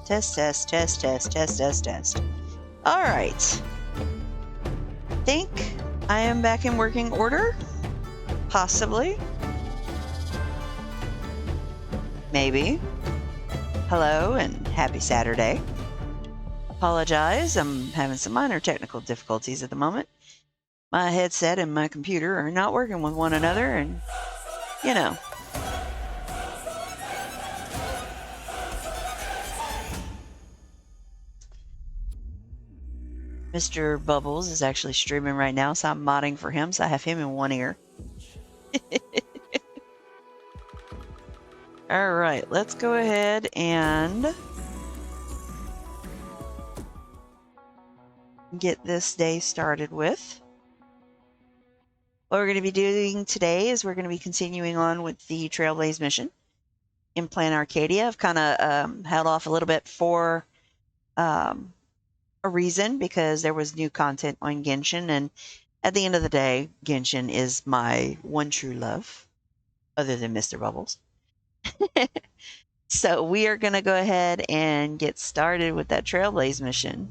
Test, test, test, test, test, test, test. All right. Think I am back in working order? Possibly. Maybe. Hello and happy Saturday. Apologize, I'm having some minor technical difficulties at the moment. My headset and my computer are not working with one another, and, you know. Mr. Bubbles is actually streaming right now, so I'm modding for him, so I have him in one ear. All right, let's go ahead and get this day started with. What we're going to be doing today is we're going to be continuing on with the Trailblaze mission in Planarcadia. I've kind of held off a little bit for a reason, because there was new content on Genshin, and at the end of the day, Genshin is my one true love, other than Mr. Bubbles. So we are going to go ahead and get started with that Trailblaze mission.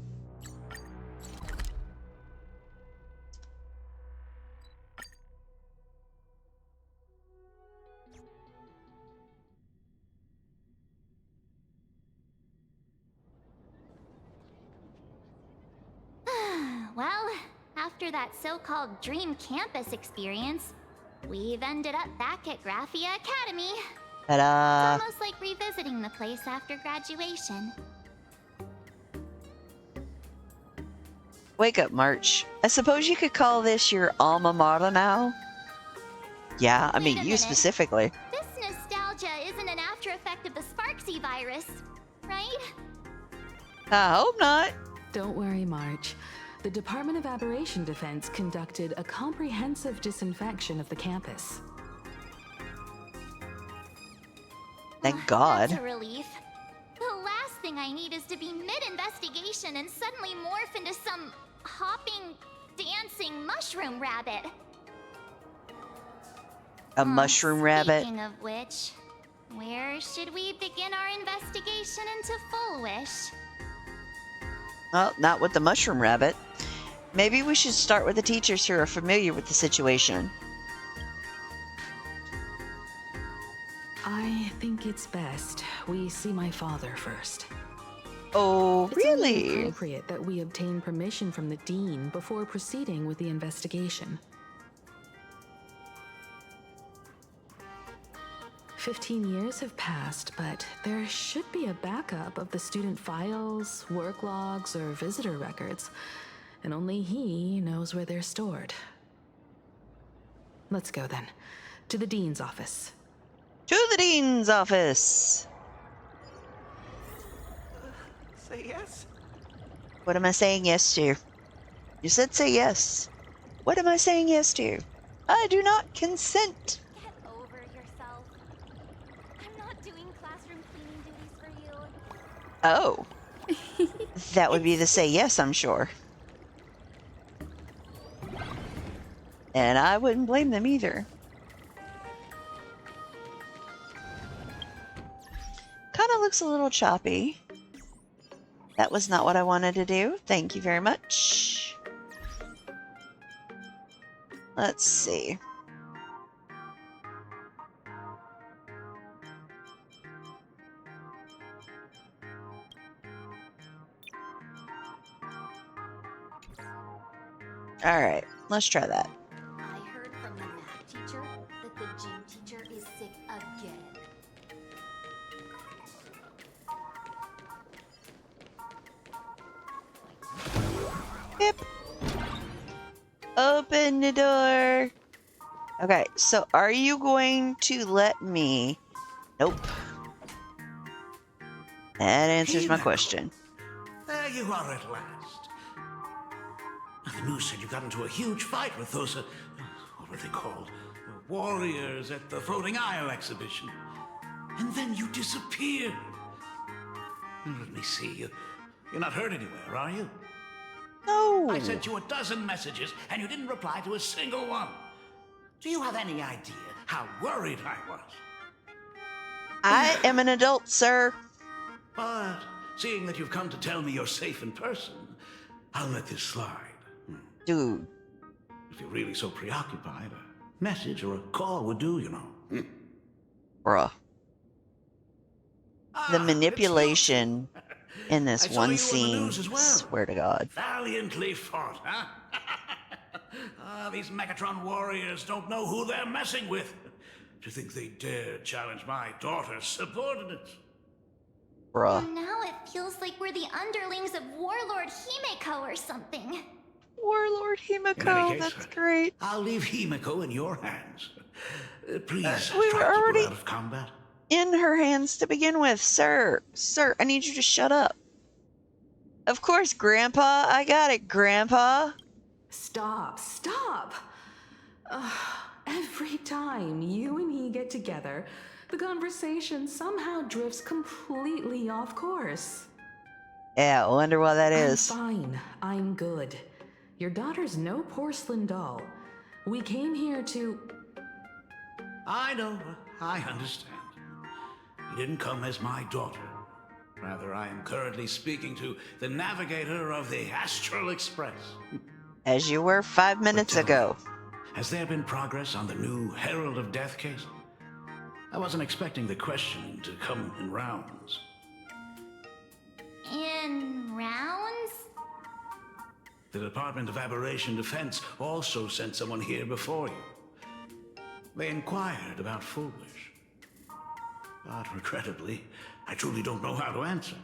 Well, after that so-called dream campus experience, we've ended up back at Graphia Academy. Ta-da! It's almost like revisiting the place after graduation. Wake up, March. I suppose you could call this your alma mater now? Yeah, I mean, you specifically. This nostalgia isn't an after effect of the Sparksy virus, right? I hope not. Don't worry, March. The Department of Aberration Defense conducted a comprehensive disinfection of the campus. Thank God. That's a relief. The last thing I need is to be mid-investigation and suddenly morph into some hopping, dancing mushroom rabbit. A mushroom rabbit? Speaking of which, where should we begin our investigation into Full Wish? Well, not with the mushroom rabbit. Maybe we should start with the teachers who are familiar with the situation. I think it's best we see my father first. Oh, It's only really? appropriate that we obtain permission from the dean before proceeding with the investigation. 15 years have passed, but there should be a backup of the student files, work logs, or visitor records, and only he knows where they're stored. Let's go then, to the dean's office. To the dean's office! Say yes? What am I saying yes to? You said say yes. What am I saying yes to? I do not consent. Get over yourself. I'm not doing classroom cleaning duties for you. Oh. That would be the say yes, I'm sure. And I wouldn't blame them either. Kind of looks a little choppy. That was not what I wanted to do. Thank you very much. Let's see. All right, let's try that. I heard from the math teacher that the gym teacher is sick again. Yep. Open the door. Okay, so are you going to let me? Nope. That answers my question. There you are at last. The news said you got into a huge fight with those, what were they called? Warriors at the Floating Isle exhibition. And then you disappeared. Let me see. You're not hurt anywhere, are you? No. I sent you a dozen messages, and you didn't reply to a single one. Do you have any idea how worried I was? I am an adult, sir. But seeing that you've come to tell me you're safe in person, I'll let this slide. Dude. If you're really so preoccupied, a message or a call would do, you know. Bruh. The It's you. manipulation in this I saw one you on the scene, news as well. swear to God. Valiantly fought, huh? These Megatron warriors don't know who they're messing with. To think they dare challenge my daughter's subordinates. Bruh. And now it feels like we're the underlings of Warlord Himeko or something. Warlord In Himeko, any case, that's great. I'll leave Himeko in your hands. Please we try were to keep already her out of combat. in her hands to begin with. Sir, I need you to shut up. Of course, Grandpa. I got it, Grandpa. Stop. Every time you and he get together, the conversation somehow drifts completely off course. Yeah, I wonder why that is. I'm fine. I'm good. Your daughter's no porcelain doll. We came here to... I know. I understand. You didn't come as my daughter. Rather, I am currently speaking to the navigator of the Astral Express. As you were 5 minutes But tell ago. me, has there been progress on the new Herald of Death case? I wasn't expecting the questioning to come in rounds. In rounds? The Department of Aberration Defense also sent someone here before you. They inquired about Foolish. But regrettably, I truly don't know how to answer.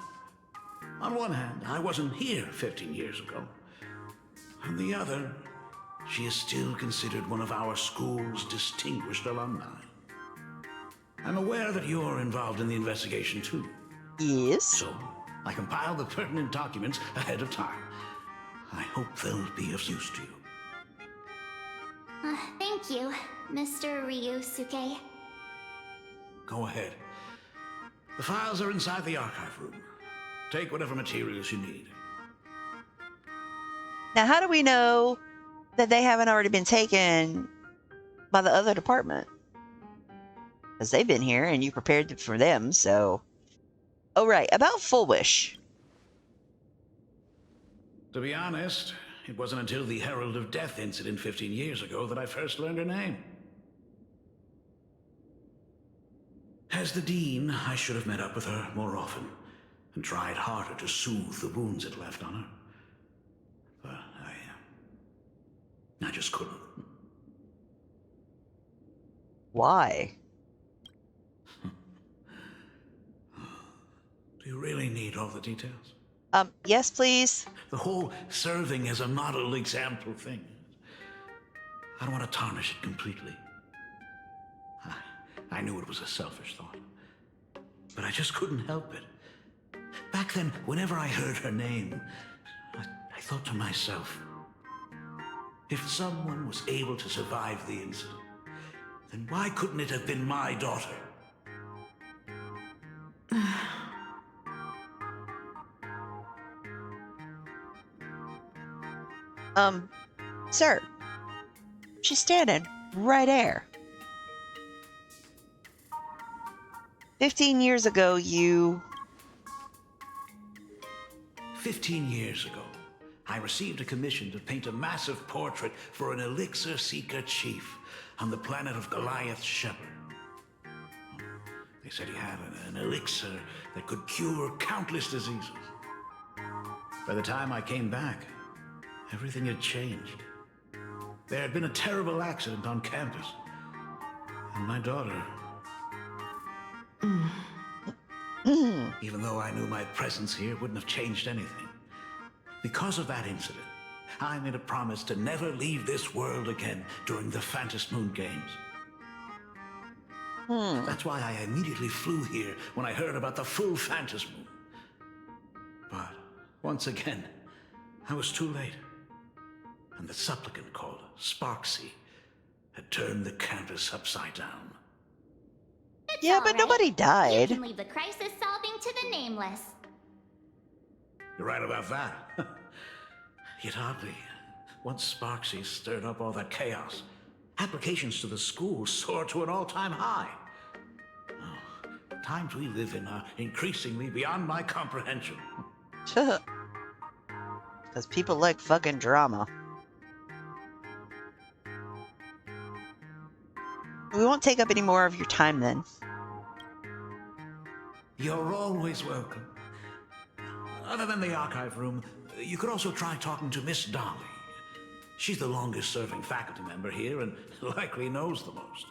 On one hand, I wasn't here 15 years ago. On the other, she is still considered one of our school's distinguished alumni. I'm aware that you're involved in the investigation too. Yes. So, I compiled the pertinent documents ahead of time. I hope they'll be of use to you. Thank you, Mr. Ryusuke. Go ahead. The files are inside the archive room. Take whatever materials you need. Now, how do we know that they haven't already been taken by the other department? Because they've been here and you prepared for them, so... Oh, right. About Foolish. To be honest, it wasn't until the Herald of Death incident 15 years ago that I first learned her name. As the Dean, I should have met up with her more often and tried harder to soothe the wounds it left on her. But I just couldn't. Why? Do you really need all the details? Yes, please. The whole serving as a model example thing. I don't want to tarnish it completely. I knew it was a selfish thought. But I just couldn't help it. Back then, whenever I heard her name, I thought to myself, if someone was able to survive the incident, then why couldn't it have been my daughter? Sir. She's standing right there. 15 years ago, you... 15 years ago, I received a commission to paint a massive portrait for an elixir seeker chief on the planet of Goliath's Shepherd. They said he had an elixir that could cure countless diseases. By the time I came back, everything had changed. There had been a terrible accident on campus, and my daughter... Even though I knew my presence here wouldn't have changed anything. Because of that incident, I made a promise to never leave this world again during the Phantom Moon Games. That's why I immediately flew here when I heard about the full Phantom Moon. But once again, I was too late. And the supplicant called Sparksy had turned the campus upside down. It's Yeah, all but right. nobody You died. can leave the crisis solving to the nameless. You're right about that. Yet oddly, once Sparksy stirred up all that chaos, applications to the school soared to an all-time high. Oh, times we live in are increasingly beyond my comprehension. Because people like fucking drama. We won't take up any more of your time then. You're always welcome. Other than the archive room, you could also try talking to Miss Dolly. She's the longest-serving faculty member here and likely knows the most.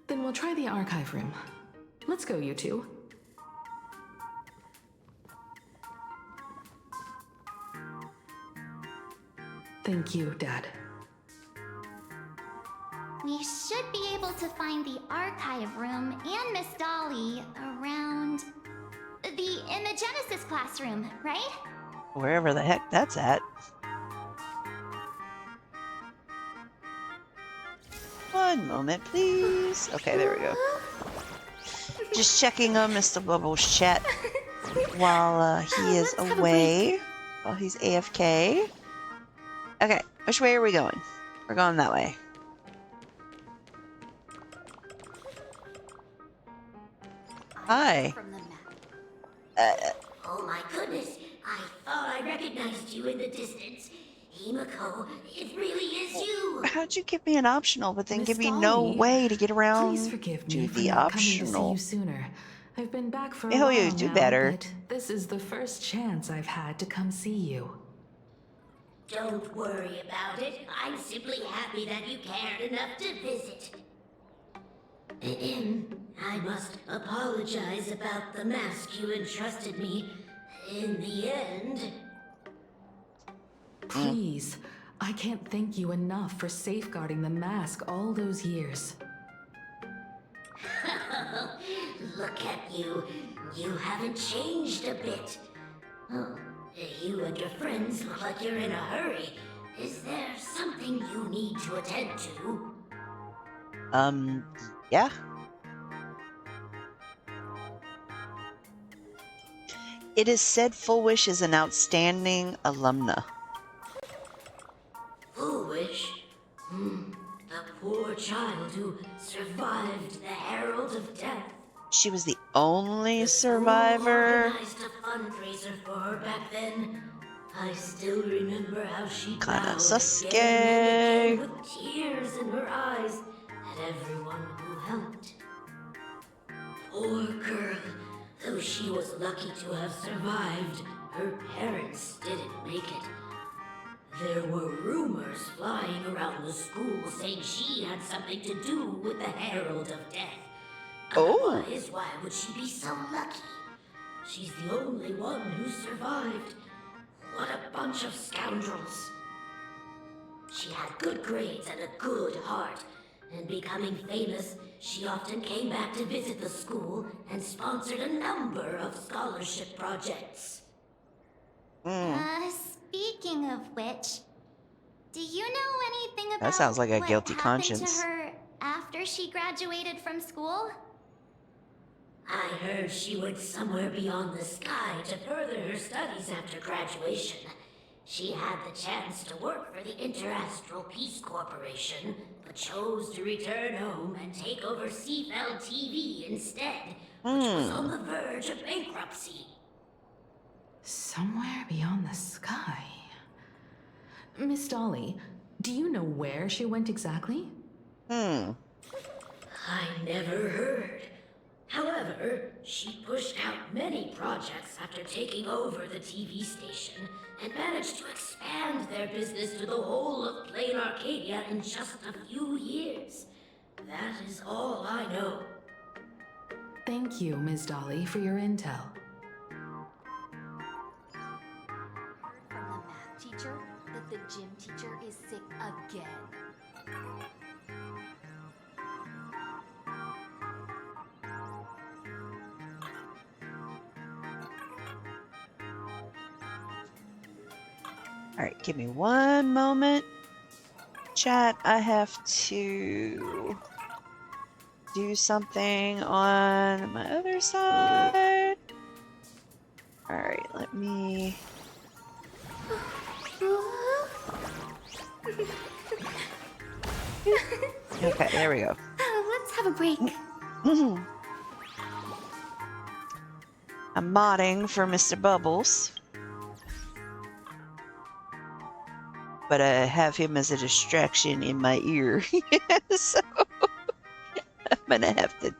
Then we'll try the archive room. Let's go, you two. Thank you, Dad. We should be able to find the archive room and Miss Dolly around in the Genesis classroom, right? Wherever the heck that's at. One moment, please. Okay, there we go. Just checking on Mr. Bubble's chat while he is away. While he's AFK. Okay, which way are we going? We're going that way. Hi. From the map. Oh my goodness, I thought I recognized you in the distance. Himiko, it really is you! How'd you give me an optional, but then Miss give me no Dolly, way to get around Please forgive to me for the not coming to see optional? you sooner. I've been back for a Hell while yeah, do now, better. but this is the first chance I've had to come see you. Don't worry about it. I'm simply happy that you cared enough to visit. I must apologize about the mask you entrusted me. In the end... Please, I can't thank you enough for safeguarding the mask all those years. Look at you. You haven't changed a bit. Oh, you and your friends look like you're in a hurry. Is there something you need to attend to? Yeah. It is said Full Wish is an outstanding alumna. Foolish? The poor child who survived the Herald of Death. She was the only The school survivor. organized a fundraiser for her back then. I still remember how she Kinda bowed Sasuke. again and again with tears in her eyes at everyone who helped. Poor girl. Though she was lucky to have survived, her parents didn't make it. There were rumors flying around the school saying she had something to do with the Herald of Death. Oh. Otherwise, why would she be so lucky? She's the only one who survived. What a bunch of scoundrels. She had good grades and a good heart, and becoming famous, she often came back to visit the school and sponsored a number of scholarship projects. Speaking of which, do you know anything about That sounds like a what guilty happened conscience. to her after she graduated from school? I heard she went somewhere beyond the sky to further her studies after graduation. She had the chance to work for the Interastral Peace Corporation, but chose to return home and take over Seafeld TV instead, which was on the verge of bankruptcy. Somewhere beyond the sky. Miss Dolly, do you know where she went exactly? I never heard. However, she pushed out many projects after taking over the TV station and managed to expand their business to the whole of Planarcadia in just a few years. That is all I know. Thank you, Ms. Dolly, for your intel. Heard from the math teacher that the gym teacher is sick again. Alright, give me one moment. Chat, I have to do something on my other side. Alright, let me... Okay, there we go. Let's have a break. I'm modding for Mr. Bubbles. But I have him as a distraction in my ear. So I'm gonna have to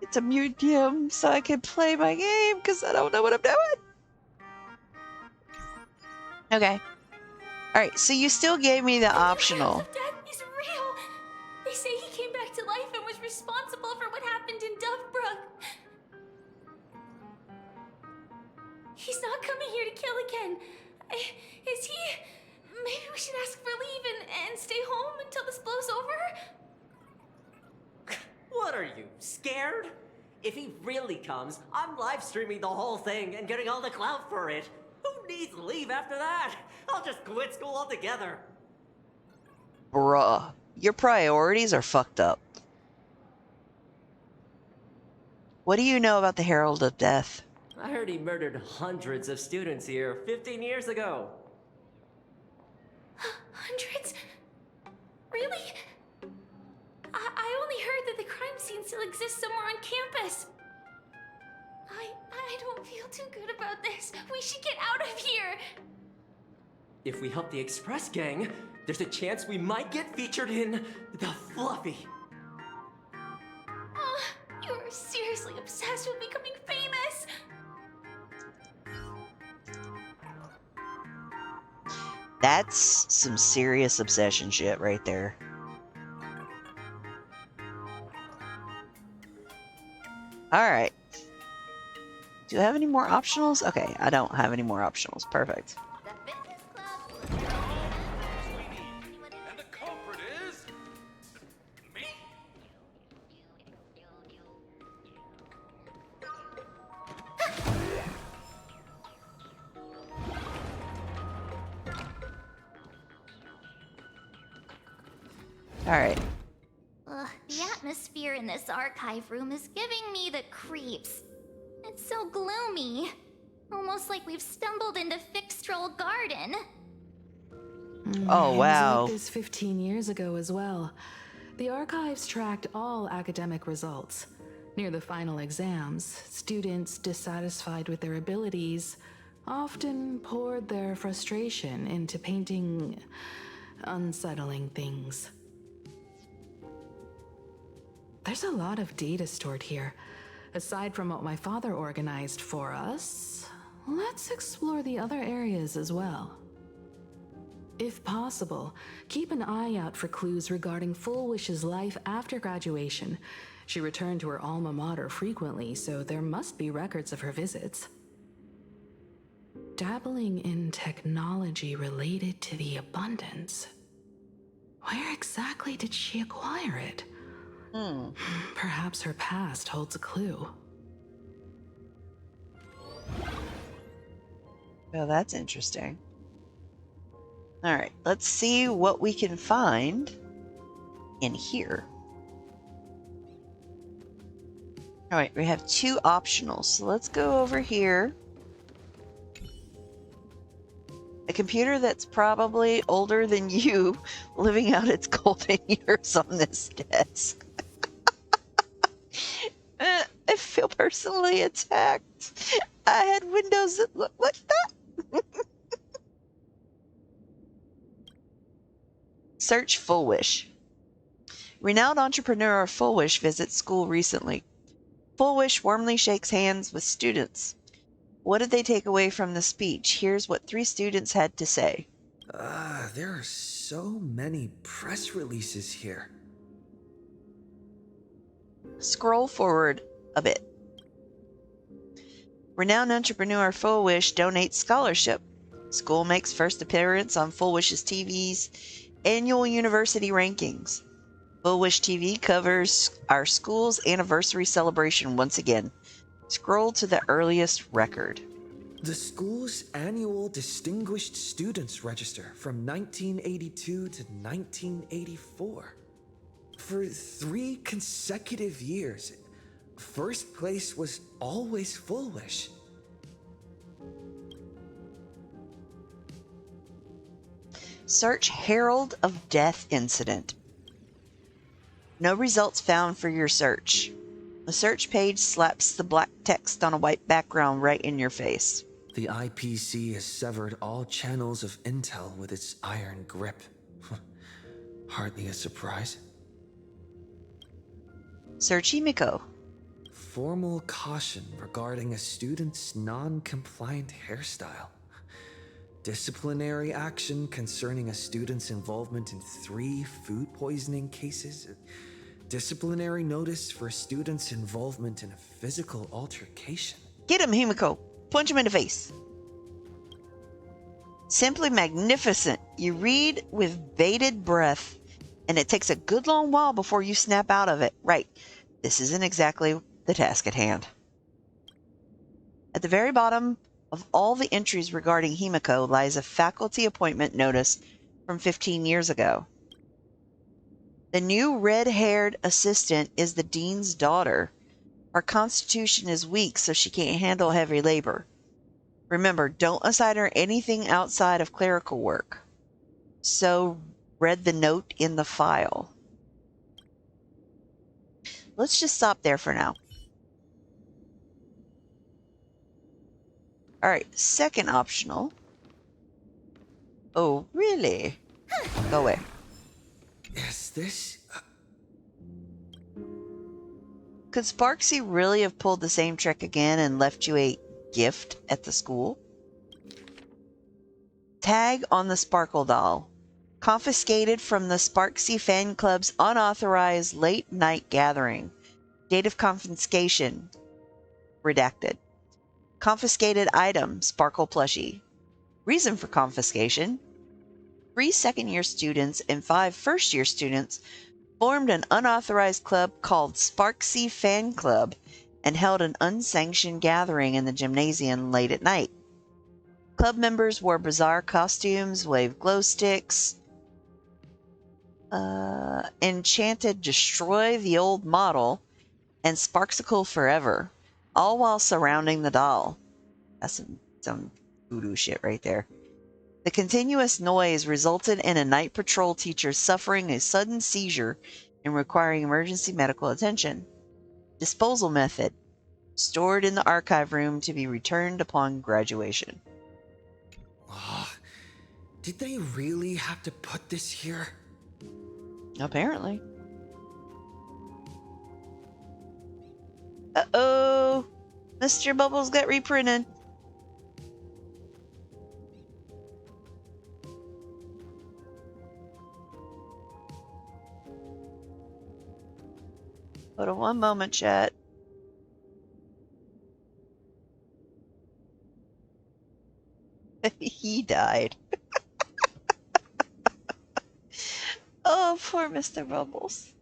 get to mute him so I can play my game because I don't know what I'm doing. Okay. Alright, so you still gave me the optional. The death is real. They say he came back to life and was responsible for what happened in Dovebrook. He's not coming here to kill again. Is he? Maybe we should ask for leave and stay home until this blows over? What are you, scared? If he really comes, I'm live streaming the whole thing and getting all the clout for it. Who needs leave after that? I'll just quit school altogether. Bruh, your priorities are fucked up. What do you know about the Herald of Death? I heard he murdered hundreds of students here 15 years ago. Hundreds? Really? I only heard that the crime scene still exists somewhere on campus. I don't feel too good about this. We should get out of here. If we help the Express Gang, there's a chance we might get featured in The Fluffy. You're seriously obsessed with becoming famous. That's some serious obsession shit right there. Alright. Do I have any more optionals? Okay, I don't have any more optionals. Perfect. The fitness club will... And the culprit is... me? Alright. The atmosphere in this archive room is giving me the creeps. It's so gloomy. Almost like we've stumbled into Fixtroll Garden. Oh, wow. It was like this 15 years ago as well. The archives tracked all academic results. Near the final exams, students dissatisfied with their abilities often poured their frustration into painting unsettling things. There's a lot of data stored here. Aside from what my father organized for us, let's explore the other areas as well. If possible, keep an eye out for clues regarding Full Wish's life after graduation. She returned to her alma mater frequently, so there must be records of her visits. Dabbling in technology related to the abundance. Where exactly did she acquire it? Perhaps her past holds a clue. Well, that's interesting. Alright, let's see what we can find in here. Alright, we have 2 optionals, so let's go over here. A computer that's probably older than you, living out its golden years on this desk. I feel personally attacked. I had windows that look like that. Search Full Wish. Renowned entrepreneur Full Wish visits school recently. Full Wish warmly shakes hands with students. What did they take away from the speech? Here's what 3 students had to say. There are so many press releases here. Scroll forward a bit. Renowned entrepreneur Full Wish donates scholarship. School makes first appearance on Full Wish's TV's annual university rankings. Full Wish TV covers our school's anniversary celebration once again. Scroll to the earliest record. The school's annual Distinguished Students Register from 1982 to 1984. For 3 consecutive years, first place was always Full Wish. Search Herald of Death Incident. No results found for your search. The search page slaps the black text on a white background right in your face. The IPC has severed all channels of intel with its iron grip. Hardly a surprise. Search Himiko. Formal caution regarding a student's non-compliant hairstyle. Disciplinary action concerning a student's involvement in 3 food poisoning cases. Disciplinary notice for a student's involvement in a physical altercation. Get him, Himiko. Punch him in the face. Simply magnificent. You read with bated breath, and it takes a good long while before you snap out of it. Right. This isn't exactly the task at hand. At the very bottom of all the entries regarding Himiko lies a faculty appointment notice from 15 years ago. The new red-haired assistant is the dean's daughter. Her constitution is weak, so she can't handle heavy labor. Remember, don't assign her anything outside of clerical work. So, read the note in the file. Let's just stop there for now. Alright, second optional. Oh, really? Go away. Is this... Could Sparksy really have pulled the same trick again and left you a gift at the school? Tag on the Sparkle doll. Confiscated from the Sparksy Fan Club's unauthorized late night gathering. Date of confiscation. Redacted. Confiscated item, Sparkle plushie. Reason for confiscation. 3 second-year students and 5 first-year students formed an unauthorized club called Sparksy Fan Club and held an unsanctioned gathering in the gymnasium late at night. Club members wore bizarre costumes, waved glow sticks, enchanted Destroy the Old Model, and Sparksicle Forever, all while surrounding the doll. That's some voodoo shit right there. The continuous noise resulted in a night patrol teacher suffering a sudden seizure and requiring emergency medical attention. Disposal method. Stored in the archive room to be returned upon graduation. Did they really have to put this here? Apparently. Uh-oh. Mr. Bubbles got reprinted. Hold on one moment, chat. He died. Oh, poor Mr. Bubbles.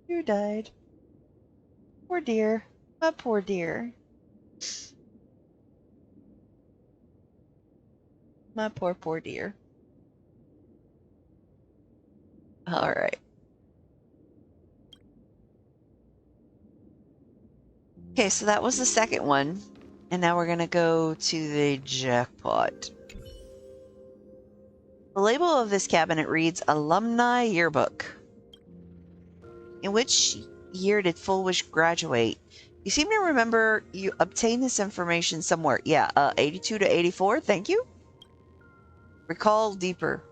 You died. Poor dear. My poor dear. My poor dear. All right. Okay, so that was the second one. And now we're going to go to the jackpot. The label of this cabinet reads Alumni Yearbook. In which year did Fullwish graduate? You seem to remember you obtained this information somewhere. Yeah, 82 to 84. Thank you. Recall deeper.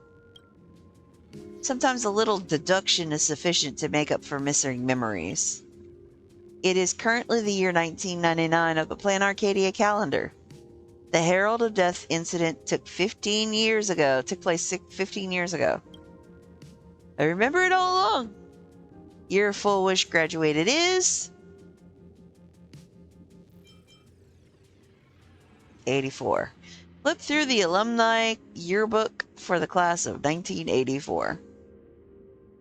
Sometimes a little deduction is sufficient to make up for missing memories. It is currently the year 1999 of the Planarcadia calendar. The Herald of Death incident took place 15 years ago. I remember it all along. Year Fullwish graduated is 84. Flip through the alumni yearbook for the class of 1984.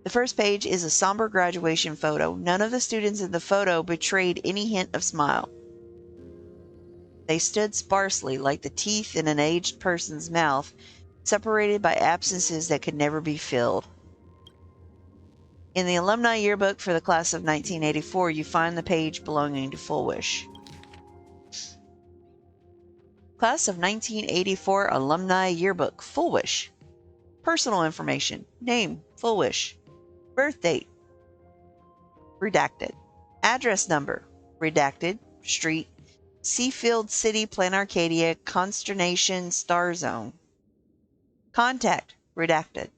The first page is a somber graduation photo. None of the students in the photo betrayed any hint of smile. They stood sparsely, like the teeth in an aged person's mouth, separated by absences that could never be filled. In the alumni yearbook for the class of 1984, you find the page belonging to Fullwish. Class of 1984 Alumni Yearbook, Fullwish. Personal information. Name. Full wish. Birth date. Redacted. Address number. Redacted. Street. Seafield City, Planarcadia, Consternation, Star Zone. Contact. Redacted.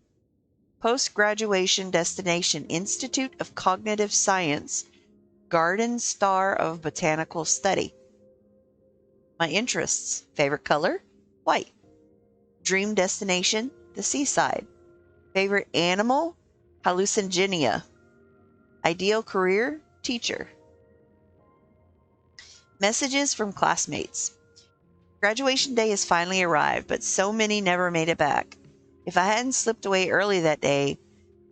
Post-graduation destination. Institute of Cognitive Science. Garden Star of Botanical Study. My interests. Favorite color? White. Dream destination? The seaside. Favorite animal? Hallucinogenia. Ideal career? Teacher. Messages from classmates. Graduation day has finally arrived, but so many never made it back. If I hadn't slipped away early that day,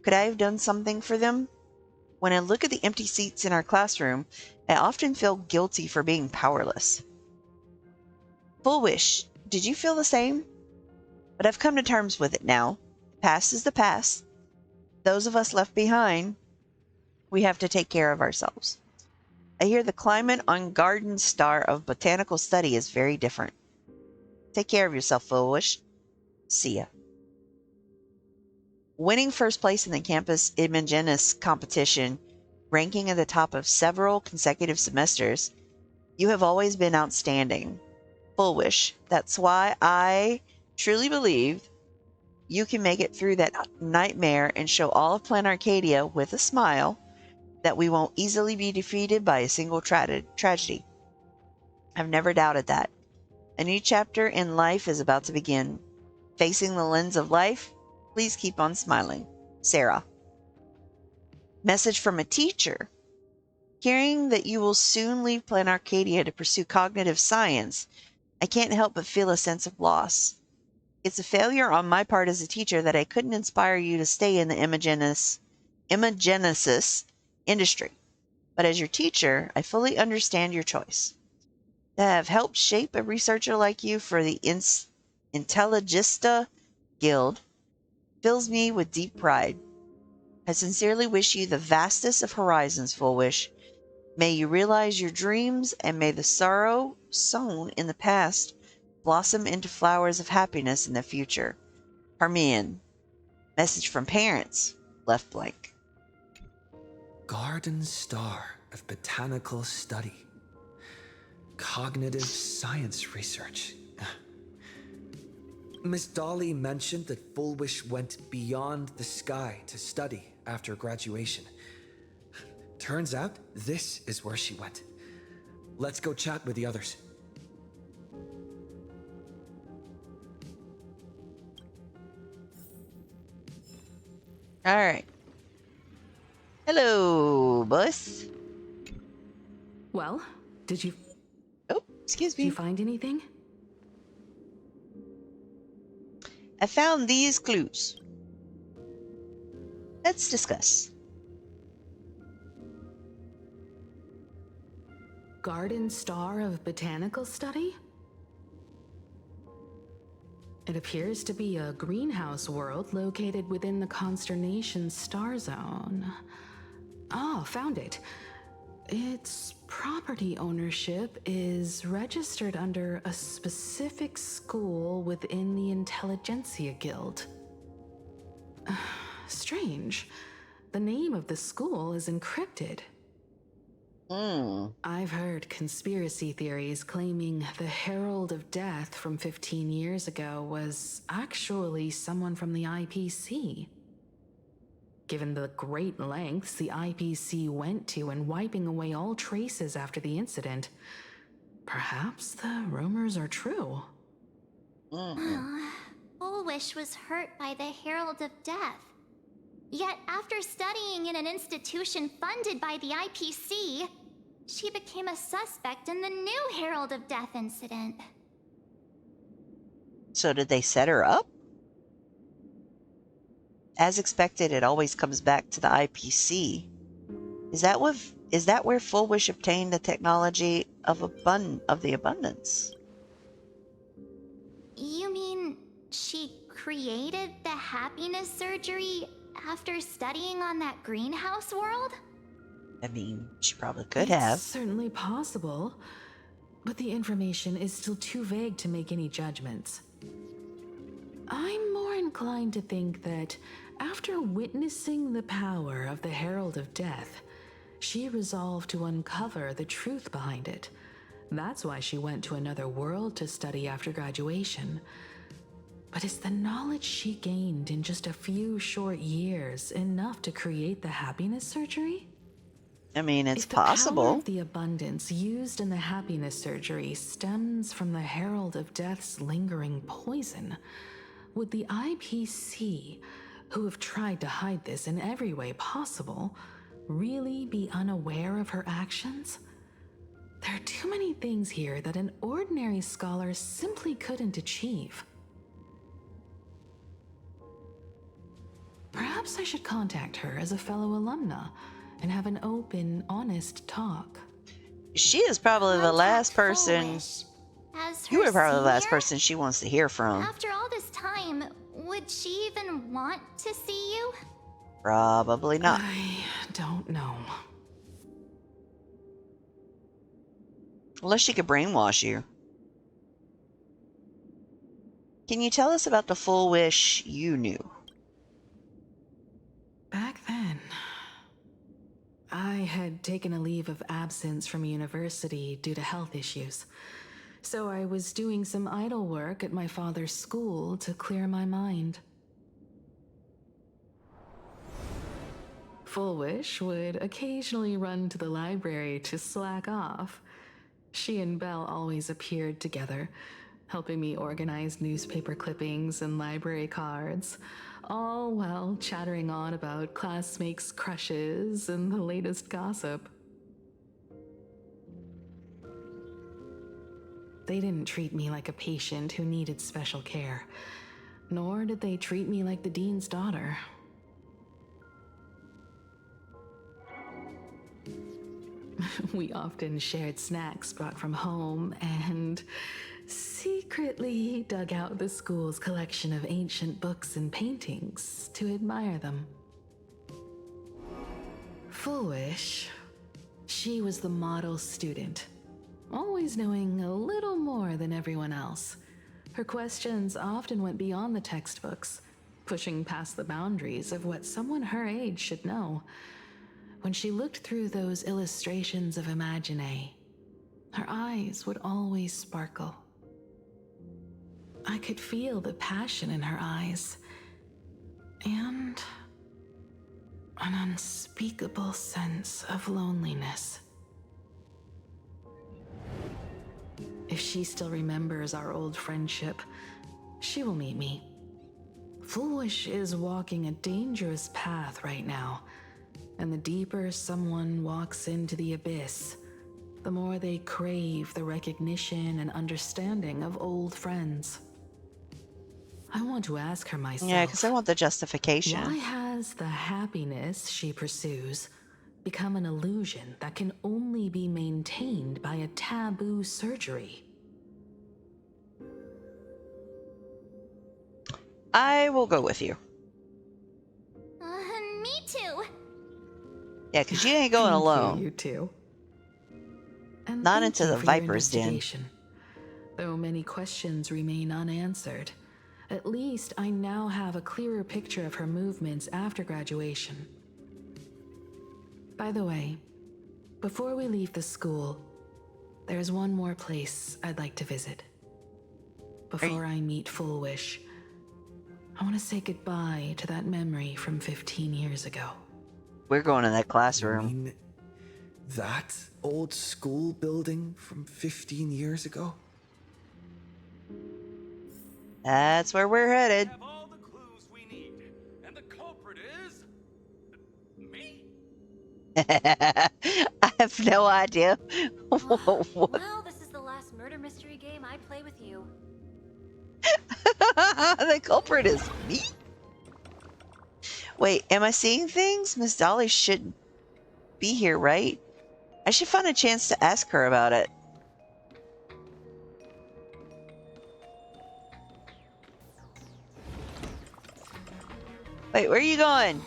could I have done something for them? When I look at the empty seats in our classroom, I often feel guilty for being powerless. Full wish. Did you feel the same? But I've come to terms with it now. The past is the past. Those of us left behind, we have to take care of ourselves. I hear the climate on Garden Star of Botanical Study is very different. Take care of yourself, Full Wish. See ya. Winning first place in the campus Imagenis competition, ranking at the top of several consecutive semesters, you have always been outstanding. Full Wish. That's why I truly believe you can make it through that nightmare and show all of Planarcadia with a smile that we won't easily be defeated by a single tragedy. I've never doubted that. A new chapter in life is about to begin. Facing the lens of life, please keep on smiling. Sarah. Message from a teacher. Hearing that you will soon leave Planarcadia to pursue cognitive science, I can't help but feel a sense of loss. It's a failure on my part as a teacher that I couldn't inspire you to stay in the imagenesis industry. But as your teacher, I fully understand your choice. To have helped shape a researcher like you for the Intelligista Guild fills me with deep pride. I sincerely wish you the vastest of horizons, Full Wish. May you realize your dreams, and may the sorrow sown in the past blossom into flowers of happiness in the future. Parmian. Message from parents. Left blank. Garden Star of Botanical Study. Cognitive Science Research. Miss Dolly mentioned that Full Wish went beyond the sky to study after graduation. Turns out this is where she went. Let's go chat with the others. All right. Hello, boss. Well, did you Oh, excuse me. find anything? I found these clues. Let's discuss. Garden Star of Botanical Study? It appears to be a greenhouse world located within the Consternation Star Zone. Oh, found it. Its property ownership is registered under a specific school within the Intelligentsia Guild. Strange. The name of the school is encrypted. I've heard conspiracy theories claiming the Herald of Death from 15 years ago was actually someone from the IPC. Given the great lengths the IPC went to in wiping away all traces after the incident, perhaps the rumors are true. Full Wish was hurt by the Herald of Death. Yet after studying in an institution funded by the IPC, she became a suspect in the new Herald of Death incident. So did they set her up? As expected, it always comes back to the IPC. Is that where Full Wish obtained the technology of the abundance? You mean she created the happiness surgery after studying on that greenhouse world? I mean, she probably could It's have. certainly possible, but the information is still too vague to make any judgments. I'm more inclined to think that after witnessing the power of the Herald of Death, she resolved to uncover the truth behind it. That's why she went to another world to study after graduation. But is the knowledge she gained in just a few short years enough to create the happiness surgery? I mean, it's If the power possible. of the abundance used in the happiness surgery stems from the Herald of Death's lingering poison, would the IPC, who have tried to hide this in every way possible, really be unaware of her actions? There are too many things here that an ordinary scholar simply couldn't achieve. Perhaps I should contact her as a fellow alumna and have an open, honest talk. She is probably the last Contact person. Foolish. As You her are probably the last senior? person she wants to hear from. After all this time, would she even want to see you? Probably not. I don't know. Unless she could brainwash you. Can you tell us about the full wish you knew? Back then, I had taken a leave of absence from university due to health issues. So I was doing some idle work at my father's school to clear my mind. Full Wish would occasionally run to the library to slack off. She and Belle always appeared together, helping me organize newspaper clippings and library cards, all while chattering on about classmates' crushes and the latest gossip. They didn't treat me like a patient who needed special care, nor did they treat me like the dean's daughter. We often shared snacks brought from home and secretly dug out the school's collection of ancient books and paintings to admire them. Full Wish, she was the model student, always knowing a little more than everyone else. Her questions often went beyond the textbooks, pushing past the boundaries of what someone her age should know. When she looked through those illustrations of Imagine, her eyes would always sparkle. I could feel the passion in her eyes, and an unspeakable sense of loneliness. If she still remembers our old friendship, she will meet me. Full Wish is walking a dangerous path right now, and the deeper someone walks into the abyss, the more they crave the recognition and understanding of old friends. I want to ask her myself. Yeah, because I want the justification. Why has the happiness she pursues become an illusion that can only be maintained by a taboo surgery? I will go with you. Me too. Yeah, because you ain't going Thank alone. You too. And Not thank into you the for your Viper's Den. investigation. Though many questions remain unanswered, at least I now have a clearer picture of her movements after graduation. By the way, before we leave the school, there's one more place I'd like to visit. Before I meet Full Wish, I want to say goodbye to that memory from 15 years ago. We're going to that You classroom. mean that old school building from 15 years ago? That's where we're headed. Have all the clues we need, and the culprit is me. I have no idea. What? Well, this is the last murder mystery game I play with you. The culprit is me? Wait, am I seeing things? Miss Dolly should be here, right? I should find a chance to ask her about it. Wait, where are you going?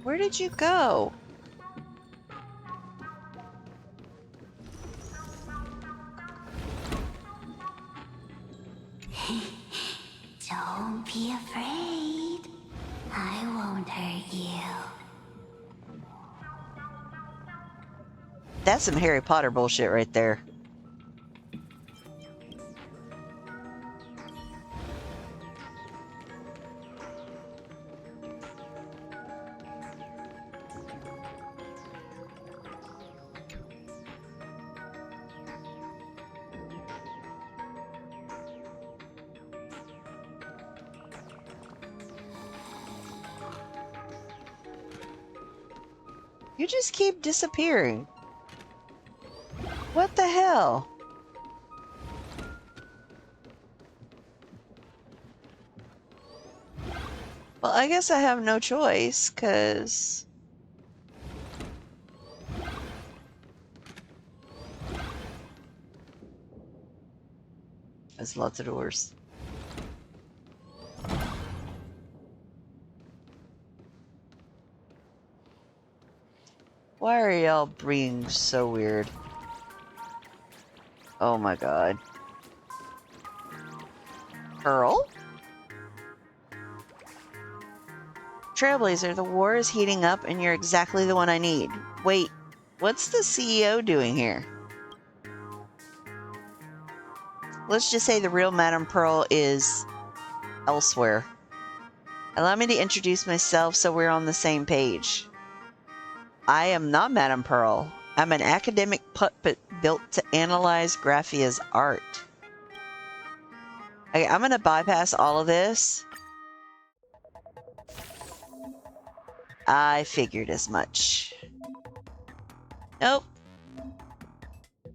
Where did you go? Don't be afraid. I won't hurt you. That's some Harry Potter bullshit right there. You just keep disappearing. What the hell? Well, I guess I have no choice, because... there's lots of doors. Why are y'all being so weird? Oh my god. Pearl? Trailblazer, the war is heating up and you're exactly the one I need. Wait, what's the CEO doing here? Let's just say the real Madame Pearl is elsewhere. Allow me to introduce myself so we're on the same page. I am not Madame Pearl. I'm an academic puppet built to analyze Graphia's art. Okay, I'm gonna bypass all of this. I figured as much. Nope.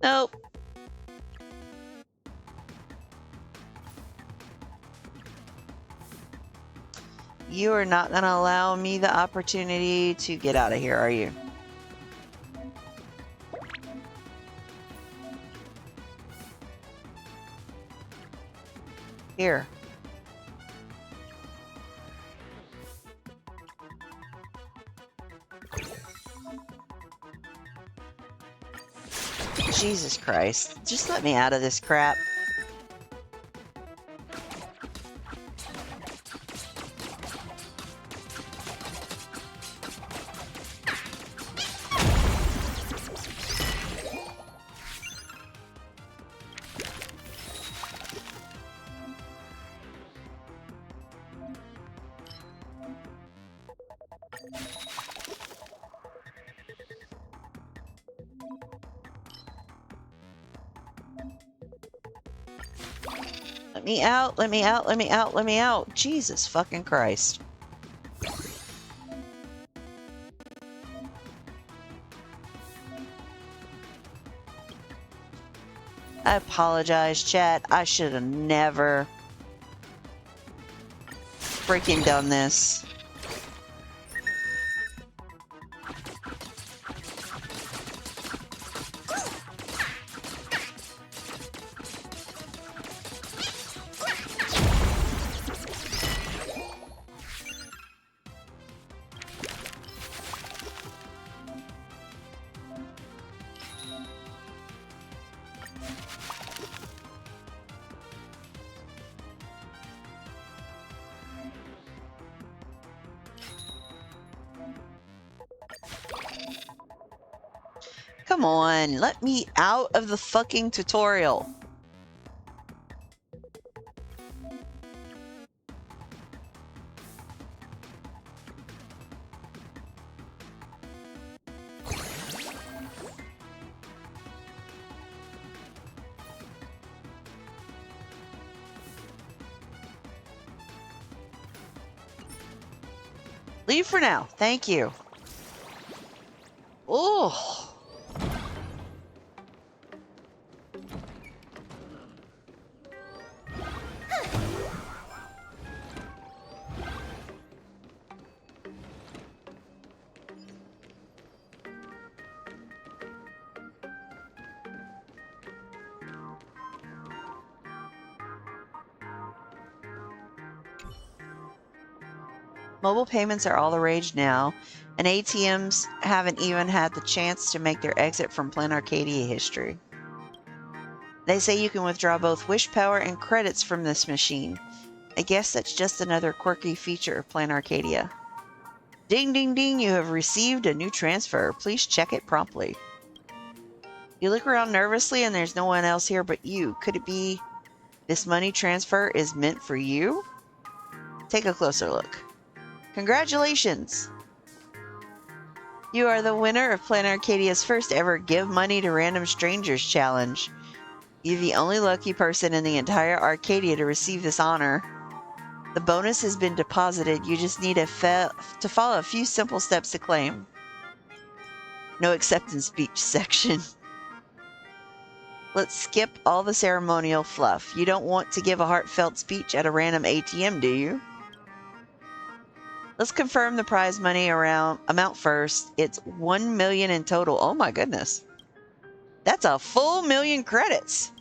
Nope. You are not gonna allow me the opportunity to get out of here, are you? Here. Jesus Christ. Just let me out of this crap. Let me out, let me out, let me out, let me out. Jesus fucking Christ. I apologize, chat. I should have never freaking done this. Come on, let me out of the fucking tutorial. Leave for now. Thank you. Oh. Mobile payments are all the rage now, and ATMs haven't even had the chance to make their exit from Planarcadia history. They say you can withdraw both wish power and credits from this machine. I guess that's just another quirky feature of Planarcadia. Ding ding ding, you have received a new transfer. Please check it promptly. You look around nervously and there's no one else here but you. Could it be this money transfer is meant for you? Take a closer look. Congratulations! You are the winner of Planarcadia's first ever Give Money to Random Strangers challenge. You're the only lucky person in the entire Arcadia to receive this honor. The bonus has been deposited. You just need to follow a few simple steps to claim. No acceptance speech section. Let's skip all the ceremonial fluff. You don't want to give a heartfelt speech at a random ATM, do you? Let's confirm the prize money amount first. It's 1 million in total. Oh my goodness. That's a full 1,000,000 credits.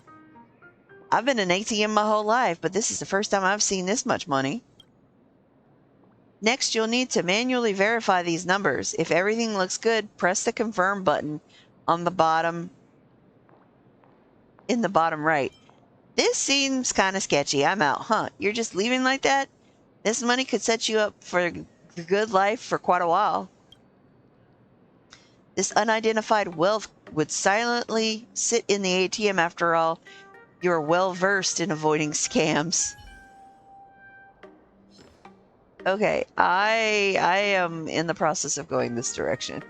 I've been an ATM my whole life, but this is the first time I've seen this much money. Next, you'll need to manually verify these numbers. If everything looks good, press the confirm button on the bottom, in the bottom right. This seems kind of sketchy. I'm out. Huh? You're just leaving like that? This money could set you up for the good life for quite a while. This unidentified wealth would silently sit in the ATM. After all, you're well versed in avoiding scams. Okay, I am in the process of going this direction.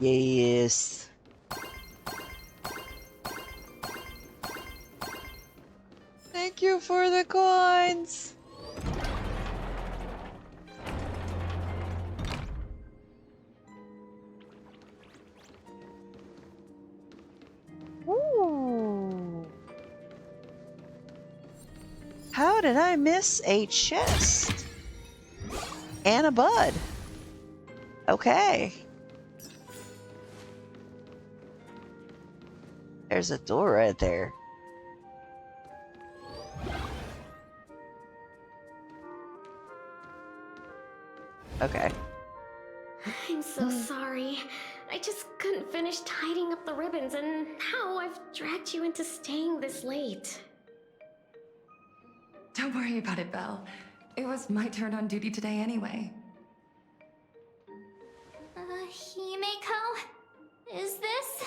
Yes. Thank you for the coins. Ooh. How did I miss a chest? And a bud. Okay. There's a door right there. Okay. I'm so sorry. I just couldn't finish tidying up the ribbons, and now I've dragged you into staying this late. Don't worry about it, Belle. It was my turn on duty today anyway. Himeko? Is this?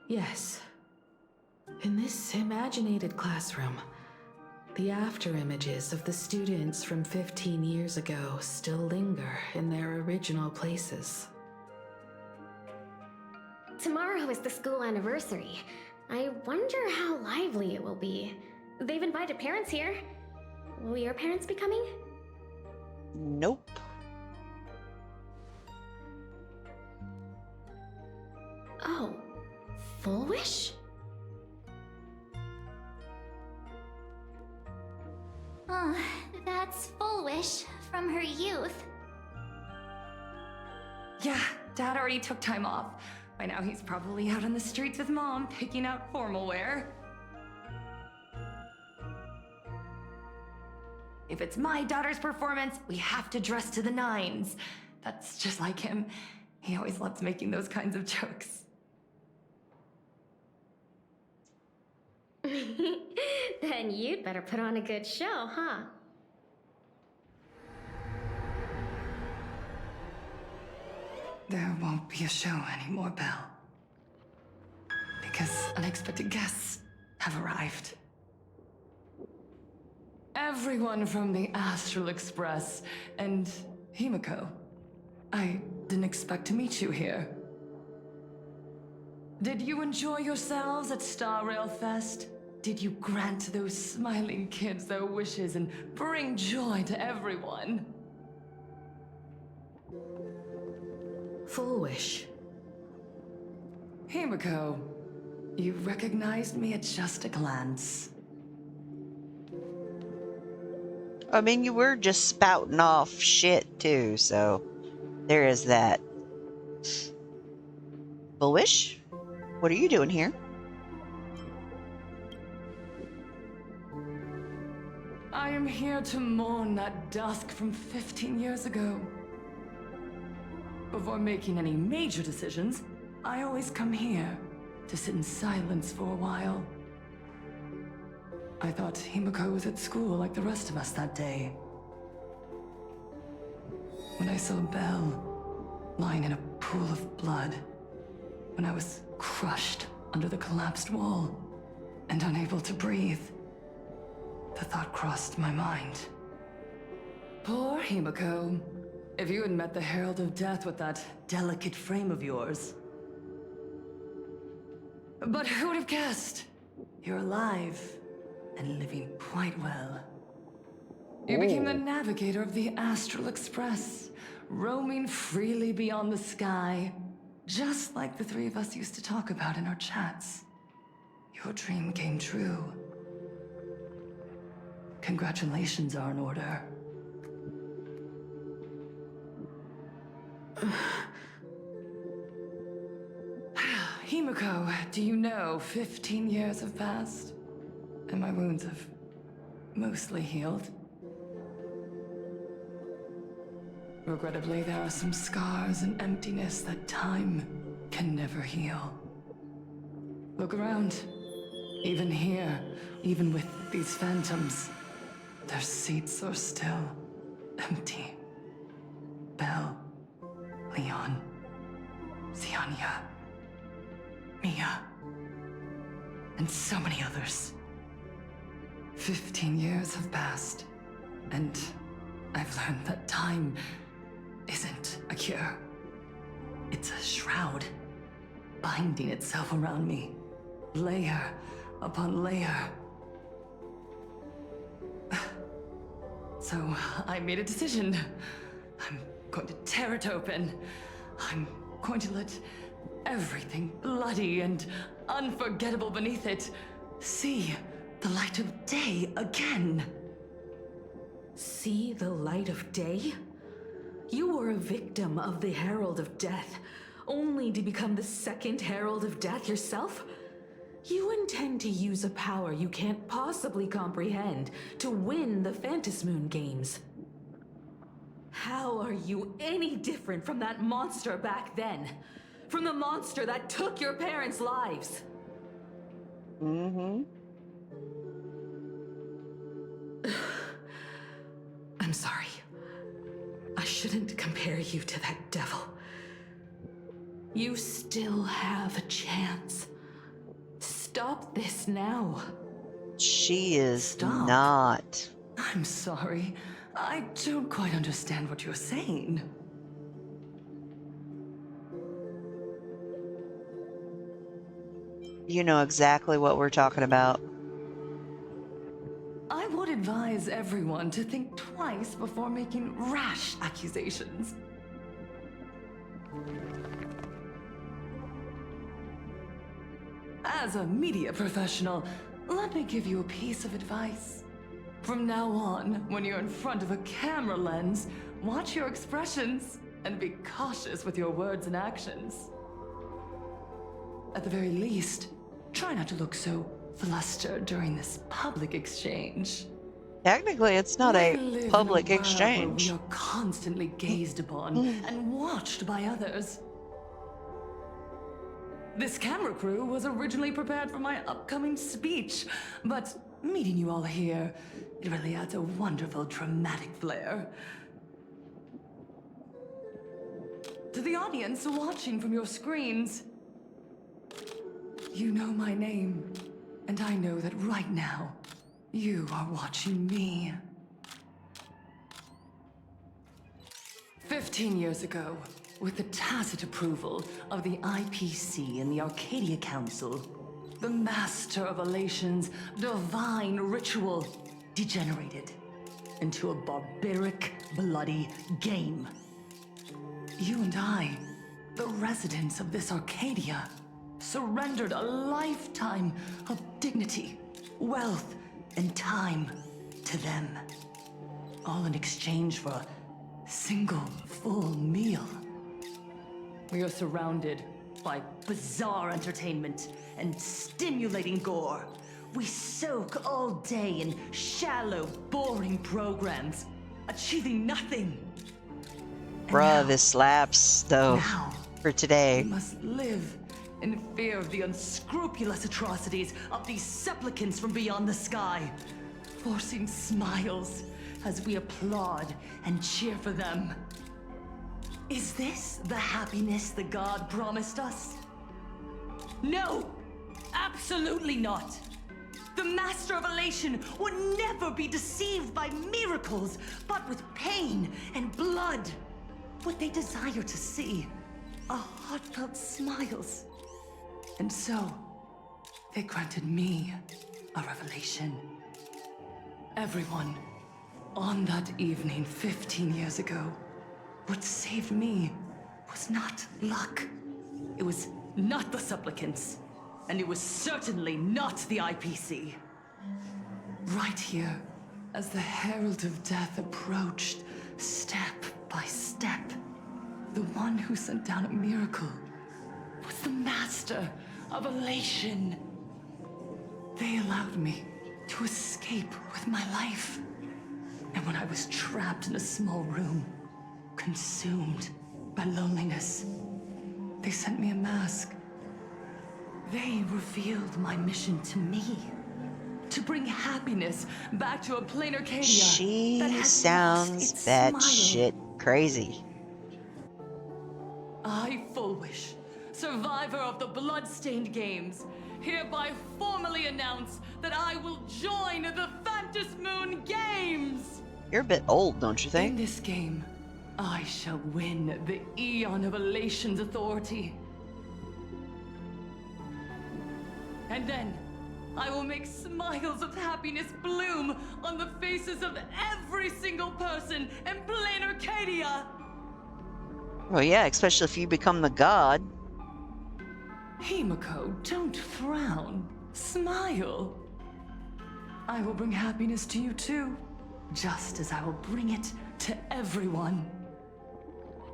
Yes. In this imaginated classroom, the after images of the students from 15 years ago still linger in their original places. Tomorrow is the school anniversary. I wonder how lively it will be. They've invited parents here. Will your parents be coming? Nope. Oh, Full Wish? Oh, that's Full Wish from her youth. Yeah, Dad already took time off. By now he's probably out on the streets with Mom, picking out formal wear. If it's my daughter's performance, we have to dress to the nines. That's just like him. He always loves making those kinds of jokes. Then you'd better put on a good show, huh? There won't be a show anymore, Belle. Because unexpected guests have arrived. Everyone from the Astral Express and Himeko. I didn't expect to meet you here. Did you enjoy yourselves at Star Rail Fest? Did you grant those smiling kids their wishes and bring joy to everyone? Full Wish. Himeko, you recognized me at just a glance. I mean, you were just spouting off shit too, so there is that. Full Wish? What are you doing here? I am here to mourn that dusk from 15 years ago. Before making any major decisions, I always come here to sit in silence for a while. I thought Himiko was at school like the rest of us that day. When I saw Belle lying in a pool of blood, when I was crushed under the collapsed wall and unable to breathe, the thought crossed my mind. Poor Himiko. If you had met the Herald of Death with that delicate frame of yours. But who would have guessed? You're alive and living quite well. You became the navigator of the Astral Express, roaming freely beyond the sky, just like the three of us used to talk about in our chats. Your dream came true. Congratulations are in order. Himiko, do you know 15 years have passed? And my wounds have mostly healed. Regrettably, there are some scars and emptiness that time can never heal. Look around. Even here, even with these phantoms, their seats are still empty. Belle, Leon, Xianya, Mia, and so many others. 15 years have passed, and I've learned that time isn't a cure. It's a shroud, binding itself around me, layer upon layer. So I made a decision. I'm going to tear it open. I'm going to let everything bloody and unforgettable beneath it see the light of day again. See the light of day? You were a victim of the Herald of Death, only to become the second Herald of Death yourself? You intend to use a power you can't possibly comprehend to win the Phantasmoon games. How are you any different from that monster back then? From the monster that took your parents' lives? Mm-hmm. I'm sorry. I shouldn't compare you to that devil. You still have a chance. Stop this now. She is Stop. not. I'm sorry. I don't quite understand what you're saying. You know exactly what we're talking about. I would advise everyone to think twice before making rash accusations. As a media professional, let me give you a piece of advice. From now on, when you're in front of a camera lens, watch your expressions and be cautious with your words and actions. At the very least, try not to look so flustered during this public exchange. Technically, it's not We a live public in a world exchange. where we are constantly gazed upon and watched by others. This camera crew was originally prepared for my upcoming speech, but meeting you all here, it really adds a wonderful dramatic flair. To the audience watching from your screens, you know my name, and I know that right now, you are watching me. 15 years ago, with the tacit approval of the IPC and the Arcadia Council, the Master of Elation's divine ritual degenerated into a barbaric, bloody game. You and I, the residents of this Arcadia, surrendered a lifetime of dignity, wealth, and time to them, all in exchange for a single full meal. We are surrounded by bizarre entertainment and stimulating gore. We soak all day in shallow, boring programs, achieving nothing. Bruh, this slaps, though, Now, for we today. must live in fear of the unscrupulous atrocities of these supplicants from beyond the sky, forcing smiles as we applaud and cheer for them. Is this the happiness the god promised us? No! Absolutely not! The Master of Elation would never be deceived by miracles, but with pain and blood. What they desire to see are heartfelt smiles. And so, they granted me a revelation. Everyone, on that evening 15 years ago, what saved me was not luck. It was not the supplicants, and it was certainly not the IPC. Right here, as the Herald of Death approached, step by step, the one who sent down a miracle was the Master of Elation. They allowed me to escape with my life. And when I was trapped in a small room, consumed by loneliness, they sent me a mask. They revealed my mission to me. To bring happiness back to a Planarcadia that She has sounds lost its batshit smile. crazy. I, Fullwish, survivor of the Bloodstained Games, hereby formally announce that I will join the Moon Games! You're a bit old, don't you In think? this game, I shall win the Eon of Elation's authority. And then, I will make smiles of happiness bloom on the faces of every single person in Planarcadia! Well, yeah, especially if you become the god. Himiko, don't frown. Smile. I will bring happiness to you too, just as I will bring it to everyone.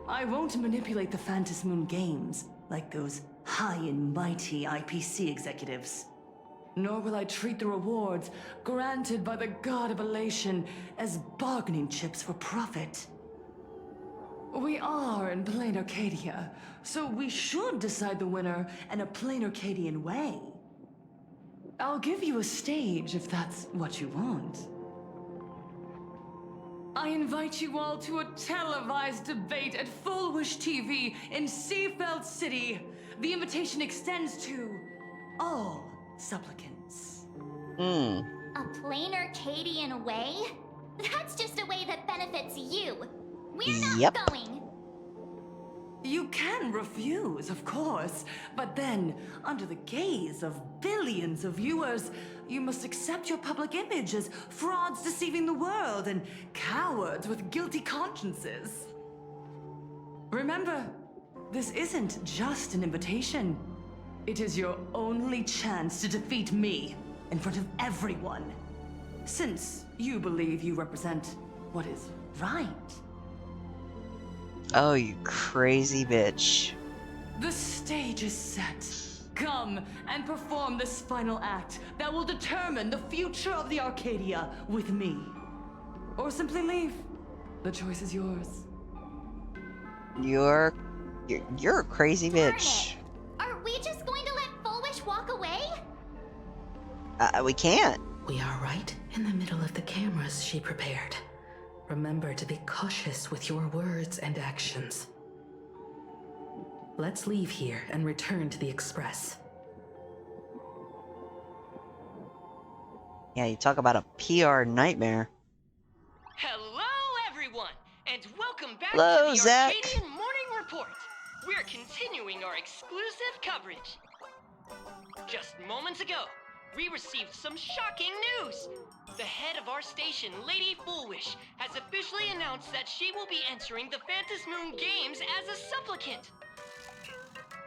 I won't manipulate the Moon Games like those high and mighty IPC executives. Nor will I treat the rewards granted by the God of Elation as bargaining chips for profit. We are in Planarcadia, so we should decide the winner in a Planarcadian way. I'll give you a stage if that's what you want. I invite you all to a televised debate at Fullwish TV in Seafeld City. The invitation extends to all supplicants. A Planarcadian way? That's just a way that benefits you. We're not Yep. going. You can refuse, of course, but then, under the gaze of billions of viewers, you must accept your public image as frauds deceiving the world and cowards with guilty consciences. Remember, this isn't just an invitation. It is your only chance to defeat me in front of everyone. Since you believe you represent what is right. Oh, you crazy bitch. The stage is set. Come and perform this final act that will determine the future of the Arcadia with me. Or simply leave. The choice is yours. You're a crazy Darn bitch. it. Are we just going to let Fullwish walk away? We can't. We are right in the middle of the cameras she prepared. Remember to be cautious with your words and actions. Let's leave here and return to the Express. Yeah, you talk about a PR nightmare. Hello, everyone, and welcome back Hello, to the Zach. Arcadian Morning Report. We're continuing our exclusive coverage. Just moments ago, we received some shocking news. The head of our station, Lady Fullwish, has officially announced that she will be entering the Moon Games as a supplicant.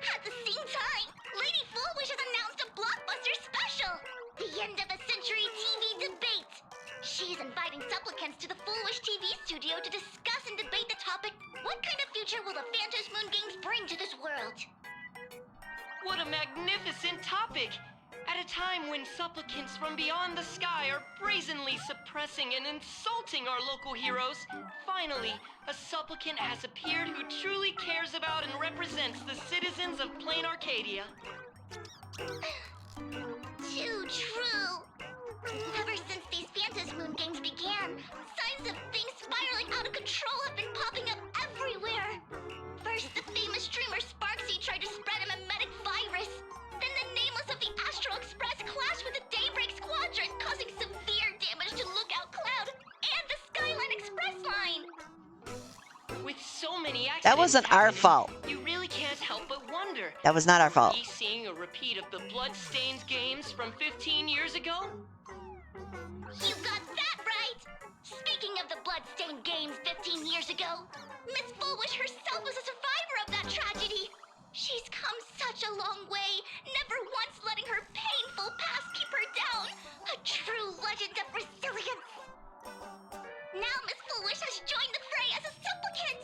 At the same time, Lady Fullwish has announced a blockbuster special! The end of a century TV debate! She is inviting supplicants to the Fullwish TV studio to discuss and debate the topic, what kind of future will the Moon Games bring to this world? What a magnificent topic! At a time when supplicants from beyond the sky are brazenly suppressing and insulting our local heroes, finally, a supplicant has appeared who truly cares about and represents the citizens of Planarcadia. Too true. Ever since these Phantasmoon games began, signs of things spiraling out of control have been popping up everywhere. First, the famous streamer Sparksy tried to spread a mimetic virus. Then the nameless of the Astral Express clashed with the Daybreak Squadron, causing severe damage to Lookout Cloud and the Skyline Express line. With so many accidents That wasn't our happening, fault. You really can't help but wonder. That was not our Are fault. we seeing a repeat of the Bloodstains games from 15 years ago? You got that right! Speaking of the Bloodstained games 15 years ago, Miss Fullwish herself was a survivor of that tragedy. She's come such a long way, never once letting her painful past keep her down. A true legend of resilience. Now Miss Fullwish has joined the fray as a supplicant.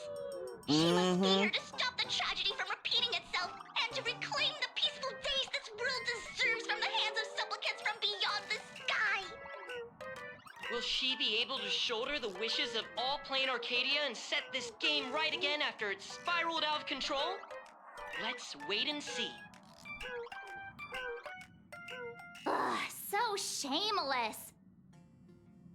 She must be here to stop the tragedy from repeating itself and to reclaim the peaceful days this world deserves from the hands of supplicants from beyond the sky. Will she be able to shoulder the wishes of all Planarcadia and set this game right again after it's spiraled out of control? Let's wait and see. Ugh, so shameless.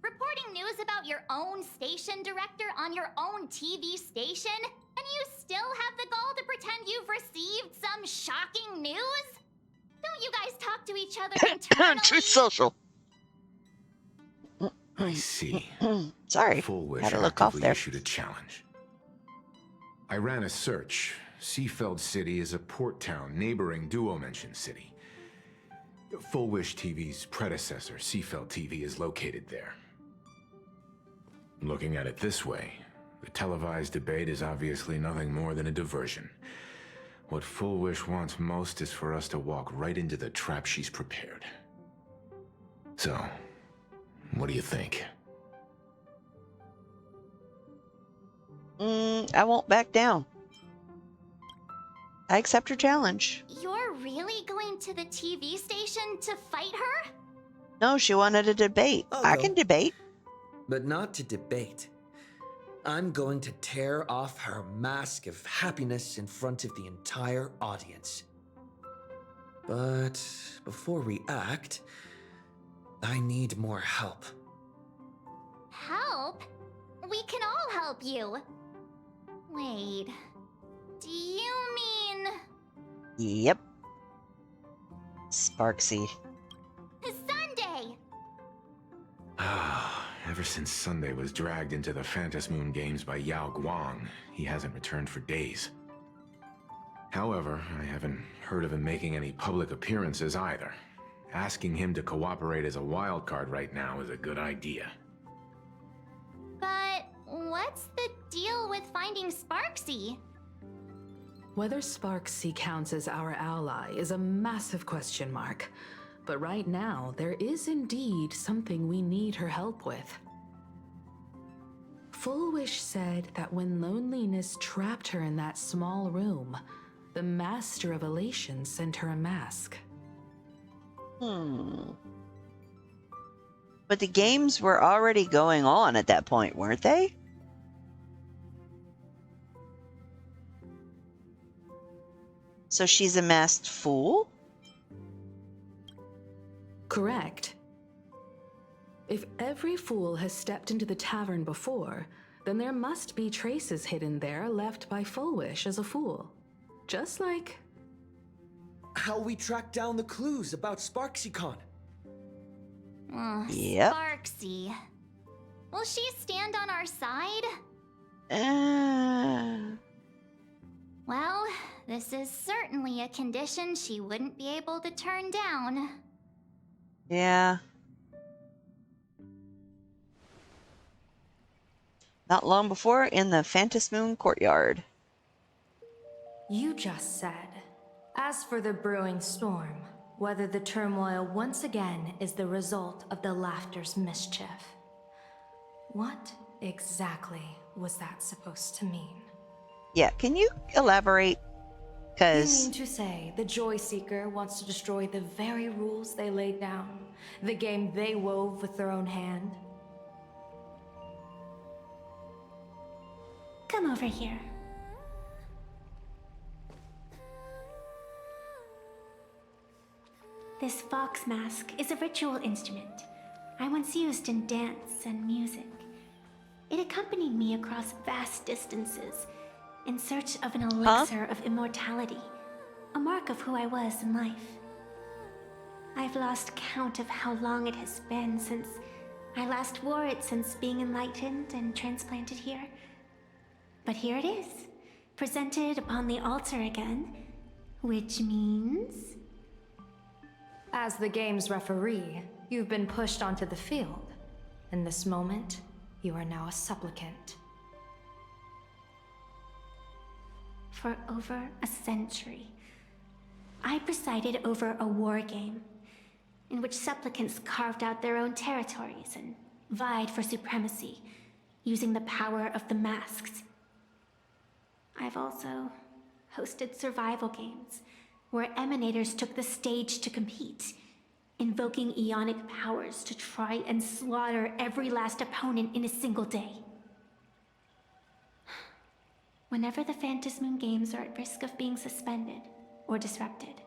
Reporting news about your own station director on your own TV station, and you still have the gall to pretend you've received some shocking news? Don't you guys talk to each other internally? Too social. I see. Sorry, Fullwish had a little cough actively there. issued a challenge. I ran a search. Seafeld City is a port town neighboring Duo-Mention City. Fullwish TV's predecessor, Seafeld TV, is located there. Looking at it this way, the televised debate is obviously nothing more than a diversion. What Fullwish wants most is for us to walk right into the trap she's prepared. So, what do you think? I won't back down. I accept her challenge. You're really going to the TV station to fight her? No, she wanted a debate. I can debate. But not to debate. I'm going to tear off her mask of happiness in front of the entire audience. But before we act, I need more help. Help? We can all help you. Wait, do you mean... Yep. Sparksy. Sunday? Ever since Sunday was dragged into the Phantasmoon games by Yao Guang, he hasn't returned for days. However, I haven't heard of him making any public appearances either. Asking him to cooperate as a wildcard right now is a good idea. But what's the deal with finding Sparksy? Whether Sparksy counts as our ally is a massive question mark. But right now, there is indeed something we need her help with. Fullwish said that when loneliness trapped her in that small room, the Master of Elation sent her a mask. But the games were already going on at that point, weren't they? So she's a masked fool? Correct. If every fool has stepped into the tavern before, then there must be traces hidden there left by Fullwish as a fool. Just like... How we track down the clues about SparksyCon. Yep. Sparksy. Will she stand on our side? Well, this is certainly a condition she wouldn't be able to turn down. Yeah. Not long before, in the Phantasmoon courtyard. You just said, as for the brewing storm, whether the turmoil once again is the result of the Laughter's mischief. What exactly was that supposed to mean? Yeah, can you elaborate? You Because mean to say the Joy Seeker wants to destroy the very rules they laid down? The game they wove with their own hand? Come over here. This fox mask is a ritual instrument I once used in dance and music. It accompanied me across vast distances in search of an elixir of immortality, a mark of who I was in life. I've lost count of how long it has been since I last wore it since being enlightened and transplanted here. But here it is, presented upon the altar again, which means... As the game's referee, you've been pushed onto the field. In this moment, you are now a supplicant. For over a century, I presided over a war game in which supplicants carved out their own territories and vied for supremacy, using the power of the masks. I've also hosted survival games where emanators took the stage to compete, invoking eonic powers to try and slaughter every last opponent in a single day. Whenever the Phantasmoon Games are at risk of being suspended or disrupted,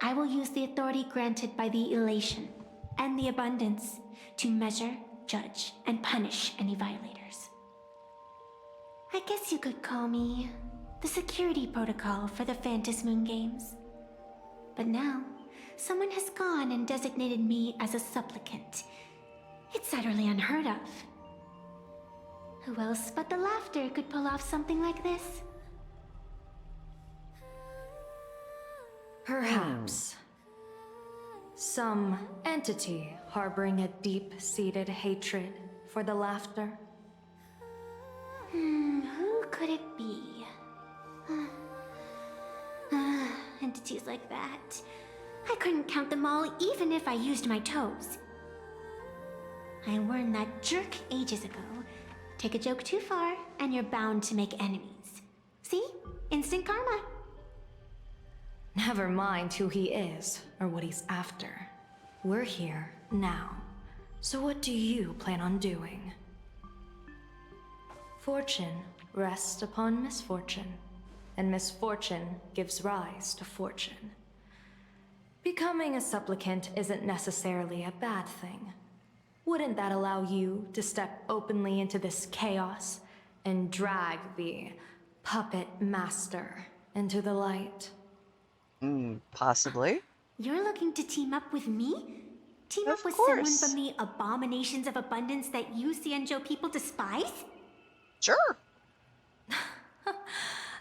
I will use the authority granted by the elation and the abundance to measure, judge, and punish any violators. I guess you could call me the security protocol for the Phantasmoon Games. But now, someone has gone and designated me as a supplicant. It's utterly unheard of. Who else but the Laughter could pull off something like this? Perhaps. Some entity harboring a deep-seated hatred for the Laughter. Who could it be? Entities like that. I couldn't count them all even if I used my toes. I warned that jerk ages ago. Take a joke too far, and you're bound to make enemies. See? Instant karma. Never mind who he is, or what he's after. We're here, now. So what do you plan on doing? Fortune rests upon misfortune, and misfortune gives rise to fortune. Becoming a supplicant isn't necessarily a bad thing. Wouldn't that allow you to step openly into this chaos and drag the puppet master into the light? Possibly. You're looking to team up with me? Team Of up with course. someone from the abominations of abundance that you Xianzhou people despise? Sure.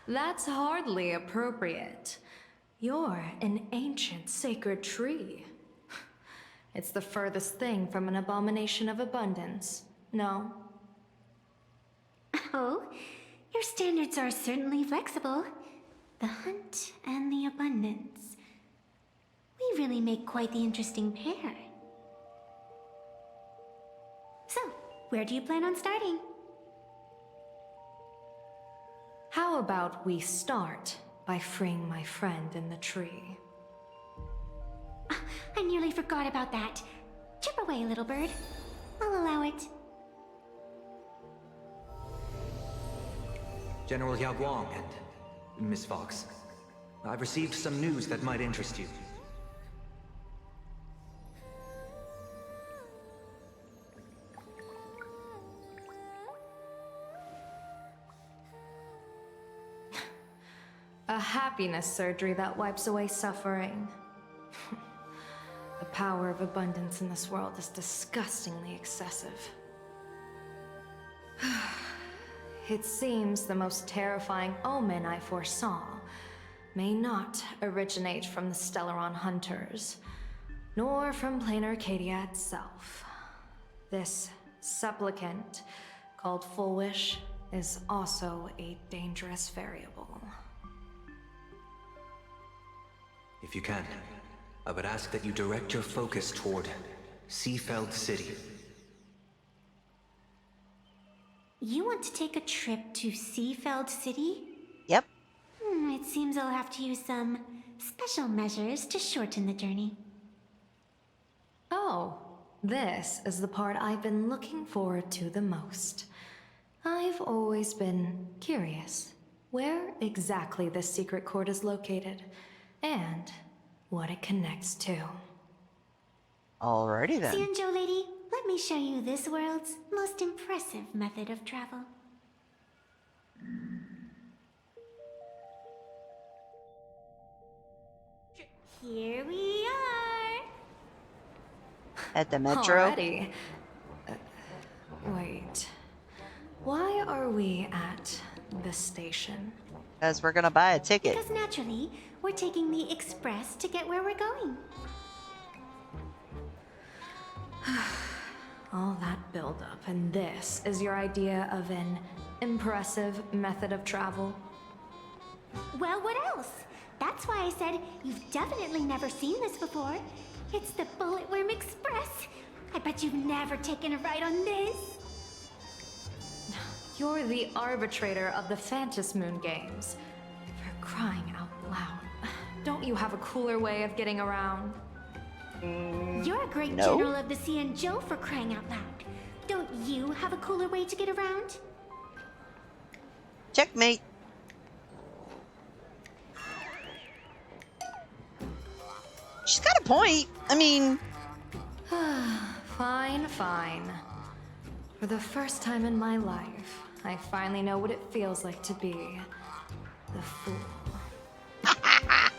That's hardly appropriate. You're an ancient sacred tree. It's the furthest thing from an abomination of abundance, no? Oh, your standards are certainly flexible. The hunt and the abundance. We really make quite the interesting pair. So, where do you plan on starting? How about we start by freeing my friend in the tree? I nearly forgot about that. Chip away, little bird. I'll allow it. General Yao Guang and Miss Fox, I've received some news that might interest you. A happiness surgery that wipes away suffering. The power of abundance in this world is disgustingly excessive. It seems the most terrifying omen I foresaw may not originate from the Stellaron hunters, nor from Planarcadia itself. This supplicant, called Full Wish, is also a dangerous variable. If you can, I would ask that you direct your focus toward Seafeld City. You want to take a trip to Seafeld City? Yep. I it seems I'll have to use some special measures to shorten the journey. Oh, this is the part I've been looking forward to the most. I've always been curious where exactly this secret court is located and what it connects to. Alrighty then. Xianzhou lady, let me show you this world's most impressive method of travel. Here we are! At the metro. Already? Wait. Why are we at the station? Because we're gonna buy a ticket. Because naturally, we're taking the express to get where we're going. All that buildup, and this is your idea of an impressive method of travel? Well, what else? That's why I said you've definitely never seen this before. It's the Bullet Worm Express. I bet you've never taken a ride on this. You're the arbitrator of the Phantom Moon Games. For crying out loud. Don't you have a cooler way of getting around? You're a great No. general of the Xianzhou, for crying out loud. Don't you have a cooler way to get around? Checkmate. She's got a point. I mean, Fine, fine. For the first time in my life, I finally know what it feels like to be the fool.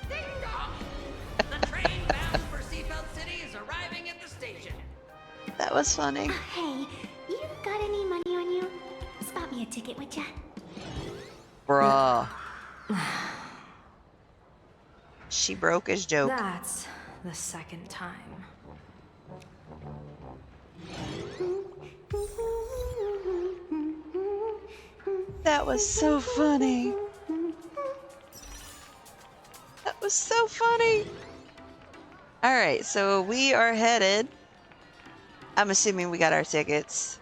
Ding dong! The train bound for Seafeld City is arriving at the station. that was funny. Hey, you got any money on you? Spot me a ticket, would ya? Bruh. She broke his joke. That's the second time. That was so funny. That was so funny. Alright, so we are headed. I'm assuming we got our tickets.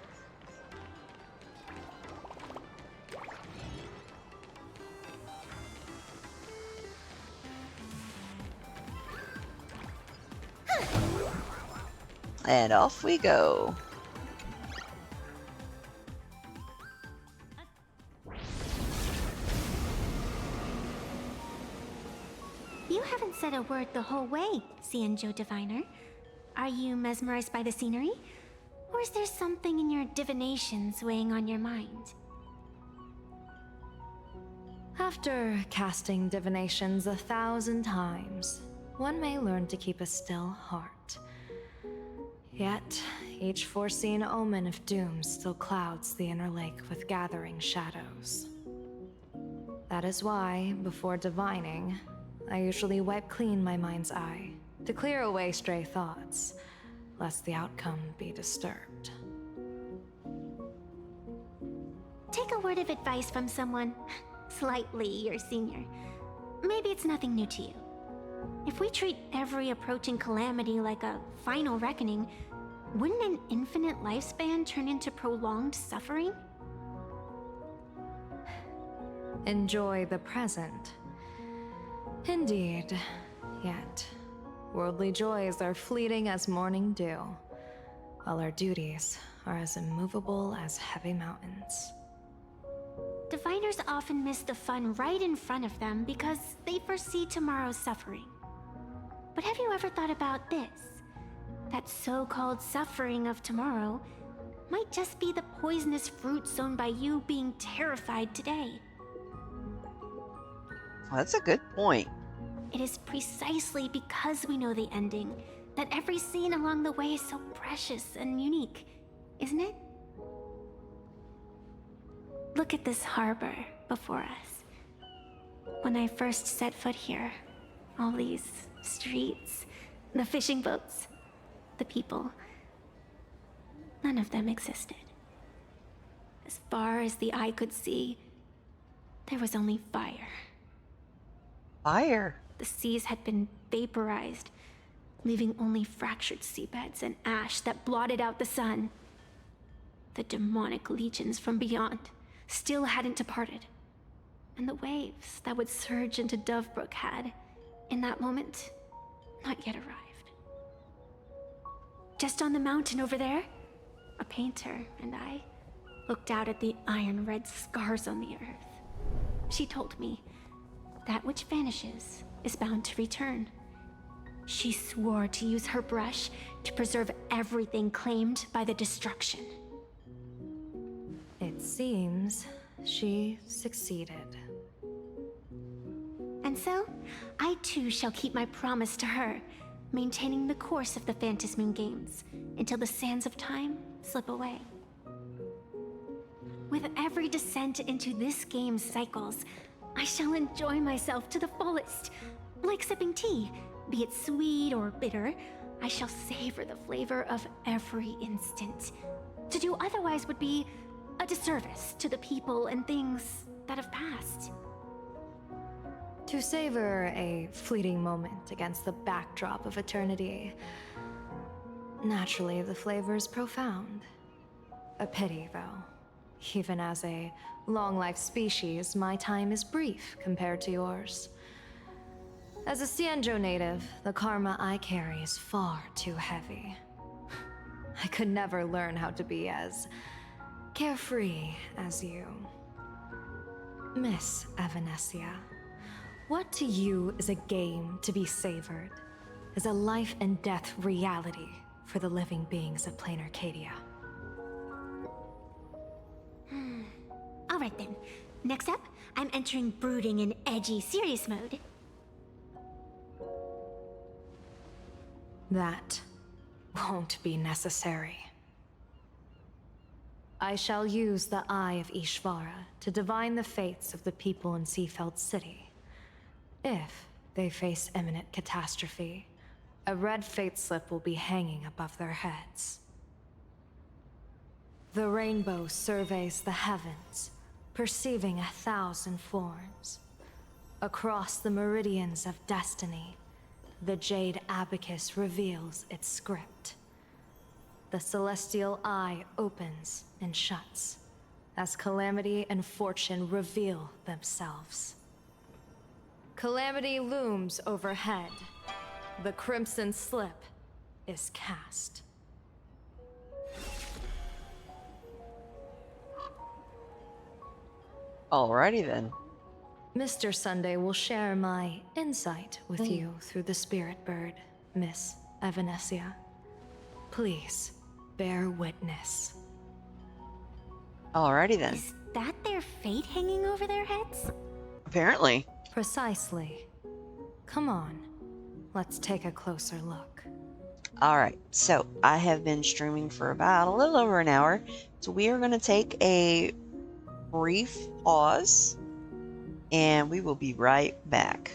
And off we go. You haven't said a word the whole way, Xianzhou Diviner. Are you mesmerized by the scenery? Or is there something in your divinations weighing on your mind? After casting divinations 1,000 times, one may learn to keep a still heart. Yet, each foreseen omen of doom still clouds the inner lake with gathering shadows. That is why, before divining, I usually wipe clean my mind's eye to clear away stray thoughts, lest the outcome be disturbed. Take a word of advice from someone slightly your senior. Maybe it's nothing new to you. If we treat every approaching calamity like a final reckoning, wouldn't an infinite lifespan turn into prolonged suffering? Enjoy the present. Indeed, yet worldly joys are fleeting as morning dew, while our duties are as immovable as heavy mountains. Diviners often miss the fun right in front of them because they foresee tomorrow's suffering. But have you ever thought about this? That so-called suffering of tomorrow might just be the poisonous fruit sown by you being terrified today. Well, that's a good point. It is precisely because we know the ending that every scene along the way is so precious and unique, isn't it? Look at this harbor before us. When I first set foot here, all these streets, the fishing boats, the people, none of them existed. As far as the eye could see, there was only fire. Fire? The seas had been vaporized, leaving only fractured seabeds and ash that blotted out the sun. The demonic legions from beyond still hadn't departed, and the waves that would surge into Dovebrook had, in that moment, not yet arrived. Just on the mountain over there, a painter and I looked out at the iron red scars on the earth. She told me, that which vanishes is bound to return. She swore to use her brush to preserve everything claimed by the destruction. It seems she succeeded. And so, I too shall keep my promise to her, maintaining the course of the Phantasmoon Games until the sands of time slip away. With every descent into this game's cycles, I shall enjoy myself to the fullest. Like sipping tea, be it sweet or bitter, I shall savor the flavor of every instant. To do otherwise would be a disservice to the people and things that have passed. To savor a fleeting moment against the backdrop of eternity. Naturally, the flavor is profound. A pity, though. Even as a long-life species, my time is brief compared to yours. As a Xianzhou native, the karma I carry is far too heavy. I could never learn how to be as carefree as you. Miss Evanescia, what to you is a game to be savored, is a life and death reality for the living beings of Planarcadia. Alright then, next up, I'm entering brooding and edgy serious mode. That won't be necessary. I shall use the Eye of Ishvara to divine the fates of the people in Seafeld City. If they face imminent catastrophe, a red fate slip will be hanging above their heads. The rainbow surveys the heavens, perceiving 1,000 forms. Across the meridians of destiny, the Jade Abacus reveals its script. The celestial eye opens and shuts as calamity and fortune reveal themselves. Calamity looms overhead. The crimson slip is cast. Alrighty then. Mr. Sunday will share my insight with you through the spirit bird, Miss Evanescia. Please, bear witness. Alrighty then. Is that their fate hanging over their heads? Apparently. Precisely. Come on, let's take a closer look. Alright, so I have been streaming for about a little over an hour, so we are going to take a brief pause, and we will be right back.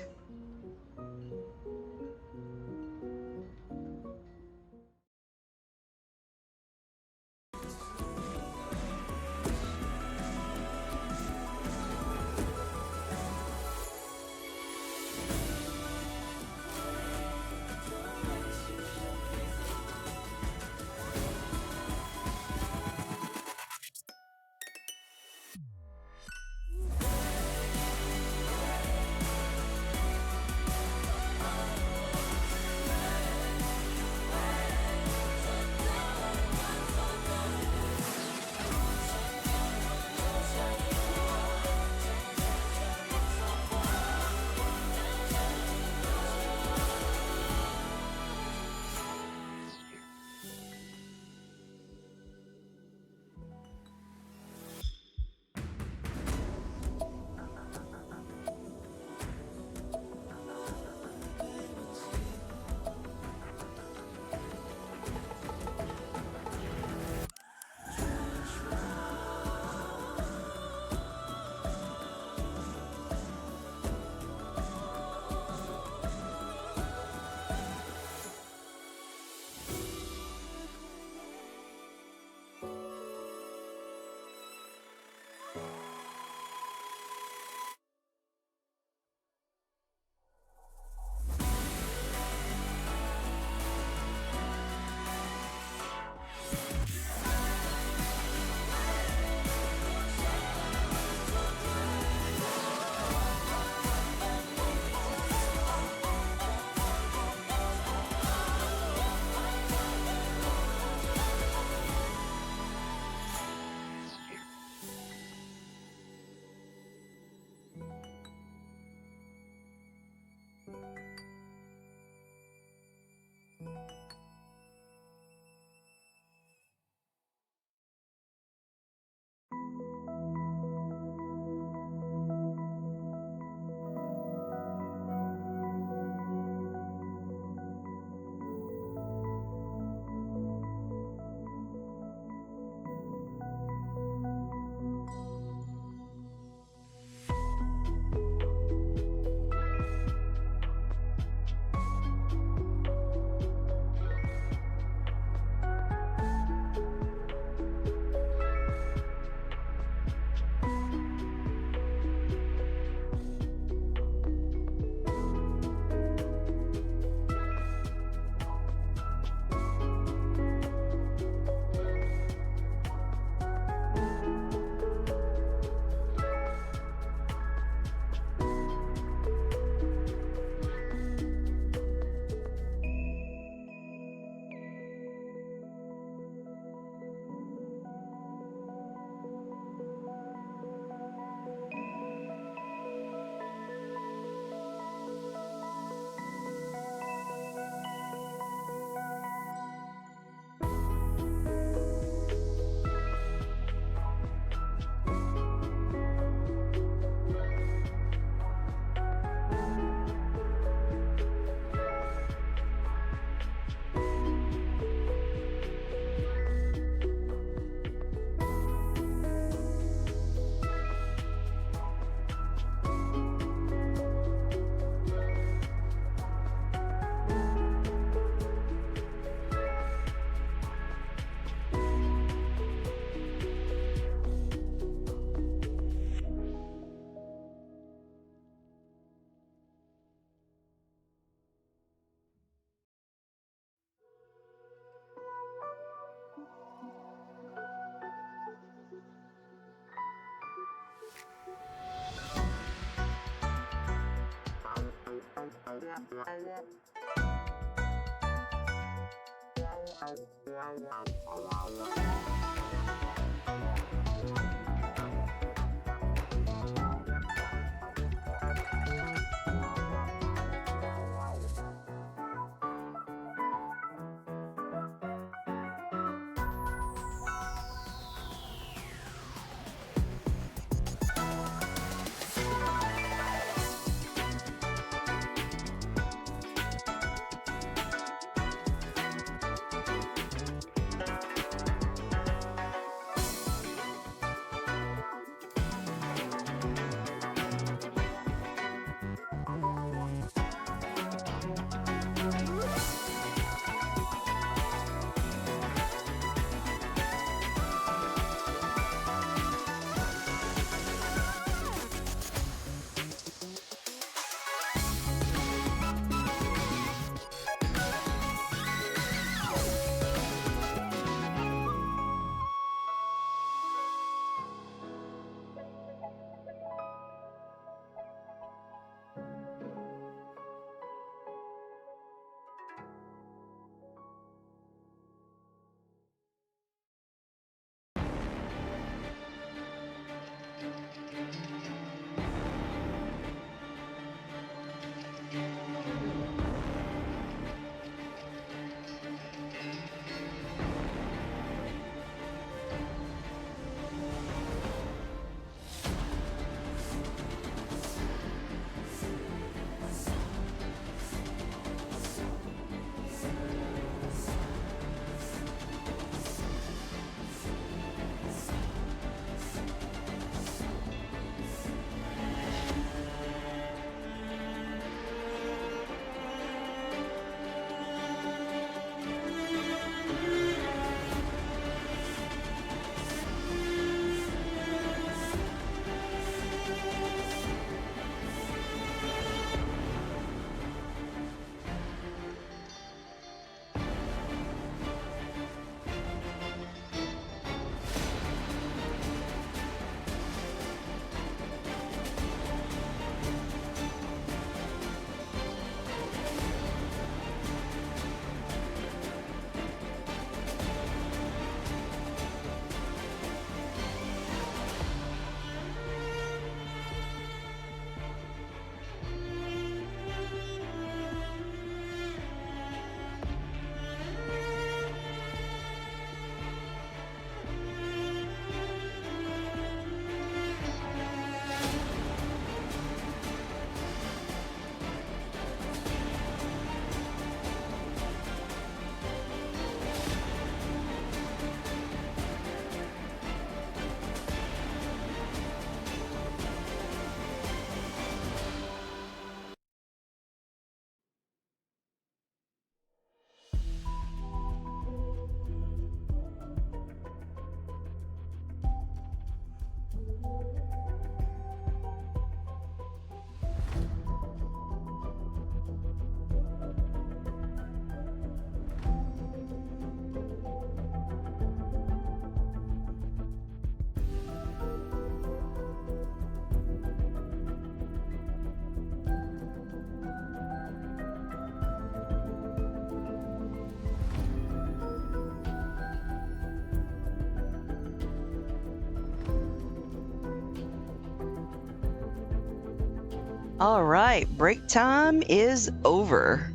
All right, break time is over.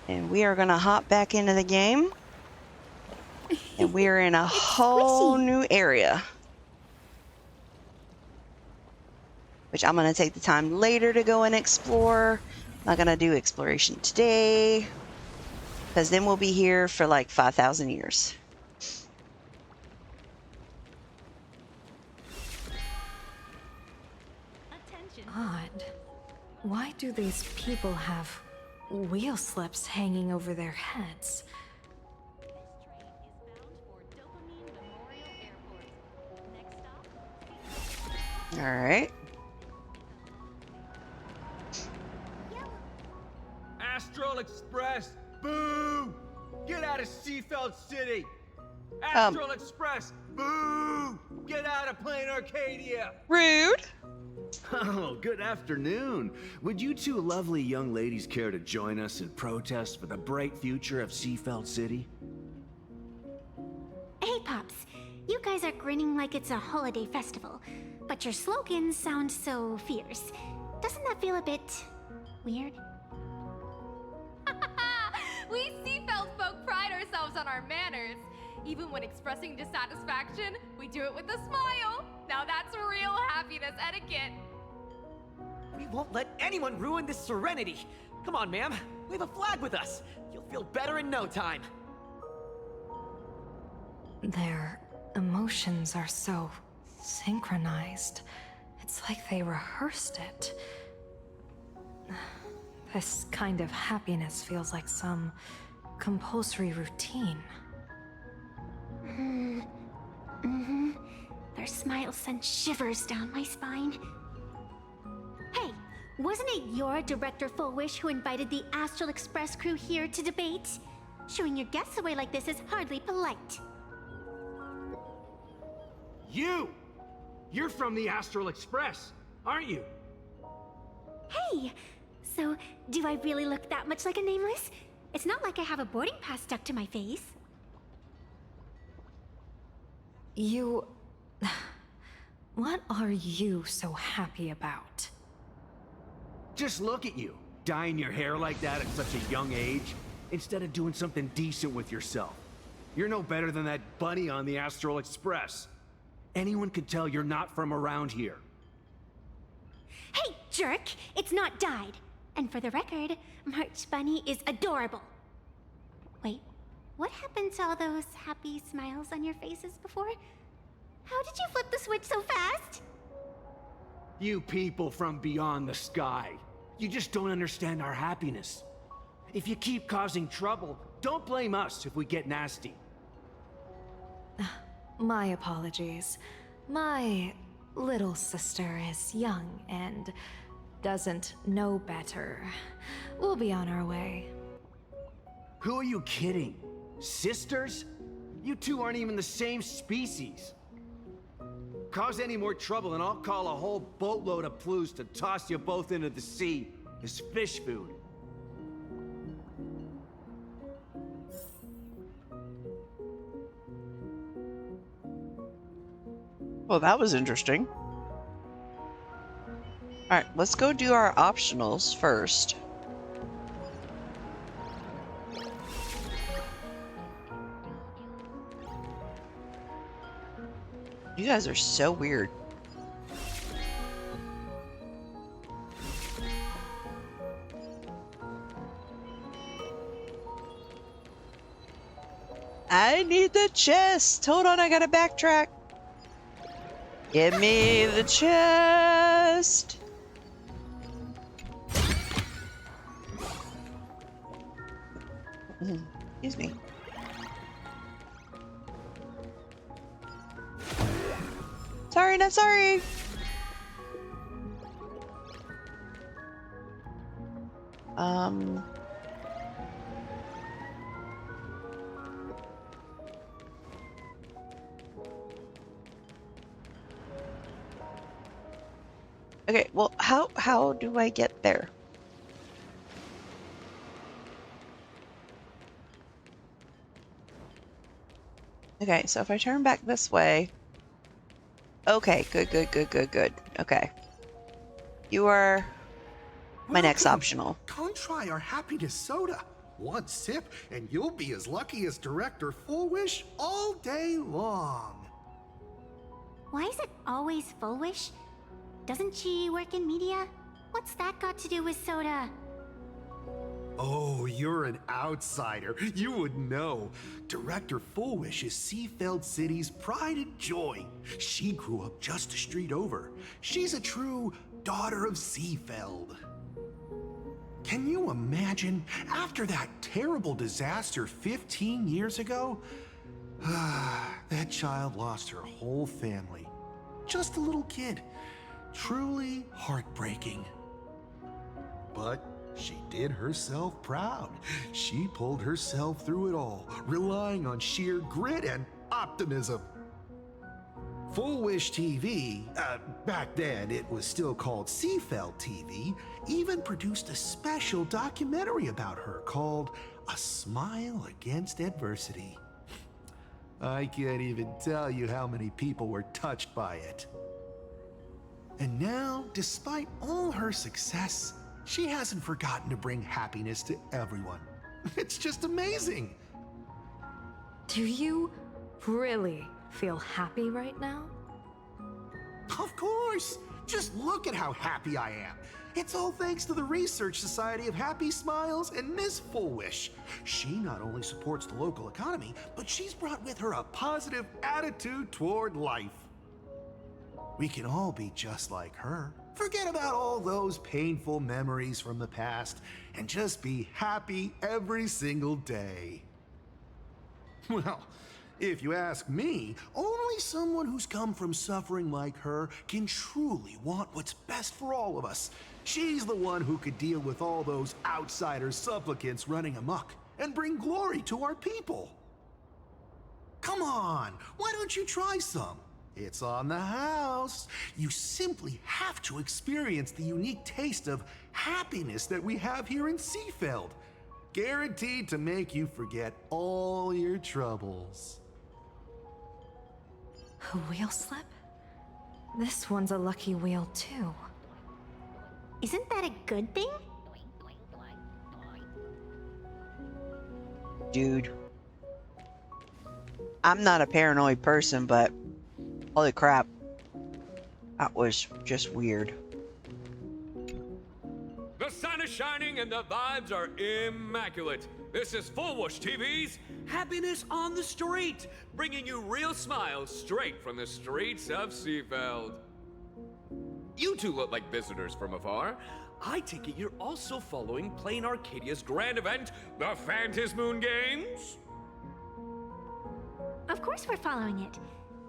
And we are going to hop back into the game. And we are in a whole new area. Which I'm going to take the time later to go and explore. I'm not going to do exploration today. Because then we'll be here for like 5,000 years. Odd. Why do these people have wheel slips hanging over their heads? All right. Astral Express, boo! Get out of Seafeld City! Astral Express, boo! Get out of Planarcadia! Rude. Oh, good afternoon. Would you two lovely young ladies care to join us in protest for the bright future of Seafeld City? Hey, Pops. You guys are grinning like it's a holiday festival, but your slogans sound so fierce. Doesn't that feel a bit weird? We Seafeld folk pride ourselves on our manners. Even when expressing dissatisfaction, we do it with a smile. Now that's real happiness etiquette. We won't let anyone ruin this serenity. Come on, ma'am. Wave a flag with us. You'll feel better in no time. Their emotions are so synchronized. It's like they rehearsed it. This kind of happiness feels like some compulsory routine. Their smiles send shivers down my spine. Hey, wasn't it your Director Fullwish who invited the Astral Express crew here to debate? Shooing your guests away like this is hardly polite. You're from the Astral Express, aren't you? Hey, so do I really look that much like a nameless? It's not like I have a boarding pass stuck to my face. You... What are you so happy about? Just look at you, dyeing your hair like that at such a young age, instead of doing something decent with yourself. You're no better than that bunny on the Astral Express. Anyone could tell you're not from around here. Hey, jerk! It's not dyed. And for the record, March Bunny is adorable. Wait, what happened to all those happy smiles on your faces before? How did you flip the switch so fast? You people from beyond the sky. You just don't understand our happiness. If you keep causing trouble, don't blame us if we get nasty. My apologies. My little sister is young and doesn't know better. We'll be on our way. Who are you kidding? Sisters? You two aren't even the same species. Cause any more trouble and I'll call a whole boatload of Ploos to toss you both into the sea as fish food. Well, that was interesting. Alright, let's go do our optionals first. You guys are so weird. I need the chest! Hold on, I gotta backtrack. Give me the chest! Excuse me. Sorry, not sorry! Okay, well, how do I get there? Okay, so if I turn back this way... Okay, good. Okay. You are my next optional. Come try our happiness soda. One sip, and you'll be as lucky as Director Fullwish all day long. Why is it always Fullwish? Doesn't she work in media? What's that got to do with soda? Oh, you're an outsider. You would know. Director Fullwish is Seafeld City's pride and joy. She grew up just a street over. She's a true daughter of Seafeld. Can you imagine, after that terrible disaster 15 years ago? That child lost her whole family. Just a little kid. Truly heartbreaking. But she did herself proud. She pulled herself through it all, relying on sheer grit and optimism. Full Wish TV, back then it was still called Seafeld TV, even produced a special documentary about her called A Smile Against Adversity. I can't even tell you how many people were touched by it. And now, despite all her success, she hasn't forgotten to bring happiness to everyone. It's just amazing. Do you really feel happy right now? Of course! Just look at how happy I am. It's all thanks to the Research Society of Happy Smiles and Miss Full Wish. She not only supports the local economy, but she's brought with her a positive attitude toward life. We can all be just like her. Forget about all those painful memories from the past and just be happy every single day. Well, if you ask me, only someone who's come from suffering like her can truly want what's best for all of us. She's the one who could deal with all those outsider supplicants running amok and bring glory to our people. Come on, why don't you try some? It's on the house. You simply have to experience the unique taste of happiness that we have here in Seafeld. Guaranteed to make you forget all your troubles. A wheel slip? This one's a lucky wheel too. Isn't that a good thing? Dude. I'm not a paranoid person, but holy crap. That was just weird. The sun is shining and the vibes are immaculate. This is Full Wish TV's Happiness on the Street, bringing you real smiles straight from the streets of Seafeld. You two look like visitors from afar. I take it you're also following Planarcadia's grand event, the Phantasmoon Games? Of course we're following it.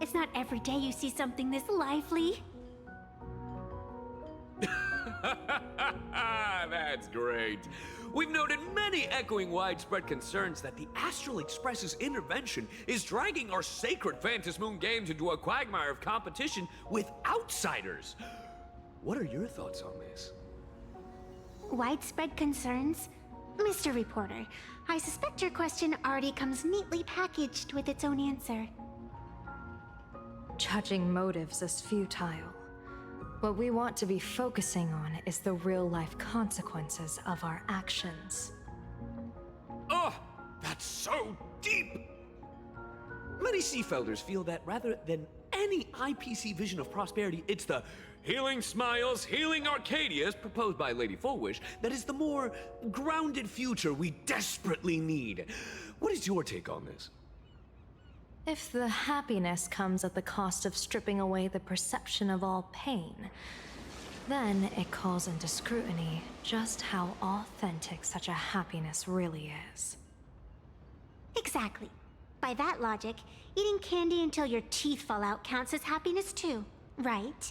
It's not every day you see something this lively. That's great. We've noted many echoing widespread concerns that the Astral Express's intervention is dragging our sacred Phantasmoon Games into a quagmire of competition with outsiders. What are your thoughts on this? Widespread concerns? Mr. Reporter, I suspect your question already comes neatly packaged with its own answer. Judging motives is futile. What we want to be focusing on is the real-life consequences of our actions. Oh, that's so deep! Many Seafelders feel that rather than any IPC vision of prosperity, it's the Healing Smiles, Healing Arcadias proposed by Lady Full Wish that is the more grounded future we desperately need. What is your take on this? If the happiness comes at the cost of stripping away the perception of all pain, then it calls into scrutiny just how authentic such a happiness really is. Exactly. By that logic, eating candy until your teeth fall out counts as happiness too, right?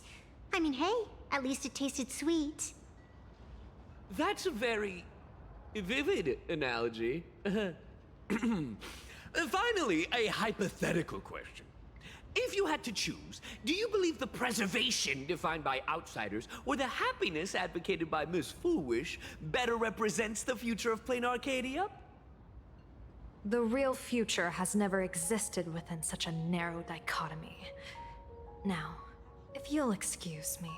I mean, hey, at least it tasted sweet. That's a very vivid analogy. Finally, a hypothetical question. If you had to choose, do you believe the preservation defined by outsiders or the happiness advocated by Miss Full Wish better represents the future of Planarcadia? The real future has never existed within such a narrow dichotomy. Now, if you'll excuse me.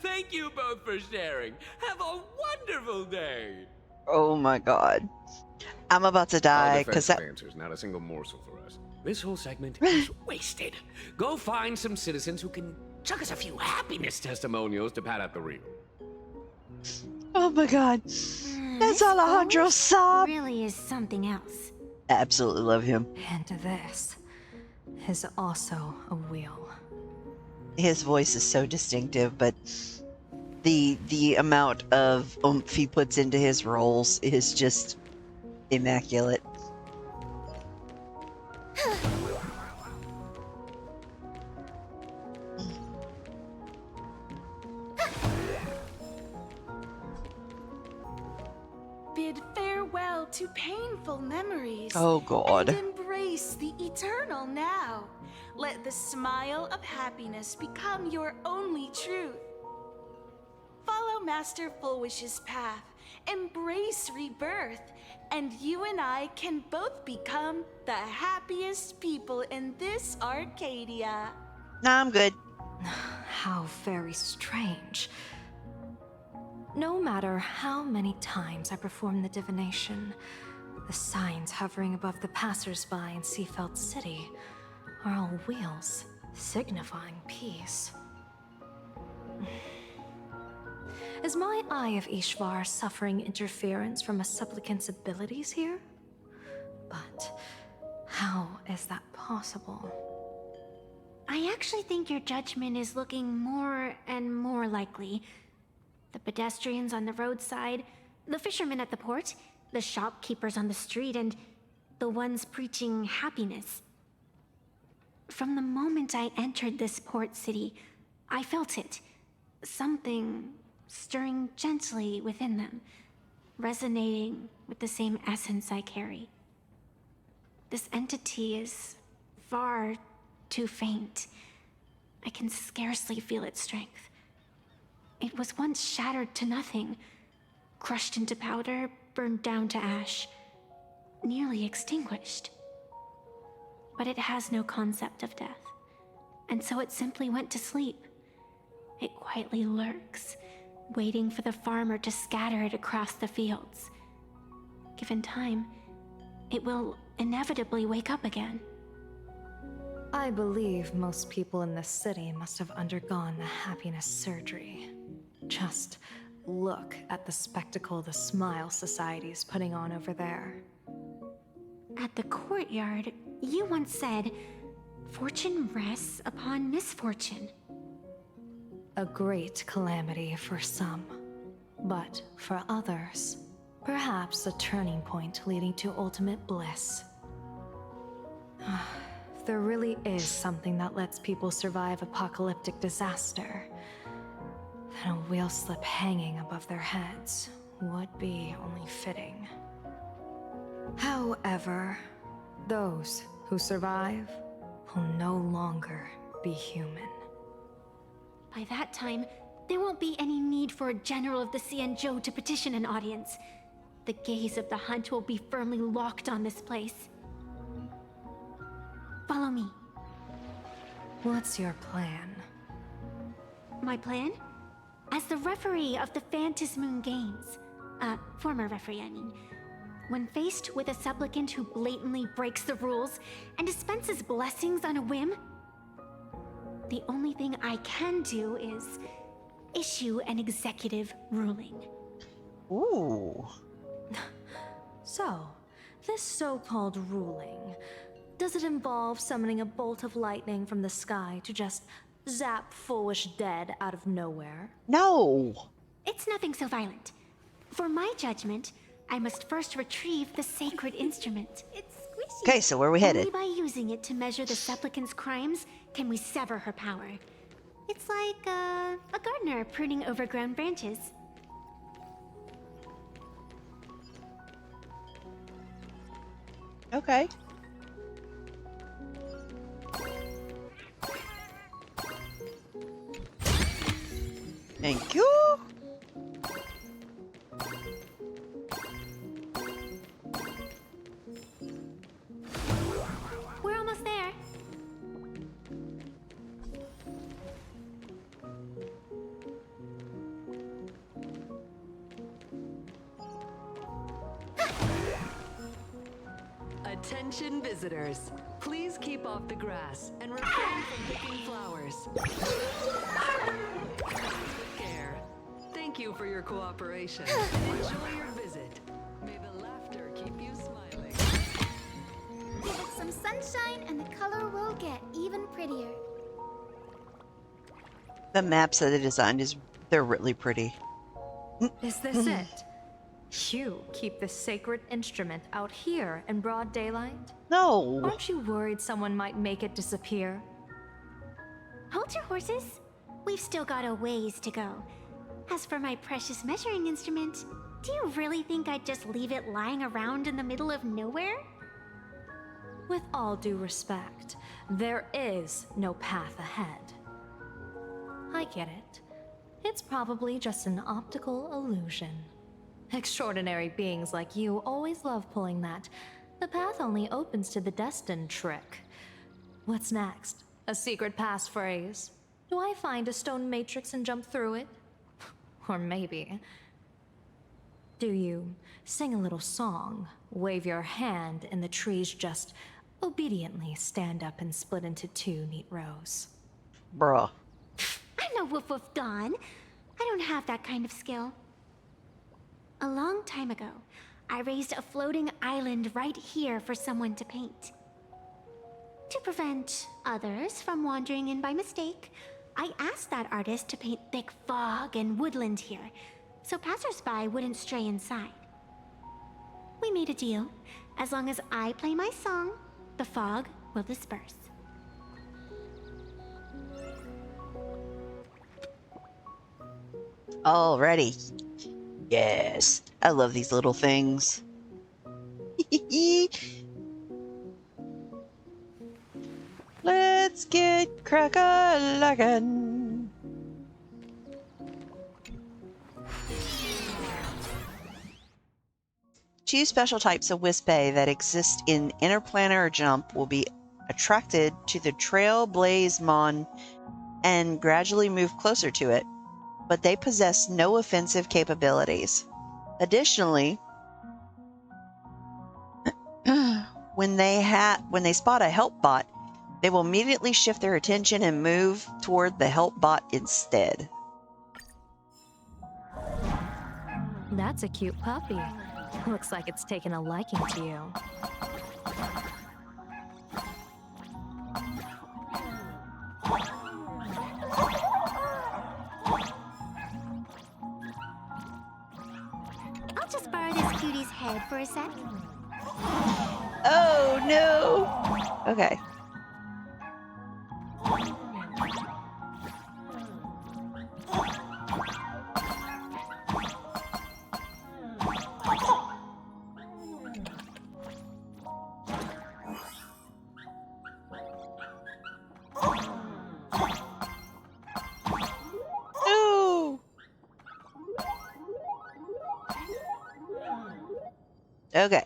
Thank you both for sharing. Have a wonderful day. Oh my god. I'm about to die because that answers, not a single morsel for us. This whole segment is wasted. Go find some citizens who can chuck us a few happiness testimonials to pad out the reel. Oh my god. That's Alejandro Saab. Really is something else. Absolutely love him. And this is also a wheel. His voice is so distinctive, but the amount of oomph he puts into his roles is just immaculate. Bid farewell to painful memories. Oh God. And embrace the eternal now. Let the smile of happiness become your only truth. Follow Master Fullwish's path, embrace rebirth, and you and I can both become the happiest people in this Arcadia. Nah, I'm good. How very strange. No matter how many times I perform the divination, the signs hovering above the passersby in Seafeld City are all wheels, signifying peace. Is my Eye of Ishvar suffering interference from a supplicant's abilities here? But how is that possible? I actually think your judgment is looking more and more likely. The pedestrians on the roadside, the fishermen at the port, the shopkeepers on the street, and the ones preaching happiness. From the moment I entered this port city, I felt it. Something stirring gently within them, resonating with the same essence I carry. This entity is far too faint. I can scarcely feel its strength. It was once shattered to nothing, crushed into powder, burned down to ash, nearly extinguished. But it has no concept of death, and so it simply went to sleep. It quietly lurks, waiting for the farmer to scatter it across the fields. Given time, it will inevitably wake up again. I believe most people in this city must have undergone the happiness surgery. Just look at the spectacle the Smile Society is putting on over there. At the courtyard, you once said, "Fortune rests upon misfortune." A great calamity for some, but for others, perhaps a turning point leading to ultimate bliss. If there really is something that lets people survive apocalyptic disaster, then a wheel slip hanging above their heads would be only fitting. However, those who survive will no longer be human. By that time, there won't be any need for a general of the Xianzhou to petition an audience. The gaze of the hunt will be firmly locked on this place. Follow me. What's your plan? My plan? As the referee of the Phantasmoon Games, former referee, I mean, when faced with a supplicant who blatantly breaks the rules and dispenses blessings on a whim, the only thing I can do is issue an executive ruling. Ooh. So, this so-called ruling, does it involve summoning a bolt of lightning from the sky to just zap Foolish dead out of nowhere? No! It's nothing so violent. For my judgment, I must first retrieve the sacred instrument. It's squishy. Okay, so where are we headed? Only by using it to measure the supplicant's crimes can we sever her power. It's like a gardener pruning overgrown branches. Okay. Thank you. We're almost there. Attention visitors. Please keep off the grass and refrain from picking flowers. Care. Thank you for your cooperation. Enjoy your visit. May the laughter keep you smiling. Give it some sunshine and the color will get even prettier. The maps that they designed they're really pretty. Is this it? You keep the sacred instrument out here in broad daylight? No. Aren't you worried someone might make it disappear? Hold your horses. We've still got a ways to go. As for my precious measuring instrument, do you really think I'd just leave it lying around in the middle of nowhere? With all due respect, there is no path ahead. I get it. It's probably just an optical illusion. Extraordinary beings like you always love pulling that "the path only opens to the destined" trick. What's next? A secret passphrase? Do I find a stone matrix and jump through it? Or maybe... do you sing a little song, wave your hand, and the trees just obediently stand up and split into 2 neat rows? Bruh. I'm no Woof Woof Dawn. I don't have that kind of skill. A long time ago, I raised a floating island right here for someone to paint. To prevent others from wandering in by mistake, I asked that artist to paint thick fog and woodland here, so passersby wouldn't stray inside. We made a deal. As long as I play my song, the fog will disperse. Alrighty. Yes. I love these little things. Let's get crack-a-lackin'. Two special types of Wispay that exist in Interplanar Jump will be attracted to the Trailblaze Mon and gradually move closer to it, but they possess no offensive capabilities. Additionally, when they spot a help bot, they will immediately shift their attention and move toward the help bot instead. That's a cute puppy. Looks like it's taken a liking to you. I'll just borrow this cutie's head for a sec. Oh no! Okay. No! Okay.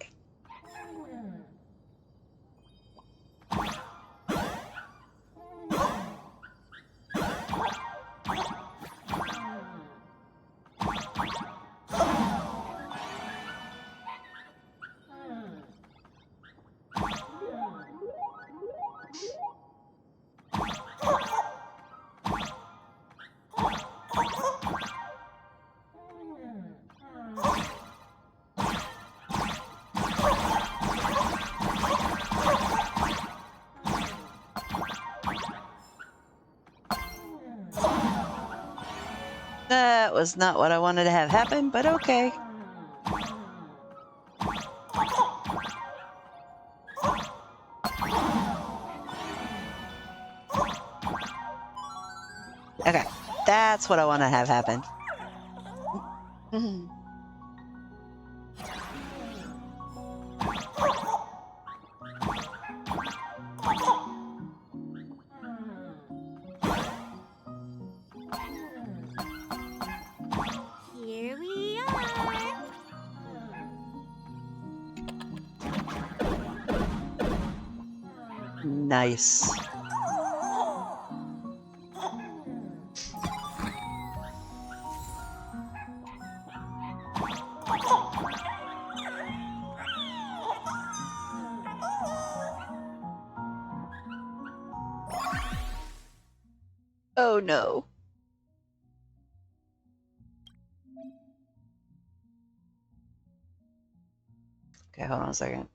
That was not what I wanted to have happen, but okay. Okay, that's what I want to have happen. Here we are. Nice. Oh no. Okay, hold on a second.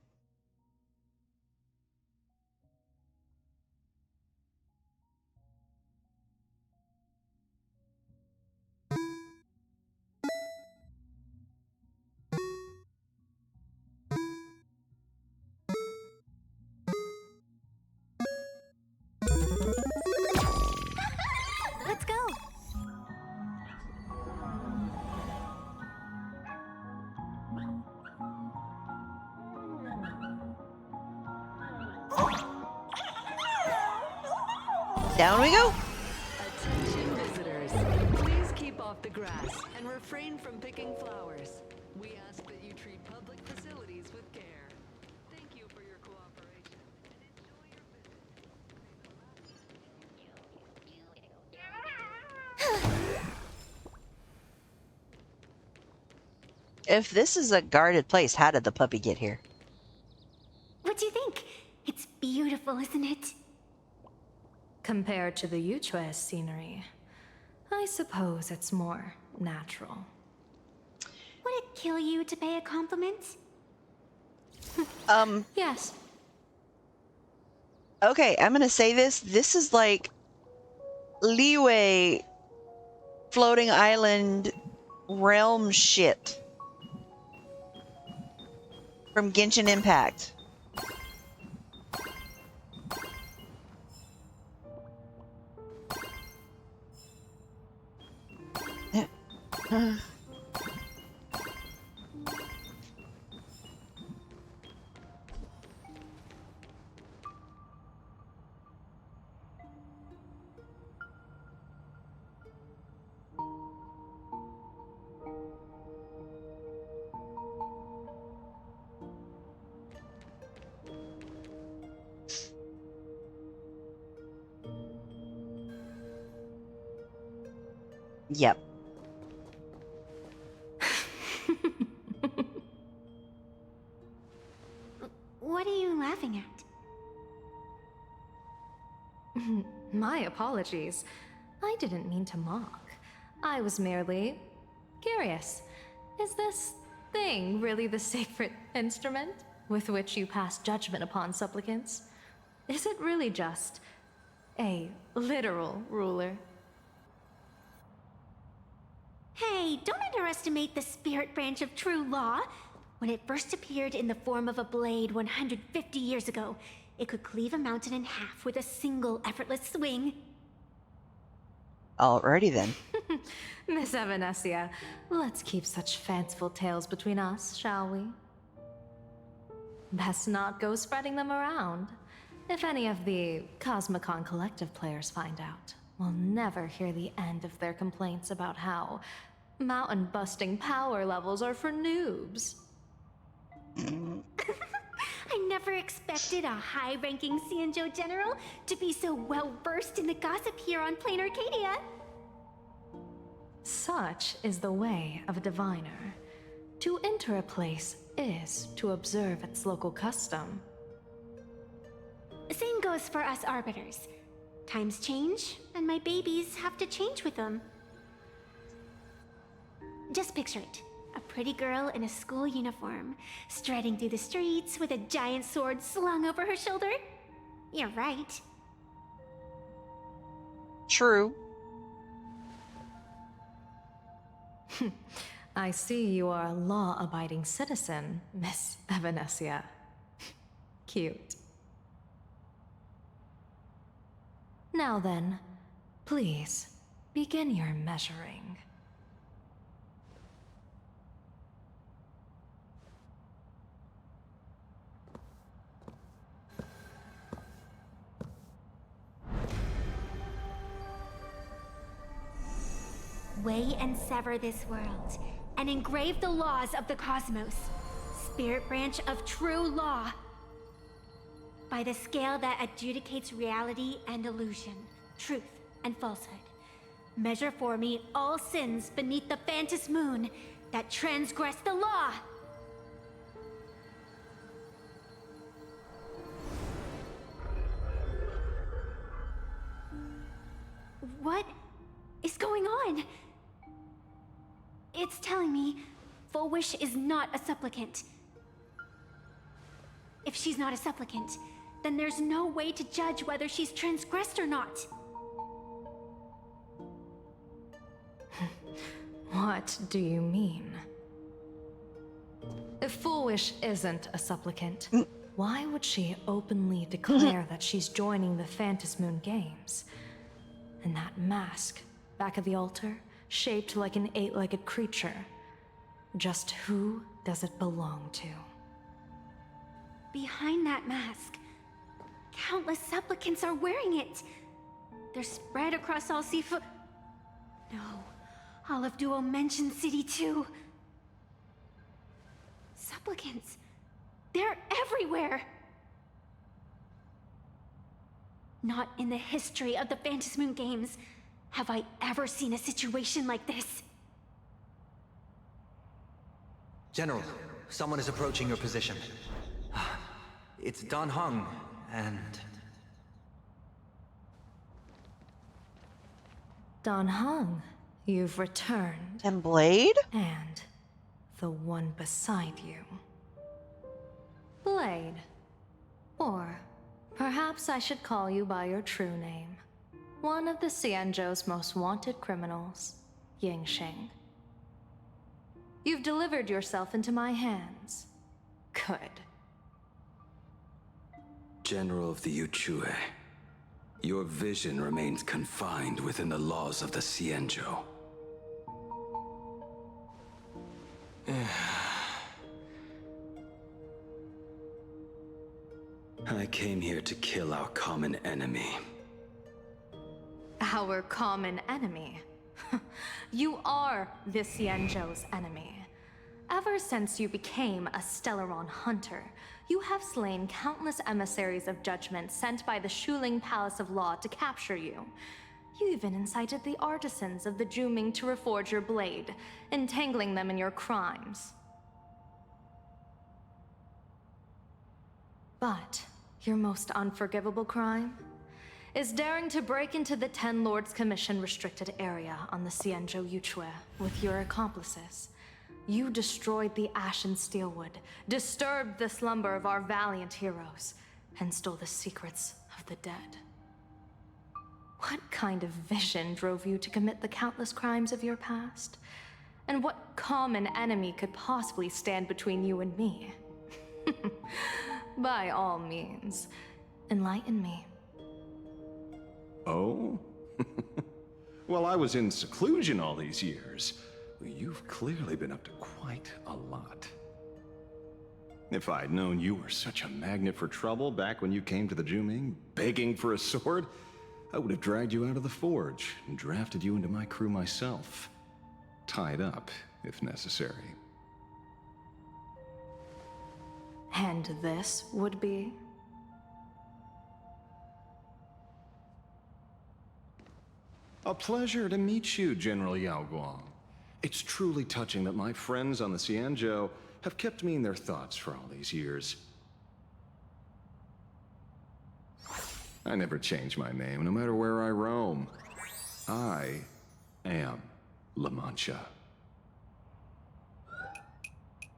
Let's go. Down we go. Attention visitors, please keep off the grass and refrain from picking flowers. We ask that you treat public facilities with care. Thank you for your cooperation and enjoy your visit. If this is a guarded place, how did the puppy get here? What do you think? It's beautiful, isn't it? Compared to the Yuchue scenery, I suppose it's more natural. Would it kill you to pay a compliment? Yes. Okay, I'm gonna say this. This is like Leeway floating island realm shit from Genshin Impact. Yep. What are you laughing at? My apologies. I didn't mean to mock. I was merely curious. Is this thing really the sacred instrument with which you pass judgment upon supplicants? Is it really just a literal ruler? Hey, don't underestimate the spirit branch of true law. When it first appeared in the form of a blade 150 years ago, it could cleave a mountain in half with a single effortless swing. Alrighty then. Miss Evanesia, let's keep such fanciful tales between us, shall we? Best not go spreading them around. If any of the Cosmicon Collective players find out, we'll never hear the end of their complaints about how mountain-busting power levels are for noobs. I never expected a high-ranking Xianzhou general to be so well-versed in the gossip here on Planarcadia. Such is the way of a diviner. To enter a place is to observe its local custom. Same goes for us arbiters. Times change, and my babies have to change with them. Just picture it. A pretty girl in a school uniform, striding through the streets with a giant sword slung over her shoulder. You're right. True. I see you are a law-abiding citizen, Miss Evanesia. Cute. Now then, please, begin your measuring. Weigh and sever this world, and engrave the laws of the cosmos. Spirit branch of true law. By the scale that adjudicates reality and illusion, truth and falsehood. Measure for me all sins beneath the Phantom Moon that transgress the law. What is going on? It's telling me Full Wish is not a supplicant. If she's not a supplicant, then there's no way to judge whether she's transgressed or not. What do you mean? If Full Wish isn't a supplicant, why would she openly declare that she's joining the Phantom Moon Games? And that mask, back of the altar, shaped like an 8-legged creature. Just who does it belong to? Behind that mask, Countless supplicants are wearing it. They're spread across all Sifu... No, Olive Duo mentioned City too. Supplicants. They're everywhere. Not in the history of the Phantom Moon Games have I ever seen a situation like this. General, someone is approaching your position. It's Dan Heng, and... Dan Heng, you've returned. And Blade? And the one beside you. Blade. Or perhaps I should call you by your true name. One of the Xianzhou's most wanted criminals, Yingxing. You've delivered yourself into my hands. Good. General of the Yuchue, your vision remains confined within the laws of the Xianzhou. I came here to kill our common enemy. Our common enemy? You are the Xianzhou's enemy. Ever since you became a Stellaron hunter, you have slain countless emissaries of judgment sent by the Shuling Palace of Law to capture you. You even incited the artisans of the Juming to reforge your blade, entangling them in your crimes. But your most unforgivable crime is daring to break into the Ten Lords Commission restricted area on the Xianzhou Yuchue with your accomplices. You destroyed the Ashen Steelwood, disturbed the slumber of our valiant heroes, and stole the secrets of the dead. What kind of vision drove you to commit the countless crimes of your past? And what common enemy could possibly stand between you and me? By all means, enlighten me. Oh? Well, I was in seclusion all these years. You've clearly been up to quite a lot. If I'd known you were such a magnet for trouble back when you came to the Juming, begging for a sword, I would have dragged you out of the forge and drafted you into my crew myself. Tied up, if necessary. And this would be? A pleasure to meet you, General Yao Guang. It's truly touching that my friends on the Xianzhou have kept me in their thoughts for all these years. I never change my name, no matter where I roam. I am La Mancha.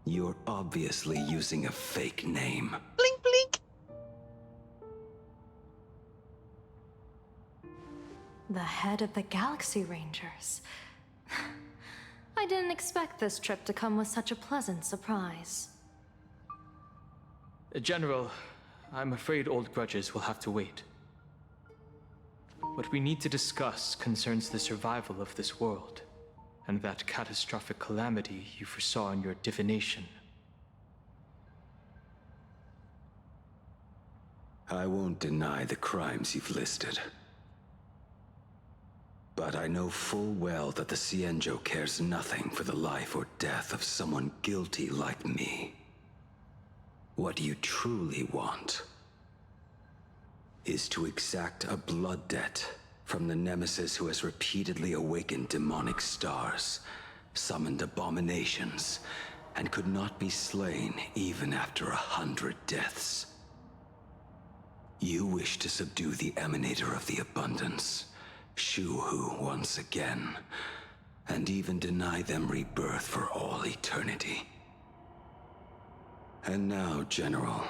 You're obviously using a fake name. Blink, blink. The head of the Galaxy Rangers. I didn't expect this trip to come with such a pleasant surprise. General, I'm afraid old grudges will have to wait. What we need to discuss concerns the survival of this world, and that catastrophic calamity you foresaw in your divination. I won't deny the crimes you've listed. But I know full well that the Xianzhou cares nothing for the life or death of someone guilty like me. What you truly want is to exact a blood debt from the nemesis who has repeatedly awakened demonic stars, summoned abominations, and could not be slain even after 100 deaths. You wish to subdue the Emanator of the Abundance, Shu-Hu once again, and even deny them rebirth for all eternity. And now, General,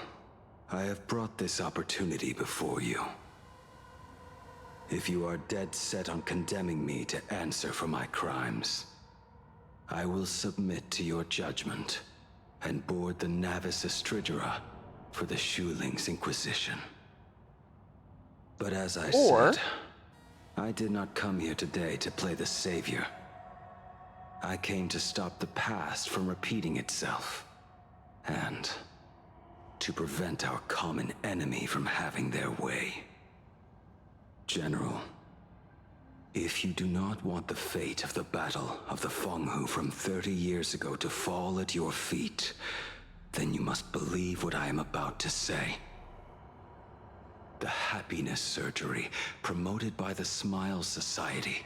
I have brought this opportunity before you. If you are dead set on condemning me to answer for my crimes, I will submit to your judgment and board the Navis Astridera for the Shuling's Inquisition. But as I said, I did not come here today to play the savior. I came to stop the past from repeating itself. And to prevent our common enemy from having their way. General, if you do not want the fate of the Battle of the Fenghu from 30 years ago to fall at your feet, then you must believe what I am about to say. The happiness surgery, promoted by the Smile Society,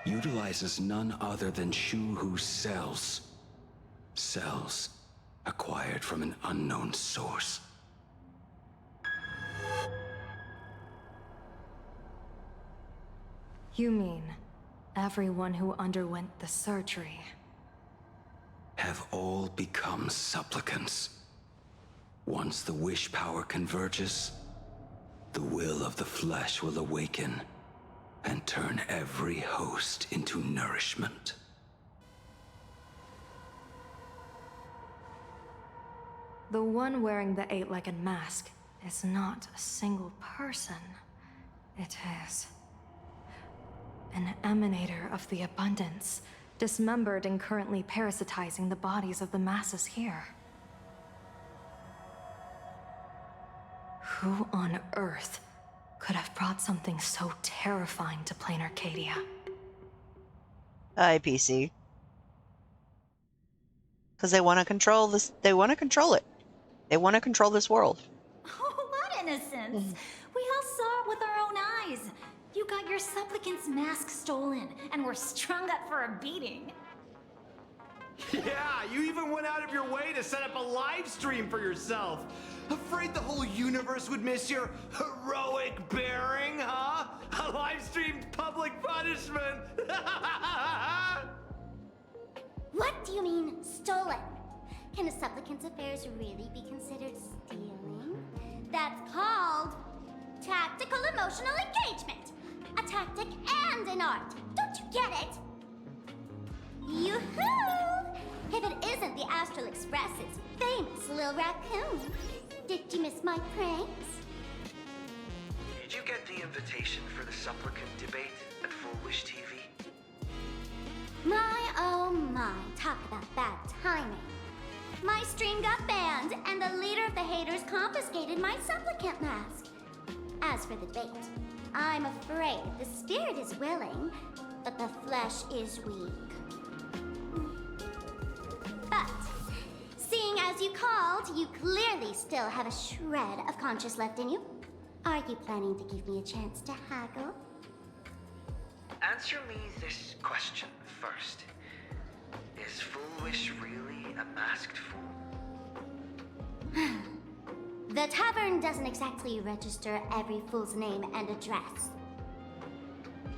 utilizes none other than Shuhu's cells. Cells acquired from an unknown source. You mean everyone who underwent the surgery Have all become supplicants. Once the wish power converges, the will of the flesh will awaken and turn every host into nourishment. The one wearing the eight-legged mask is not a single person. It is an emanator of the abundance, dismembered and currently parasitizing the bodies of the masses here. Who on earth could have brought something so terrifying to Planarcadia? IPC. Because they want to control this. They want to control it. They want to control this world. Oh, what innocence! We all saw it with our own eyes. You got your supplicant's mask stolen and were strung up for a beating. Yeah, you even went out of your way to set up a live stream for yourself. Afraid the whole universe would miss your heroic bearing, huh? A live-streamed public punishment! What do you mean, stolen? Can a supplicant's affairs really be considered stealing? That's called tactical emotional engagement. A tactic and an art. Don't you get it? Yoo-hoo! If it isn't the Astral Express's famous little raccoon. Did you miss my pranks? Did you get the invitation for the supplicant debate at Foolish TV? My oh my, talk about bad timing. My stream got banned, and the leader of the haters confiscated my supplicant mask. As for the debate, I'm afraid the spirit is willing, but the flesh is weak. But, seeing as you called, you clearly still have a shred of conscience left in you. Are you planning to give me a chance to haggle? Answer me this question first. Is Foolish really a masked fool? The tavern doesn't exactly register every fool's name and address.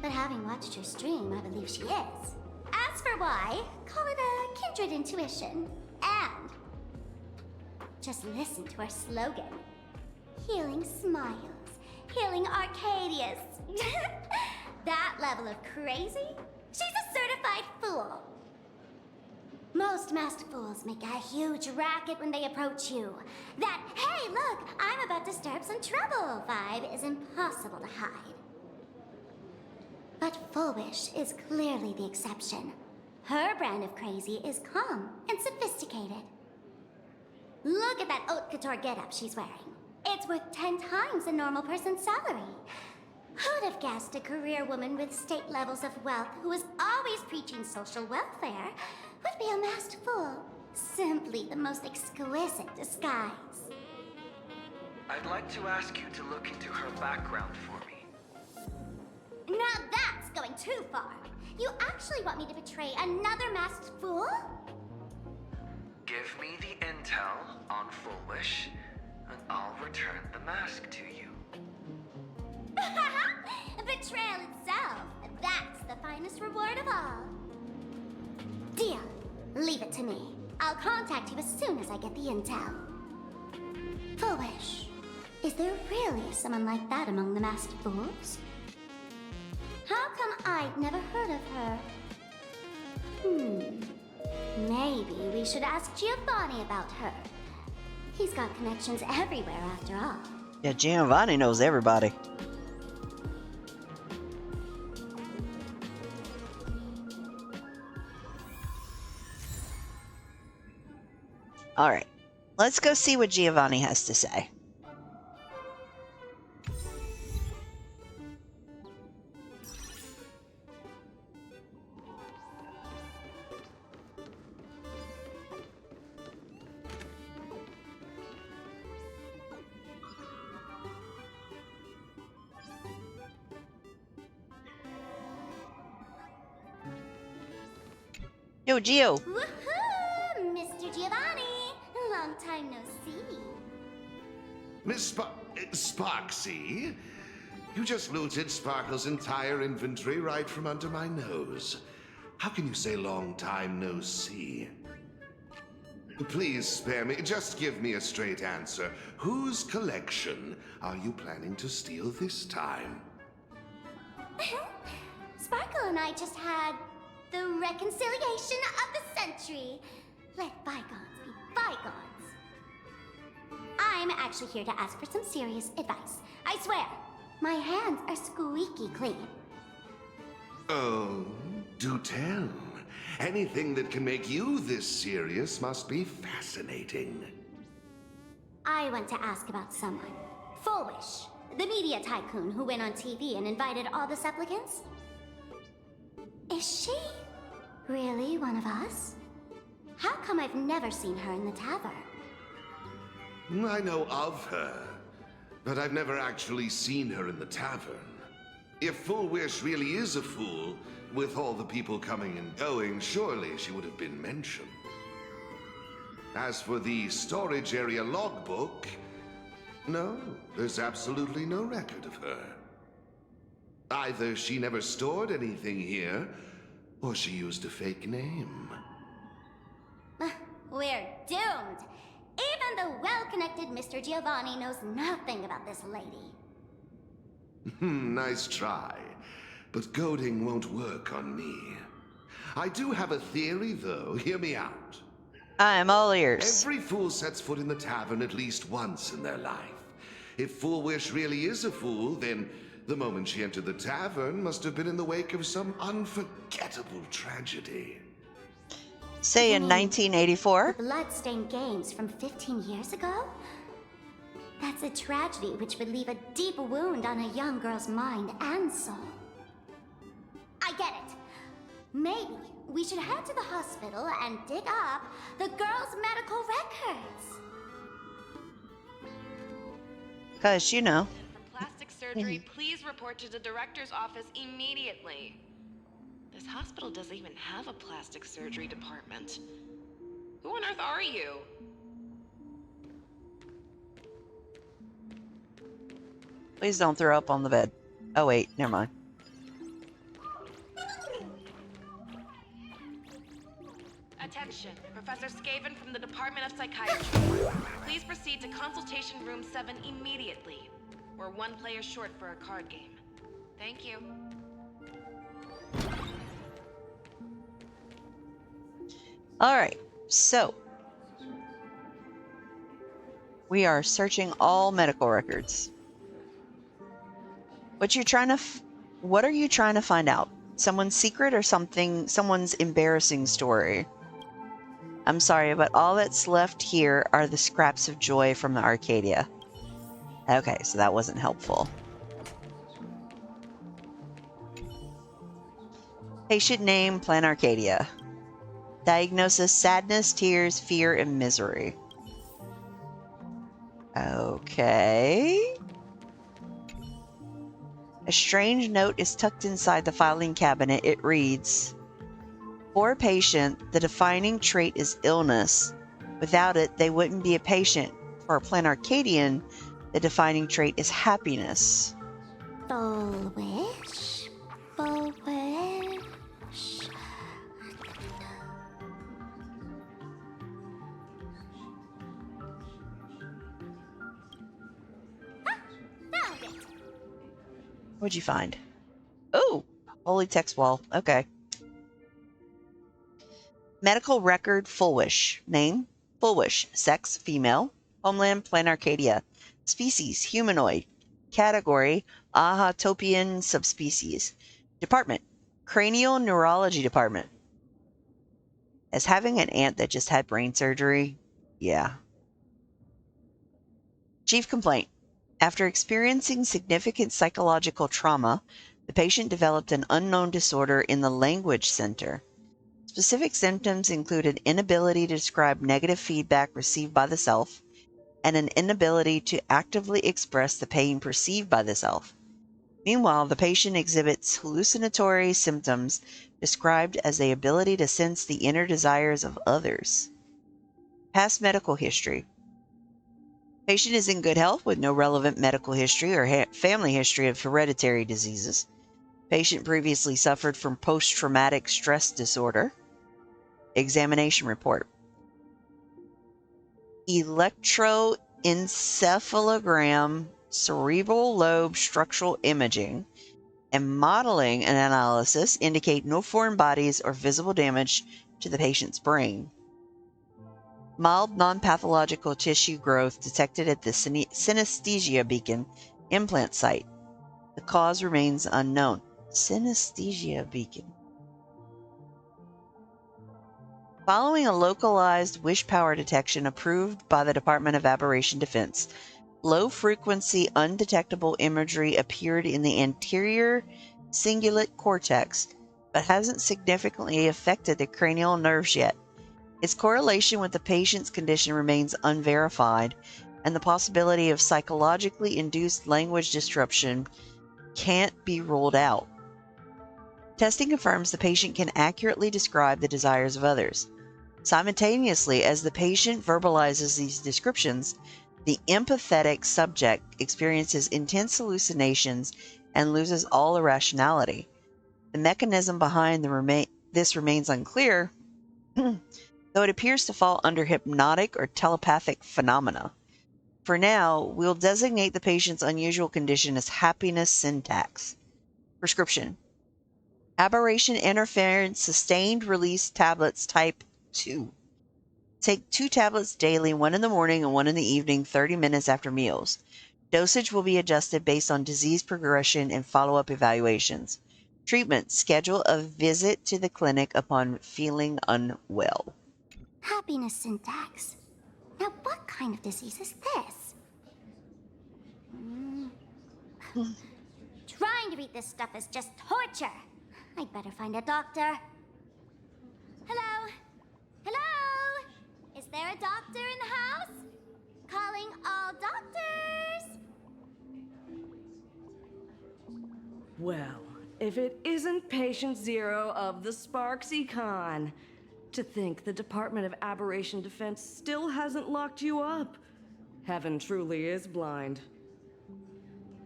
But having watched her stream, I believe she is. As for why, call it a kindred intuition. And just listen to our slogan. Healing smiles. Healing Arcadius. That level of crazy? She's a certified fool. Most masked fools make a huge racket when they approach you. That, hey, look, I'm about to stir up some trouble vibe is impossible to hide. But Foolish is clearly the exception. Her brand of crazy is calm and sophisticated. Look at that haute couture getup she's wearing. It's worth 10 times a normal person's salary. Who'd have guessed a career woman with state levels of wealth who was always preaching social welfare would be a masked fool? Simply the most exquisite disguise. I'd like to ask you to look into her background for me. Now that's going too far. You actually want me to betray another masked fool? Give me the intel on Foolish, and I'll return the mask to you. Betrayal itself. That's the finest reward of all. Deal. Leave it to me. I'll contact you as soon as I get the intel. Foolish. Is there really someone like that among the masked fools? How come I'd never heard of her? Maybe we should ask Giovanni about her. He's got connections everywhere after all. Yeah, Giovanni knows everybody. Alright, Let's go see what Giovanni has to say. Yo, Gio. Woohoo! Mr. Giovanni! Long time no see. Miss Sparksy? You just looted Sparkle's entire inventory right from under my nose. How can you say long time no see? Please spare me. Just give me a straight answer. Whose collection are you planning to steal this time? Sparkle and I just had the reconciliation of the century. Let bygones be bygones. I'm actually here to ask for some serious advice. I swear, my hands are squeaky clean. Oh, do tell. Anything that can make you this serious must be fascinating. I want to ask about someone. Foolish, the media tycoon who went on TV and invited all the supplicants. Is she really one of us? How come I've never seen her in the tavern? I know of her, but I've never actually seen her in the tavern. If Full Wish really is a fool, with all the people coming and going, surely she would have been mentioned. As for the storage area logbook, no, there's absolutely no record of her. Either she never stored anything here, or she used a fake name. We're doomed. Even the well-connected Mr. Giovanni knows nothing about this lady. Nice try. But goading won't work on me. I do have a theory, though. Hear me out. I'm all ears. Every fool sets foot in the tavern at least once in their life. If Fool Wish really is a fool, then the moment she entered the tavern must have been in the wake of some unforgettable tragedy. Say in 1984? The blood-stained games from 15 years ago? That's a tragedy which would leave a deep wound on a young girl's mind and soul. I get it. Maybe we should head to the hospital and dig up the girl's medical records. Because, you know. For plastic surgery, please report to the director's office immediately. This hospital doesn't even have a plastic surgery department. Who on earth are you? Please don't throw up on the bed. Oh, wait, never mind. Attention, Professor Skaven from the Department of Psychiatry. Please proceed to Consultation Room 7 immediately. We're one player short for a card game. Thank you. Alright, so. We are searching all medical records. What are you trying to find out? Someone's secret or someone's embarrassing story? I'm sorry, but all that's left here are the scraps of joy from the Arcadia. Okay, so that wasn't helpful. Patient name, Planarcadia. Diagnosis, sadness, tears, fear, and misery. Okay. A strange note is tucked inside the filing cabinet. It reads, for a patient, the defining trait is illness. Without it, they wouldn't be a patient. For a Planarcadian, the defining trait is happiness. Full wish. Full wish. Found it. What'd you find? Oh, holy text wall. Okay. Medical record, Full Wish. Name, Full Wish. Sex, female. Homeland, Planarcadia. Species, humanoid. Category, Ahatopian subspecies. Department, cranial neurology department. As having an aunt that just had brain surgery? Yeah. Chief complaint. After experiencing significant psychological trauma, the patient developed an unknown disorder in the language center. Specific symptoms include an inability to describe negative feedback received by the self and an inability to actively express the pain perceived by the self. Meanwhile, the patient exhibits hallucinatory symptoms described as the ability to sense the inner desires of others. Past medical history. Patient is in good health with no relevant medical history or family history of hereditary diseases. Patient previously suffered from post-traumatic stress disorder. Examination report. Electroencephalogram, cerebral lobe structural imaging, and modeling and analysis indicate no foreign bodies or visible damage to the patient's brain. Mild non-pathological tissue growth detected at the synesthesia beacon implant site. The cause remains unknown. Synesthesia beacon. Following a localized wish power detection approved by the Department of Aberration Defense, low-frequency undetectable imagery appeared in the anterior cingulate cortex, but hasn't significantly affected the cranial nerves yet. Its correlation with the patient's condition remains unverified, and the possibility of psychologically induced language disruption can't be ruled out. Testing confirms the patient can accurately describe the desires of others. Simultaneously, as the patient verbalizes these descriptions, the empathetic subject experiences intense hallucinations and loses all irrationality. The mechanism behind this remains unclear, though it appears to fall under hypnotic or telepathic phenomena. For now, we'll designate the patient's unusual condition as happiness syntax. Prescription. Aberration interference sustained release tablets type 2. Take 2 tablets daily, 1 in the morning and 1 in the evening, 30 minutes after meals. Dosage will be adjusted based on disease progression and follow-up evaluations. Treatment. Schedule a visit to the clinic upon feeling unwell. Happiness syntax. Now, what kind of disease is this? Trying to read this stuff is just torture. I'd better find a doctor. Hello? Hello? Is there a doctor in the house? Calling all doctors! Well, if it isn't Patient Zero of the Sparksy Con. To think the Department of Aberration Defense still hasn't locked you up. Heaven truly is blind.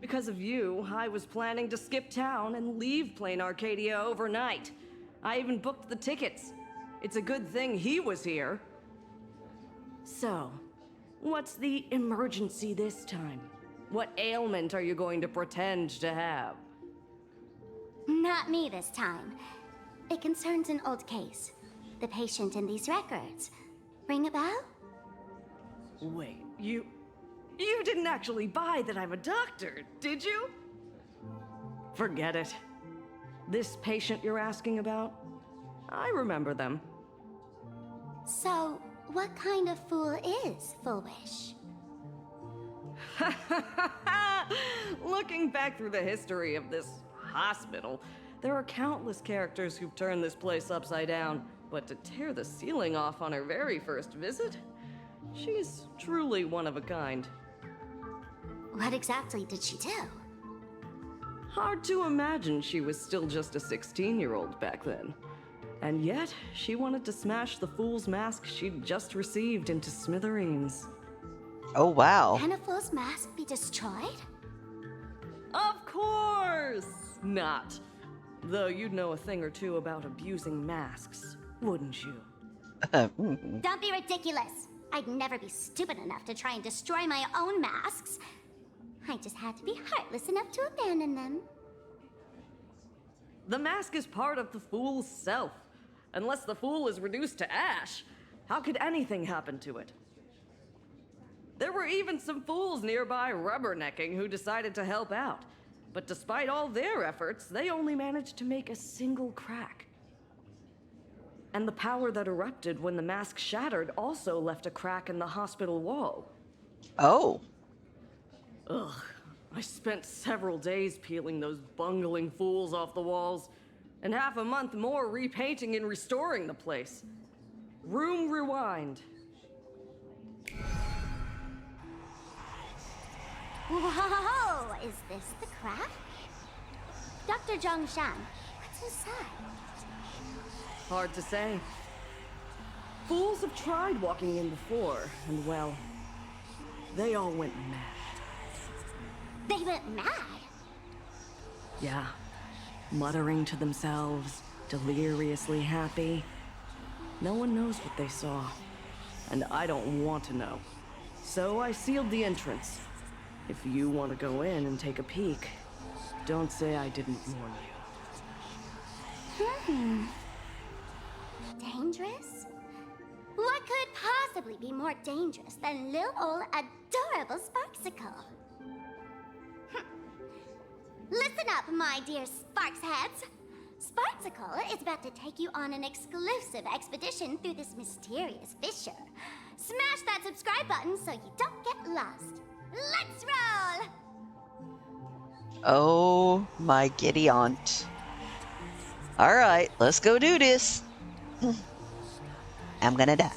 Because of you, I was planning to skip town and leave Planarcadia overnight. I even booked the tickets. It's a good thing he was here. So, what's the emergency this time? What ailment are you going to pretend to have? Not me this time. It concerns an old case. The patient in these records. Ring a bell? Wait, you didn't actually buy that I'm a doctor, did you? Forget it. This patient you're asking about? I remember them. So, what kind of fool is Foolish? Looking back through the history of this hospital, there are countless characters who've turned this place upside down. But to tear the ceiling off on her very first visit? She's truly one of a kind. What exactly did she do? Hard to imagine she was still just a 16-year-old back then. And yet, she wanted to smash the fool's mask she'd just received into smithereens. Oh, wow. Can a fool's mask be destroyed? Of course not. Though you'd know a thing or two about abusing masks, wouldn't you? Don't be ridiculous. I'd never be stupid enough to try and destroy my own masks. I just had to be heartless enough to abandon them. The mask is part of the fool's self. Unless the fool is reduced to ash, how could anything happen to it? There were even some fools nearby rubbernecking who decided to help out. But despite all their efforts, they only managed to make a single crack. And the power that erupted when the mask shattered also left a crack in the hospital wall. Oh. Ugh, I spent several days peeling those bungling fools off the walls, and half a month more repainting and restoring the place. Room rewind. Whoa! Is this the craft? Dr. Zhongshan, what's inside? Hard to say. Fools have tried walking in before, and well, they all went mad. They went mad? Yeah. Muttering to themselves, deliriously happy. No one knows what they saw, and I don't want to know. So I sealed the entrance. If you want to go in and take a peek, don't say I didn't warn you. Dangerous? What could possibly be more dangerous than little old adorable Sparksicle? Listen up, my dear Sparks heads. Sparksicle is about to take you on an exclusive expedition through this mysterious fissure. Smash that subscribe button so you don't get lost. Let's roll! Oh my giddy aunt. Alright, let's go do this. I'm gonna die.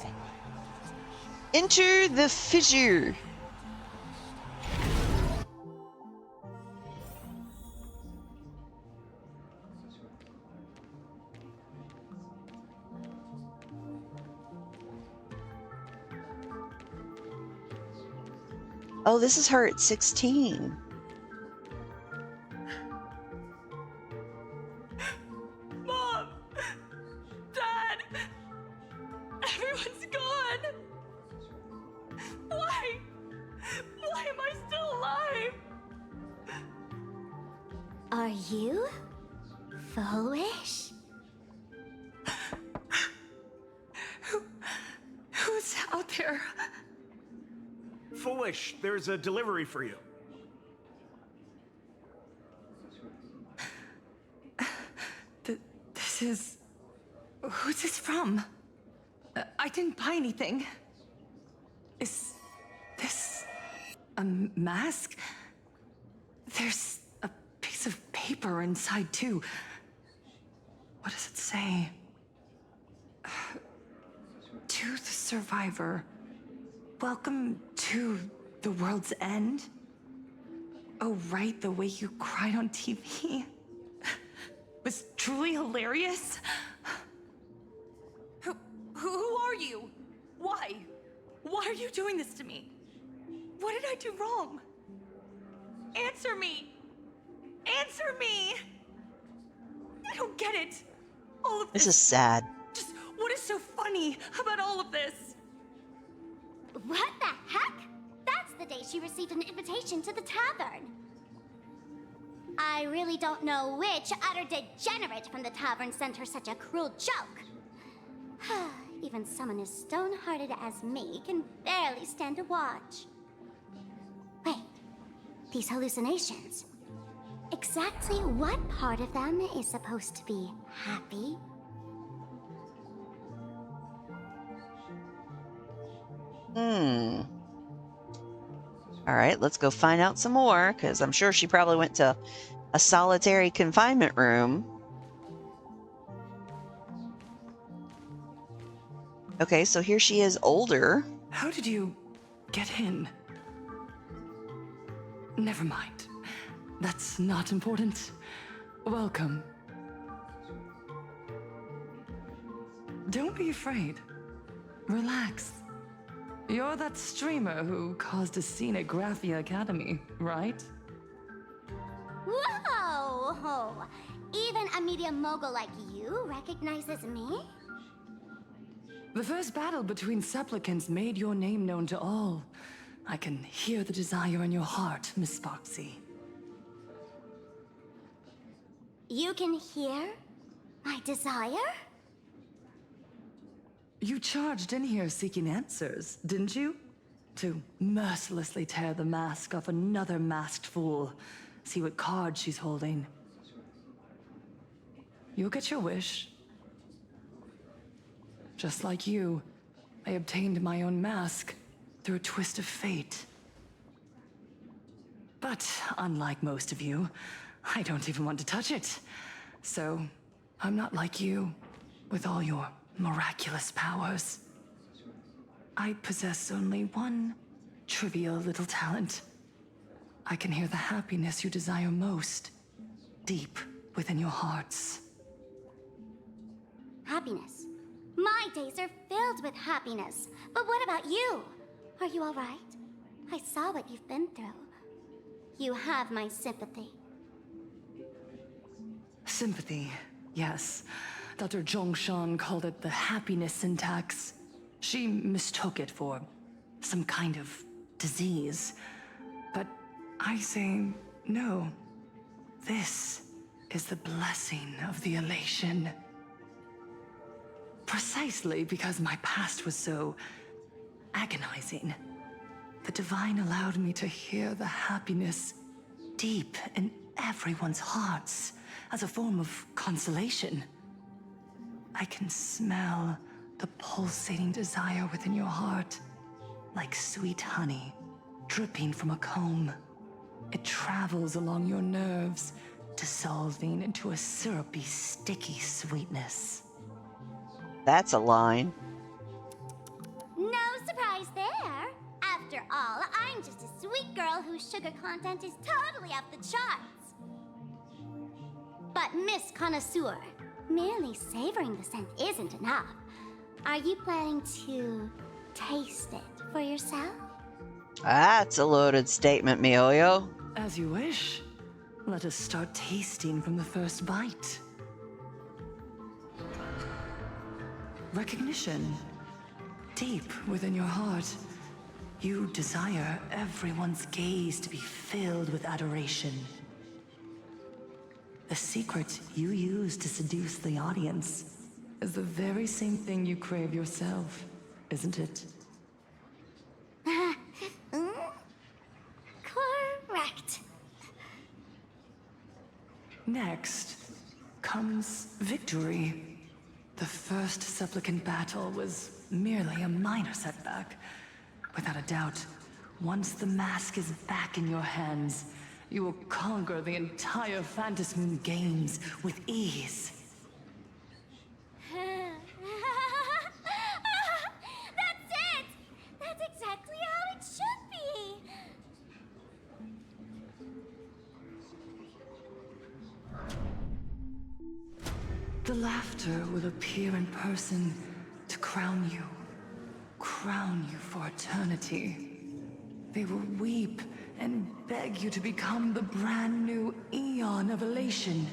Enter the fissure. Oh, this is her at 16. Mom! Dad! Everyone's gone! Why? Why am I still alive? Are you foolish? Who's out there? Foolish, there's a delivery for you. This is... Who's this from? I didn't buy anything. Is this a mask? There's a piece of paper inside too. What does it say? To the survivor. Welcome to the world's end? Oh, right, the way you cried on TV was truly hilarious. Who are you? Why? Why are you doing this to me? What did I do wrong? Answer me! Answer me! I don't get it. All of this. This is sad. Just what is so funny about all of this? What the heck? That's the day she received an invitation to the tavern. I really don't know which utter degenerate from the tavern sent her such a cruel joke. Even someone as stone-hearted as me can barely stand to watch. Wait, these hallucinations. Exactly what part of them is supposed to be happy? Alright, let's go find out some more, because I'm sure she probably went to a solitary confinement room. Okay, so here she is older. How did you get in? Never mind. That's not important. Welcome. Don't be afraid. Relax. You're that streamer who caused a scene at Graphia Academy, right? Whoa! Even a media mogul like you recognizes me? The first battle between supplicants made your name known to all. I can hear the desire in your heart, Miss Sparksy. You can hear my desire? You charged in here seeking answers, didn't you? To mercilessly tear the mask off another masked fool. See what card she's holding. You'll get your wish. Just like you, I obtained my own mask through a twist of fate. But unlike most of you, I don't even want to touch it. So, I'm not like you, with all your miraculous powers. I possess only one trivial little talent. I can hear the happiness you desire most, deep within your hearts. Happiness. My days are filled with happiness. But what about you? Are you all right? I saw what you've been through. You have my sympathy. Sympathy, yes. Dr. Zhongshan called it the happiness syntax. She mistook it for some kind of disease. But I say no. This is the blessing of the elation. Precisely because my past was so agonizing. The Divine allowed me to hear the happiness deep in everyone's hearts as a form of consolation. I can smell the pulsating desire within your heart, like sweet honey dripping from a comb. It travels along your nerves, dissolving into a syrupy, sticky sweetness. That's a line. No surprise there. After all, I'm just a sweet girl whose sugar content is totally off the charts. But Miss Connoisseur, merely savoring the scent isn't enough. Are you planning to taste it for yourself? That's a loaded statement, Miolio. As you wish. Let us start tasting from the first bite. Recognition. Deep within your heart, you desire everyone's gaze to be filled with adoration. The secret you use to seduce the audience is the very same thing you crave yourself, isn't it? Correct. Next comes victory. The first supplicant battle was merely a minor setback. Without a doubt, once the mask is back in your hands, you will conquer the entire Phantasmoon games with ease. That's it! That's exactly how it should be! The laughter will appear in person to crown you for eternity. They will weep and beg you to become the brand new Eon of Elation.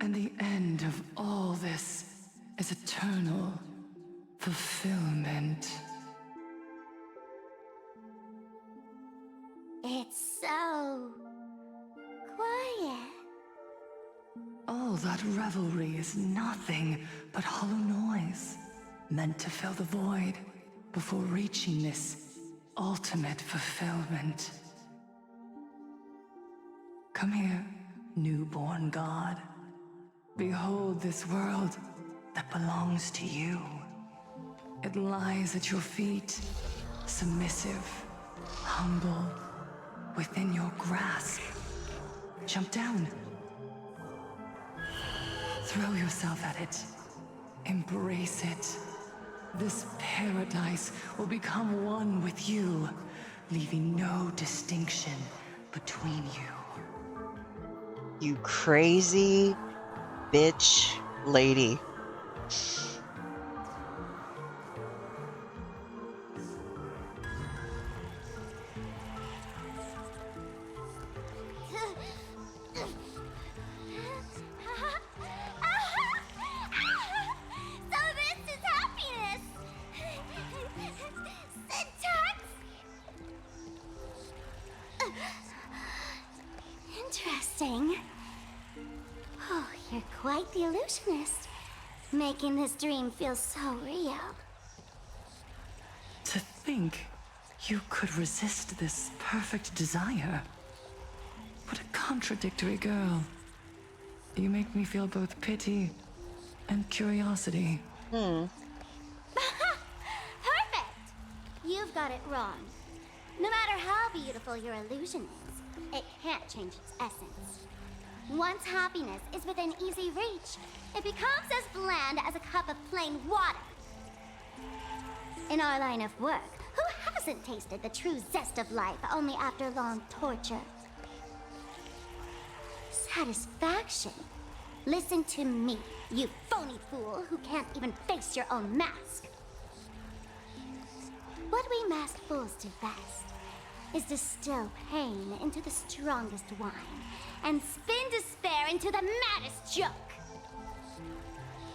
And the end of all this is eternal fulfillment. It's so quiet. All that revelry is nothing but hollow noise, meant to fill the void before reaching this ultimate fulfillment. Come here, newborn god. Behold this world that belongs to you. It lies at your feet, submissive, humble, within your grasp. Jump down. Throw yourself at it. Embrace it. This paradise will become one with you, leaving no distinction between you. You crazy bitch lady. So this is happiness! Syntax? Interesting. Oh, you're quite the illusionist. Making this dream feel so real. To think you could resist this perfect desire. What a contradictory girl. You make me feel both pity and curiosity. Perfect! You've got it wrong. No matter how beautiful your illusion is, it can't change its essence. Once happiness is within easy reach, it becomes as bland as a cup of plain water. In our line of work, who hasn't tasted the true zest of life only after long torture? Satisfaction. Listen to me, you phony fool who can't even face your own mask. What we masked fools do best is distill pain into the strongest wine and spin despair into the maddest joke.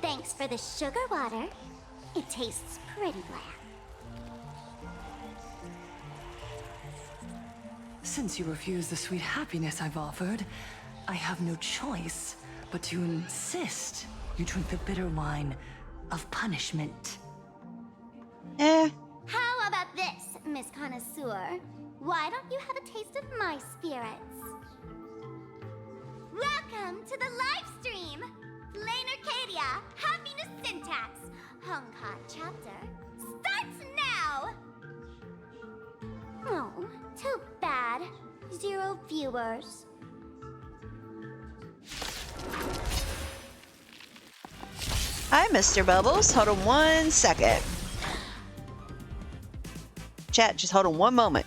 Thanks for the sugar water. It tastes pretty bland. Since you refuse the sweet happiness I've offered, I have no choice but to insist you drink the bitter wine of punishment. How about this, Miss Connoisseur? Why don't you have a taste of my spirits? Welcome to the live stream! Planarcadia, Happiness Syntax, Hongkong chapter, starts now! Oh, too bad. 0 viewers. Hi, Mr. Bubbles. Hold on 1 second. Chat, just hold on 1 moment.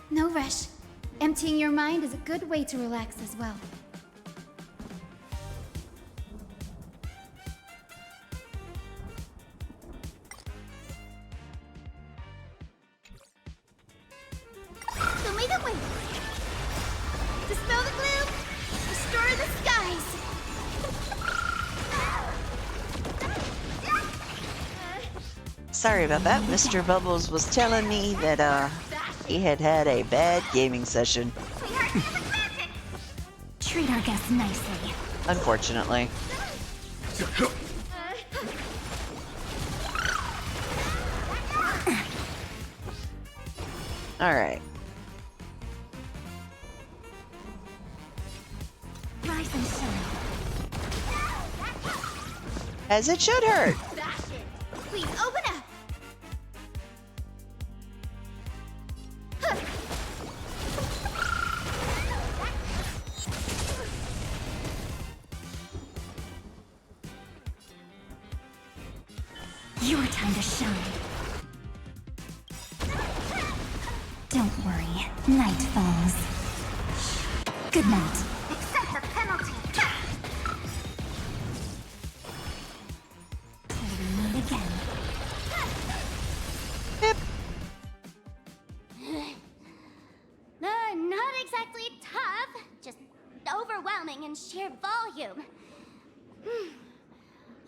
No rush. Emptying your mind is a good way to relax as well. Show me the way. Dispel the gloom. Restore the skies. Sorry about that. Mr. Bubbles was telling me that he had a bad gaming session. Treat our guests nicely. Unfortunately. Alright. Rise and shine. As it should hurt. Please open up. Your time to shine. Don't worry. Night falls. Good night. Accept the penalty. Till we meet again. Not exactly tough, just overwhelming in sheer volume.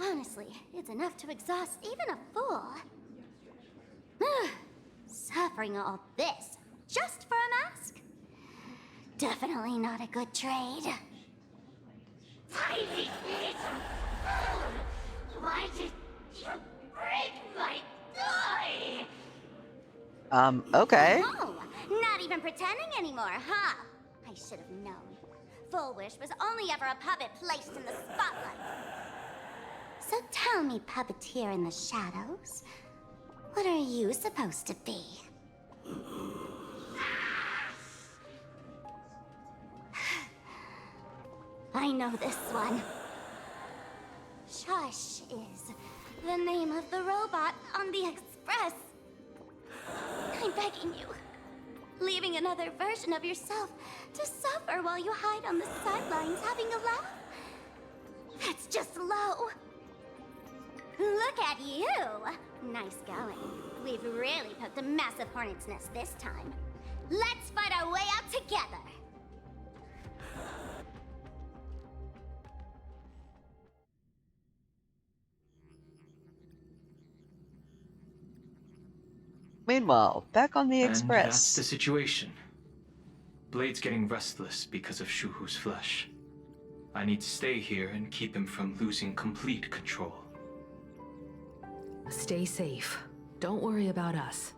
Honestly, it's enough to exhaust even a fool. Suffering all this just for a mask? Definitely not a good trade. Tiny feet! Why did you break my toy? Okay. Oh, not even pretending anymore, huh? I should have known. Full Wish was only ever a puppet placed in the spotlight. So tell me, puppeteer in the shadows, what are you supposed to be? I know this one. Shush is the name of the robot on the Express. I'm begging you. Leaving another version of yourself to suffer while you hide on the sidelines having a laugh? That's just low. Look at you! Nice going. We've really poked a massive hornet's nest this time. Let's fight our way out together! Meanwhile, back on the And that's Express. the situation. Blade's getting restless because of Shuhu's flesh. I need to stay here and keep him from losing complete control. Stay safe. Don't worry about us.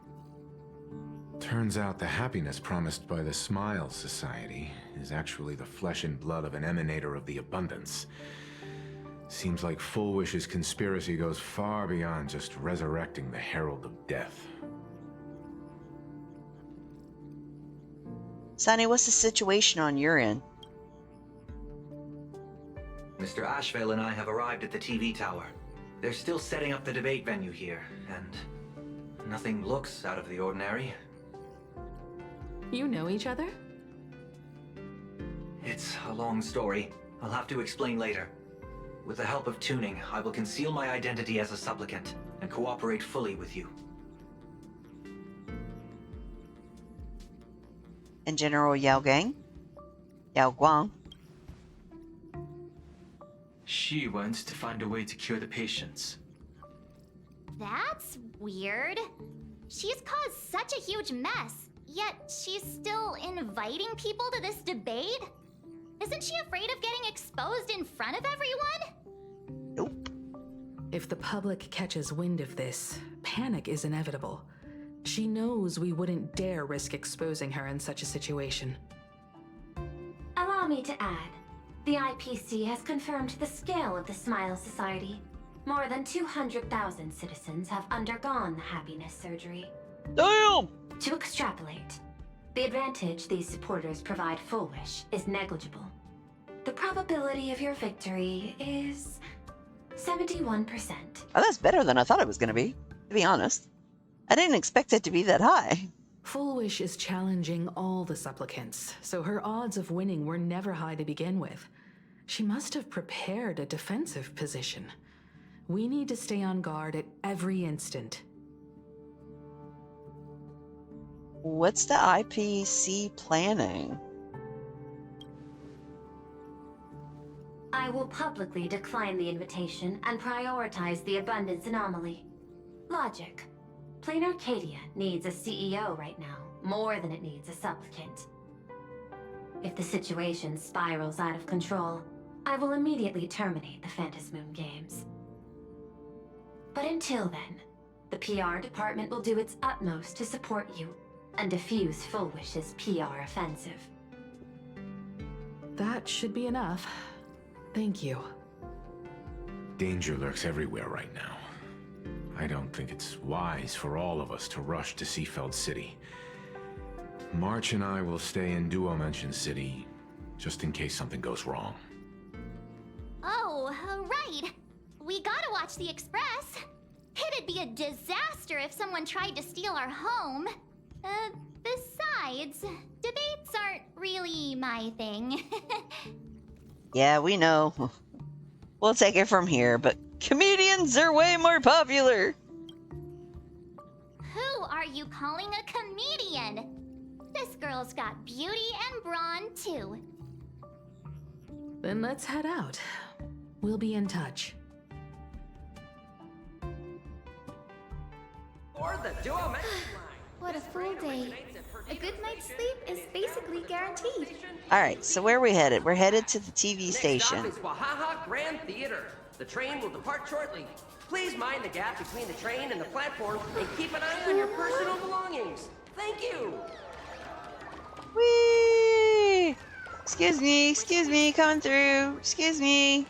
Turns out the happiness promised by the Smile Society is actually the flesh and blood of an emanator of the abundance. Seems like Full Wish's conspiracy goes far beyond just resurrecting the Herald of Death. Sonny, what's the situation on your end? Mr. Ashvale and I have arrived at the TV tower. They're still setting up the debate venue here, and nothing looks out of the ordinary. You know each other? It's a long story. I'll have to explain later. With the help of tuning, I will conceal my identity as a supplicant and cooperate fully with you. And General Yao Guang? She wants to find a way to cure the patients. That's weird. She's caused such a huge mess, yet she's still inviting people to this debate? Isn't she afraid of getting exposed in front of everyone? Nope. If the public catches wind of this, panic is inevitable. She knows we wouldn't dare risk exposing her in such a situation. Allow me to add, the IPC has confirmed the scale of the Smile Society. More than 200,000 citizens have undergone the happiness surgery. Damn! To extrapolate, the advantage these supporters provide Full Wish is negligible. The probability of your victory is 71%. Oh, that's better than I thought it was going to be honest. I didn't expect it to be that high. Full Wish is challenging all the supplicants, so her odds of winning were never high to begin with. She must have prepared a defensive position. We need to stay on guard at every instant. What's the IPC planning? I will publicly decline the invitation and prioritize the abundance anomaly. Logic. Planarcadia needs a CEO right now, more than it needs a supplicant. If the situation spirals out of control, I will immediately terminate the Phantasmoon Games. But until then, the PR department will do its utmost to support you and defuse Full Wish's PR offensive. That should be enough. Thank you. Danger lurks everywhere right now. I don't think it's wise for all of us to rush to Seafeld City. March and I will stay in Duo-Mention City, just in case something goes wrong. Oh, right. We gotta watch the Express. It'd be a disaster if someone tried to steal our home. Besides, debates aren't really my thing. Yeah, we know. We'll take it from here, but comedians are way more popular. Who are you calling a comedian? This girl's got beauty and brawn, too. Then let's head out. We'll be in touch. Or the Duo-Mention line. What a full day. A good night's sleep is basically guaranteed. Alright, so where are we headed? We're headed to the TV Next station. stop is Wahaha Grand Theater. The train will depart shortly. Please mind the gap between the train and the platform and keep an eye on your personal belongings. Thank you. Whee! Excuse me, coming through. Excuse me.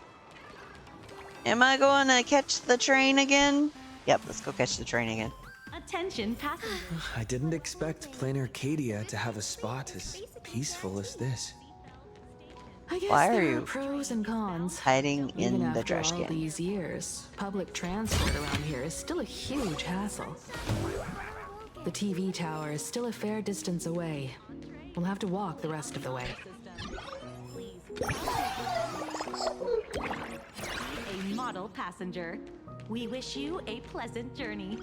Am I going to catch the train again? Yep, let's go catch the train again. Attention passengers. I didn't expect Planarcadia to have a spot as peaceful as this. I guess Why are there you are pros and cons. hiding Even in the after trash all can? these years, public transport around here is still a huge hassle. The TV tower is still a fair distance away. We'll have to walk the rest of the way. A model passenger. We wish you a pleasant journey.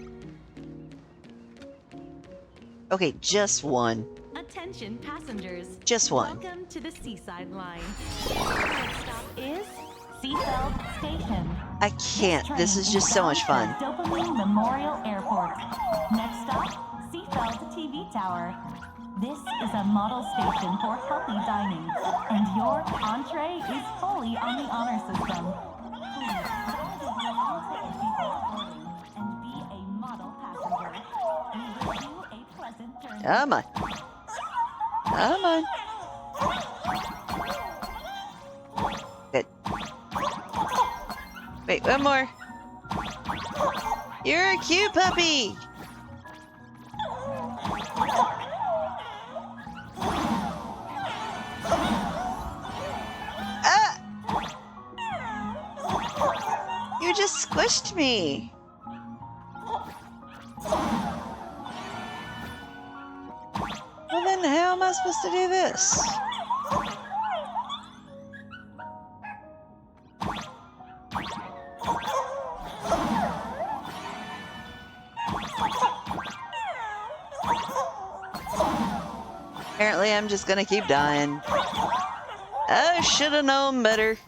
Okay, just one. Attention passengers. Just one. Welcome to the Seaside Line. Next stop is Seafeld Station. I can't. This is just so much fun. Dopamine Memorial Airport. Next stop, Seafeld TV Tower. This is a model station for healthy dining, and your entree is fully on the honor system. Please, and be a model passenger. We wish you a pleasant journey. Come on. Come on. Good. Wait, one more. You're a cute puppy. Ah! You just squished me. Well then, how am I supposed to do this? Apparently I'm just gonna keep dying. I should have known better.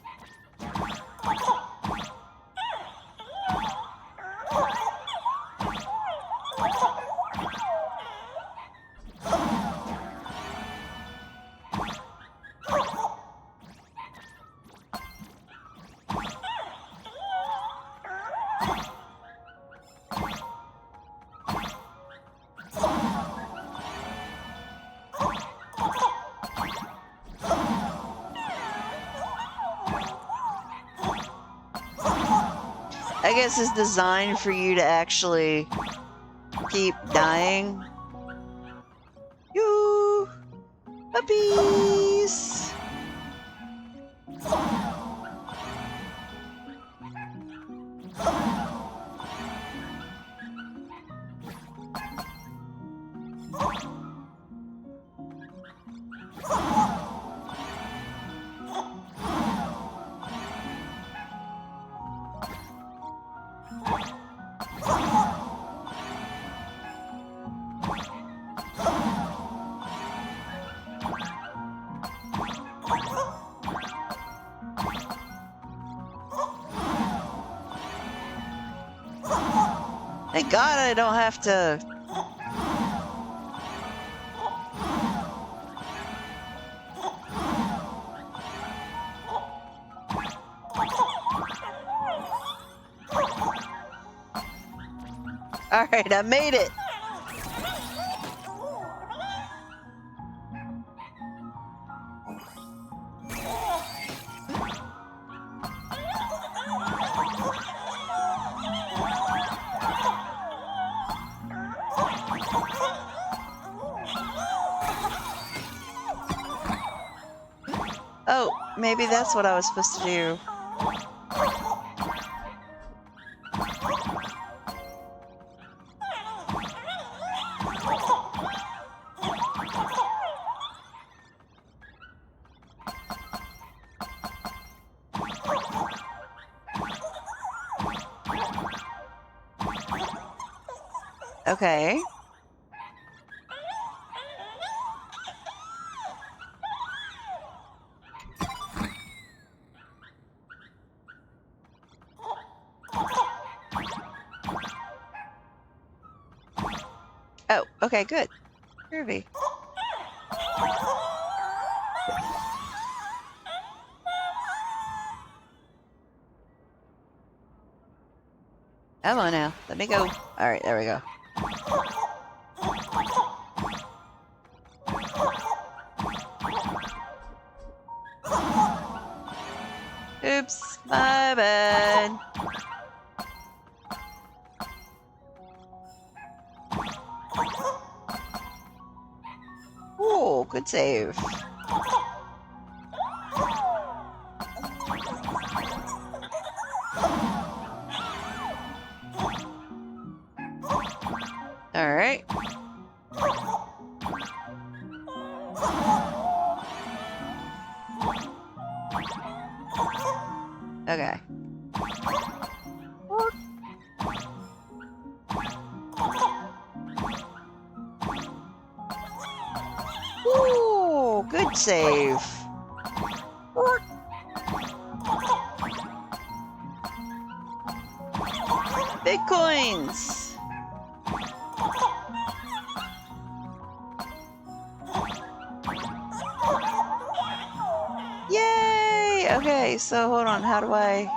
I guess it's designed for you to actually keep dying. You puppies! Thank God I don't have to... Alright, I made it! Oh, maybe that's what I was supposed to do. Okay. Oh, okay, good. Groovy. Come on now, let me go. Alright, there we go. Oops, my bad. Ooh, good save. Alright. Okay. Ooh, good save. Bitcoins. Yay! Okay, so hold on, how do I...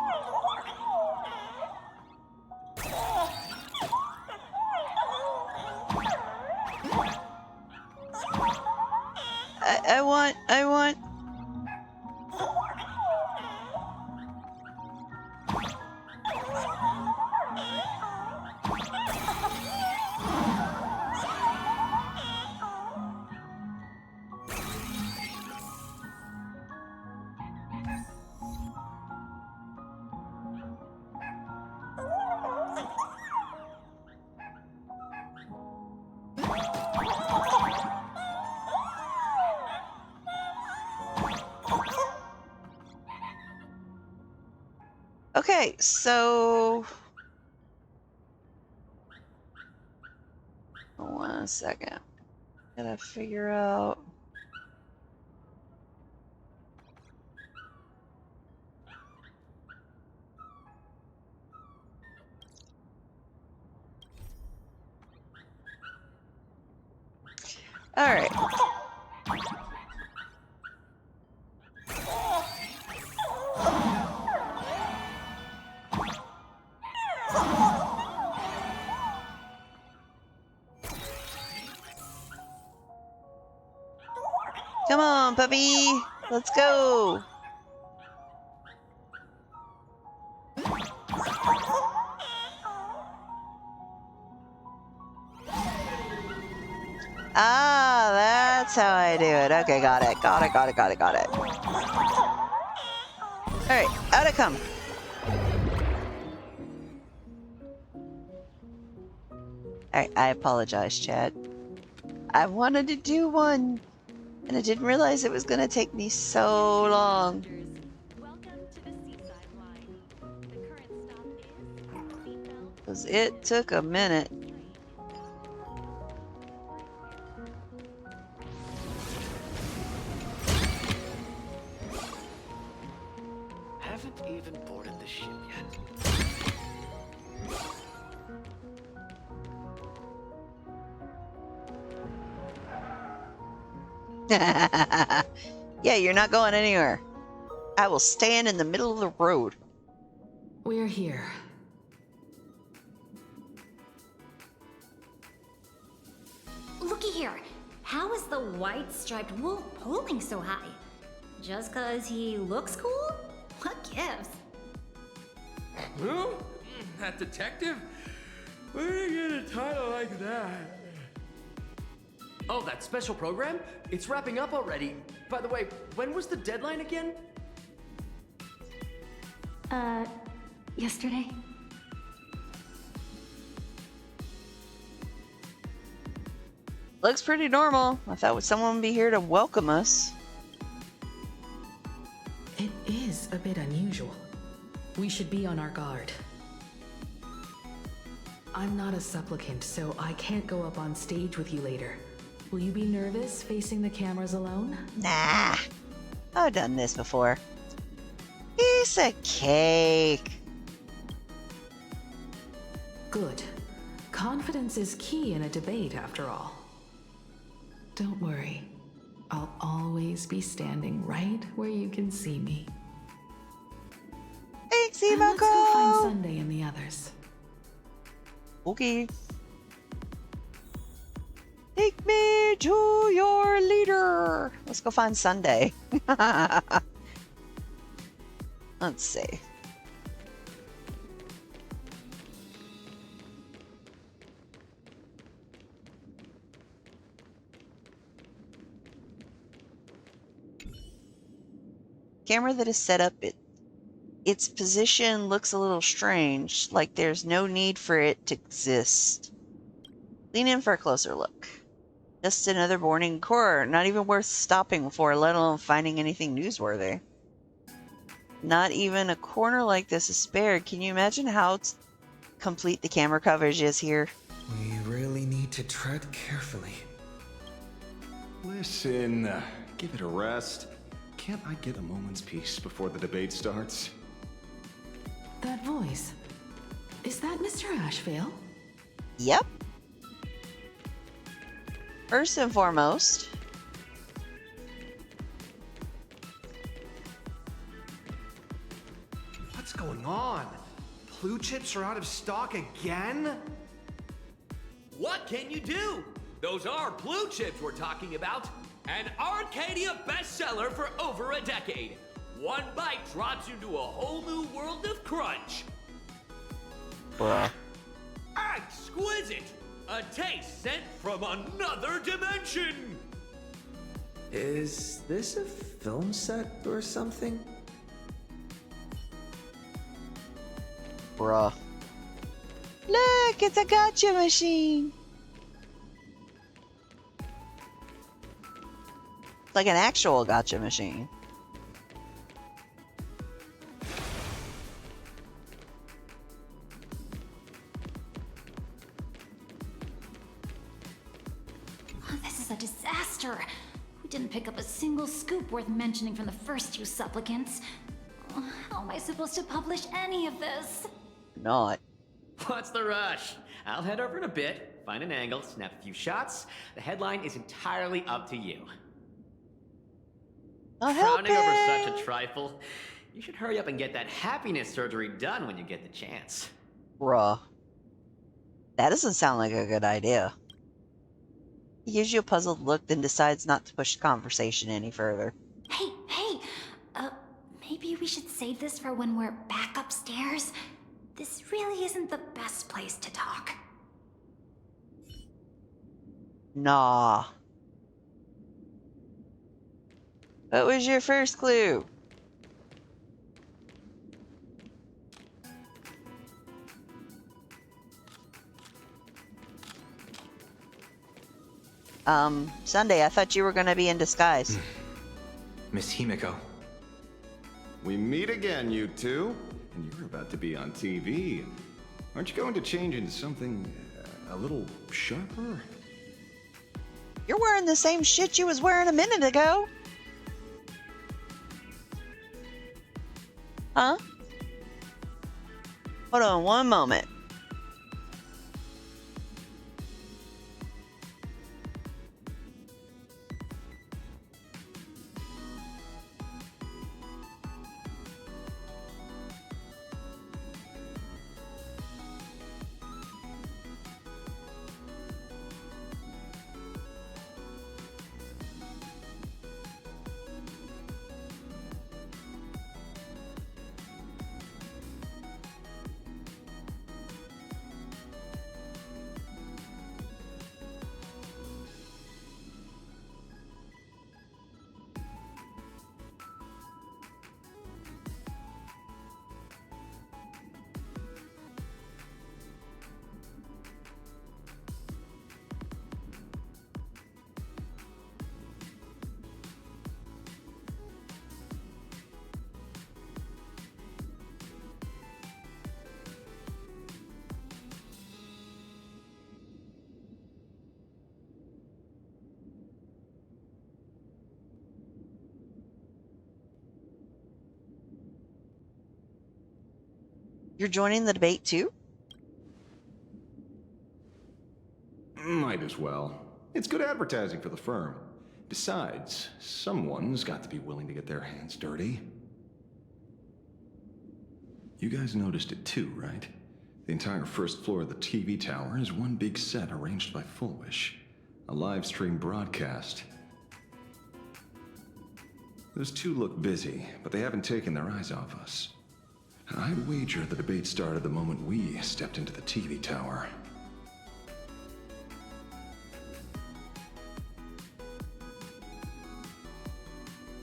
want. Okay, so 1 second. Gotta figure out. All right. Come on, puppy. Let's go. Ah, that's how I do it. Okay, got it. Got it. All right, out it come. All right, I apologize, chat. I wanted to do one, and I didn't realize it was going to take me so long. Because it took a minute. Haven't even boarded the ship yet. Yeah, you're not going anywhere. I will stand in the middle of the road. We're here. Looky here. How is the white striped wolf pulling so high? Just 'cause he looks cool? What gives? Who? That detective? Where did you get a title like that? Oh, that special program? It's wrapping up already. By the way, when was the deadline again? Yesterday? Looks pretty normal. I thought someone would be here to welcome us. It is a bit unusual. We should be on our guard. I'm not a supplicant, so I can't go up on stage with you later. Will you be nervous facing the cameras alone? Nah. I've done this before. Piece of cake. Good. Confidence is key in a debate, after all. Don't worry. I'll always be standing right where you can see me. Thanks, And let's go find Imako. Sunday and the others. Okay. Take me to your leader. Let's go find Sunday. Let's see. Camera that is set up, its position looks a little strange, like there's no need for it to exist. Lean in for a closer look. Just another boarding core, not even worth stopping for, let alone finding anything newsworthy. Not even a corner like this is spared. Can you imagine how complete the camera coverage is here? We really need to tread carefully. Listen, give it a rest. Can't I get a moment's peace before the debate starts? That voice. Is that Mr. Ashvale? Yep. First and foremost, What's going on? Blue chips are out of stock again? What can you do? Those are blue chips we're talking about. An Arcadia bestseller for over a decade. One bite drops you into a whole new world of crunch. Bruh. Exquisite! A taste sent from another dimension! Is this a film set or something? Bruh. Look, it's a gotcha machine. It's like an actual gotcha machine. Oh, this is a disaster. We didn't pick up a single scoop worth mentioning from the first two supplicants. Oh, how am I supposed to publish any of this? Not. What's the rush? I'll head over in a bit, find an angle, snap a few shots. The headline is entirely up to you. Frowning over such a trifle. You should hurry up and get that happiness surgery done when you get the chance. Bruh. That doesn't sound like a good idea. He gives you a puzzled look, then decides not to push the conversation any further. Hey, maybe we should save this for when we're back upstairs? This really isn't the best place to talk. Nah. What was your first clue? Sunday, I thought you were gonna be in disguise. Miss Himiko. We meet again, you two. And you're about to be on TV. Aren't you going to change into something a little sharper? You're wearing the same shit you was wearing a minute ago. Huh? Hold on one moment. You're joining the debate too? Might as well. It's good advertising for the firm. Besides, someone's got to be willing to get their hands dirty. You guys noticed it too, right? The entire first floor of the TV tower is one big set arranged by Full Wish. A live stream broadcast. Those two look busy, but they haven't taken their eyes off us. I'd wager the debate started the moment we stepped into the TV tower.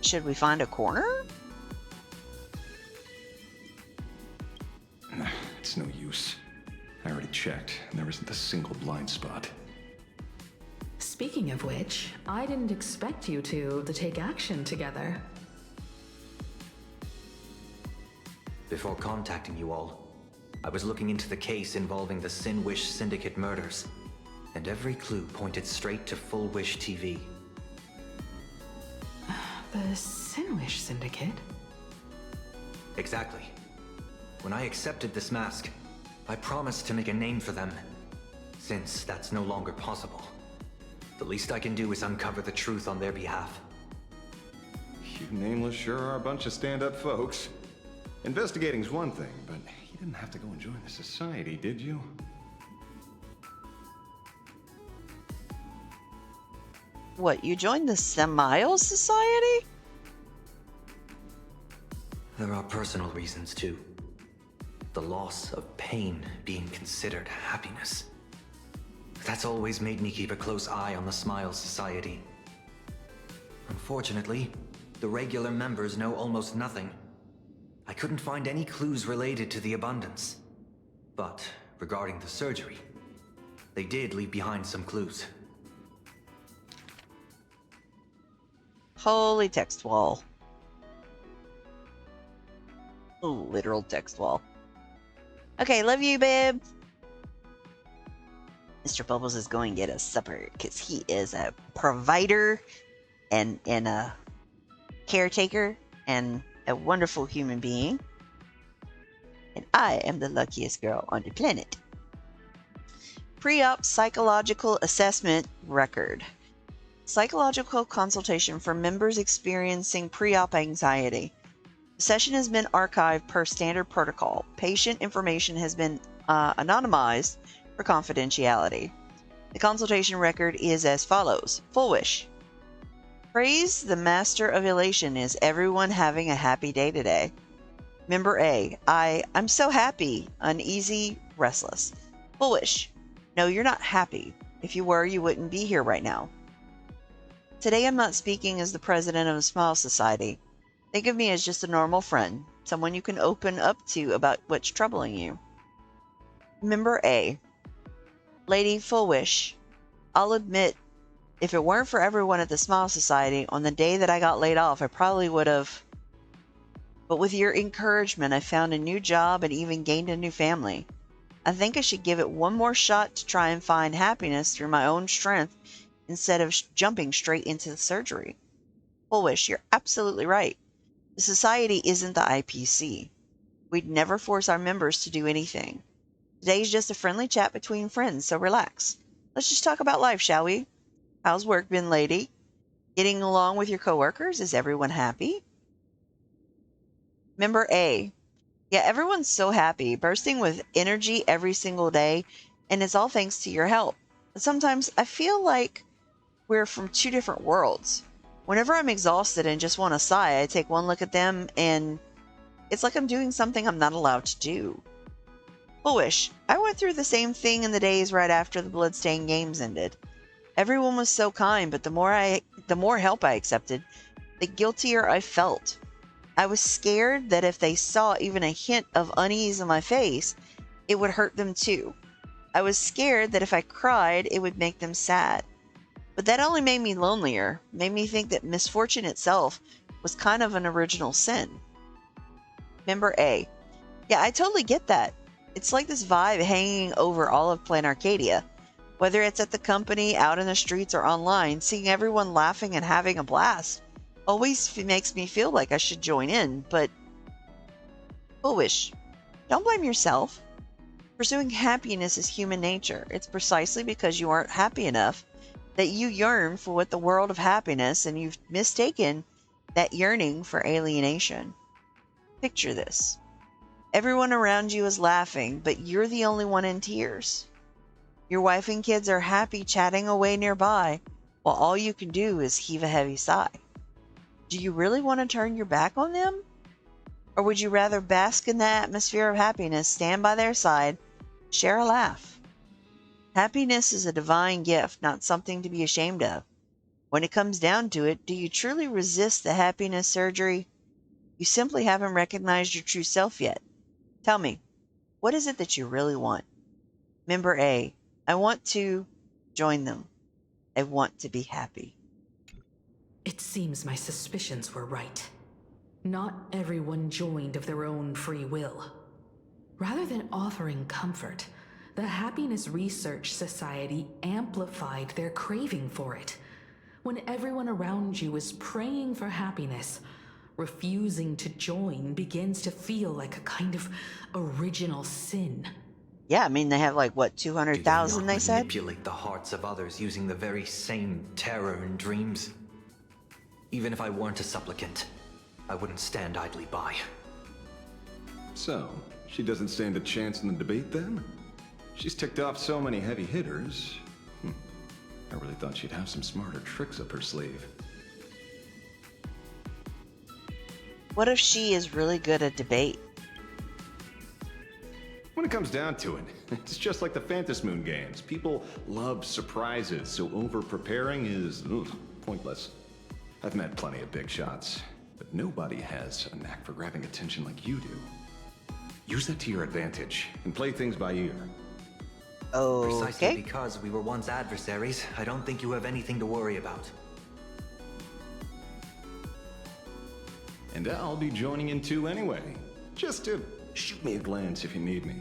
Should we find a corner? It's no use. I already checked, and there isn't a single blind spot. Speaking of which, I didn't expect you two to take action together. Before contacting you all, I was looking into the case involving the Sin Wish Syndicate murders, and every clue pointed straight to Full Wish TV. The Sin Wish Syndicate? Exactly. When I accepted this mask, I promised to make a name for them. Since that's no longer possible, the least I can do is uncover the truth on their behalf. You nameless sure are a bunch of stand-up folks. Investigating's one thing, but you didn't have to go and join the society, did you? What, you joined the Smile Society? There are personal reasons too. The loss of pain being considered happiness. That's always made me keep a close eye on the Smile Society. Unfortunately, the regular members know almost nothing. I couldn't find any clues related to the abundance. But regarding the surgery, they did leave behind some clues. Holy text wall. Literal text wall. Okay, love you, babe. Mr. Bubbles is going to get us supper because he is a provider and a caretaker and a wonderful human being. And I am the luckiest girl on the planet. Pre-op psychological assessment record. Psychological consultation for members experiencing pre-op anxiety. The session has been archived per standard protocol. Patient information has been anonymized for confidentiality. The consultation record is as follows. Full wish. Praise the master of elation. Is everyone having a happy day today? Member A. I'm so happy, uneasy, restless. Full wish. No, you're not happy. If you were, you wouldn't be here right now. Today I'm not speaking as the president of a Smile Society. Think of me as just a normal friend, someone you can open up to about what's troubling you. Member A. Lady Full Wish. I'll admit, if it weren't for everyone at the Smile Society, on the day that I got laid off, I probably would have. But with your encouragement, I found a new job and even gained a new family. I think I should give it one more shot to try and find happiness through my own strength instead of jumping straight into the surgery. Full Wish, you're absolutely right. The society isn't the IPC. We'd never force our members to do anything. Today's just a friendly chat between friends, so relax. Let's just talk about life, shall we? How's work been, lady? Getting along with your coworkers? Is everyone happy? Member A. Yeah, everyone's so happy, bursting with energy every single day, and it's all thanks to your help. But sometimes I feel like we're from two different worlds. Whenever I'm exhausted and just want to sigh, I take one look at them and it's like I'm doing something I'm not allowed to do. Full Wish. I went through the same thing in the days right after the Bloodstained Games ended. Everyone was so kind, but the more help I accepted, the guiltier I felt. I was scared that if they saw even a hint of unease on my face, it would hurt them too. I was scared that if I cried, it would make them sad. But that only made me lonelier, made me think that misfortune itself was kind of an original sin. Member A. Yeah, I totally get that. It's like this vibe hanging over all of Planarcadia. Whether it's at the company, out in the streets, or online, seeing everyone laughing and having a blast always makes me feel like I should join in, but Full Wish. Don't blame yourself. Pursuing happiness is human nature. It's precisely because you aren't happy enough that you yearn for what the world of happiness, and you've mistaken that yearning for alienation. Picture this. Everyone around you is laughing, but you're the only one in tears. Your wife and kids are happy chatting away nearby, while all you can do is heave a heavy sigh. Do you really want to turn your back on them? Or would you rather bask in the atmosphere of happiness, stand by their side, share a laugh? Happiness is a divine gift, not something to be ashamed of. When it comes down to it, do you truly resist the happiness surgery? You simply haven't recognized your true self yet. Tell me, what is it that you really want? Member A. I want to join them. I want to be happy. It seems my suspicions were right. Not everyone joined of their own free will. Rather than offering comfort, the Happiness Research Society amplified their craving for it. When everyone around you is praying for happiness, refusing to join begins to feel like a kind of original sin. Yeah, I mean, they have like, what, 200,000, they said? Manipulate the hearts of others using the very same terror and dreams. Even if I weren't a supplicant, I wouldn't stand idly by. So, she doesn't stand a chance in the debate then? She's ticked off so many heavy hitters. I really thought she'd have some smarter tricks up her sleeve. What if she is really good at debate? When it comes down to it, it's just like the Phantasmoon games. People love surprises, so over-preparing is pointless. I've met plenty of big shots, but nobody has a knack for grabbing attention like you do. Use that to your advantage and play things by ear. Precisely because we were once adversaries, I don't think you have anything to worry about. And I'll be joining in too anyway. Just to shoot me a glance if you need me,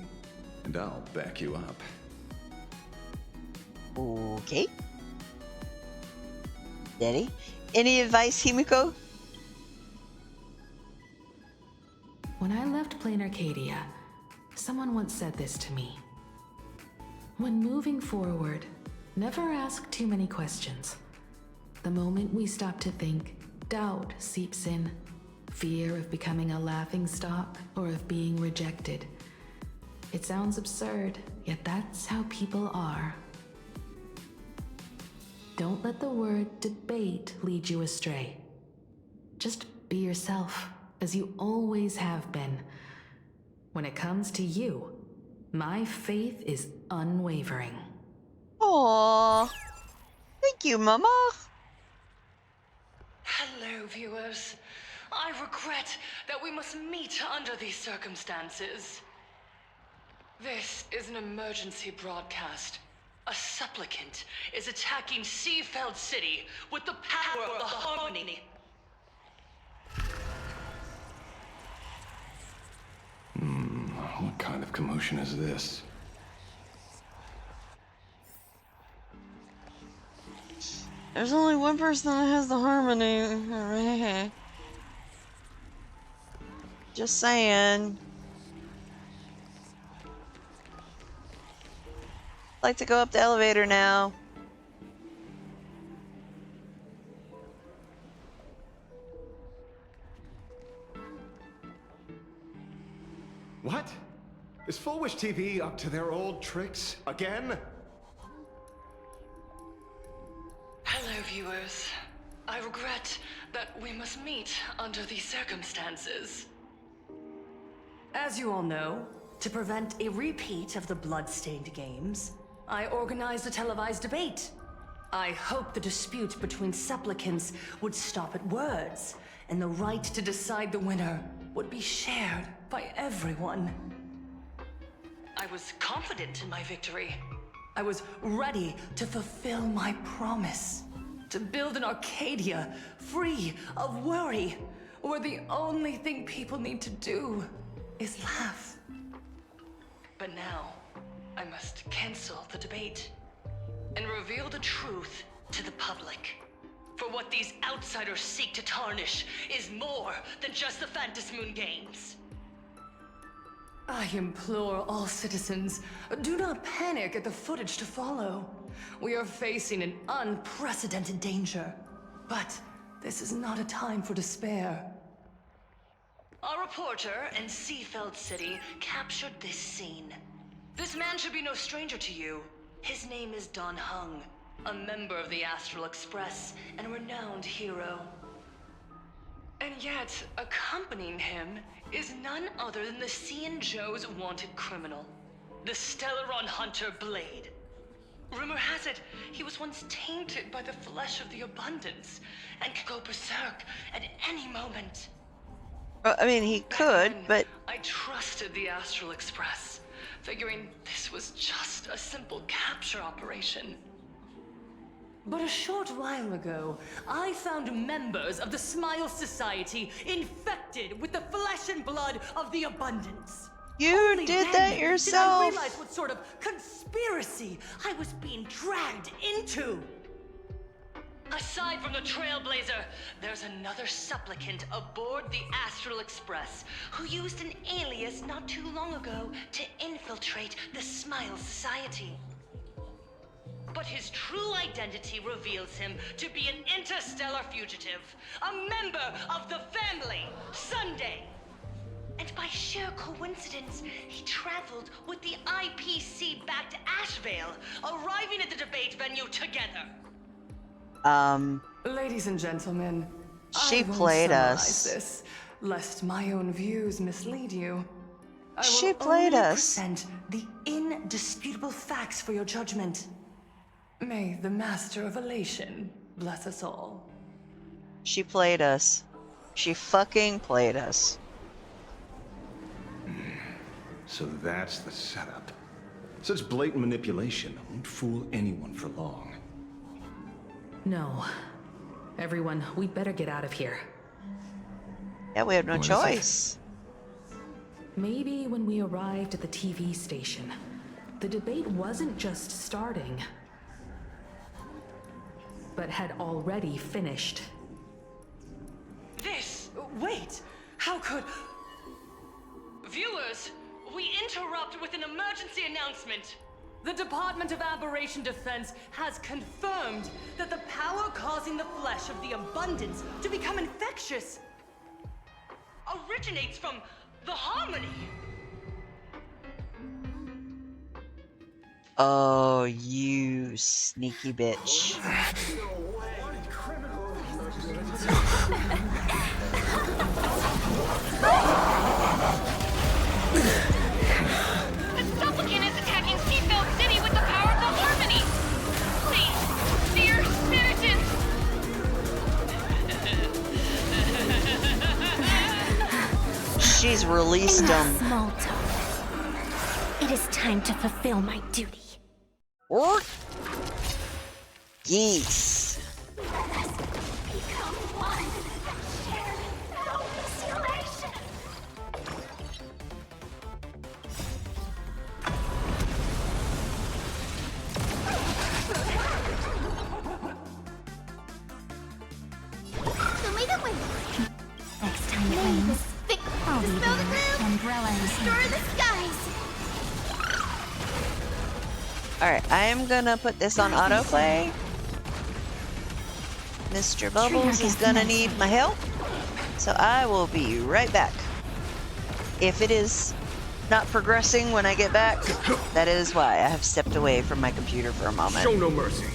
and I'll back you up. Okay. Daddy, any advice, Himiko? When I left Planarcadia, someone once said this to me. When moving forward, never ask too many questions. The moment we stop to think, doubt seeps in. Fear of becoming a laughingstock or of being rejected. It sounds absurd, yet that's how people are. Don't let the word debate lead you astray. Just be yourself, as you always have been. When it comes to you, my faith is unwavering. Aww. Thank you, Mama. Hello, viewers. I regret that we must meet under these circumstances. This is an emergency broadcast. A supplicant is attacking Seafeld City with the power of the Harmony. What kind of commotion is this? There's only one person that has the harmony. Just saying. I'd like to go up the elevator now. What? Is Full Wish TV up to their old tricks again? Hello, viewers. I regret that we must meet under these circumstances. As you all know, to prevent a repeat of the blood-stained games, I organized a televised debate. I hoped the dispute between supplicants would stop at words, and the right to decide the winner would be shared by everyone. I was confident in my victory. I was ready to fulfill my promise. To build an Arcadia free of worry, where the only thing people need to do is laugh. But now, I must cancel the debate and reveal the truth to the public. For what these outsiders seek to tarnish is more than just the Phantasmoon games. I implore all citizens, do not panic at the footage to follow. We are facing an unprecedented danger. But this is not a time for despair. Our reporter in Seafeld City captured this scene. This man should be no stranger to you. His name is Don Hung, a member of the Astral Express and a renowned hero. And yet, accompanying him is none other than the Cian Joe's wanted criminal, the Stellaron hunter Blade. Rumor has it, he was once tainted by the flesh of the Abundance and could go berserk at any moment. Well, I mean, he could, but... I trusted the Astral Express, figuring this was just a simple capture operation. But a short while ago, I found members of the Smile Society infected with the flesh and blood of the Abundance. You did that yourself. Did I realize what sort of conspiracy I was being dragged into? Aside from the Trailblazer, there's another supplicant aboard the Astral Express who used an alias not too long ago to infiltrate the Smile Society. But his true identity reveals him to be an interstellar fugitive, a member of the family, Sunday. And by sheer coincidence, he traveled with the IPC back to Ashvale, arriving at the debate venue together. Ladies and gentlemen, She I won't played summarize us. this, lest my own views mislead you. I She will played only us. present the indisputable facts for your judgment. May the Master of Elation bless us all. She played us. She fucking played us. So that's the setup. Such blatant manipulation won't fool anyone for long. No. Everyone, we'd better get out of here. Yeah, we have no What is it? choice. Maybe when we arrived at the TV station, the debate wasn't just starting, but had already finished. Wait! How could... Viewers, we interrupt with an emergency announcement. The Department of Aberration Defense has confirmed that the power causing the flesh of the abundance to become infectious originates from the Harmony. Oh, you sneaky bitch. The supplicant is attacking Seafeld City with the power of the Harmony! Please, dear citizens! She's released them. Small talk. It is time to fulfill my duty. Or geese. Become one. Share no isolation. Show me the way. Next time it rains, I'll be there. Umbrella in hand. The skies. Alright, I am gonna put this on autoplay. Mr. Bubbles is gonna need my help, so I will be right back. If it is not progressing when I get back, that is why I have stepped away from my computer for a moment. Show no mercy.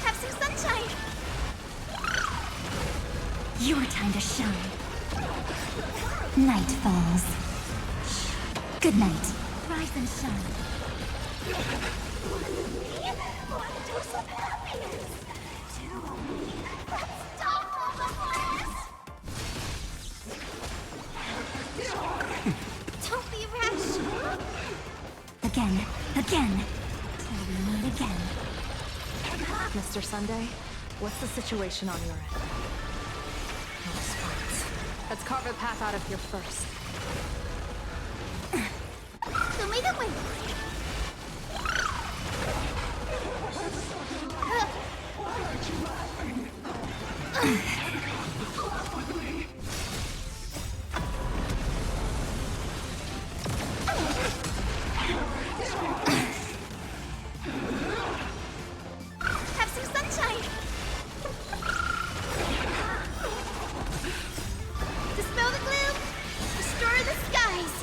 Have some sunshine. Your time to shine. Night falls. Good night. Rise and shine. Don't be rash. Again. Again. Till we meet again. Mr. Sunday, what's the situation on your end? No response. Let's carve a path out of here first. Show me the way. Have some sunshine. Dispel the gloom. Restore the skies.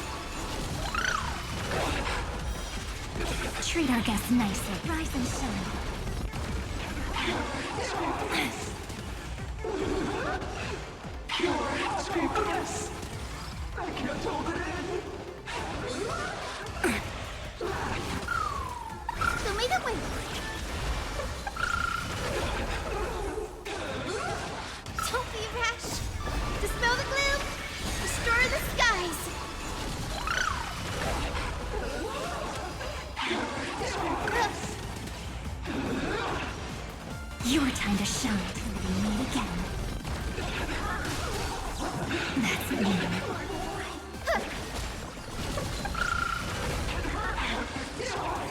Treat our guests nicely. Rise and shine. I can't hold it in. Show me the way. Don't be rash. Dispel the gloom. Restore the skies. Your time to shine till we meet again. That's me.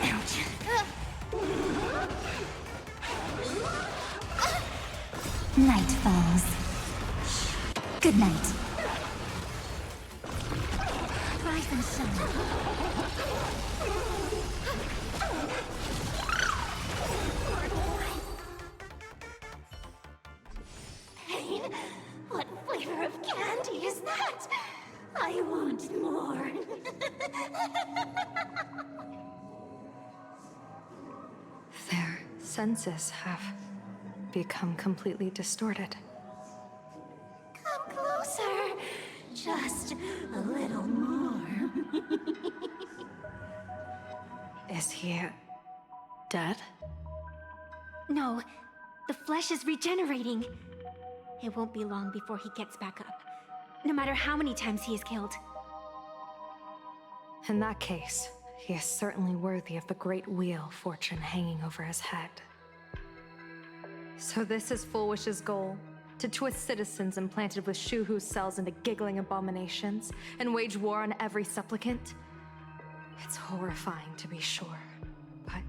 Ouch. Night falls. Good night. Rise and shine. of candy is that? I want more. Their senses have become completely distorted. Come closer. Just a little more. Is he dead? No, the flesh is regenerating. It won't be long before he gets back up, no matter how many times he is killed. In that case, he is certainly worthy of the great wheel fortune hanging over his head. So this is Full Wish's goal? To twist citizens implanted with Shuhu's cells into giggling abominations, and wage war on every supplicant? It's horrifying to be sure, but...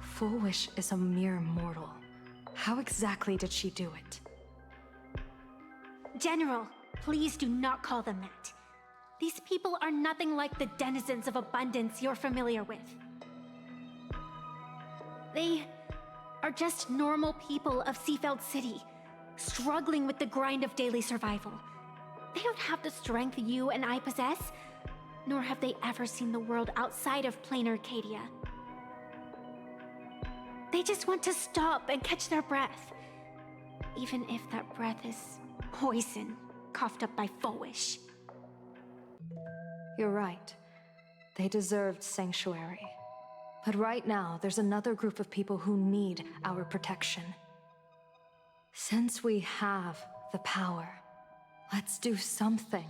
Full Wish is a mere mortal. How exactly did she do it? General, please do not call them that. These people are nothing like the denizens of abundance you're familiar with. They are just normal people of Seafeld City, struggling with the grind of daily survival. They don't have the strength you and I possess, nor have they ever seen the world outside of Planarcadia. They just want to stop and catch their breath, even if that breath is poison coughed up by Full Wish. You're right. They deserved sanctuary. But right now, there's another group of people who need our protection. Since we have the power, let's do something.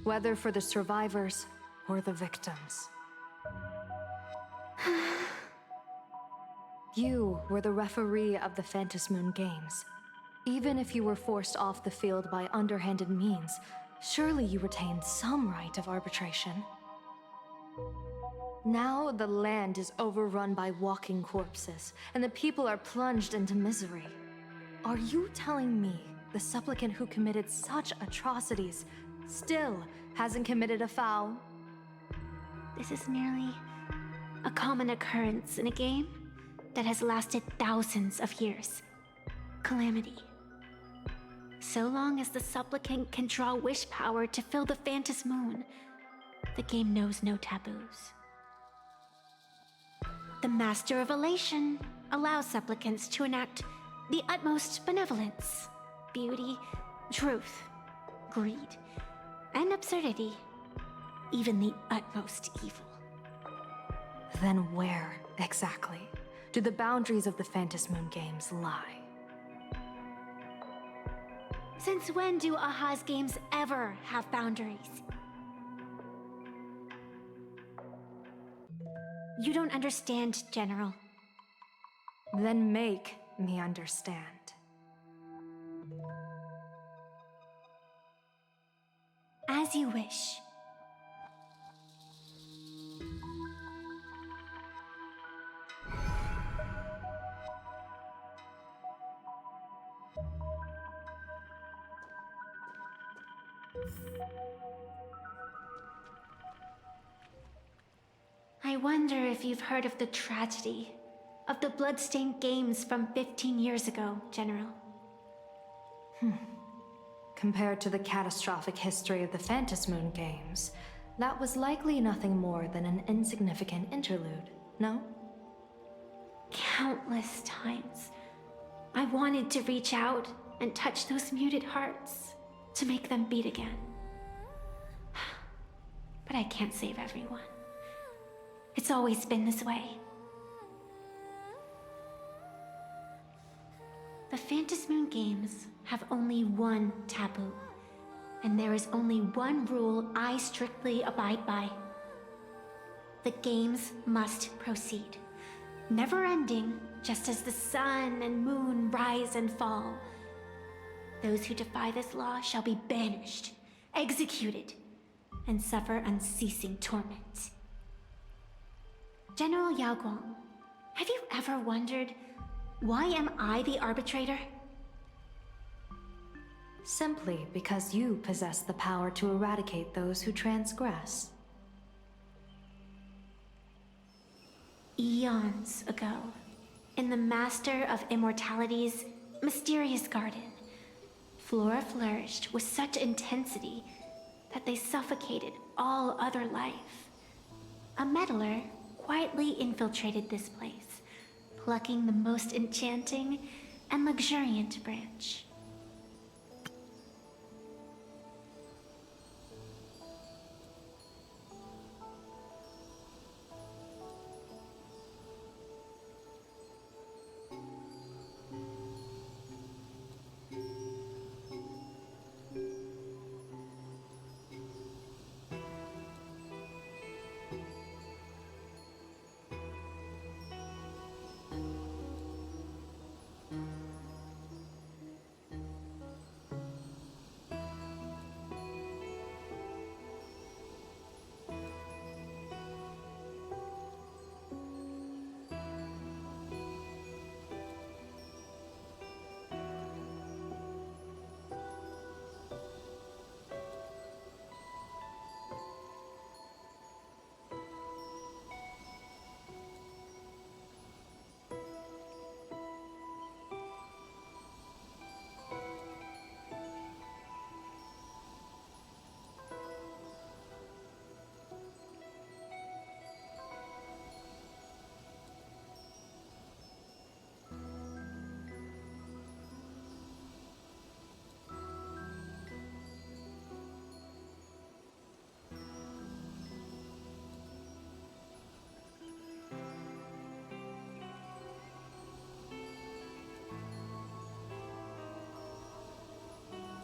Whether for the survivors or the victims. You were the referee of the Phantom Moon Games. Even if you were forced off the field by underhanded means, surely you retained some right of arbitration. Now the land is overrun by walking corpses, and the people are plunged into misery. Are you telling me the supplicant who committed such atrocities still hasn't committed a foul? This is merely a common occurrence in a game that has lasted thousands of years. Calamity. So long as the supplicant can draw wish power to fill the Phantom Moon, the game knows no taboos. The Master of Elation allows supplicants to enact the utmost benevolence, beauty, truth, greed, and absurdity, even the utmost evil. Then where, exactly, do the boundaries of the Phantom Moon Games lie? Since when do Aha's games ever have boundaries? You don't understand, General. Then make me understand. As you wish. I wonder if you've heard of the tragedy of the bloodstained games from 15 years ago, General. Compared to the catastrophic history of the Phantom Moon Games, that was likely nothing more than an insignificant interlude, no? Countless times, I wanted to reach out and touch those muted hearts to make them beat again. But I can't save everyone. It's always been this way. The Phantom Moon Games have only one taboo, and there is only one rule I strictly abide by. The games must proceed, never ending, just as the sun and moon rise and fall. Those who defy this law shall be banished, executed, and suffer unceasing torment. General Yao Guang, have you ever wondered, why am I the arbitrator? Simply because you possess the power to eradicate those who transgress. Eons ago, in the Master of Immortality's mysterious garden. Flora flourished with such intensity that they suffocated all other life. A meddler quietly infiltrated this place, plucking the most enchanting and luxuriant branch.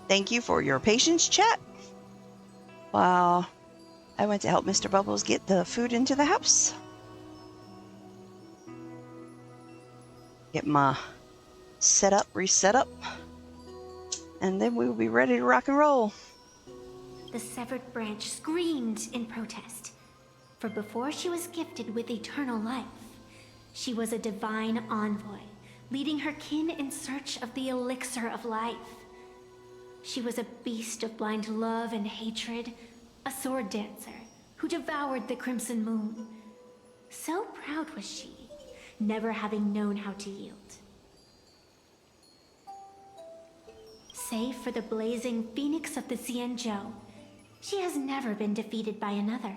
Thank you for your patience, chat. While I went to help Mr. Bubbles get the food into the house. Get my setup, reset up, and then we will be ready to rock and roll. The severed branch screamed in protest, for before she was gifted with eternal life, she was a divine envoy, leading her kin in search of the elixir of life. She was a beast of blind love and hatred, a sword dancer who devoured the crimson moon. So proud was she, never having known how to yield. Save for the blazing phoenix of the Xianzhou, she has never been defeated by another.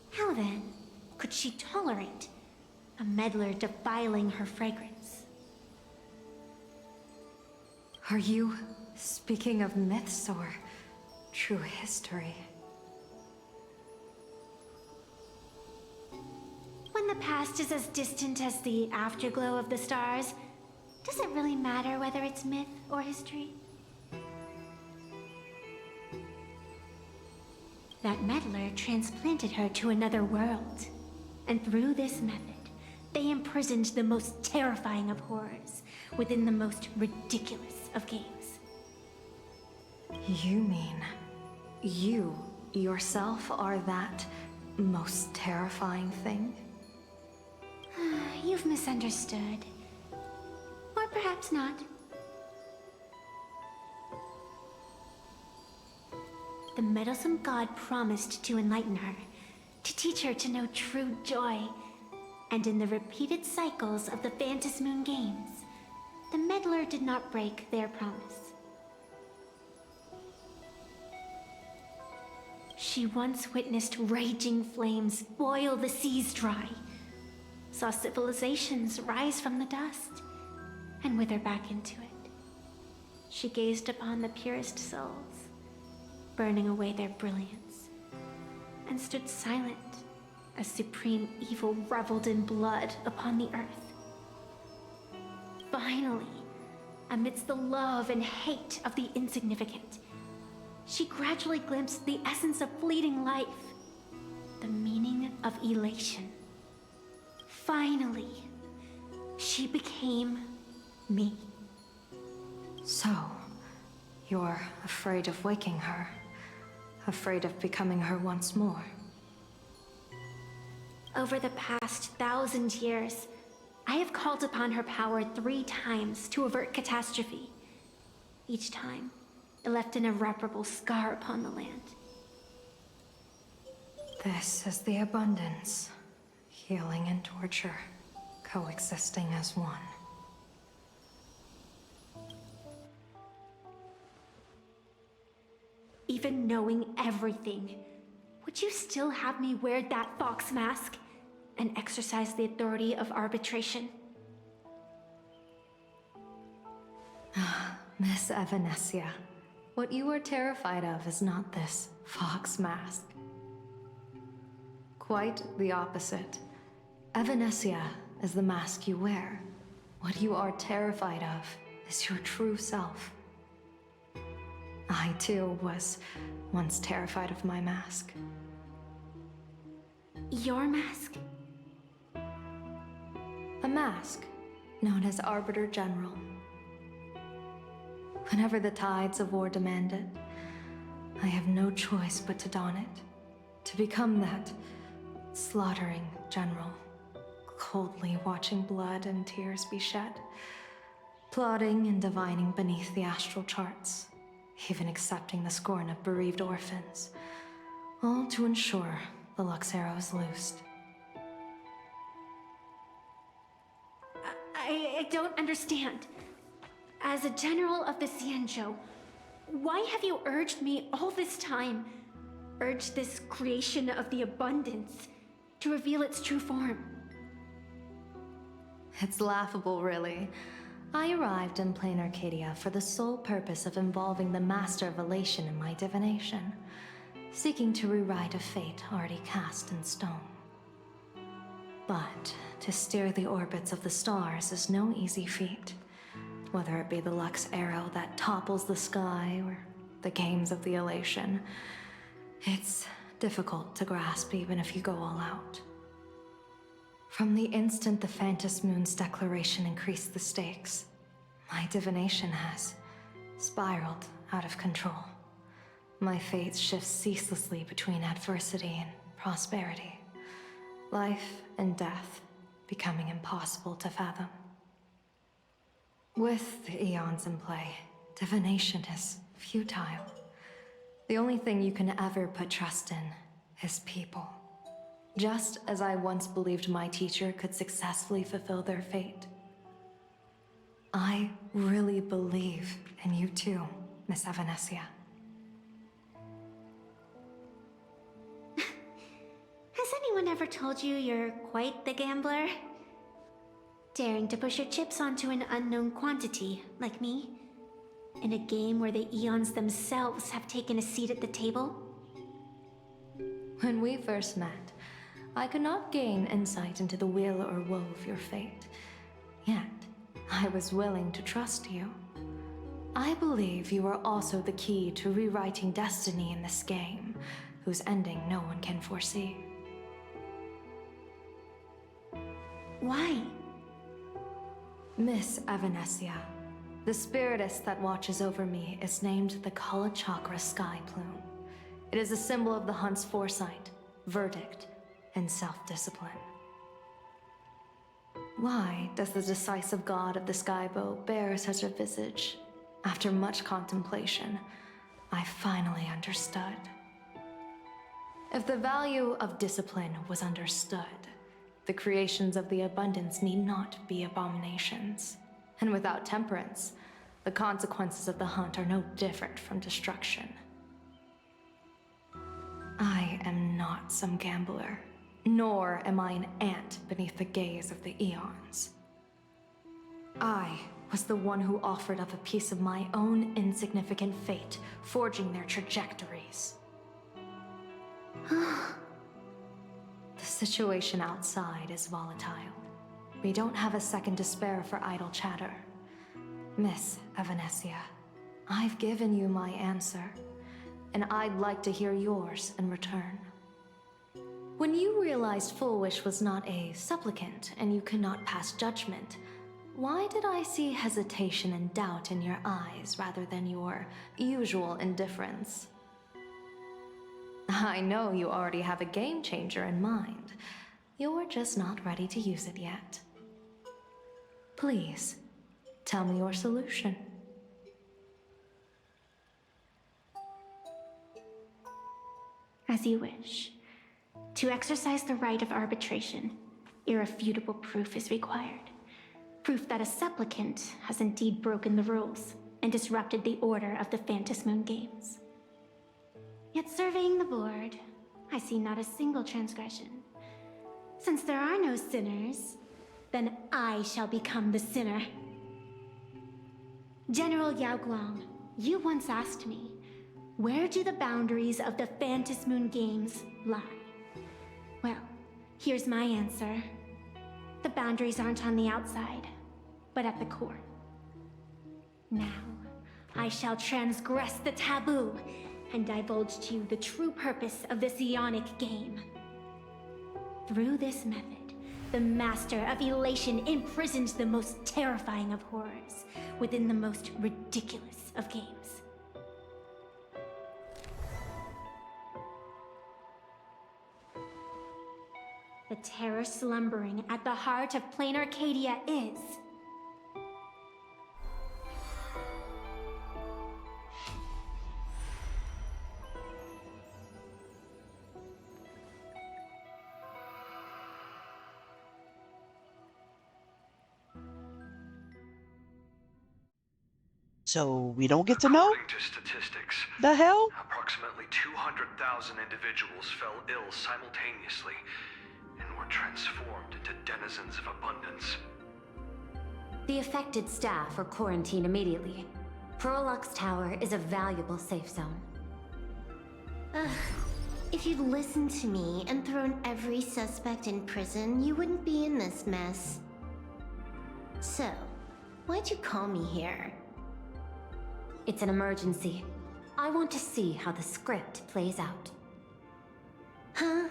How then could she tolerate a meddler defiling her fragrance? Are you speaking of myths or true history? When the past is as distant as the afterglow of the stars, does it really matter whether it's myth or history? That meddler transplanted her to another world, and through this method, they imprisoned the most terrifying of horrors within the most ridiculous of games. You mean you yourself are that most terrifying thing? You've misunderstood. Or perhaps not. The meddlesome god promised to enlighten her, to teach her to know true joy. And in the repeated cycles of the Phantom Moon games, the meddler did not break their promise. She once witnessed raging flames boil the seas dry, saw civilizations rise from the dust, and wither back into it. She gazed upon the purest souls, burning away their brilliance, and stood silent as supreme evil reveled in blood upon the earth. Finally, amidst the love and hate of the insignificant, she gradually glimpsed the essence of fleeting life, the meaning of elation. Finally, she became me. So, you're afraid of waking her, afraid of becoming her once more. Over the past 1,000 years, I have called upon her power 3 times to avert catastrophe. Each time, it left an irreparable scar upon the land. This is the abundance. Healing and torture, coexisting as one. even knowing everything, would you still have me wear that fox mask and exercise the authority of arbitration? Miss Evanesia, what you are terrified of is not this fox mask. Quite the opposite. Evanesia is the mask you wear. What you are terrified of is your true self. I too was once terrified of my mask. Your mask? A mask known as Arbiter General. Whenever the tides of war demand it, I have no choice but to don it. To become that slaughtering general, coldly watching blood and tears be shed, plotting and divining beneath the astral charts, even accepting the scorn of bereaved orphans, all to ensure the Luxero is loosed. I don't understand. As a general of the Xianzhou, why have you urged me all this time? Urged this creation of the abundance to reveal its true form? It's laughable, really. I arrived in Planarcadia for the sole purpose of involving the Master of Elation in my divination, seeking to rewrite a fate already cast in stone. But to steer the orbits of the stars is no easy feat, whether it be the Lux Arrow that topples the sky or the games of the Elation. It's difficult to grasp even if you go all out. From the instant the Phantom Moon's declaration increased the stakes, my divination has spiraled out of control. My fate shifts ceaselessly between adversity and prosperity, life and death becoming impossible to fathom. With the eons in play, divination is futile. The only thing you can ever put trust in is people. Just as I once believed my teacher could successfully fulfill their fate. I really believe in you too, Miss Evanesia. Has anyone ever told you you're quite the gambler? Daring to push your chips onto an unknown quantity, like me? In a game where the eons themselves have taken a seat at the table? When we first met, I could not gain insight into the will or woe of your fate. Yet, I was willing to trust you. I believe you are also the key to rewriting destiny in this game, whose ending no one can foresee. Why? Miss Evanesia, the spiritess that watches over me is named the Kala Chakra Sky Plume. It is a symbol of the hunt's foresight, verdict, and self-discipline. Why does the decisive god of the skybow bear such a visage? After much contemplation, I finally understood. If the value of discipline was understood, the creations of the abundance need not be abominations. And without temperance, the consequences of the hunt are no different from destruction. I am not some gambler. Nor am I an ant beneath the gaze of the eons. I was the one who offered up a piece of my own insignificant fate, forging their trajectories. The situation outside is volatile. We don't have a second to spare for idle chatter. Miss Evanesia, I've given you my answer, and I'd like to hear yours in return. When you realized Full Wish was not a supplicant and you could not pass judgment, why did I see hesitation and doubt in your eyes rather than your usual indifference? I know you already have a game changer in mind. You're just not ready to use it yet. Please, tell me your solution. As you wish. To exercise the right of arbitration, irrefutable proof is required. Proof that a supplicant has indeed broken the rules and disrupted the order of the Phantom Moon Games. Yet surveying the board, I see not a single transgression. Since there are no sinners, then I shall become the sinner. General Yao Guang, you once asked me, where do the boundaries of the Phantom Moon Games lie? Well, here's my answer. The boundaries aren't on the outside, but at the core. Now, I shall transgress the taboo and divulge to you the true purpose of this Ionic game. Through this method, the Master of Elation imprisons the most terrifying of horrors within the most ridiculous of games. The terror slumbering at the heart of Planarcadia is... So we don't get to know? According to statistics, The hell? approximately 200,000 individuals fell ill simultaneously and were transformed into denizens of abundance. The affected staff were quarantined immediately. Prolux Tower is a valuable safe zone. If you'd listened to me and thrown every suspect in prison, you wouldn't be in this mess. So, why'd you call me here? It's an emergency. I want to see how the script plays out. Huh?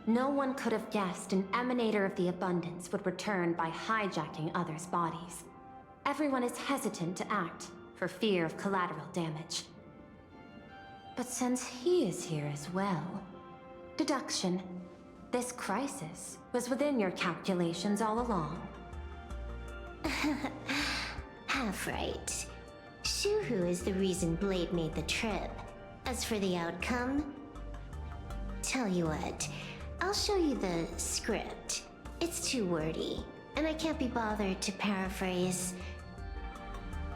No one could have guessed an emanator of the abundance would return by hijacking others' bodies. Everyone is hesitant to act, for fear of collateral damage. But since he is here as well... Deduction. This crisis was within your calculations all along. Half right. Shuhu is the reason Blade made the trip. As for the outcome... Tell you what, I'll show you the script. It's too wordy, and I can't be bothered to paraphrase.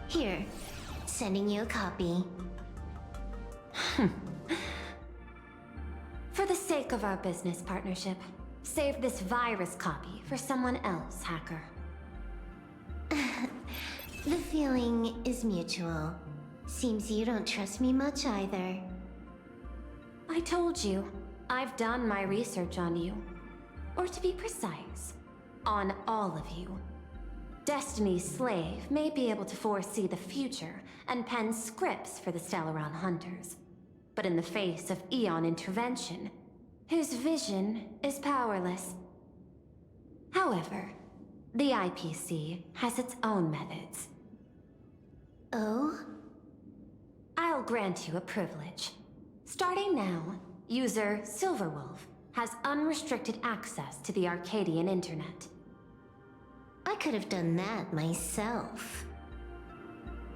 Here, sending you a copy. For the sake of our business partnership, save this virus copy for someone else, hacker. The feeling is mutual. Seems you don't trust me much either. I told you, I've done my research on you. Or to be precise, on all of you. Destiny's slave may be able to foresee the future and pen scripts for the Stellaron Hunters. But in the face of Eon intervention, his vision is powerless. However, the IPC has its own methods. Oh? I'll grant you a privilege. Starting now, user Silverwolf has unrestricted access to the Arcadian internet. I could have done that myself.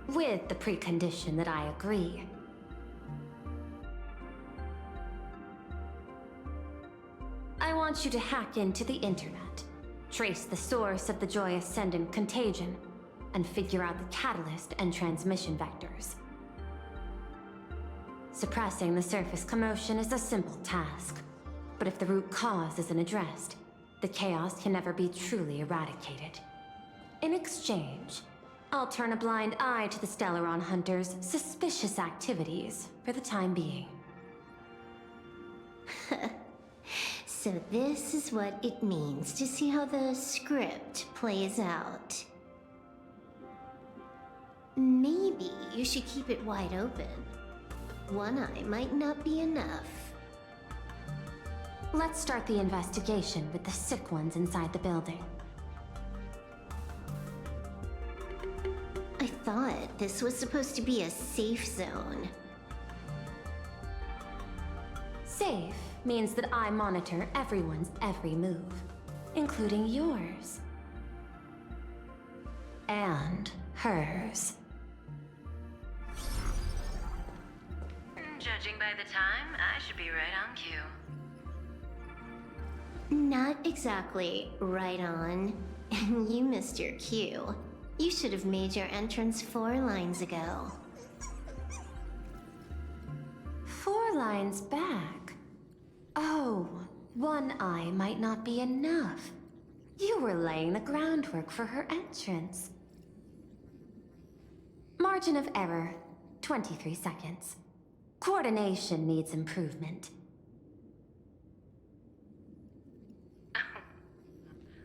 With the precondition that I agree. I want you to hack into the internet, trace the source of the Joy Ascendant contagion, and figure out the catalyst and transmission vectors. Suppressing the surface commotion is a simple task, but if the root cause isn't addressed, the chaos can never be truly eradicated. In exchange, I'll turn a blind eye to the Stellaron Hunters' suspicious activities for the time being. So this is what it means to see how the script plays out. Maybe you should keep it wide open. One eye might not be enough. Let's start the investigation with the sick ones inside the building. I thought this was supposed to be a safe zone. Safe means that I monitor everyone's every move, including yours. And hers. Judging by the time, I should be right on cue. Not exactly right on. You missed your cue. You should have made your entrance 4 lines ago. 4 lines back. Oh, 1 eye might not be enough. You were laying the groundwork for her entrance. Margin of error, 23 seconds. Coordination needs improvement.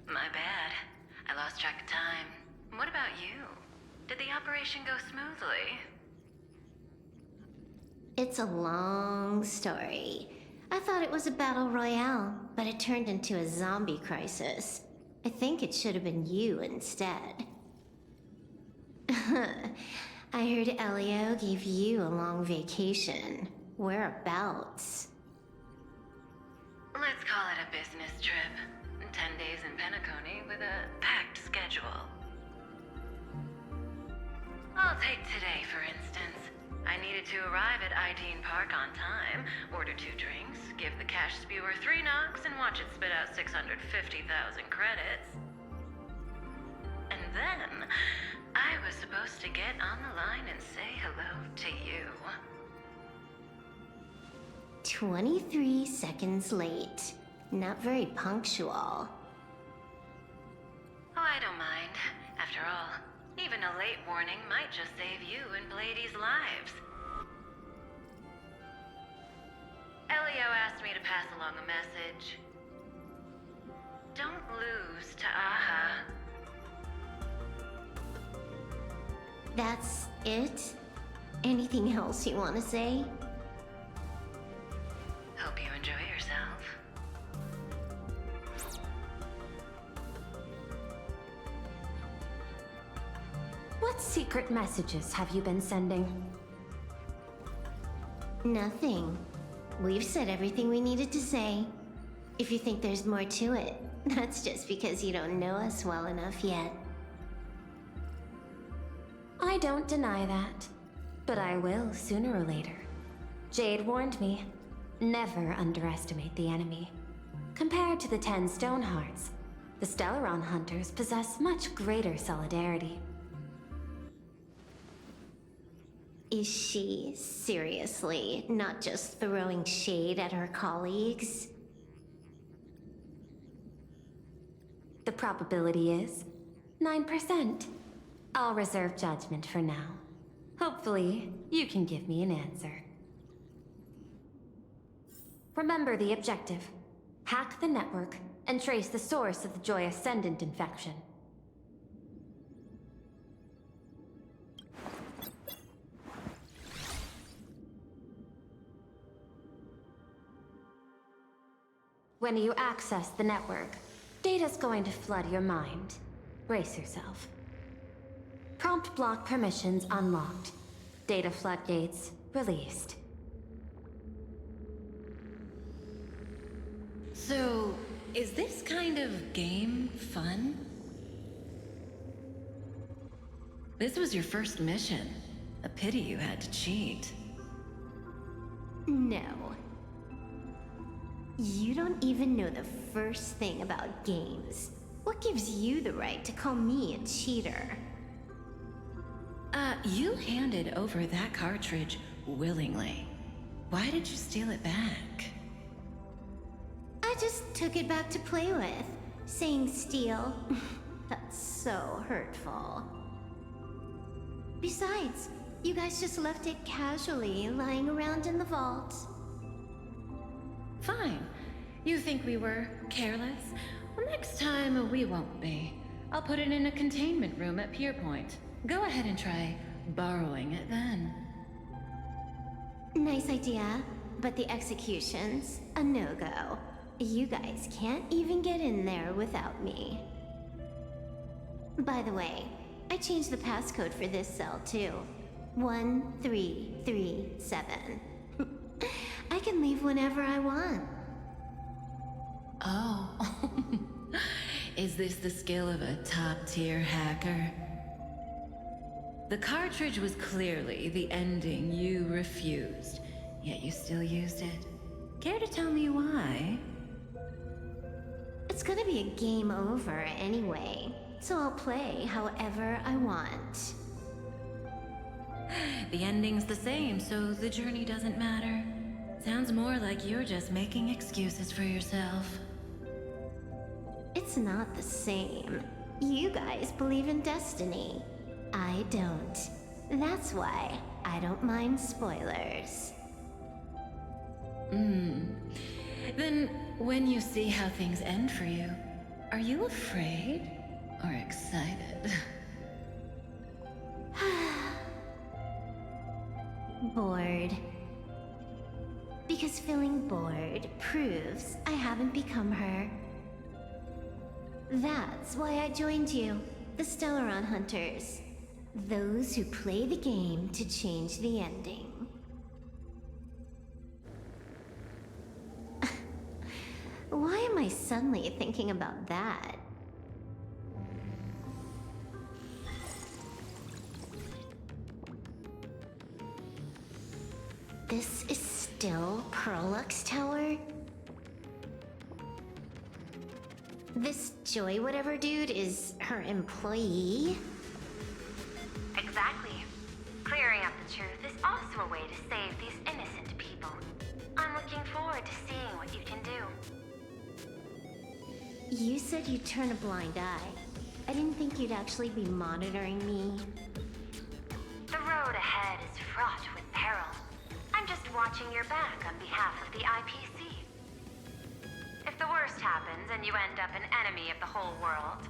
My bad. I lost track of time. What about you? Did the operation go smoothly? It's a long story. I thought it was a battle royale, but it turned into a zombie crisis. I think it should have been you instead. I heard Elio gave you a long vacation. Whereabouts? Let's call it a business trip. 10 days in Penacony with a packed schedule. I'll take today, for instance. I needed to arrive at Ideen Park on time, order 2 drinks, give the cash spewer 3 knocks, and watch it spit out 650,000 credits. And then, I was supposed to get on the line and say hello to you. 23 seconds late. Not very punctual. Oh, I don't mind. After all, even a late warning might just save you and Blady's lives. Elio asked me to pass along a message. Don't lose to Aha. That's it? Anything else you want to say? Hope you enjoy yourself. What secret messages have you been sending? Nothing. We've said everything we needed to say. If you think there's more to it, that's just because you don't know us well enough yet. I don't deny that, but I will sooner or later. Jade warned me, never underestimate the enemy. Compared to the 10 Stonehearts, the Stellaron Hunters possess much greater solidarity. Is she seriously not just throwing shade at her colleagues? The probability is 9%. I'll reserve judgment for now. Hopefully, you can give me an answer. Remember the objective. Hack the network and trace the source of the Joy Ascendant infection. When you access the network, data's going to flood your mind. Brace yourself. Prompt block permissions unlocked. Data floodgates released. So, is this kind of game fun? This was your first mission. A pity you had to cheat. No. You don't even know the first thing about games. What gives you the right to call me a cheater? You handed over that cartridge willingly. Why did you steal it back? I just took it back to play with. Saying steal, that's so hurtful. Besides, you guys just left it casually lying around in the vault. Fine. You think we were careless? Well, next time we won't be. I'll put it in a containment room at Pierpoint. Go ahead and try borrowing it then. Nice idea, but the execution's a no-go. You guys can't even get in there without me. By the way, I changed the passcode for this cell too. 1337. I can leave whenever I want. Oh. Is this the skill of a top-tier hacker? The cartridge was clearly the ending you refused, yet you still used it. Care to tell me why? It's gonna be a game over anyway, so I'll play however I want. The ending's the same, so the journey doesn't matter. Sounds more like you're just making excuses for yourself. It's not the same. You guys believe in destiny. I don't. That's why I don't mind spoilers. Then, when you see how things end for you, are you afraid or excited? Bored. Because feeling bored proves I haven't become her. That's why I joined you, the Stellaron Hunters. Those who play the game to change the ending. Why am I suddenly thinking about that? This is still Perlux Tower? This Joy whatever dude is her employee? Exactly. Clearing up the truth is also a way to save these innocent people. I'm looking forward to seeing what you can do. You said you'd turn a blind eye. I didn't think you'd actually be monitoring me. The road ahead is fraught with peril. I'm just watching your back on behalf of the IPC. If the worst happens and you end up an enemy of the whole world,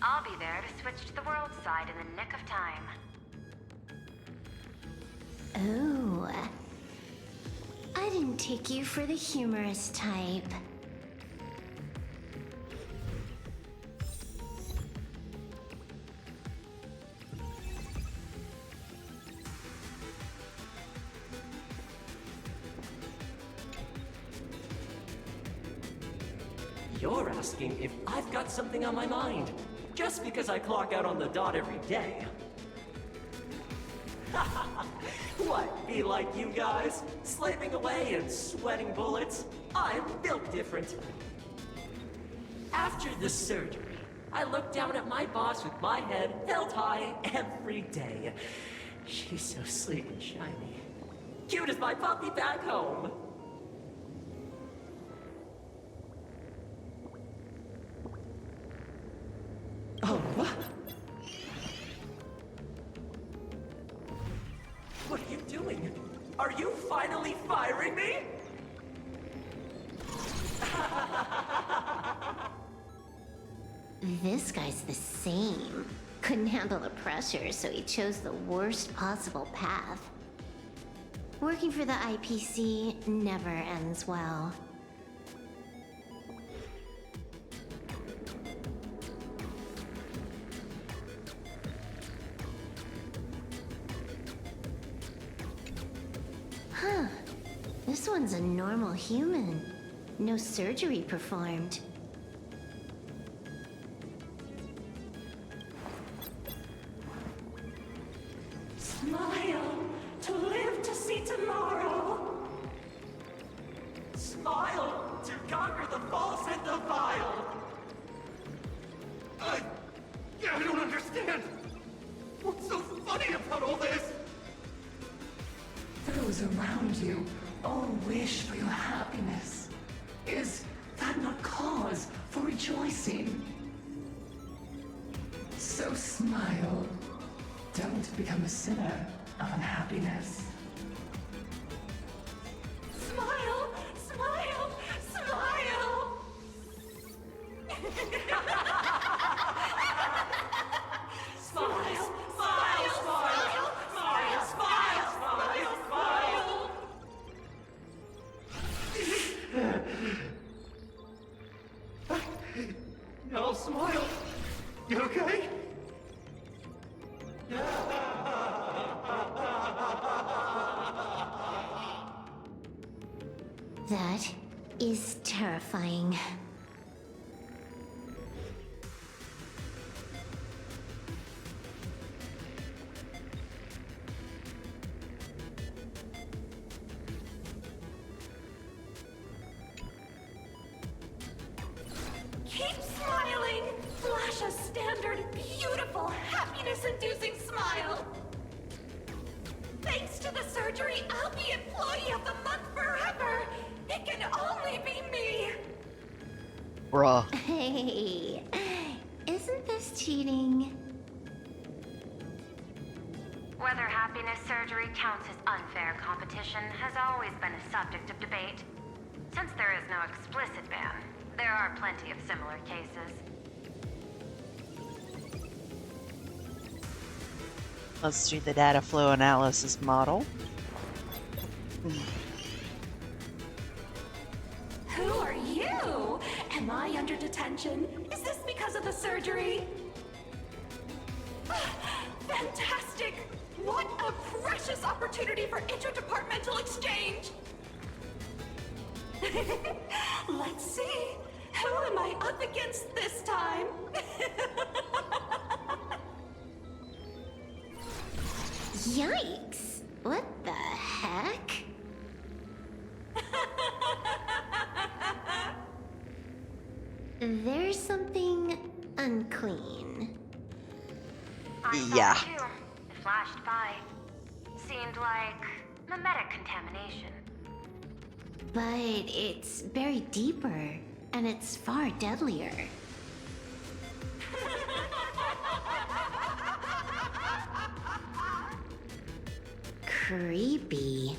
I'll be there to switch to the world side in the nick of time. Oh. I didn't take you for the humorous type. You're asking if I've got something on my mind, just because I clock out on the dot every day. What, be like you guys? Slaving away and sweating bullets? I'm built different. After the surgery, I look down at my boss with my head held high every day. She's so sleek and shiny. Cute as my puppy back home. Oh, what? What are you doing? Are you finally firing me? This guy's the same. Couldn't handle the pressure, so he chose the worst possible path. Working for the IPC never ends well. Huh. This one's a normal human. No surgery performed. Smile to live to see tomorrow. Smile to conquer the false and the vile. I don't understand. What's so funny about all this? Those around you all wish for your happiness. Is that not cause for rejoicing? So smile. Don't become a sinner of unhappiness. Smile! Smile! Smile! Smile! Smile! Smile! Smile! Smile! Smile! Smile! No, smile! You okay? That is terrifying. Keep smiling! Flash a standard, beautiful, happiness-inducing smile! Thanks to the surgery, I'll be Employee of the Month forever! Bruh. Hey, isn't this cheating? Whether happiness surgery counts as unfair competition has always been a subject of debate. Since there is no explicit ban, there are plenty of similar cases. Let's do the data flow analysis model. Who are you? Am I under detention? Is this because of the surgery? Fantastic! What a precious opportunity for interdepartmental exchange! Let's see. Who am I up against this time? Yikes! What the heck? There's something unclean. Yeah. Too. It flashed by. Seemed like mimetic contamination. But it's buried deeper, and it's far deadlier. Creepy.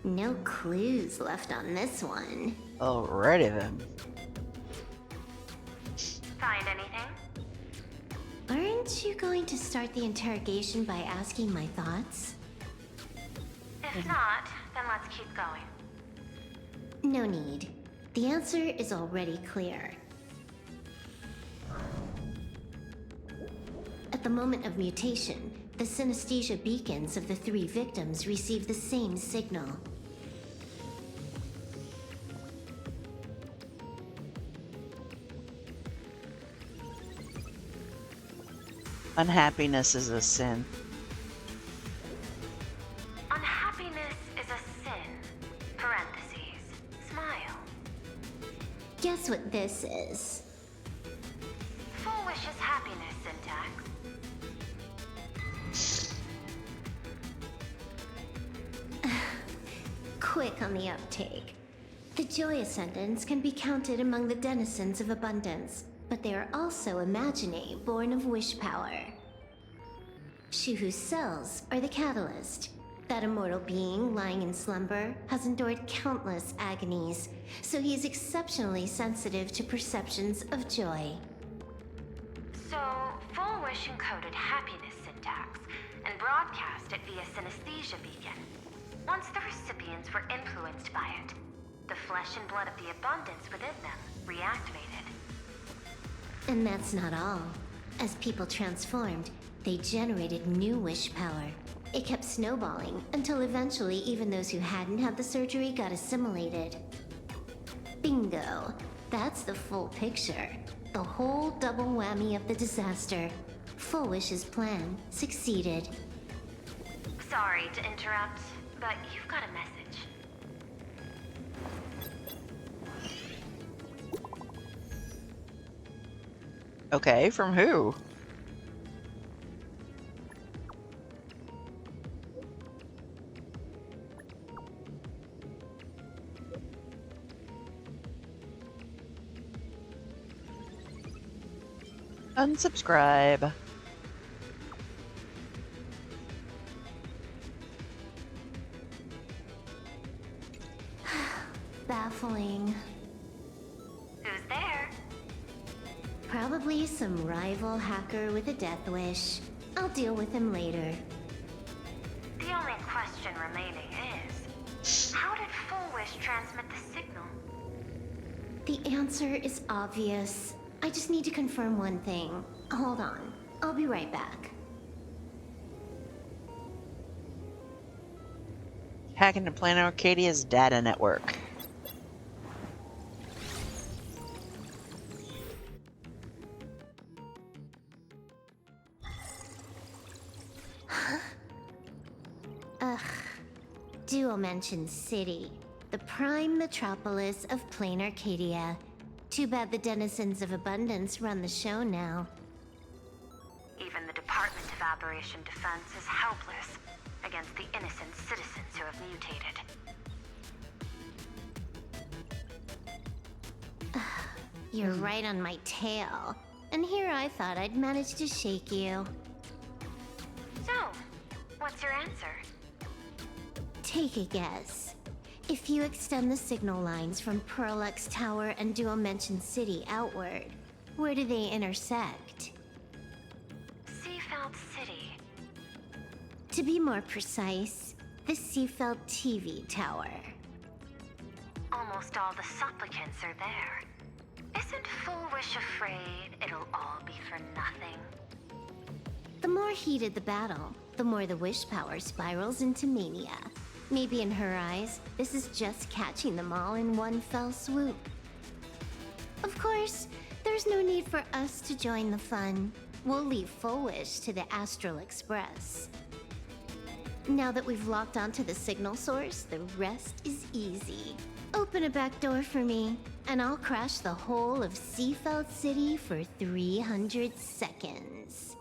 No clues left on this one. Alrighty then. Find anything? Aren't you going to start the interrogation by asking my thoughts? If not, then let's keep going. No need. The answer is already clear. At the moment of mutation, the synesthesia beacons of the 3 victims receive the same signal. Unhappiness is a sin. Unhappiness is a sin. Parentheses. Smile. Guess what this is? Full wishes happiness syntax. Quick on the uptake. The Joy Ascendants can be counted among the denizens of abundance, but they are also imaginae born of wish power. Shuhu's cells are the catalyst. That immortal being lying in slumber has endured countless agonies, so he is exceptionally sensitive to perceptions of joy. So, full wish encoded happiness syntax and broadcast it via synesthesia beacon. Once the recipients were influenced by it, the flesh and blood of the abundance within them reactivated. And that's not all. As people transformed, they generated new wish power. It kept snowballing until eventually even those who hadn't had the surgery got assimilated. Bingo! That's the full picture. The whole double whammy of the disaster. Full Wish's plan succeeded. Sorry to interrupt, but you've got a message. Okay, from who? Unsubscribe. Baffling. Who's there? Probably some rival hacker with a death wish. I'll deal with him later. The only question remaining is, how did Full Wish transmit the signal? The answer is obvious. I just need to confirm one thing. Hold on. I'll be right back. Hacking into Planarcadia's data network. Ugh. Dual mention city. The prime metropolis of Planarcadia. Too bad the denizens of abundance run the show now. Even the Department of Aberration Defense is helpless against the innocent citizens who have mutated. You're right on my tail. And here I thought I'd manage to shake you. So, what's your answer? Take a guess. If you extend the signal lines from Pearlux Tower and Dual-Mention City outward, where do they intersect? Seafeld City. To be more precise, the Seafeld TV Tower. Almost all the supplicants are there. Isn't Fullwish afraid it'll all be for nothing? The more heated the battle, the more the wish power spirals into mania. Maybe in her eyes, this is just catching them all in one fell swoop. Of course, there's no need for us to join the fun. We'll leave Fullwish to the Astral Express. Now that we've locked onto the signal source, the rest is easy. Open a back door for me, and I'll crash the whole of Seafeld City for 300 seconds.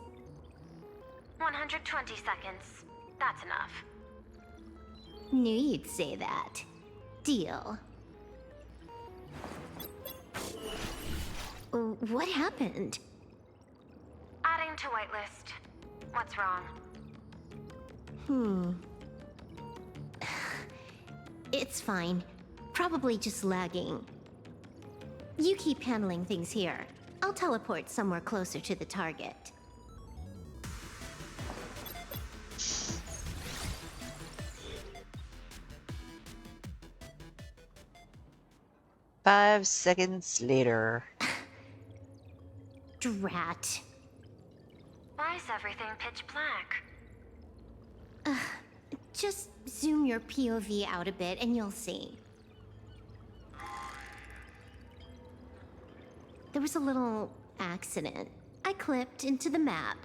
120 seconds. That's enough. Knew you'd say that. Deal. What happened? Adding to whitelist. What's wrong? It's fine. Probably just lagging. You keep handling things here. I'll teleport somewhere closer to the target. Five seconds later. Drat. Why is everything pitch black? Just zoom your POV out a bit and you'll see. There was a little accident. I clipped into the map.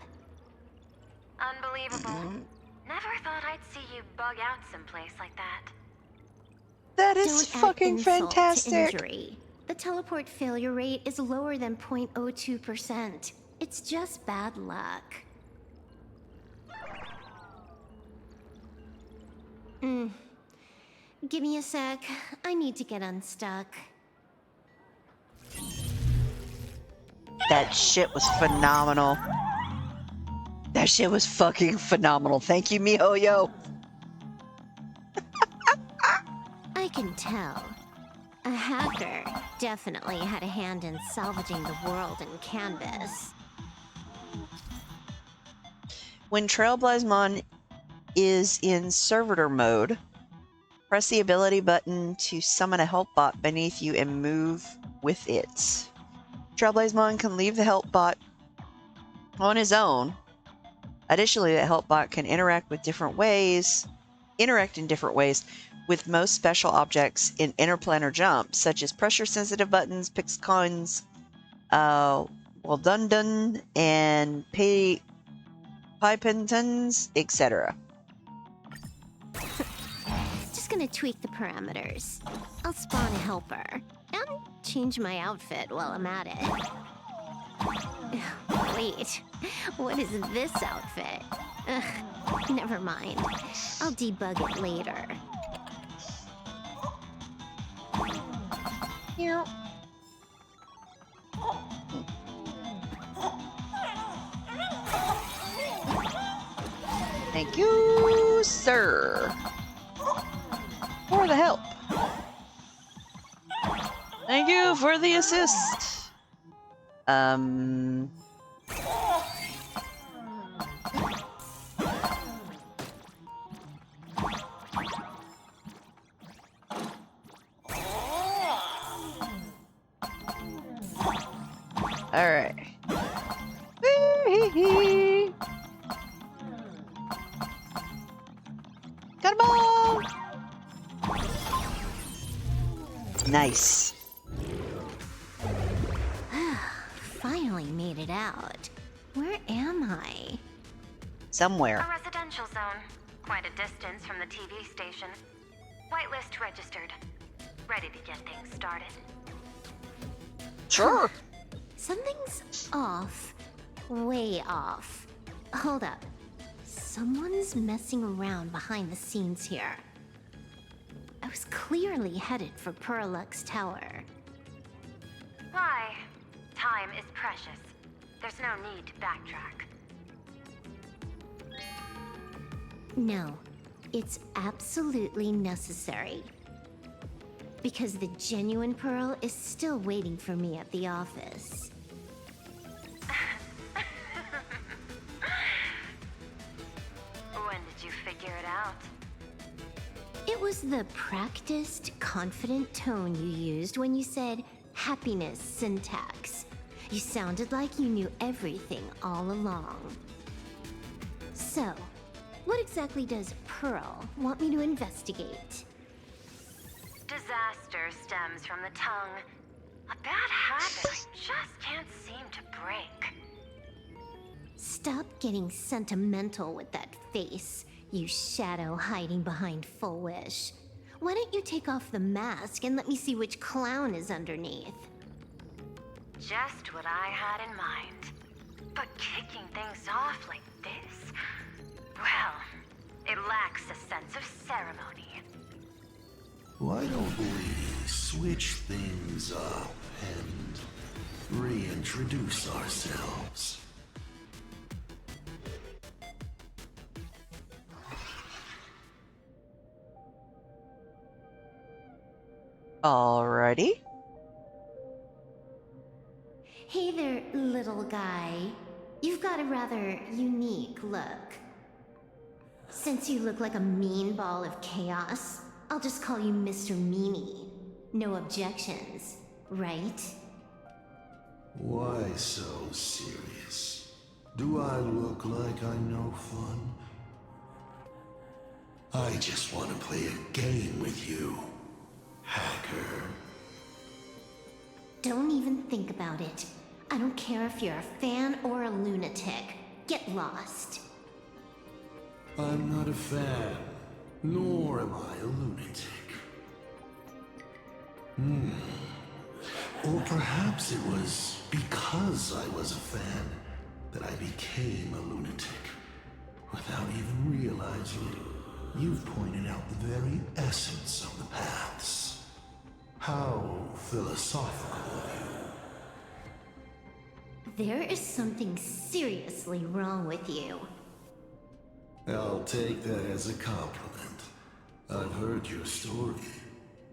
Unbelievable. Never thought I'd see you bug out someplace like that. That is Don't add fucking insult to fantastic. injury. The teleport failure rate is lower than 0.02%. It's just bad luck. Give me a sec. I need to get unstuck. That shit was phenomenal. That shit was fucking phenomenal. Thank you, MiHoYo. I can tell. A hacker definitely had a hand in salvaging the world in Canvas. When Trailblaze is in servitor mode, press the ability button to summon a help bot beneath you and move with it. Trailblaze can leave the help bot on his own. Additionally, the help bot can interact in different ways with most special objects in interplanar jump, such as pressure-sensitive buttons, pixcoins, Waldundun, and Pipentons, etc. Just gonna tweak the parameters. I'll spawn a helper. And change my outfit while I'm at it. Wait, what is this outfit? Never mind. I'll debug it later. Here. Thank you, sir, for the help. Thank you for the assist. All right. Got 'em all. Nice. Finally made it out. Where am I? Somewhere. A residential zone. Quite a distance from the TV station. Whitelist registered. Ready to get things started. Sure. Something's off. Way off. Hold up. Someone's messing around behind the scenes here. I was clearly headed for Pearlux Tower. Hi. Time is precious. There's no need to backtrack. No, it's absolutely necessary. Because the genuine Pearl is still waiting for me at the office. When did you figure it out? It was the practiced, confident tone you used when you said happiness syntax. You sounded like you knew everything all along. So, what exactly does Pearl want me to investigate? Disaster stems from the tongue. A bad habit I just can't seem to break. Stop getting sentimental with that face, you shadow hiding behind Full Wish. Why don't you take off the mask and let me see which clown is underneath? Just what I had in mind. But kicking things off like this? Well, it lacks a sense of ceremony. Why don't we switch things up and reintroduce ourselves? Alrighty. Hey there, little guy. You've got a rather unique look. Since you look like a mean ball of chaos, I'll just call you Mr. Meanie. No objections, right? Why so serious? Do I look like I'm no fun? I just want to play a game with you, hacker. Don't even think about it. I don't care if you're a fan or a lunatic. Get lost. I'm not a fan, nor am I a lunatic. Or perhaps it was because I was a fan that I became a lunatic. Without even realizing it, you've pointed out the very essence of the paths. How philosophical of you. There is something seriously wrong with you. I'll take that as a compliment. I've heard your story,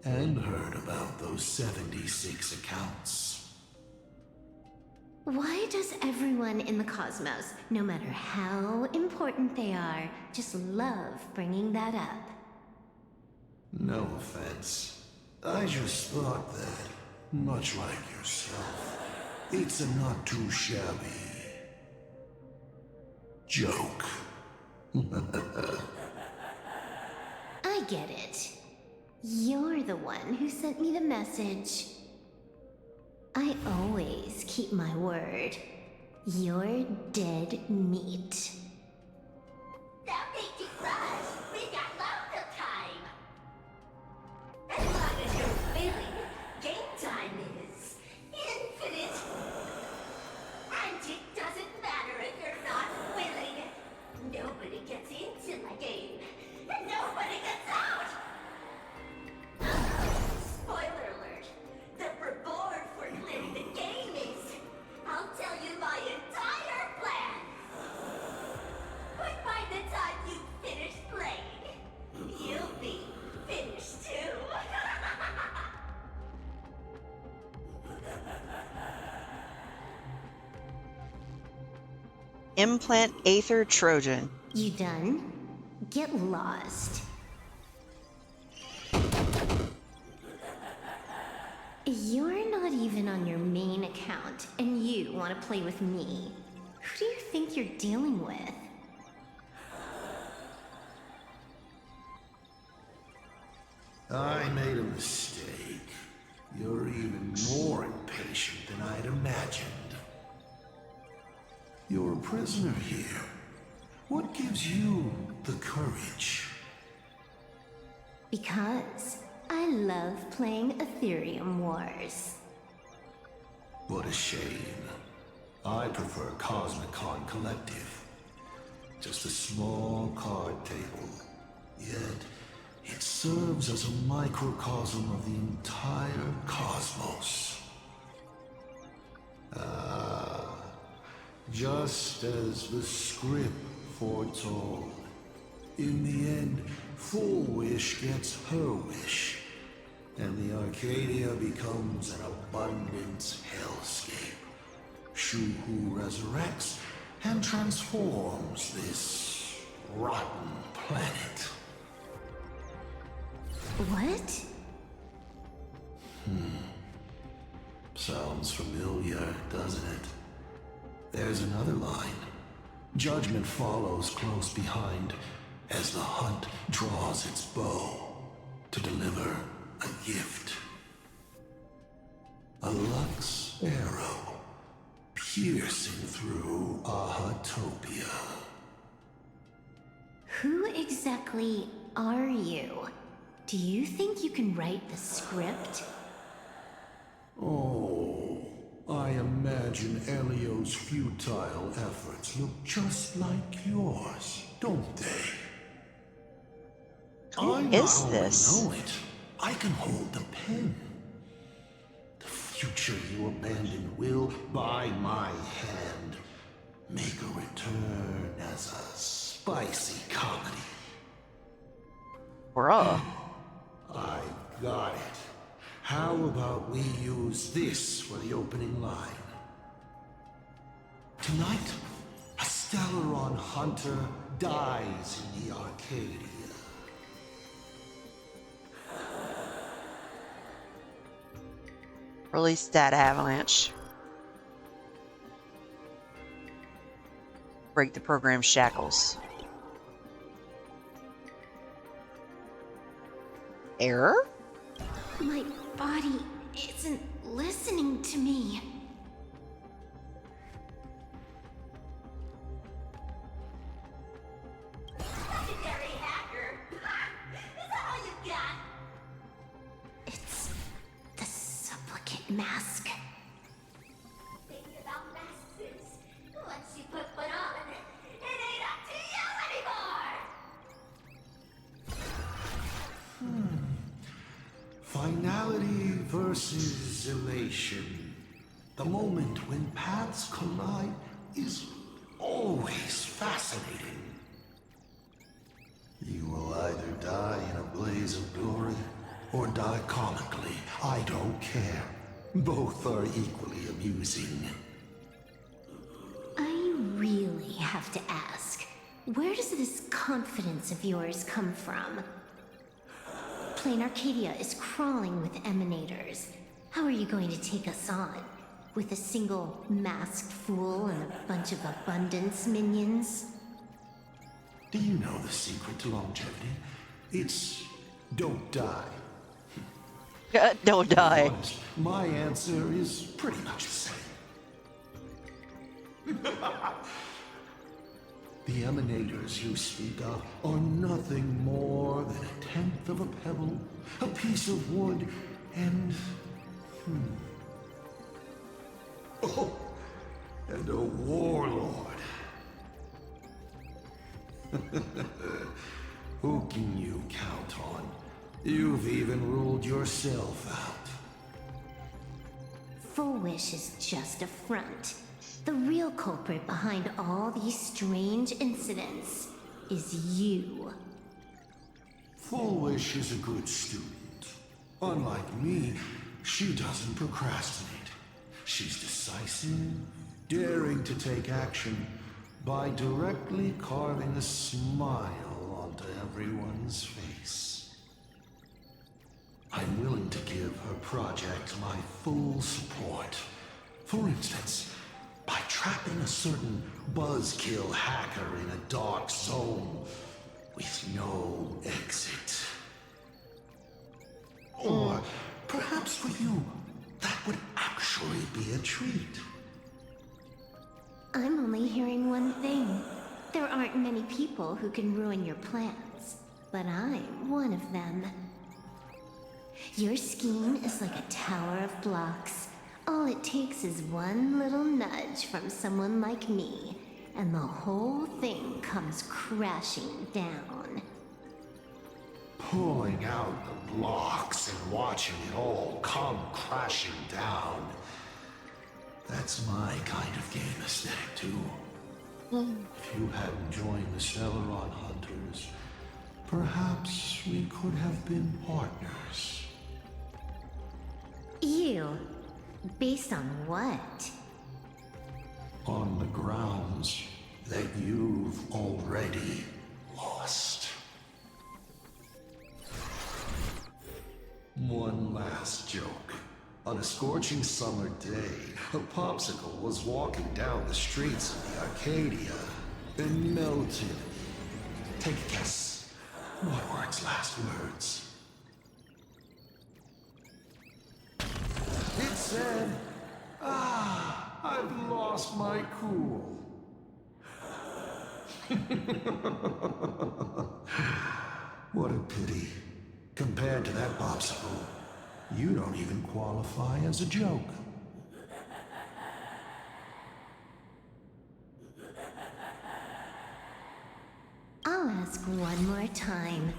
and heard about those 76 accounts. Why does everyone in the cosmos, no matter how important they are, just love bringing that up? No offense. I just thought that, much like yourself, it's a not too shabby joke. I get it. You're the one who sent me the message. I always keep my word. You're dead meat. That makes it rush. We got loads of time. As long as you're willing, game time is infinite. And it doesn't matter if you're not willing. Nobody gets into my game. And nobody gets out. Spoiler alert. The reward for clearing the game is... I'll tell you my entire plan. But by the time you finish playing, you'll be finished too. Implant Aether Trojan. You done? Get lost. You're not even on your main account, and you want to play with me. Who do you think you're dealing with? I made a mistake. You're even more impatient than I'd imagined. You're a prisoner here. What gives you the courage? Because I love playing Ethereum Wars. What a shame. I prefer Cosmicon Collective. Just a small card table. Yet, it serves as a microcosm of the entire cosmos. just as the script foretold. In the end, Full Wish gets her wish, and the Arcadia becomes an abundance hellscape. Shu-Hu resurrects and transforms this rotten planet. What? Sounds familiar, doesn't it? There's another line. Judgment follows close behind as the hunt draws its bow to deliver a gift. A Lux arrow piercing through Ahatopia. Who exactly are you? Do you think you can write the script? Oh, I imagine Elio's futile efforts look just like yours, don't they? Who is this? Know it. I can hold the pen. The future you abandoned will, by my hand, make a return as a spicy comedy. Bruh. I got it. How about we use this for the opening line? Tonight, a Stellaron hunter dies in the Arcadia. Release that avalanche. Break the program's shackles. Error? My body isn't listening to me. Legendary hacker! Is that all you got? It's the supplicant mask. Thing about masks is, once you put one on, it ain't up to you anymore! Finality versus elation. The moment when paths collide is always fascinating. You will either die in a blaze of glory or die comically. I don't care. Both are equally amusing. I really have to ask, where does this confidence of yours come from? Planarcadia is crawling with emanators. How are you going to take us on? With a single masked fool and a bunch of abundance minions? Do you know the secret to longevity? It's don't die. Don't die. Honest, my answer is pretty much the same. The emanators you speak of are nothing more than a tenth of a pebble, a piece of wood, and... Oh, and a warlord. Who can you count on? You've even ruled yourself out. Full Wish is just a front. The real culprit behind all these strange incidents is you. Full Wish is a good student. Unlike me, she doesn't procrastinate. She's decisive, daring to take action by directly carving a smile onto everyone's face. I'm willing to give her project my full support. For instance, by trapping a certain buzzkill hacker in a dark zone with no exit. Or perhaps for you, that would actually be a treat. I'm only hearing one thing. There aren't many people who can ruin your plans, but I'm one of them. Your scheme is like a tower of blocks. All it takes is one little nudge from someone like me, and the whole thing comes crashing down. Pulling out the blocks and watching it all come crashing down. That's my kind of game aesthetic, too. If you hadn't joined the Stellaron Hunters, perhaps we could have been partners. You? Based on what? On the grounds that you've already lost. One last joke. On a scorching summer day, a popsicle was walking down the streets of the Arcadia and melted. Take a guess. What were its last words? It said, "Ah, I've lost my cool." What a pity. Compared to that popsicle, you don't even qualify as a joke. I'll ask one more time.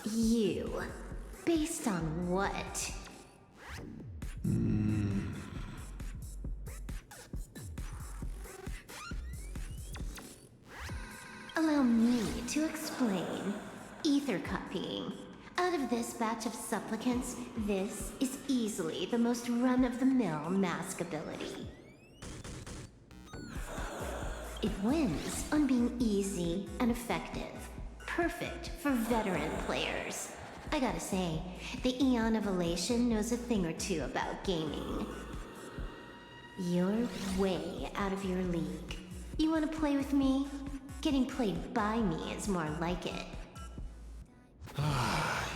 You? Based on what? Allow me to explain. Ether copying. Out of this batch of supplicants, this is easily the most run-of-the-mill mask ability. It wins on being easy and effective. Perfect for veteran players. I gotta say, the Eon of Elation knows a thing or two about gaming. You're way out of your league. You wanna play with me? Getting played by me is more like it.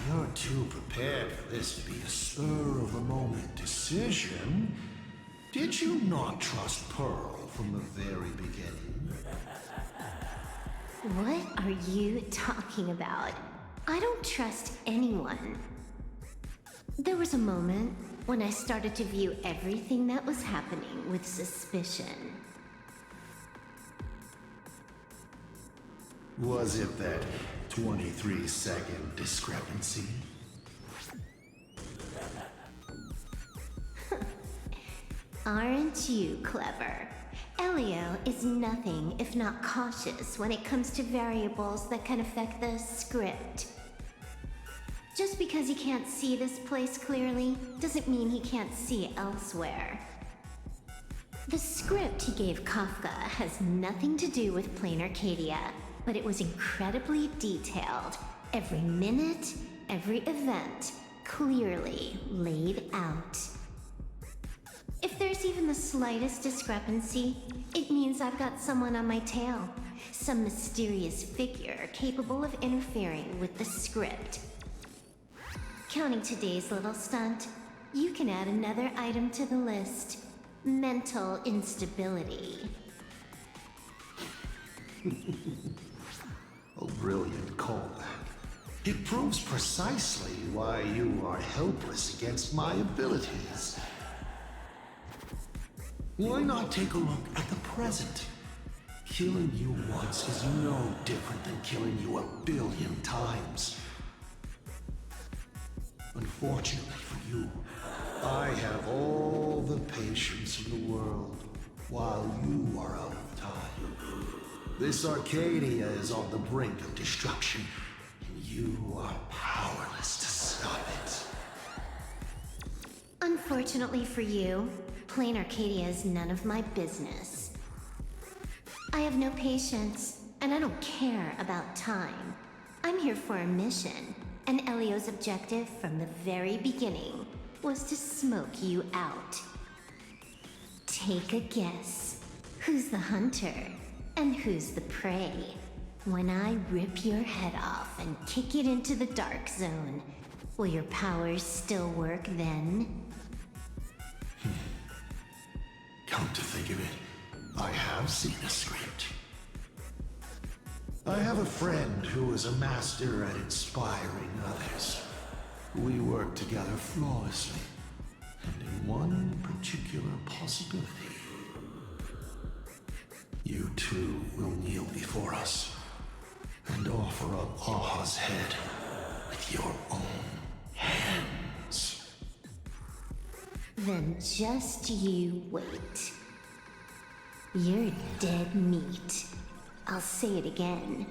You're too prepared for this to be a spur-of-the-moment decision. Did you not trust Pearl from the very beginning? What are you talking about? I don't trust anyone. There was a moment when I started to view everything that was happening with suspicion. Was it that 23-second discrepancy? Aren't you clever? Elio is nothing if not cautious when it comes to variables that can affect the script. Just because he can't see this place clearly, doesn't mean he can't see elsewhere. The script he gave Kafka has nothing to do with Planarcadia, but it was incredibly detailed. Every minute, every event, clearly laid out. If there's even the slightest discrepancy, it means I've got someone on my tail. Some mysterious figure capable of interfering with the script. Counting today's little stunt, you can add another item to the list. Mental instability. A brilliant callback. It proves precisely why you are helpless against my abilities. Why not take a look at the present? Killing you once is no different than killing you 1 billion times. Unfortunately for you, I have all the patience in the world, while you are out of time. This Arcadia is on the brink of destruction, and you are powerless to stop it. Unfortunately for you, Planarcadia is none of my business. I have no patience, and I don't care about time. I'm here for a mission, and Elio's objective from the very beginning was to smoke you out. Take a guess. Who's the hunter, and who's the prey? When I rip your head off and kick it into the dark zone, will your powers still work then? Come to think of it, I have seen a script. I have a friend who is a master at inspiring others. We work together flawlessly, and in one particular possibility. You two will kneel before us and offer up Aha's head with your own hands. Then just you wait. You're dead meat. I'll say it again.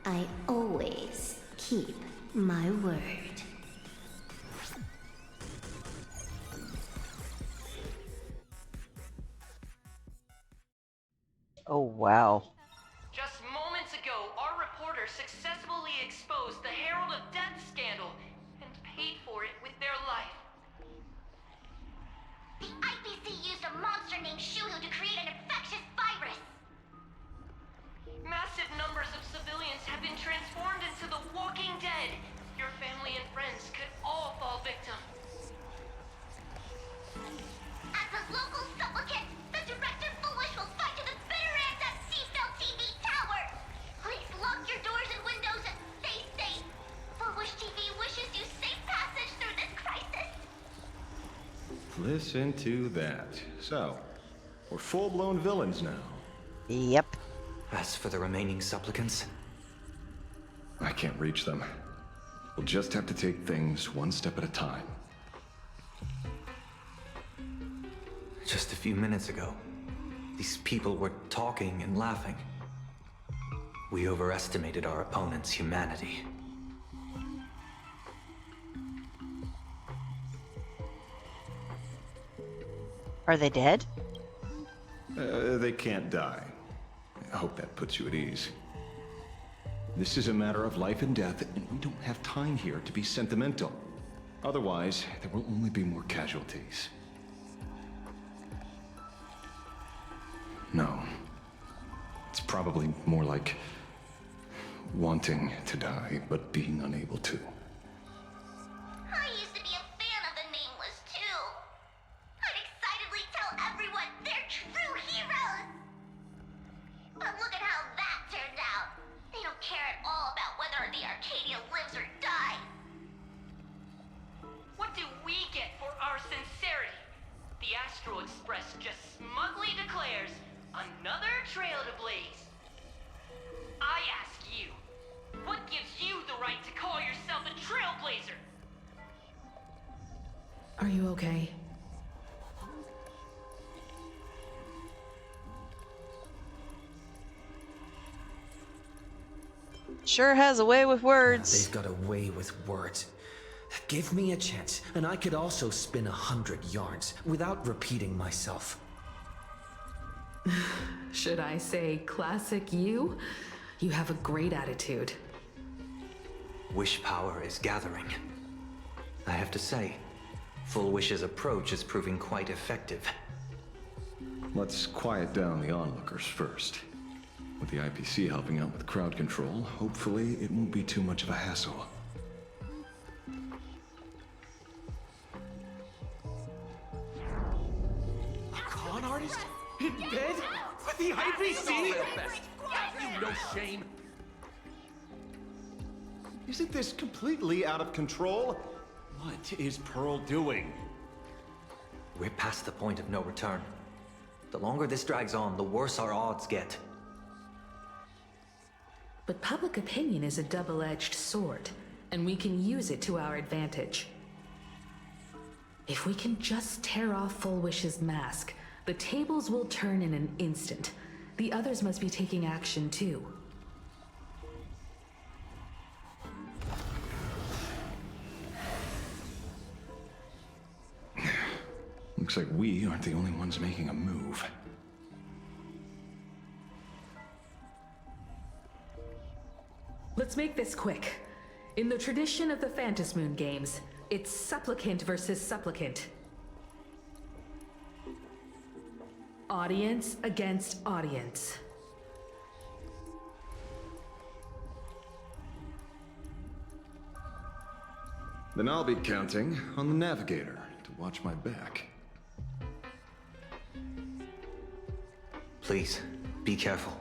I always keep my word. Oh, wow. Just moments ago, our reporter successfully exposed the Herald of Death scandal and paid for it with their life. The IPC used a monster named Shuhu to create an infectious virus. Massive numbers of civilians have been transformed into the Walking Dead. Your family and friends could all fall victim. As a local supplicant, the Director Foolish will fight to the bitter end at Seafell TV Tower. Please lock your doors and windows and stay safe. Foolish TV wishes you safe passage through this crisis. Listen to that. So, we're full-blown villains now. Yep. As for the remaining supplicants, I can't reach them. We'll just have to take things one step at a time. just a few minutes ago, these people were talking and laughing. We overestimated our opponent's humanity. Are they dead? They can't die. I hope that puts you at ease. This is a matter of life and death, and we don't have time here to be sentimental. Otherwise, there will only be more casualties. No. It's probably more like wanting to die, but being unable to. I used to be a fan of the Nameless, too. I'd excitedly tell everyone they're true heroes. But look at how that turned out. They don't care at all about whether the Arcadia lives or dies. What do we get for our sincerity? The Astral Express just smugly declares another trail to blaze. I ask you, what gives you the right to call yourself a Trailblazer? Are you okay? Sure has a way with words. They've got a way with words. Give me a chance, and I could also spin 100 yarns without repeating myself. Should I say classic you? You have a great attitude. Wish power is gathering. I have to say, Full Wish's approach is proving quite effective. Let's quiet down the onlookers first. With the IPC helping out with crowd control, hopefully it won't be too much of a hassle. A con artist? In bed? With the IPC? You no shame. Isn't this completely out of control? What is Pearl doing? We're past the point of no return. The longer this drags on, the worse our odds get. But public opinion is a double-edged sword, and we can use it to our advantage. If we can just tear off Full Wish's mask, the tables will turn in an instant. The others must be taking action too. Looks like we aren't the only ones making a move. Let's make this quick. In the tradition of the Phantasmoon games, it's supplicant versus supplicant. Audience against audience. Then I'll be counting on the navigator to watch my back. Please, be careful.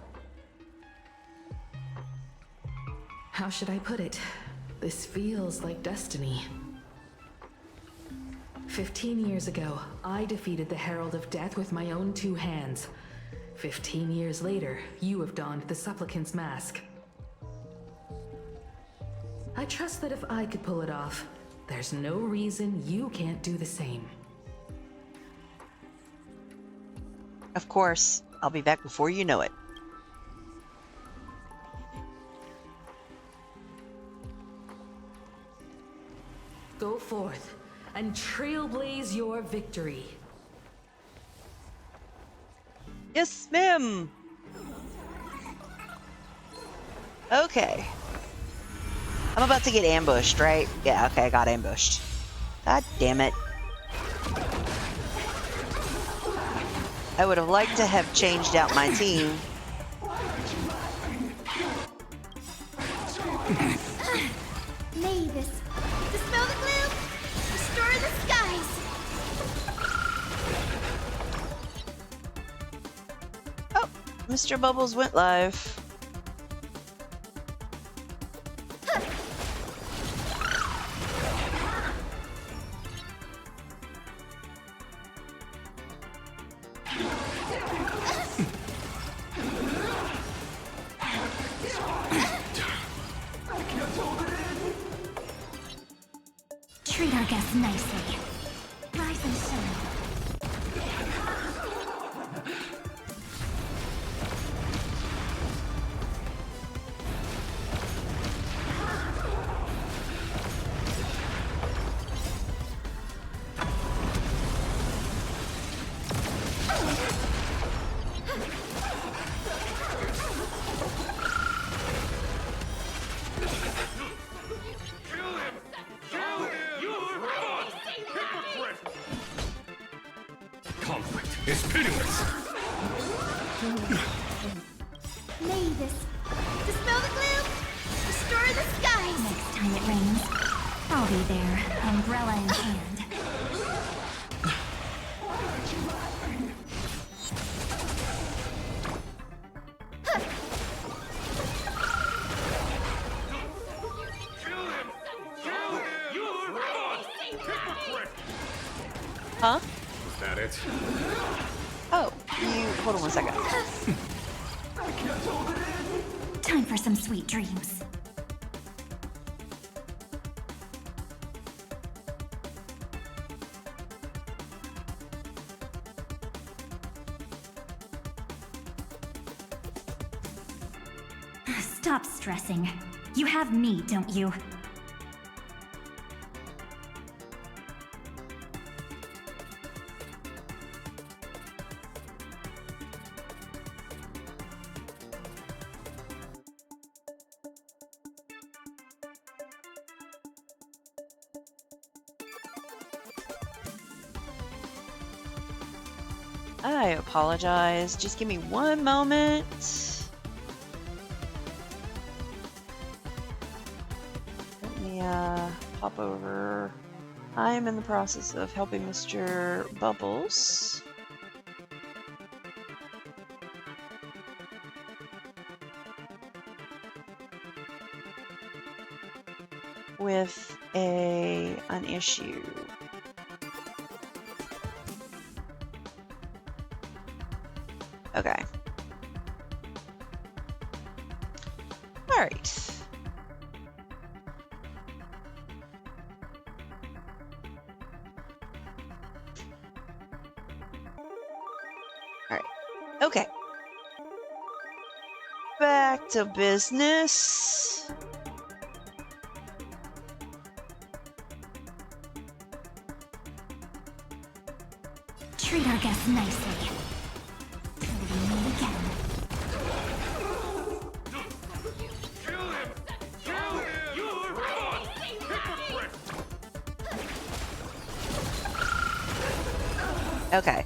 How should I put it? This feels like destiny. 15 years ago, I defeated the Herald of Death with my own 2 hands. 15 years later, you have donned the Supplicant's mask. I trust that if I could pull it off, there's no reason you can't do the same. Of course, I'll be back before you know it. Go forth and trailblaze your victory. Yes, ma'am. Okay. I'm about to get ambushed, right? Yeah, okay, I got ambushed. God damn it. I would have liked to have changed out my team. Mavis, dispel the gloom, restore the skies. Oh, Mr. Bubbles went live. Treat our guests nicely. Rise and shine. Conflict is pitiless. Mavis, dispel the gloom, restore the skies. Next time it rains, I'll be there, umbrella in hand. Huh? Is that it? Oh, you... Hold on one second. Time for some sweet dreams. Stop stressing. You have me, don't you? I apologize. Just give me one moment. Let me pop over. I'm in the process of helping Mr. Bubbles. With an issue. Okay. All right. All right. Okay. Back to business. Treat our guests nicely. Till we meet again. Okay.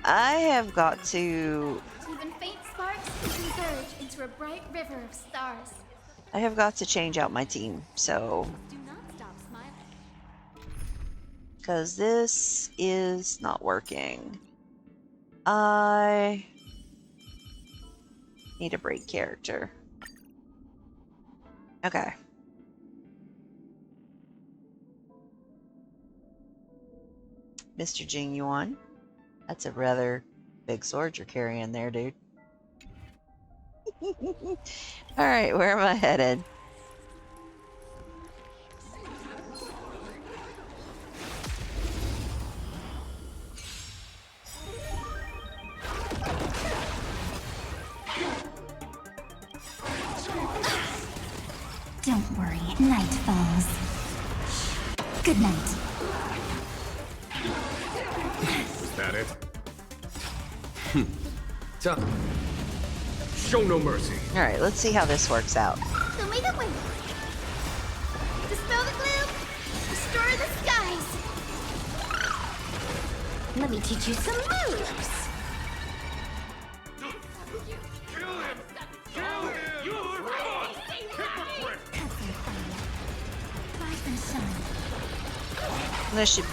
I have got to... Even faint sparks can surge into a bright river of stars. I have got to change out my team, so... Do not stop smiling. Because this is not working. I need a break character. Okay. Mr. Jing Yuan. That's a rather big sword you're carrying there, dude. Alright, where am I headed? Night falls. Good night. Is that it? Tough. Show no mercy. All right, let's see how this works out. Show me the way. Dispel the gloom. Restore the skies. Let me teach you some moves. This should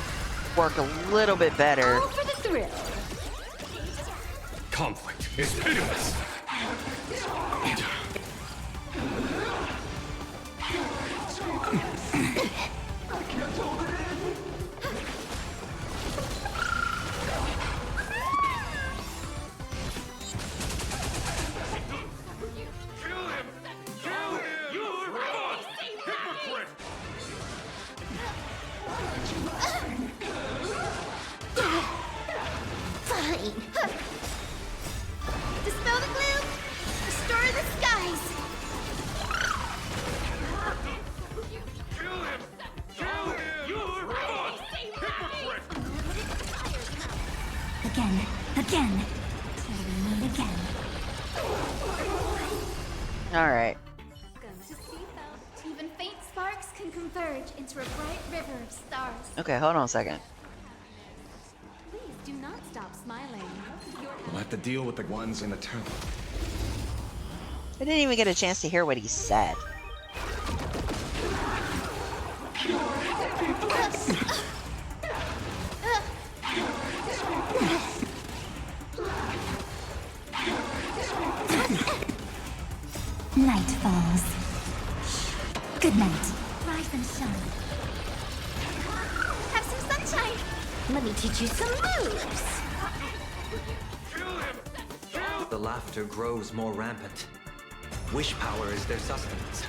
work a little bit better. All for the thrill. Conflict is pitiless. Fine. Dispel the gloom. Restore the skies. Again. Again. Till we meet again. All right. Even faint sparks can converge into a bright river of stars. Okay, hold on a second. Please do not stop smiling. We'll have to deal with the ones in the tunnel. I didn't even get a chance to hear what he said. Night falls. Good night. Rise and shine. Have some sunshine. Let me teach you some moves. The laughter grows more rampant. Wish power is their sustenance.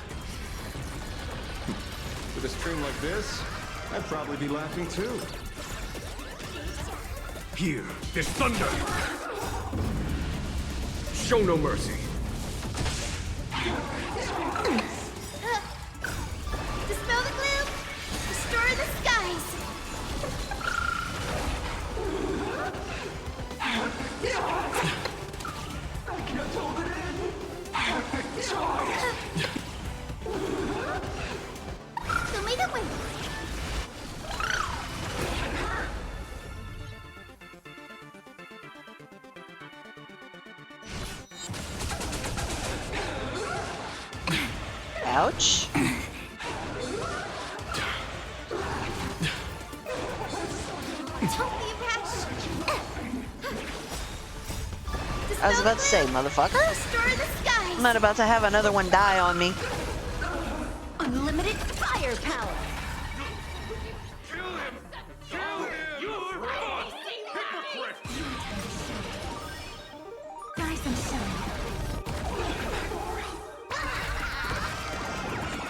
With a stream like this, I'd probably be laughing too. Hear this thunder. Show no mercy. Dispel the gloom. Restore the skies. Show me the way. Ouch. Don't be rash. I was about to say, motherfucker. Restore the skies. I'm not about to have another one die on me. Unlimited firepower. Rise and shine.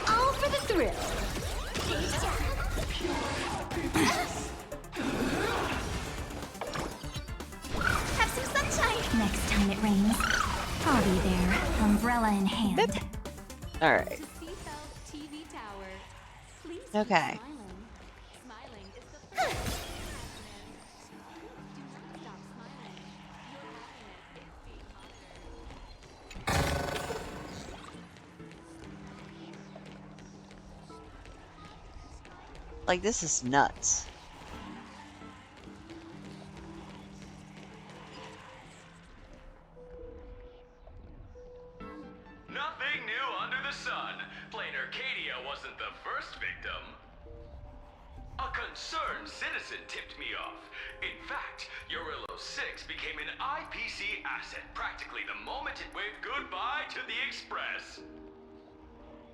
All for the thrill. Have some sunshine. Next time it rains, I'll be there, umbrella in hand. All right. Okay. Like, this is nuts. Nothing new under the sun. Planarcadia wasn't the first victim. A concerned citizen tipped me off. In fact, Eurillo 6 became an IPC asset practically the moment it waved goodbye to the Express.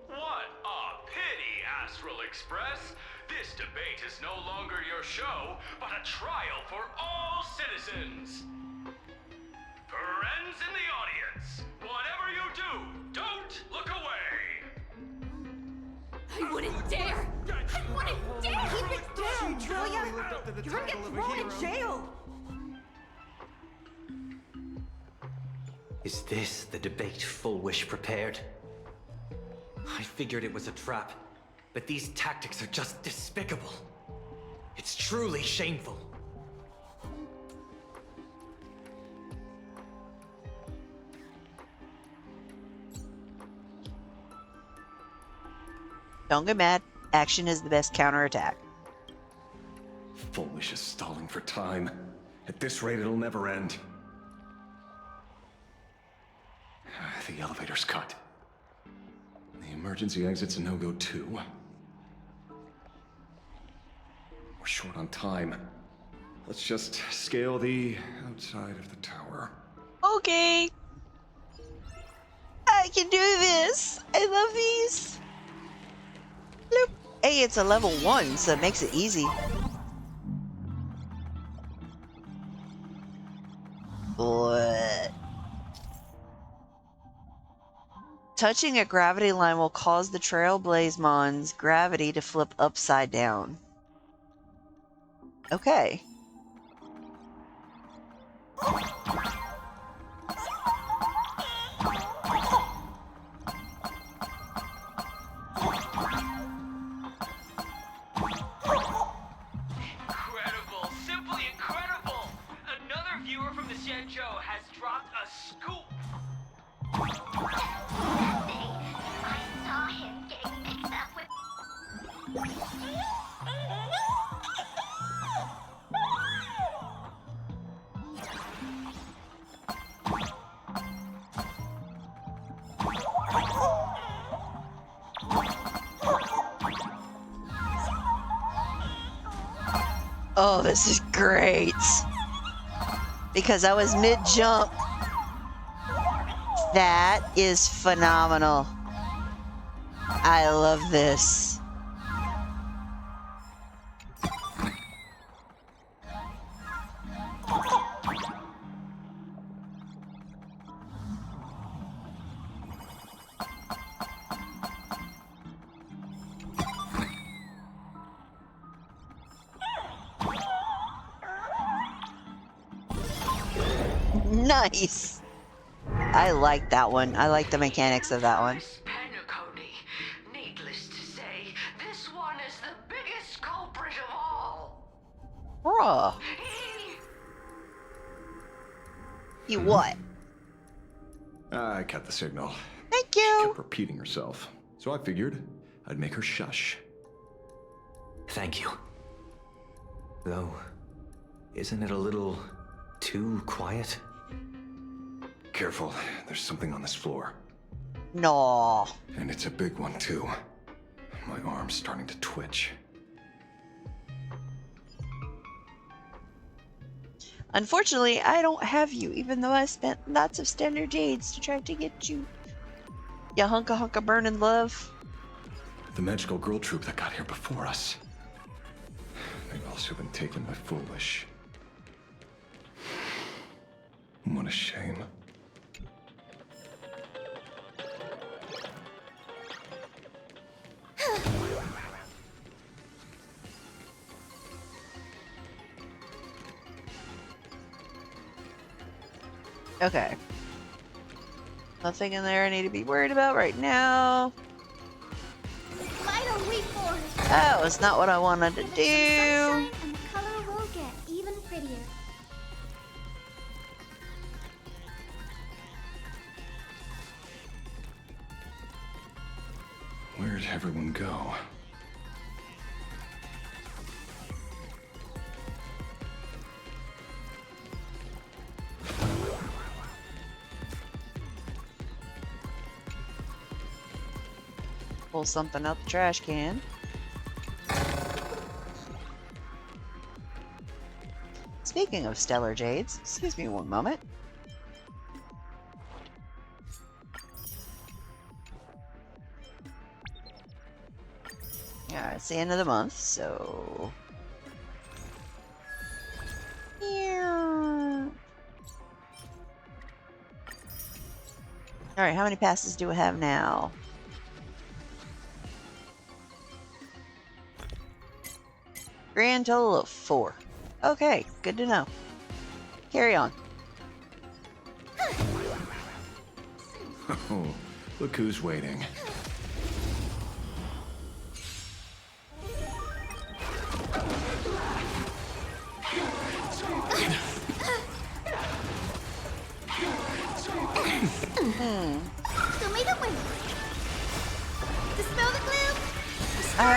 What a pity, Astral Express. This debate is no longer your show, but a trial for all citizens. Friends in the audience, whatever you do, don't look away. I wouldn't dare! I wouldn't dare! Keep it down, Julia! You're gonna get thrown in jail! Is this the debate Full Wish prepared? I figured it was a trap. but these tactics are just despicable. It's truly shameful. Don't get mad. Action is the best counterattack. Foolish is stalling for time. At this rate, it'll never end. The elevator's cut. The emergency exit's a no-go too. We're short on time. Let's just scale the outside of the tower. Okay. I can do this. I love these. Bloop. Hey, it's a level 1, so it makes it easy. What? Touching a gravity line will cause the Trailblaze Mon's gravity to flip upside down. Okay. Incredible! Simply incredible! Another viewer from the Shenzhou has dropped a scoop! I saw him getting mixed up with... Oh, this is great. Because I was mid-jump. That is phenomenal. I love this. Nice. I like that one. I like the mechanics of that one. Needless to say, this one is the biggest culprit of all. Bruh. You what? I cut the signal. Thank you. She kept repeating herself, so I figured I'd make her shush. Thank you. Though, isn't it a little too quiet? Careful, there's something on this floor. No. And it's a big one, too. My arm's starting to twitch. Unfortunately, I don't have you, even though I spent lots of standard jades to try to get you. Ya hunka burning love. The magical girl troop that got here before us. They've also been taken by Foolish. What a shame. Okay. Nothing in there I need to be worried about right now. Vital reforce. That was not what I wanted to do. And the color will get even prettier. Where'd everyone go? Pull something out the trash can. Speaking of stellar jades, excuse me one moment. Yeah, it's the end of the month, so... Yeah. Alright, how many passes do we have now? Grand total of 4. Okay, good to know. Carry on. Oh, look who's waiting.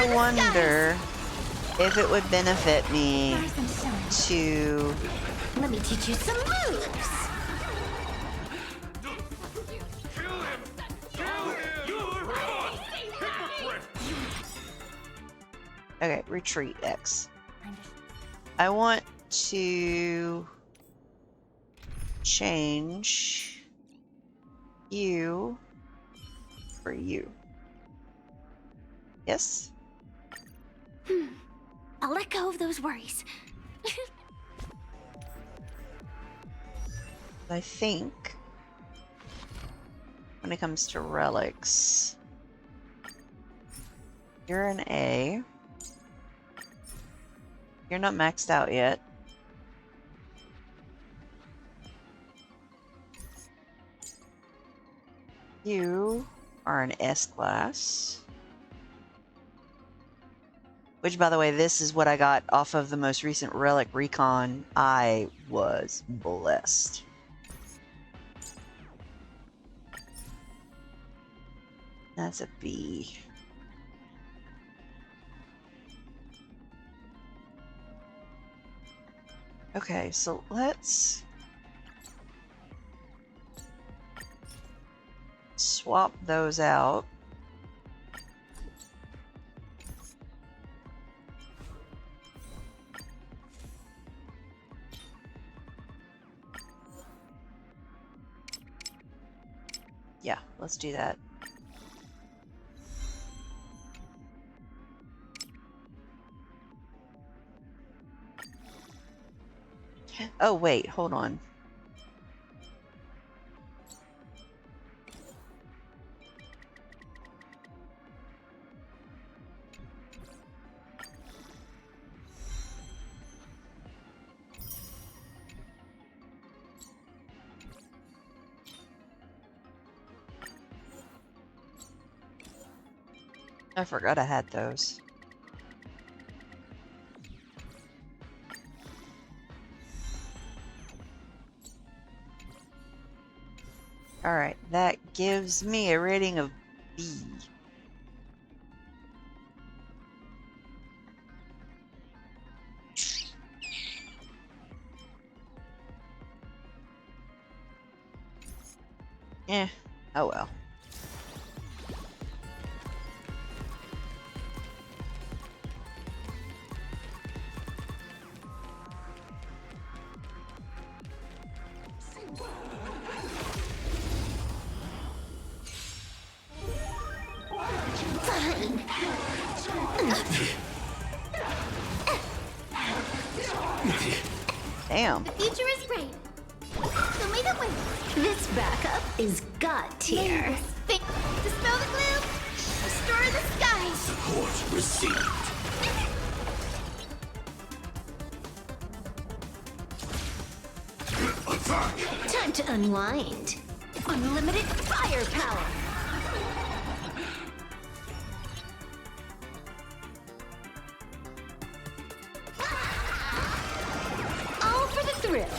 I wonder if it would benefit me to... Let me teach you some moves. Okay, retreat X. I want to change you for you. Yes? I'll let go of those worries. I think when it comes to relics, you're an A. You're not maxed out yet. You are an S class. Which, by the way, this is what I got off of the most recent relic recon. I was blessed. That's a B. Okay, so let's swap those out. Yeah, let's do that. Oh, wait, hold on. I forgot I had those. Alright, that gives me a rating of B. Oh well. Damn. The future is bright. So may the wind. This backup is god tier. Dispel the gloom. Restore the skies. Support received. Attack! Time to unwind. Unlimited firepower. All for the thrill.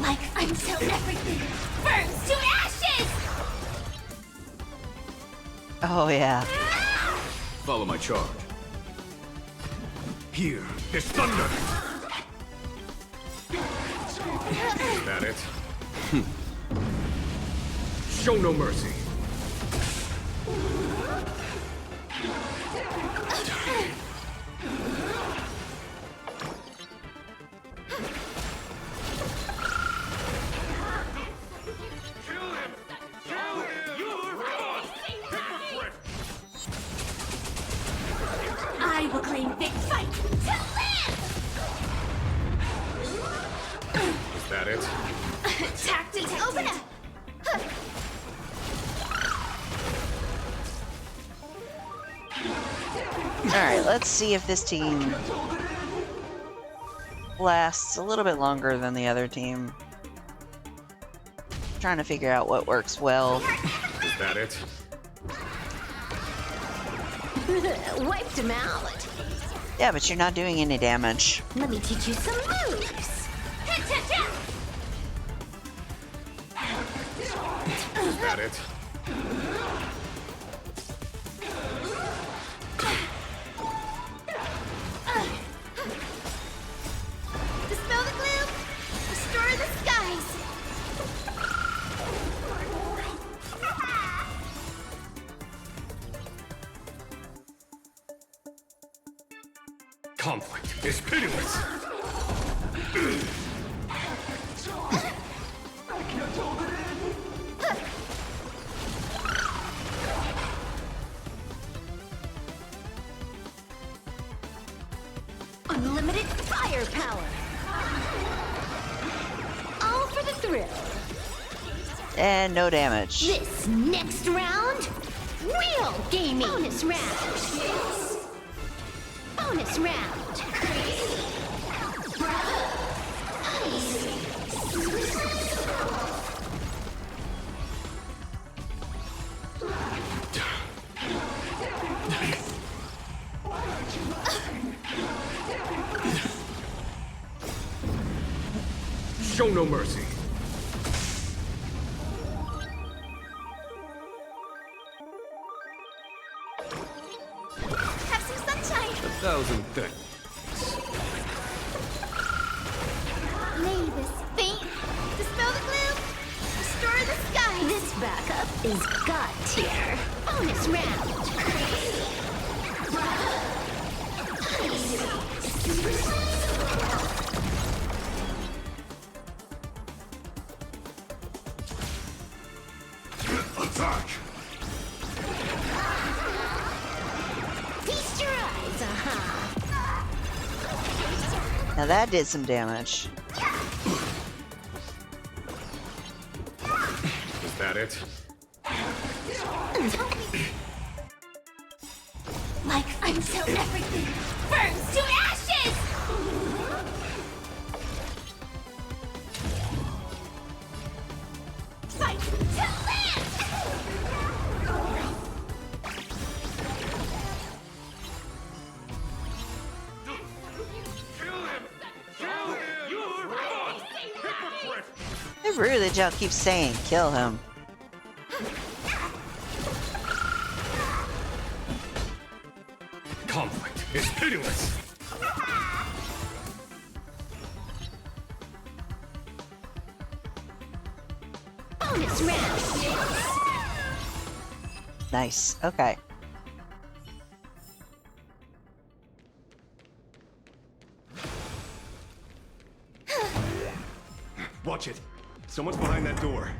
Like until everything burns to ashes. Oh yeah. Follow my charge. Here is thunder! Is that it? Show no mercy. I will claim big fight to live! Is that it? Tactics open up! Alright, let's see if this team lasts a little bit longer than the other team. Trying to figure out what works well. Is that it? Wiped him out. Yeah, but you're not doing any damage. Let me teach you some moves. that it? Dispel the gloom! Restore the skies! Conflict is pitiless. I can't hold it in. Unlimited firepower! All for the thrill! And no damage. This next round, real gaming! Bonus round! Bonus round! Show no mercy. Have some sunshine! 1,000 things. Lay this faint, dispel the gloom, restore the sky. This backup is God tier. Bonus round. Attack! Feast your eyes, Now that did some damage. Is that it? Like until everything burns to ashes! Fight to live! It's rude that y'all keep saying kill him. Conflict is pitiless. Bonus round! Nice. Okay. Watch it. Someone's behind that door.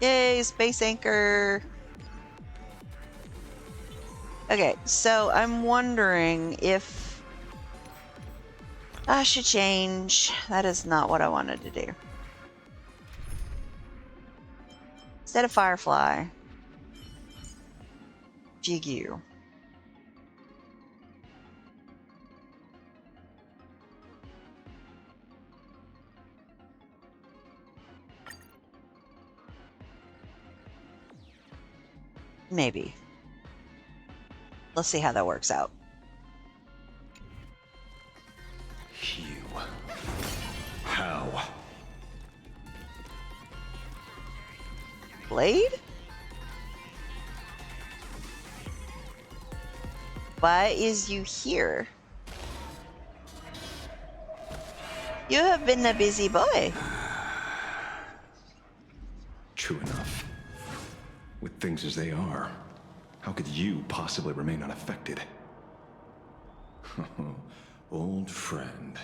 Yay, space anchor. Okay, so I'm wondering if I should change. That is not what I wanted to do. Instead of Firefly, Jigu. Maybe. Let's see how that works out. You. How? Blade? Why is you here? You have been a busy boy. True enough. With things as they are, how could you possibly remain unaffected? Old friend.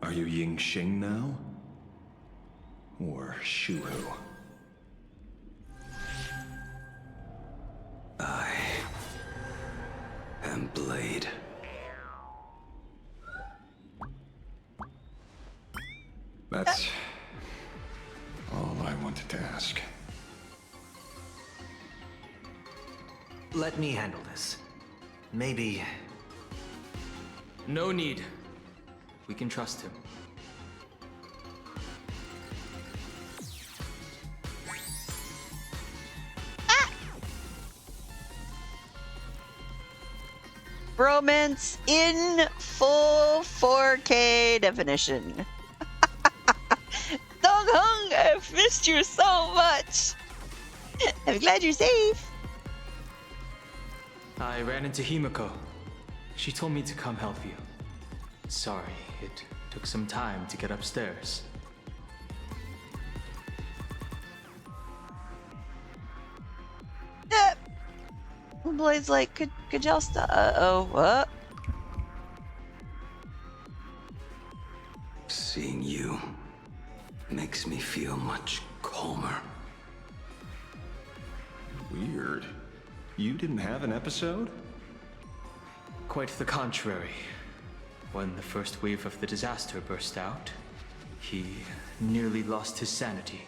Are you Ying Xing now? Or Shuhu? I am Blade. That's all I wanted to ask. Let me handle this. Maybe... No need. We can trust him. Bromance in full 4K definition. Hung Hung, I've missed you so much. I'm glad you're safe. I ran into Himiko. She told me to come help you. Sorry, it took some time to get upstairs. Blade's like, could y'all stop? Uh-oh, what? Seeing you makes me feel much calmer. Weird. You didn't have an episode? Quite the contrary. When the first wave of the disaster burst out, he nearly lost his sanity.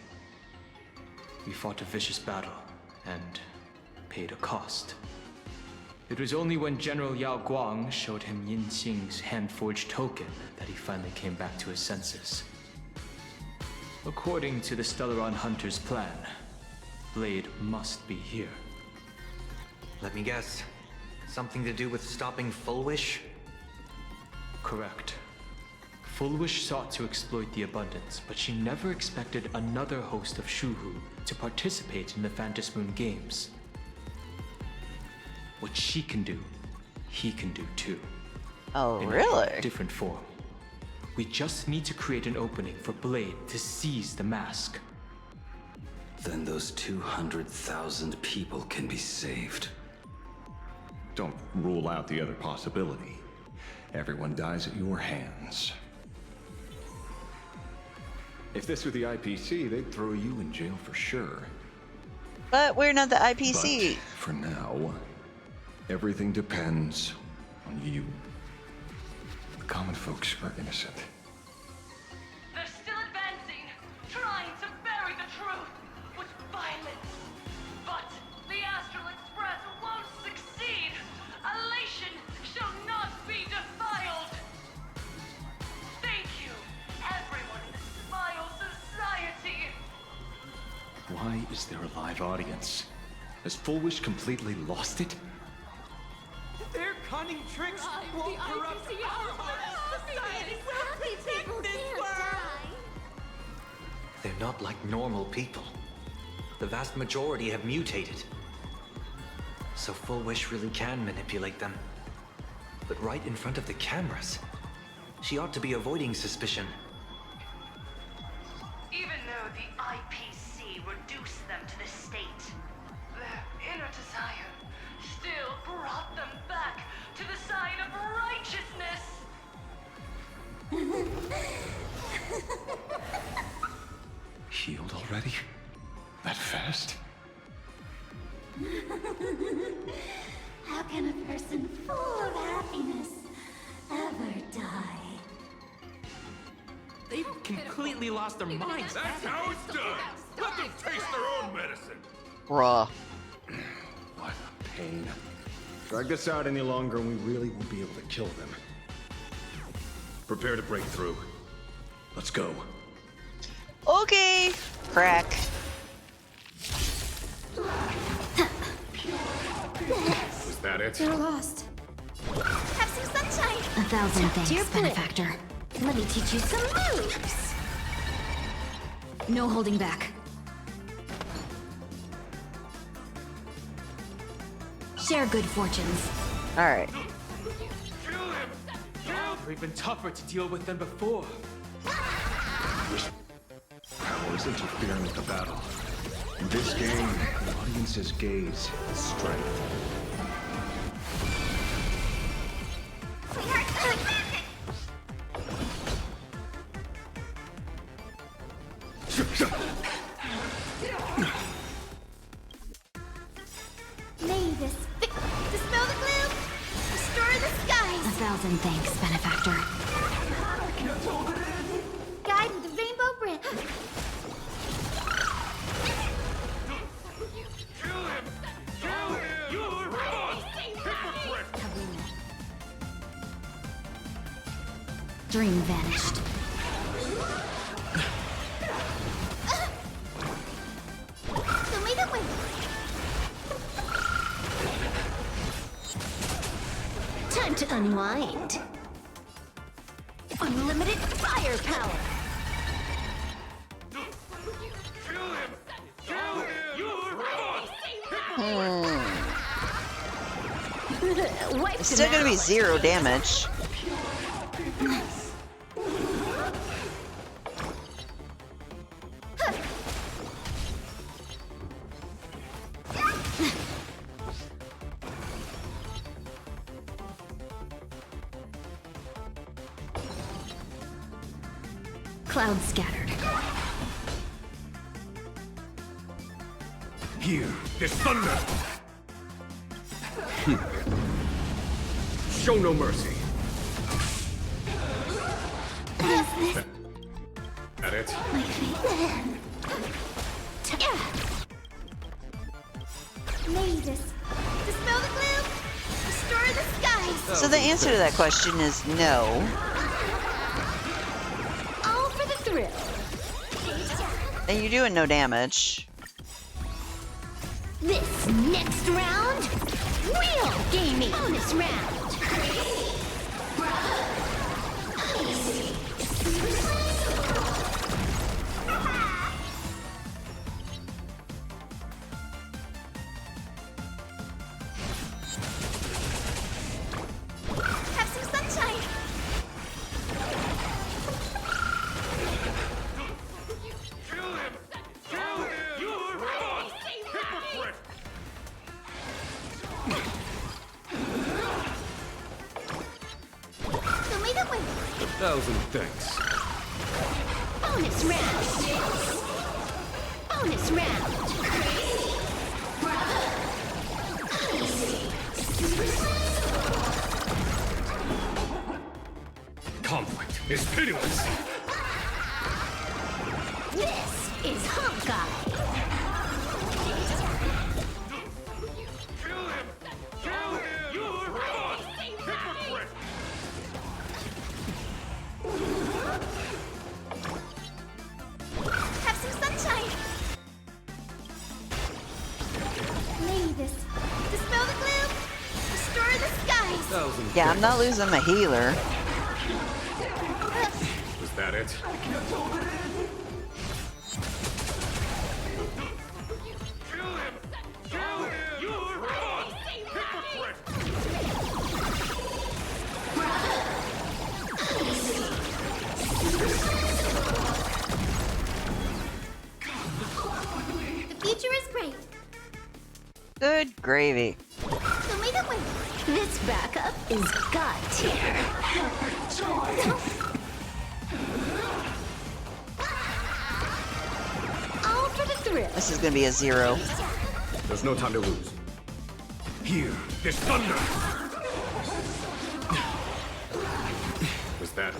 We fought a vicious battle and paid a cost. It was only when General Yao Guang showed him Yin Xing's hand-forged token that he finally came back to his senses. According to the Stellaron Hunter's plan, Blade must be here. Let me guess. Something to do with stopping Full Wish? Correct. Full Wish sought to exploit the abundance, but she never expected another host of Shuhu to participate in the Phantom Moon Games. What she can do, he can do too. Oh, in really? a different form. We just need to create an opening for Blade to seize the mask. Then those 200,000 people can be saved. Don't rule out the other possibility. Everyone dies at your hands. If this were the IPC, they'd throw you in jail for sure. But we're not the IPC. But for now, everything depends on you. The common folks are innocent. They're still advancing, trying to bury the truth with violence. But the Astral Express won't succeed. Elation shall not be defiled. Thank you, everyone in the Smile Society. Why is there a live audience? Has Full Wish completely lost it? Their cunning tricks won't corrupt our honest society. We'll protect this world. They're not like normal people. The vast majority have mutated. So Full Wish really can manipulate them. But right in front of the cameras, she ought to be avoiding suspicion. Even though the IPC reduced them to this state, their inner desire still brought them back to the side of righteousness. Healed already? That fast? How can a person full of happiness ever die? They've completely lost their minds. That's how it's done. Let them taste their own medicine. Bruh. What a pain. Drag this out any longer and we really won't be able to kill them. Prepare to break through. Let's go. Okay. Crack. Was that it? They're lost. Have some sunshine. 1,000 thanks, Dear Blade, benefactor. let me teach you some moves. No holding back. Share good fortunes. Alright. Or even tougher to deal with than before. Power is interfering with the battle. In this game, the audience's gaze is strength. May this dispel the gloom, restore the skies. 1,000 thanks, benefactor. Guide with the rainbow bridge. Dream vanished. Show me the way. Time to unwind. Unlimited firepower. It's still gonna be 0 damage. Clouds scattered. Here, there's thunder! Show no mercy. That it? Lasers. Dispel the gloom. Restore the skies. So the answer to that question is no. All for the thrill. And you're doing no damage. This next round, real gaming. Bonus round. Have some sunshine. Kill him! Kill him! You're gone! Hypocrite! Show me the way. 1,000 thanks. Bonus round. Bonus round. Conflict is pitiless! This is Hawkeye. Kill him! Kill him! You're gone! Hypocrite! Have some sunshine. Lay this. Dispel the gloom. Restore the skies. 1,000 Yeah, I'm not losing my healer. Was that it? Kill him! Kill him! You're gone! Hypocrite! The future is bright. Good gravy. Show me the way. This backup is God tier. All for the thrill. This is gonna be a 0. There's no time to lose. Here, there's thunder! Was that...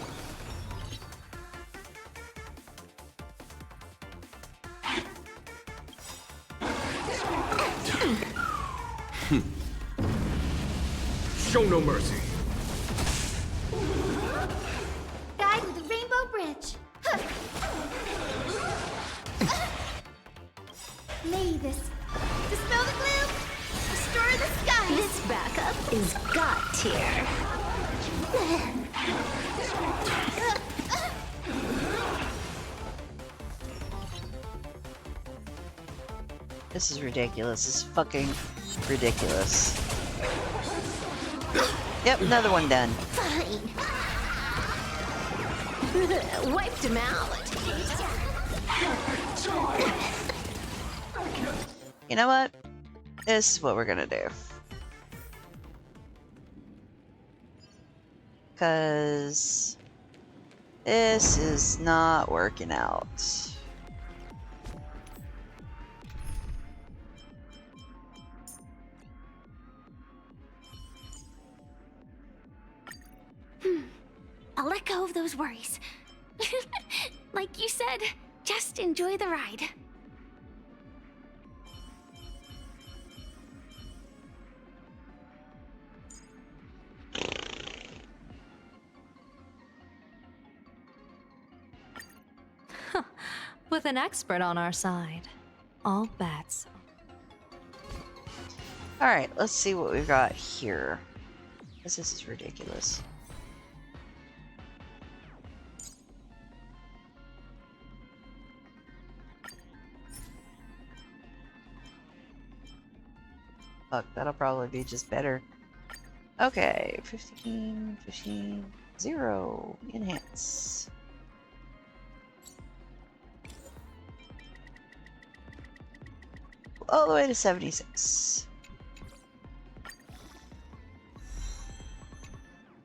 Show no mercy. Guide with a rainbow bridge. Lay this. Dispel the gloom. Restore the skies. This backup is God tier. This is ridiculous. This is fucking ridiculous. Yep, another one done. Fine. Wiped him out. You know what? This is what we're gonna do. Because this is not working out. I'll let go of those worries. Like you said, just enjoy the ride. With an expert on our side, all bets. Alright, let's see what we've got here. This is ridiculous. Fuck, that'll probably be just better. Okay, 15, 15, 0. Enhance. All the way to 76.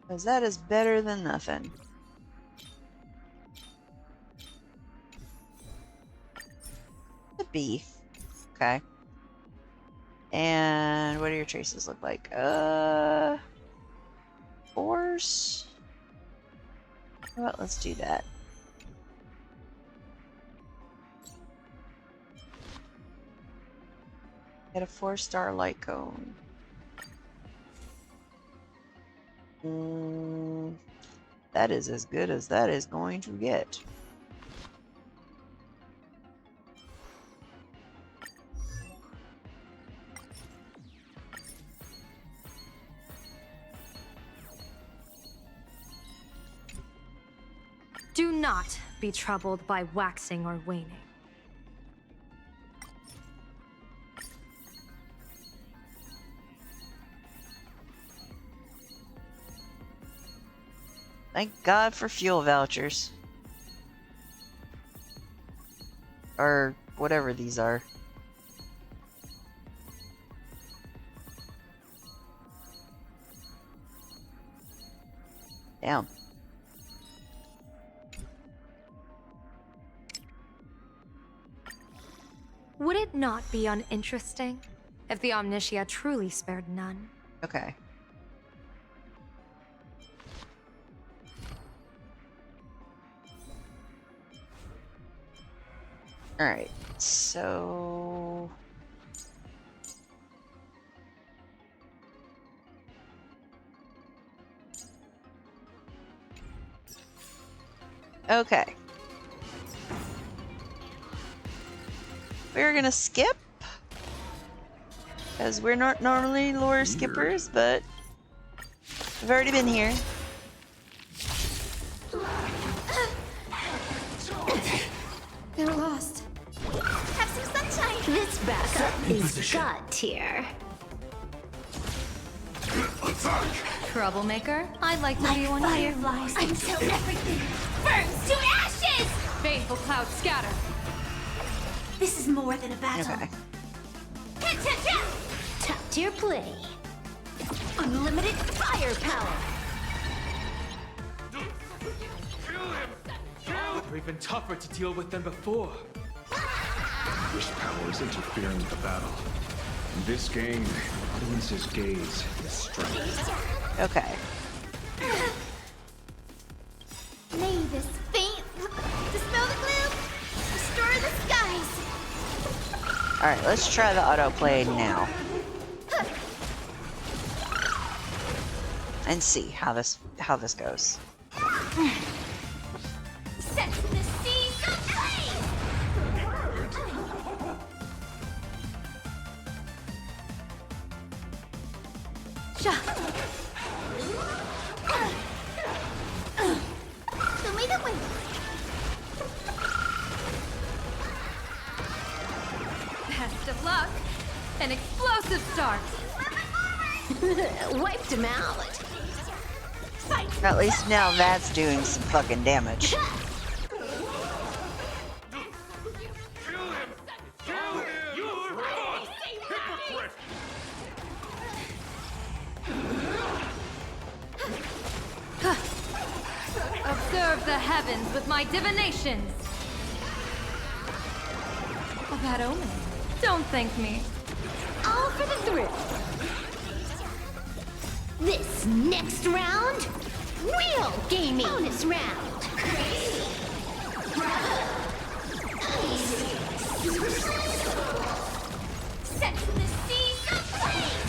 Because that is better than nothing. The B. Okay. And what do your traces look like? Force? Well, let's do that. Get a 4-star light cone. That is as good as that is going to get. Do not be troubled by waxing or waning. Thank God for fuel vouchers. Or whatever these are. Damn. Would it not be uninteresting if the Omnitia truly spared none? Okay. Alright, so... Okay. We're gonna skip. Because we're not normally lore skippers, but... We've already been here. They're lost. Have some sunshine! This backup is god tier. Troublemaker? I'd like to be one here. Fireflies. Until everything burns to ashes! Baneful clouds scatter. This is more than a battle. Okay. Top tier play. Unlimited firepower. They're even tougher to deal with than before. This power is interfering with the battle. In this game, the audience's gaze is strength. Okay. May this faint dispel the gloom, restore the skies. Alright, let's try the autoplay now. And see how this goes. Set the seas ablaze! Show me the way. Best of luck. An explosive start. Wiped him out. At least now that's doing some fucking damage. Observe the heavens with my divinations. A bad omen. Don't thank me. All for the thrill. This next round, real gaming. Bonus round. Set the seas ablaze!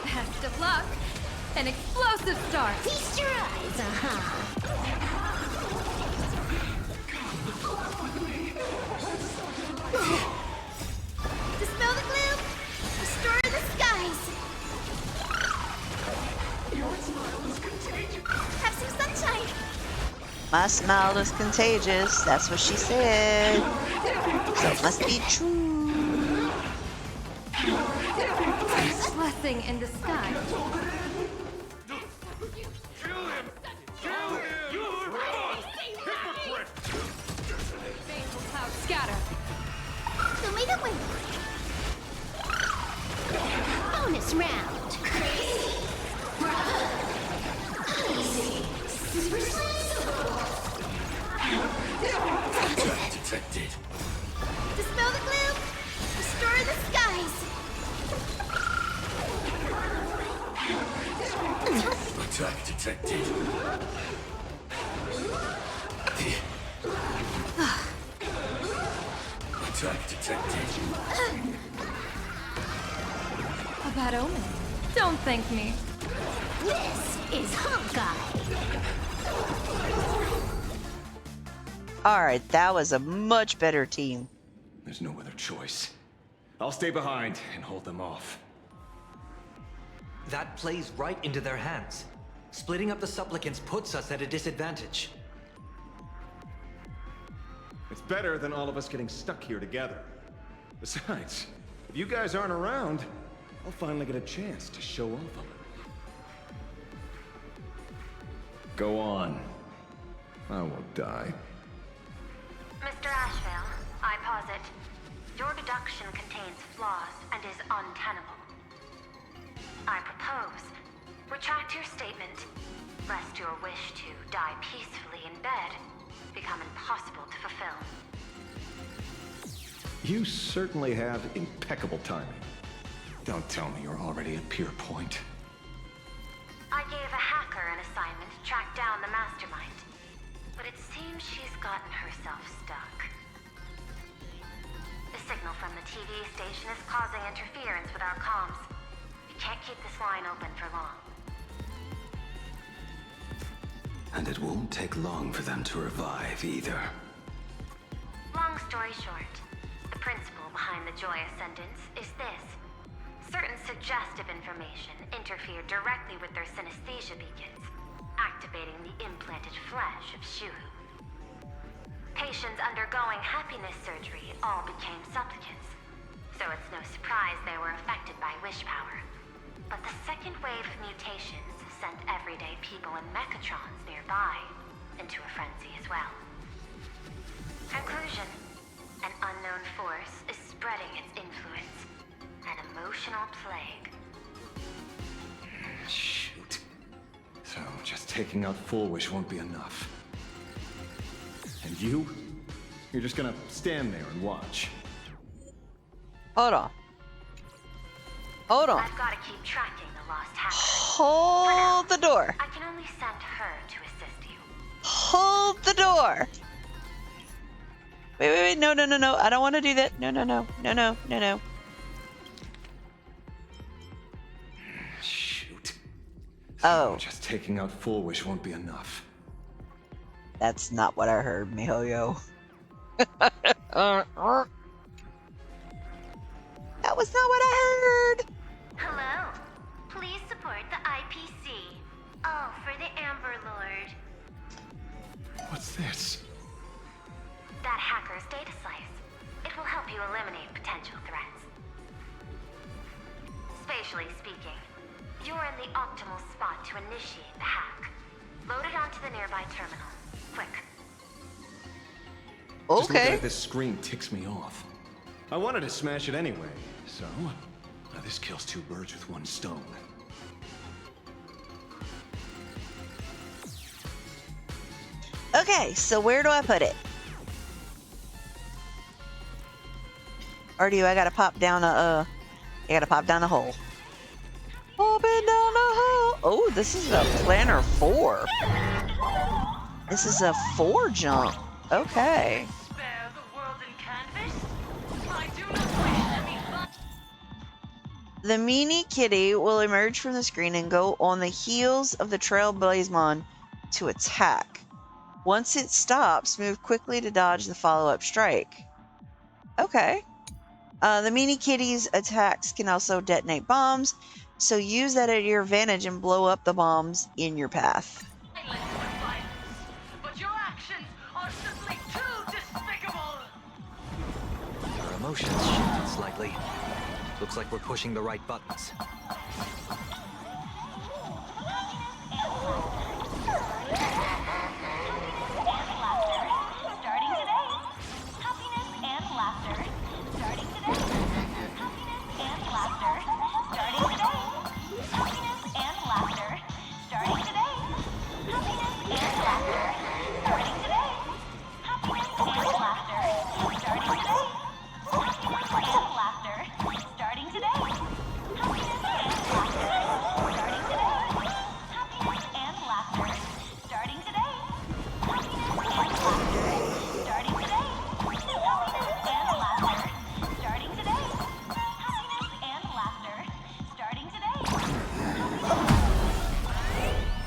Best of luck. An explosive start. Feast your eyes, Dispel the gloom, restore the skies. My smile is contagious. That's what she said. So it must be true. Blessing in disguise. Cloud scatter. Show me the win. Bonus round. Easy. Super Attack detected. Dispel the gloom. Restore the skies. Attack detected. Attack detected. A bad omen. Don't thank me. This is Hawkeye. Alright, that was a much better team. There's no other choice. I'll stay behind and hold them off. That plays right into their hands. Splitting up the supplicants puts us at a disadvantage. It's better than all of us getting stuck here together. Besides, if you guys aren't around, I'll finally get a chance to show off a little. Go on. I won't die. Mr. Ashvale, I posit, your deduction contains flaws and is untenable. I propose, retract your statement, lest your wish to die peacefully in bed become impossible to fulfill. You certainly have impeccable timing. Don't tell me you're already at Pier Point. I gave a hacker an assignment to track down the mastermind, but it seems she's gotten herself stuck. The signal from the TV station is causing interference with our comms. We can't keep this line open for long. And it won't take long for them to revive either. Long story short, the principle behind the Joy Ascendants is this. Certain suggestive information interfered directly with their synesthesia beacons, activating the implanted flesh of Shuru. Patients undergoing happiness surgery all became supplicants, so it's no surprise they were affected by wish power. But the second wave of mutations sent everyday people in mechatrons nearby into a frenzy as well. Conclusion: an unknown force is spreading its influence. An emotional plague. Shoot. So just taking out Full Wish won't be enough. And you? You're just gonna stand there and watch. Hold on. Hold on. I've got to keep tracking the lost hacker. Hold the door. I can only send her to assist you. Hold the door. Wait. No. I don't want to do that. No. Shoot. Oh. Just taking out Full Wish won't be enough. That's not what I heard, MiHoYo. That was not what I heard. Hello. Please support the IPC. All for the Amber Lord. What's this? That hacker's data slice. It will help you eliminate potential threats. Spatially speaking, you're in the optimal spot to initiate the hack. Load it onto the nearby terminal. Quick. Just looking Okay. at this screen ticks me off. I wanted to smash it anyway, so now this kills two birds with one stone. Okay, so where do I put it? Or do I gotta pop down a I gotta pop down a hole. Popping down a hole. Oh, this is a Planner 4. This is a 4 jump. Okay. Spare the world in canvas? I do not wish any fun. The meanie kitty will emerge from the screen and go on the heels of the Trailblaze to attack. Once it stops, move quickly to dodge the follow-up strike. Okay. The meanie kitty's attacks can also detonate bombs, so use that at your advantage and blow up the bombs in your path. But your motions shifted slightly. Looks like we're pushing the right buttons.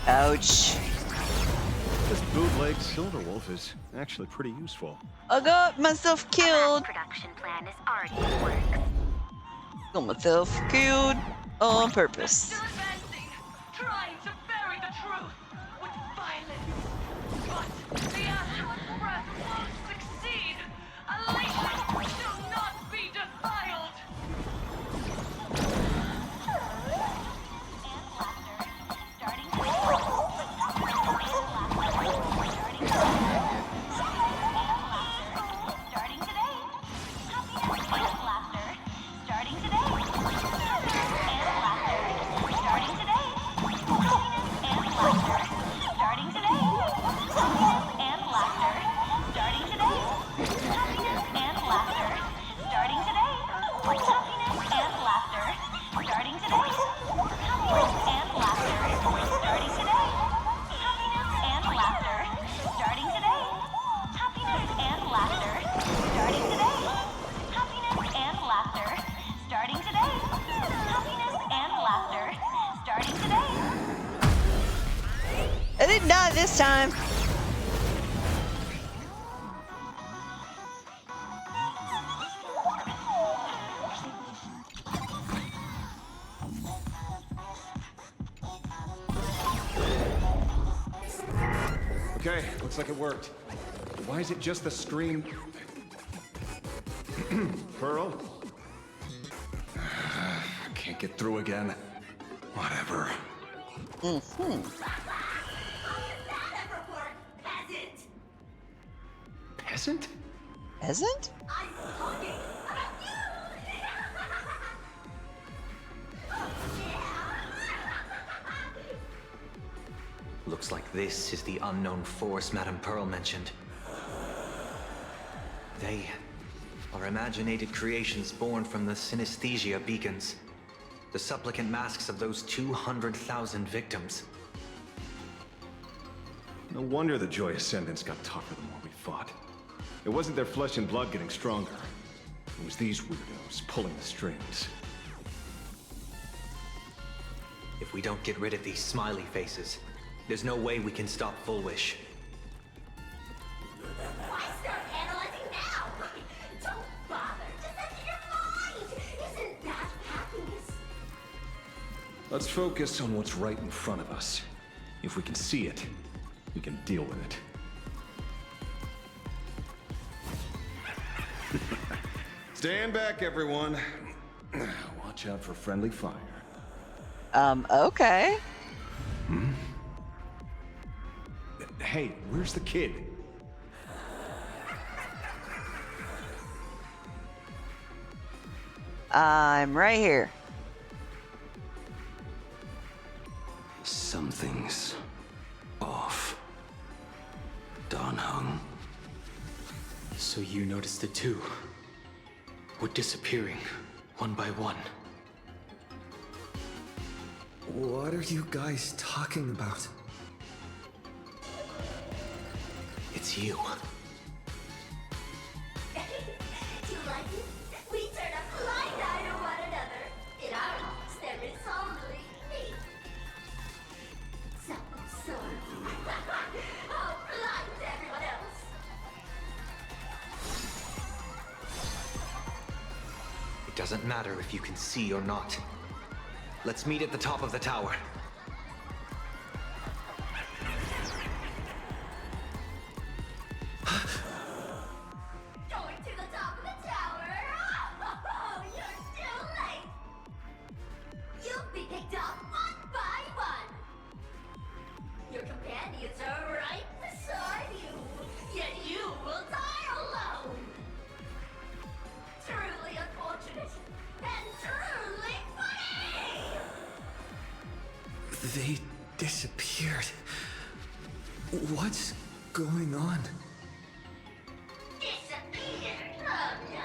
Ouch. This bootleg Silverwolf is actually pretty useful. I got myself killed. Production plan is already in works. Got myself killed on purpose. Trying to bury the truth with violence. But the Asteroid's breath won't succeed. Elation shall not be defiled. I didn't die this time. Okay, looks like it worked. Why is it just the scream? Pearl? Can't get through again. Whatever. Peasant? Peasant? Looks like this is the unknown force Madame Pearl mentioned. They are imaginated creations born from the synesthesia beacons. The supplicant masks of those 200,000 victims. No wonder the Joy Ascendants got tougher the more we fought. It wasn't their flesh and blood getting stronger. It was these weirdos pulling the strings. If we don't get rid of these smiley faces, there's no way we can stop Full Wish. Why start analyzing now? Don't bother. Just empty your mind. Isn't that happiness? Let's focus on what's right in front of us. If we can see it, we can deal with it. Stand back, everyone. Watch out for friendly fire. Okay. Hey, where's the kid? I'm right here. Something's off. Dan Heng. So you noticed the two were disappearing one by one. What are you guys talking about? It's you. Do you like it? We turn a blind eye to one another. In our homes, there is only me. Self-absorbed. How blind everyone else. It doesn't matter if you can see or not. Let's meet at the top of the tower. Going to the top of the tower. They disappeared. What's going on? Disappeared. Oh, no.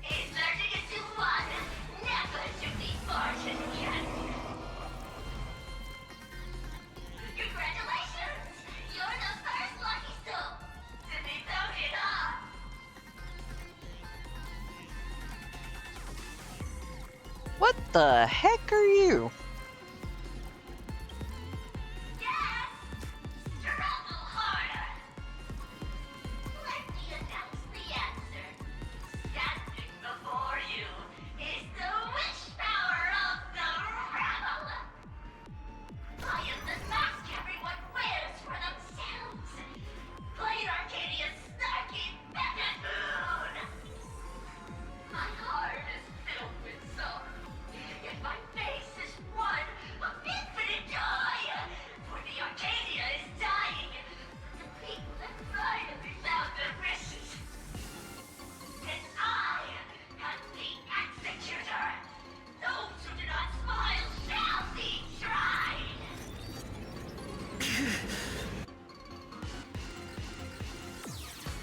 It's merging into one. Never to be parted again. Congratulations! You're the first lucky soul to be voted off. What the heck are you? Struggle harder. Let me announce the answer. Standing before you is the wish power of the rebel. I am the mask everyone wears for themselves. Planarcadia's snarky Moon. My heart is filled with sorrow, yet my face is one of infinite joy. For the Arcadia is dying. The people have finally found their wishes. And I am the executor. Those who do not smile shall be tried.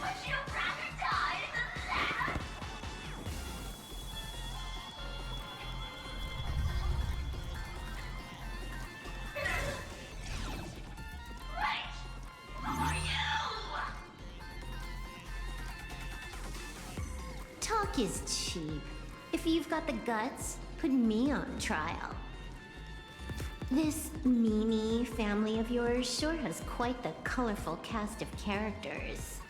Would you rather die than live? Wait! Who are you? Talk is cheap. If you've got the guts, put me on trial. This Mimi family of yours sure has quite the colorful cast of characters.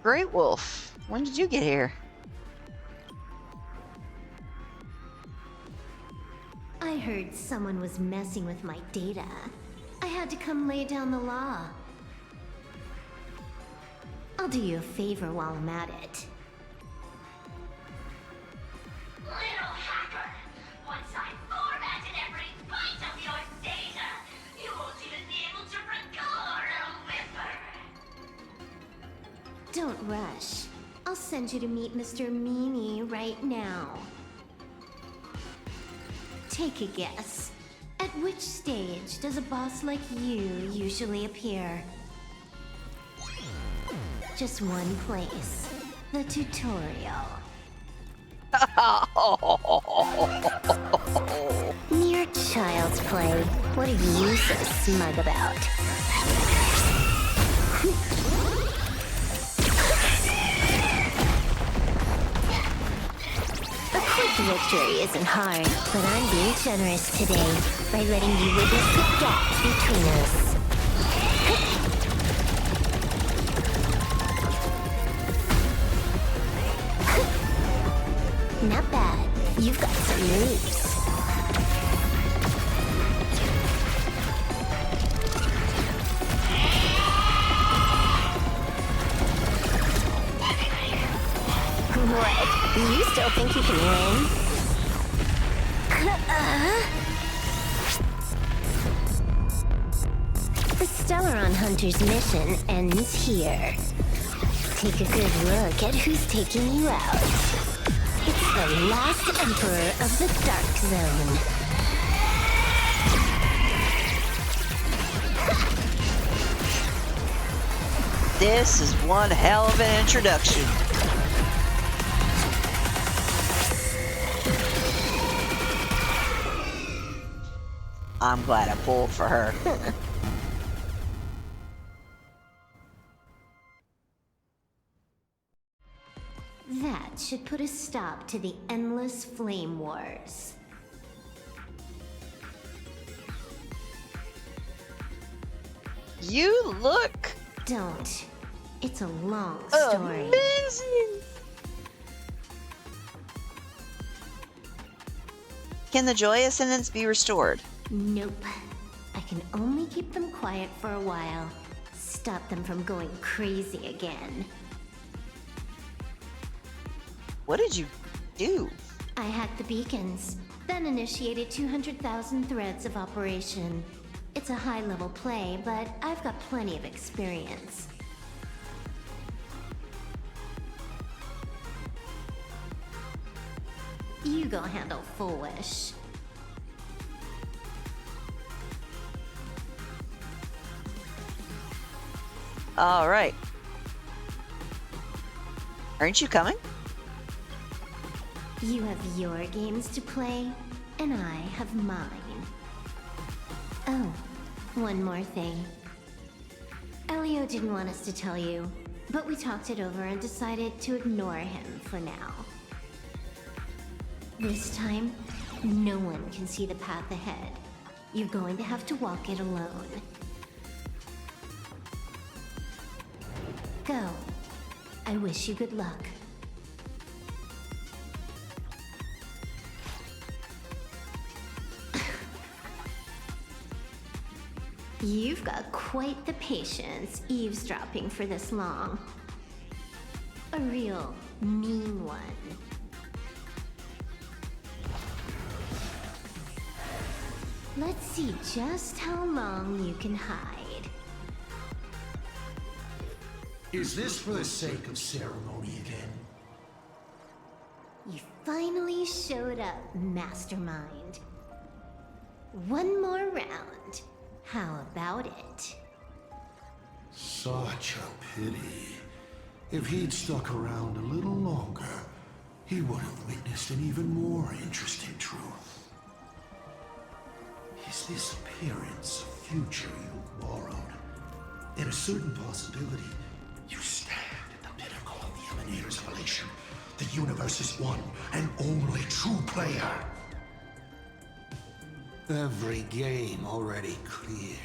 Great Wolf, when did you get here? I heard someone was messing with my data. I had to come lay down the law. I'll do you a favor while I'm at it. Little hacker! Once I formatted every byte of your data, you won't even be able to record a whimper! Don't rush. I'll send you to meet Mr. Meanie right now. Take a guess. At which stage does a boss like you usually appear? Just one place. The tutorial. Mere child's play. What are you so smug about? A quick victory isn't hard, but I'm being generous today by letting you witness the gap between us. Not bad. You've got some moves. What? You still think you can win? The Stellaron Hunter's mission ends here. Take a good look at who's taking you out. It's the last Emperor of the Dark Zone. This is one hell of an introduction. I'm glad I pulled for her. That should put a stop to the endless flame wars. You look... Don't. It's a long story. Amazing! Can the Joy Ascendants be restored? Nope. I can only keep them quiet for a while. Stop them from going crazy again. What did you do? I hacked the beacons, then initiated 200,000 threads of operation. It's a high-level play, but I've got plenty of experience. You go handle Foolish. All right. Aren't you coming? You have your games to play, and I have mine. Oh, one more thing. Elio didn't want us to tell you, but we talked it over and decided to ignore him for now. This time, no one can see the path ahead. You're going to have to walk it alone. Go. I wish you good luck. You've got quite the patience eavesdropping for this long. A real mean one. Let's see just how long you can hide. Is this for the sake of ceremony again? You finally showed up, Mastermind. One more round. How about it? Such a pity. If he'd stuck around a little longer, he would have witnessed an even more interesting truth. Is this appearance a future you've borrowed? In a certain possibility, you stand at the pinnacle of the Emanator's evolution, the universe's one and only true player. Every game already cleared.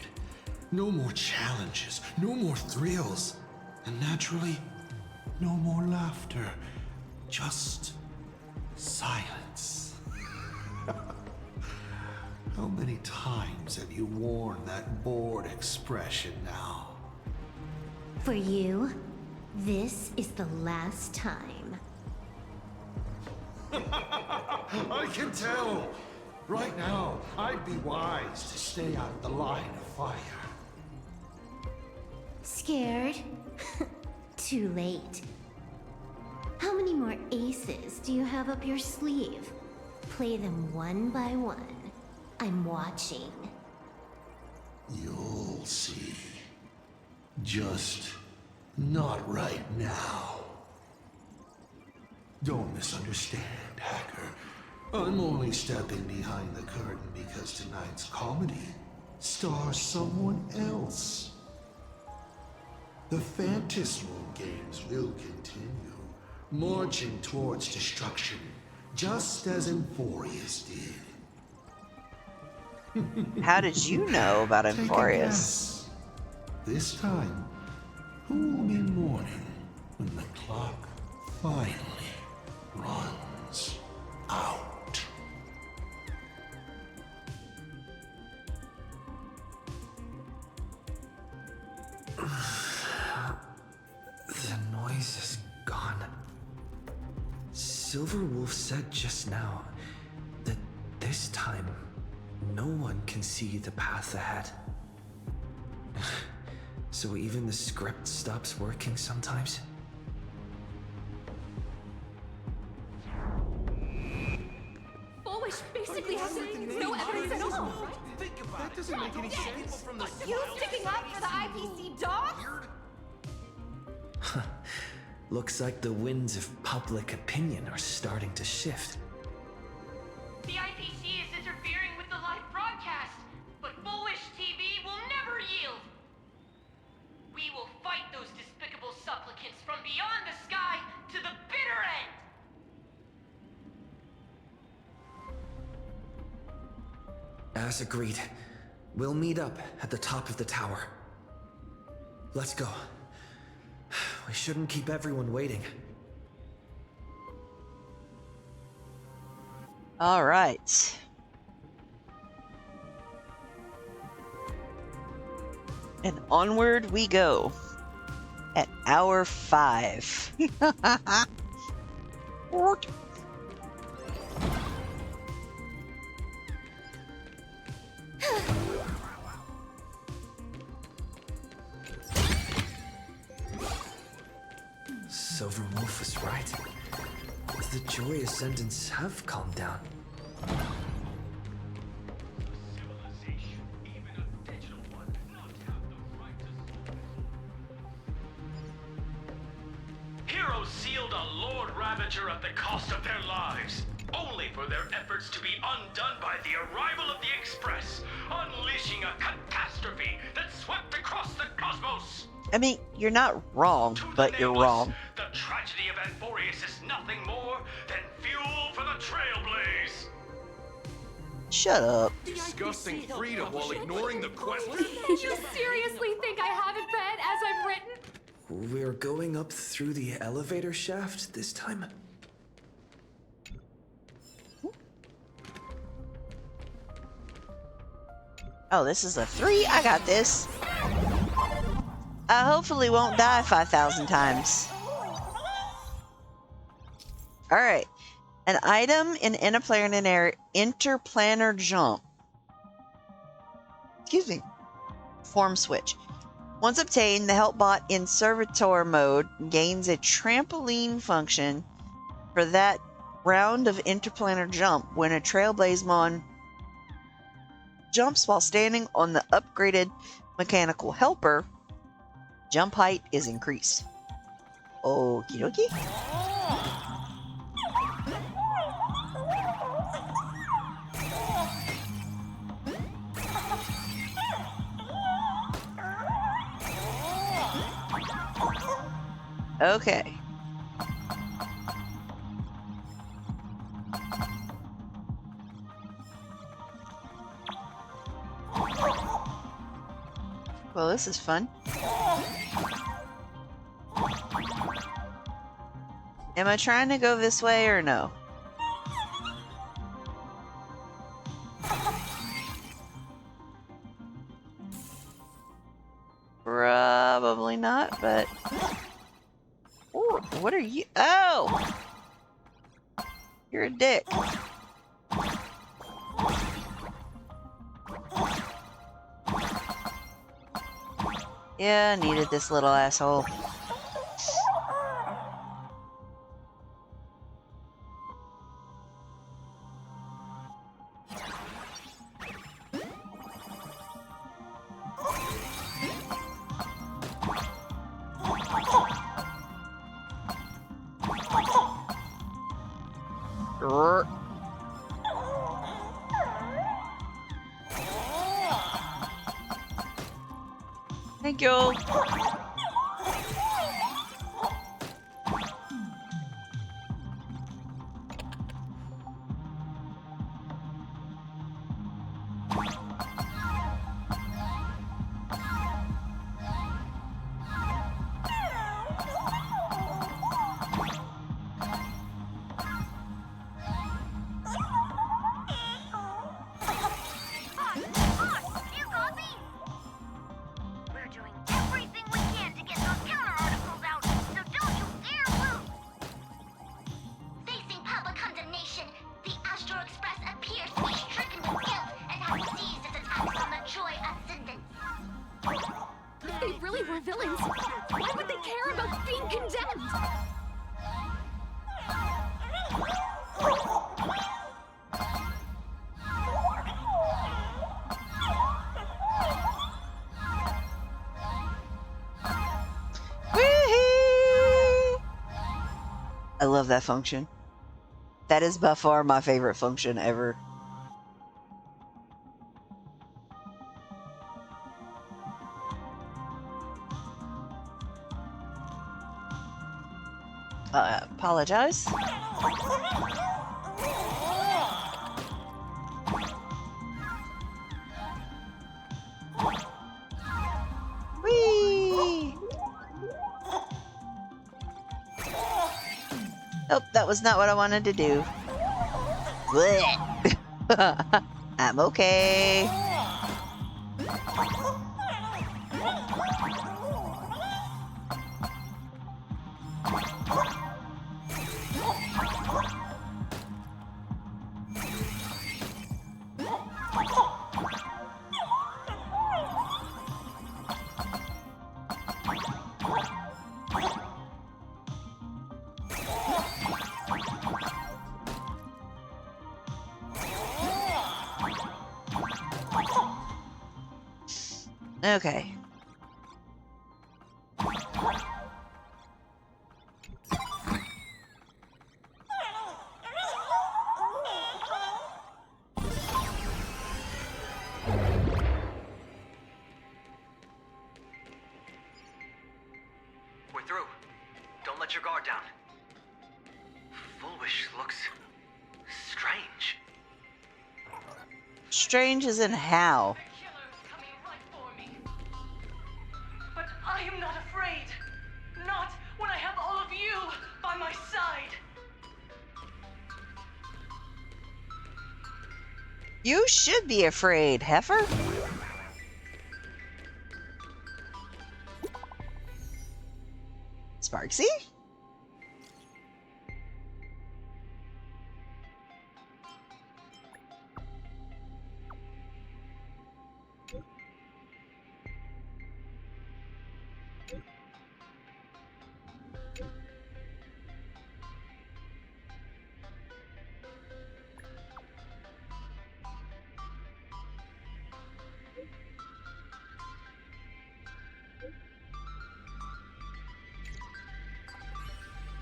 No more challenges, no more thrills, and naturally, no more laughter. Just silence. How many times have you worn that bored expression now? For you, this is the last time. I can tell! Right now, I'd be wise to stay out of the line of fire. Scared? Too late. How many more aces do you have up your sleeve? Play them one by one. I'm watching. You'll see. Just not right now. Don't misunderstand, Hacker. I'm only stepping behind the curtain because tonight's comedy stars someone else. The Phantasmal games will continue, marching towards destruction, just as Emphorius did. How did you know about Take a Emphorius? guess. This time, who will be mourning when the clock finally runs out? The noise is gone. Silverwolf said just now that this time no one can see the path ahead. So even the script stops working sometimes? Foolish basically has no evidence at all. That doesn't make any sense. You sticking up for the IPC dog? Looks like the winds of public opinion are starting to shift. The IPC is interfering with the live broadcast, but Foolish TV will never yield. We will fight those despicable supplicants from beyond the sky to the bitter end. As agreed, we'll meet up at the top of the tower. Let's go. We shouldn't keep everyone waiting. All right. And onward we go at hour 5. Toy ascendants have calmed down. Heroes sealed a Lord Ravager at the cost of their lives, only for their efforts to be undone by the arrival of the Express, unleashing a catastrophe that swept across the cosmos. I mean, you're not wrong, but you're wrong. The tragedy of Anthorius is nothing more than fuel for the Trailblaze. Shut up. Discussing freedom while ignoring the question. You seriously think I haven't read as I've written? We're going up through the elevator shaft this time? Oh, this is a 3? I got this. I hopefully won't die 5,000 times. Alright. An item in interplanar jump. Excuse me. Form switch. Once obtained, the help bot in servitor mode gains a trampoline function for that round of interplanar jump when a Trailblaze Mon jumps while standing on the upgraded mechanical helper. Jump height is increased. Okie dokie. Okay. Well, this is fun. Am I trying to go this way or no? Probably not, but... Ooh, what are you? Oh! You're a dick. Yeah, I needed this little asshole. Thank you. Villains. Why would they care about being condemned? I love that function. That is by far my favorite function ever. Apologize. Whee! Nope, that was not what I wanted to do. Blech. I'm okay. Okay. We're through. Don't let your guard down. Foolish looks strange. Strange as in how? But I am not afraid. Not when I have all of you by my side. You should be afraid, heifer. Sparksy?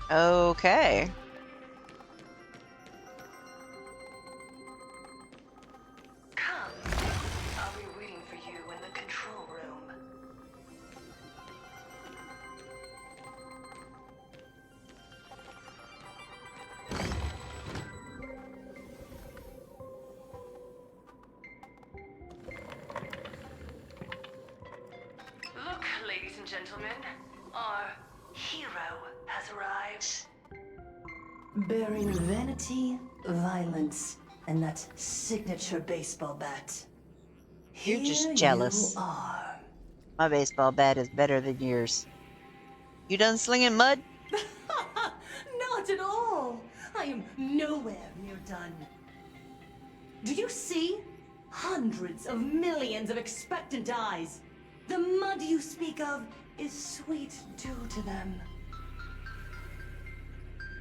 Okay. Come. I'll be waiting for you in the control room. Look, ladies and gentlemen, our hero has arrived. Bearing vanity, violence, and that signature baseball bat. You're just Here jealous. You are. My baseball bat is better than yours. You done slinging mud? Not at all. I am nowhere near done. Do you see? Hundreds of millions of expectant eyes. The mud you speak of is sweet due to them.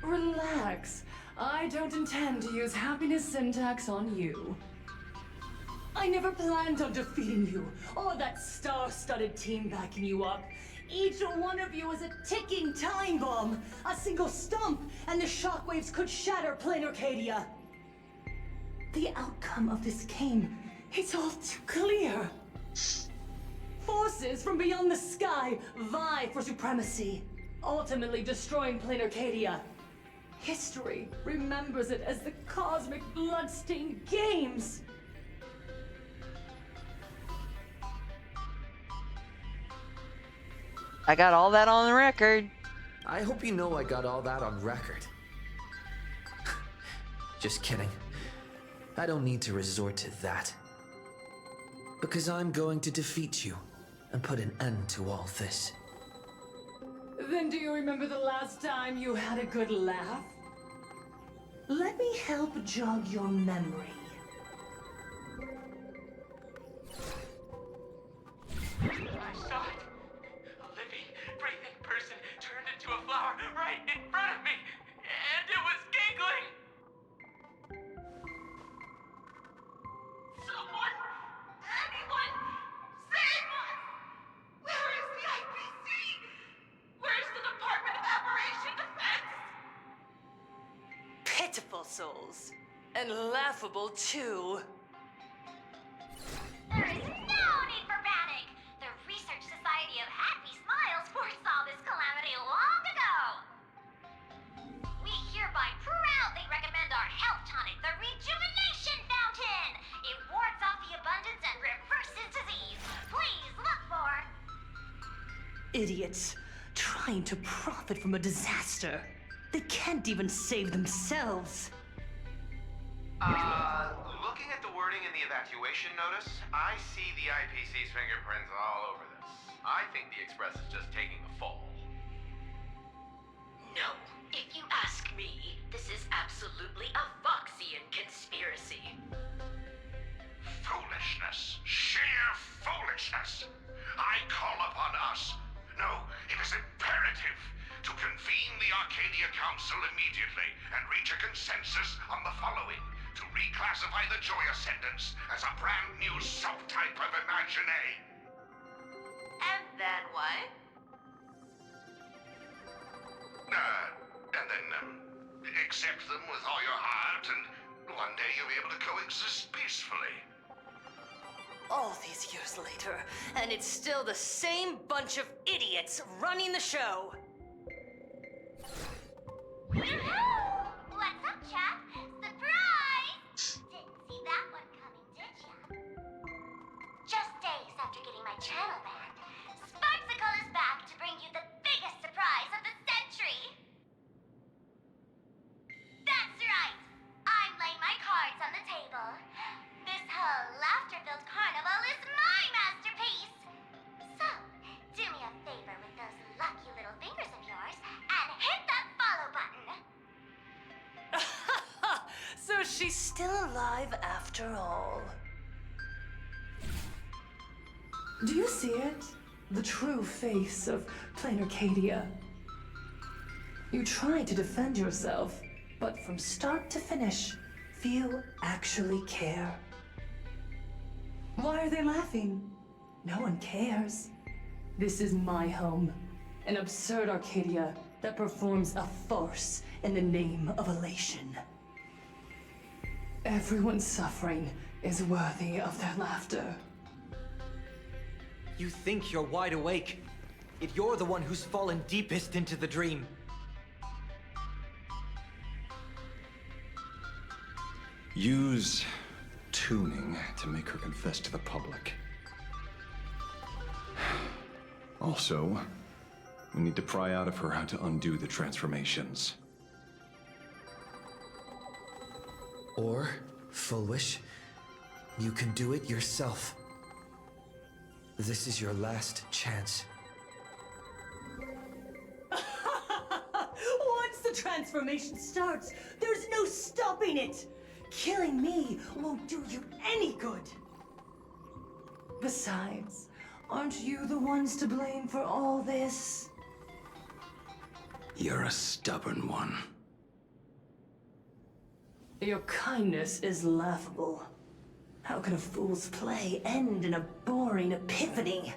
Relax. I don't intend to use happiness syntax on you. I never planned on defeating you, or that star-studded team backing you up. Each one of you is a ticking time bomb. A single stump, and the shockwaves could shatter Planarcadia. The outcome of this game, it's all too clear. Forces from beyond the sky vie for supremacy, ultimately destroying Planarcadia. History remembers it as the cosmic bloodstained games. I got all that on the record. I hope you know I got all that on record. Just kidding. I don't need to resort to that. Because I'm going to defeat you and put an end to all this. Then do you remember the last time you had a good laugh? Let me help jog your memory. I saw it. A living, breathing person turned into a flower right in front of me, and it was giggling. Someone, anyone, save us! Where is the IPC? Where's the Department of Operation Defense? Pitiful souls. And laughable, too. There is no need for panic. The Research Society of Happy Smiles foresaw this calamity long ago. We hereby proudly recommend our health tonic, the Rejuvenation Fountain. It wards off the abundance and reverses disease. Please look for... Idiots, trying to profit from a disaster. They can't even save themselves. Looking at the wording in the evacuation notice, I see the IPC's fingerprints all over this. I think the Express is just taking a fall. No, if you ask me, this is absolutely a Voxian conspiracy. Foolishness. Sheer foolishness. I call upon us. No, it is imperative to convene the Arcadia Council immediately and reach a consensus on the following. To reclassify the Joy Ascendants as a brand new subtype of Imagine. then what? And then, accept them with all your heart, and one day you'll be able to coexist peacefully. All these years later, and it's still the same bunch of idiots running the show. What's up, chap? Surprise! Didn't see that one coming, did ya? Just days after getting my channel banned, Sparksicle is back to bring you the biggest surprise of the century! That's right! I'm laying my cards on the table. This whole laughter-filled carnival is my masterpiece! So, do me a favor with those lucky little fingers of yours and hit that follow button! So she's still alive after all. Do you see it? The true face of Planarcadia. You try to defend yourself, but from start to finish, few actually care. Why are they laughing? No one cares. This is my home, an absurd Arcadia that performs a farce in the name of elation. Everyone's suffering is worthy of their laughter. You think you're wide awake, yet you're the one who's fallen deepest into the dream. Use tuning to make her confess to the public. Also, we need to pry out of her how to undo the transformations. Or, Fullwish, you can do it yourself. This is your last chance. Once the transformation starts, there's no stopping it! Killing me won't do you any good! Besides, aren't you the ones to blame for all this? You're a stubborn one. Your kindness is laughable. How can a fool's play end in a boring epiphany?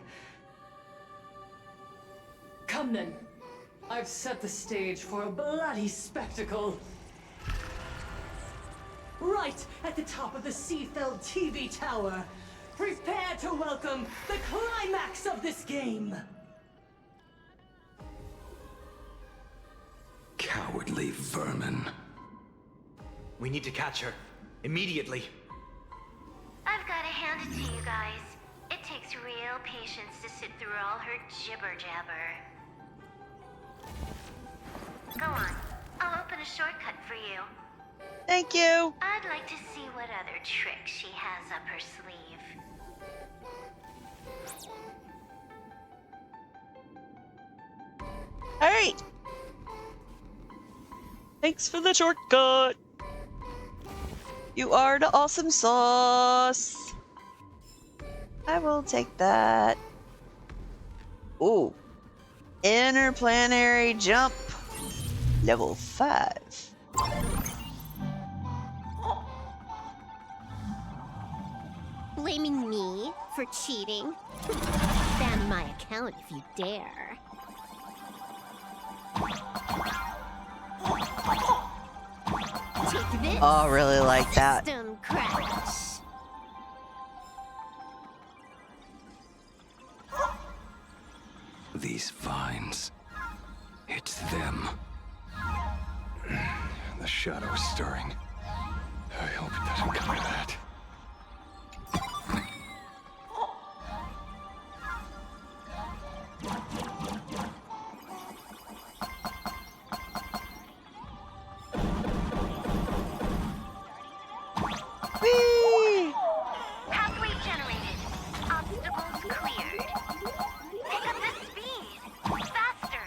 Come then. I've set the stage for a bloody spectacle. Right at the top of the Seafeld TV tower. Prepare to welcome the climax of this game. Cowardly vermin. We need to catch her. Immediately. I've got to hand it to you guys. It takes real patience to sit through all her jibber-jabber. Go on. I'll open a shortcut for you. Thank you. I'd like to see what other tricks she has up her sleeve. All right. Thanks for the shortcut. You are the awesome sauce. I will take that. Ooh. Interplanetary jump. Level 5. Blaming me for cheating? Ban my account if you dare. Take this. Oh, I really like that. System crash. These vines. It's them. The shadow is stirring. I hope it doesn't come to that. Whee! Pathway generated. Obstacles cleared. Pick up the speed. Faster.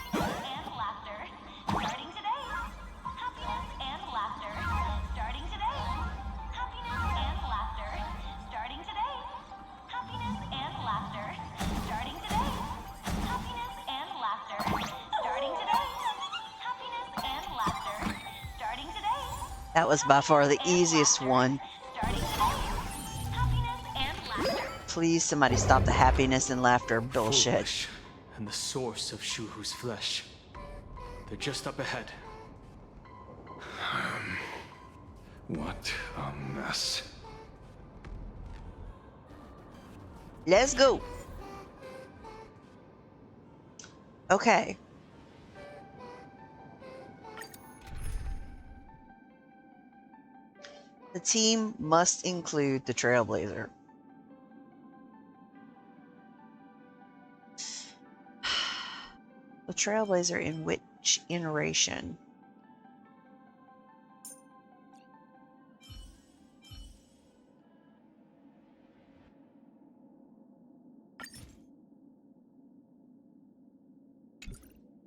And laughter. Starting today. Happiness and laughter. Starting today. Happiness and laughter. Starting today. Happiness and laughter. Starting today. Happiness and laughter. Starting today. Happiness and laughter. Starting today. That was by far the easiest one. Starting today. Happiness and laughter. please somebody stop the happiness and laughter bullshit. Foolish, and the source of Shuhu's flesh. They're just up ahead. What a mess. Let's go. Okay. The team must include the Trailblazer. The Trailblazer in which iteration?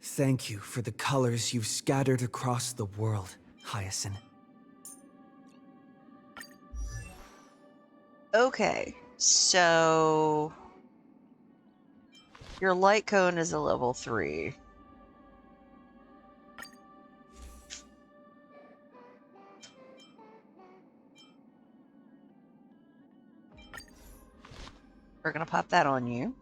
Thank you for the colors you've scattered across the world, Hyacinth. Okay, so your light cone is a level 3. We're gonna pop that on you.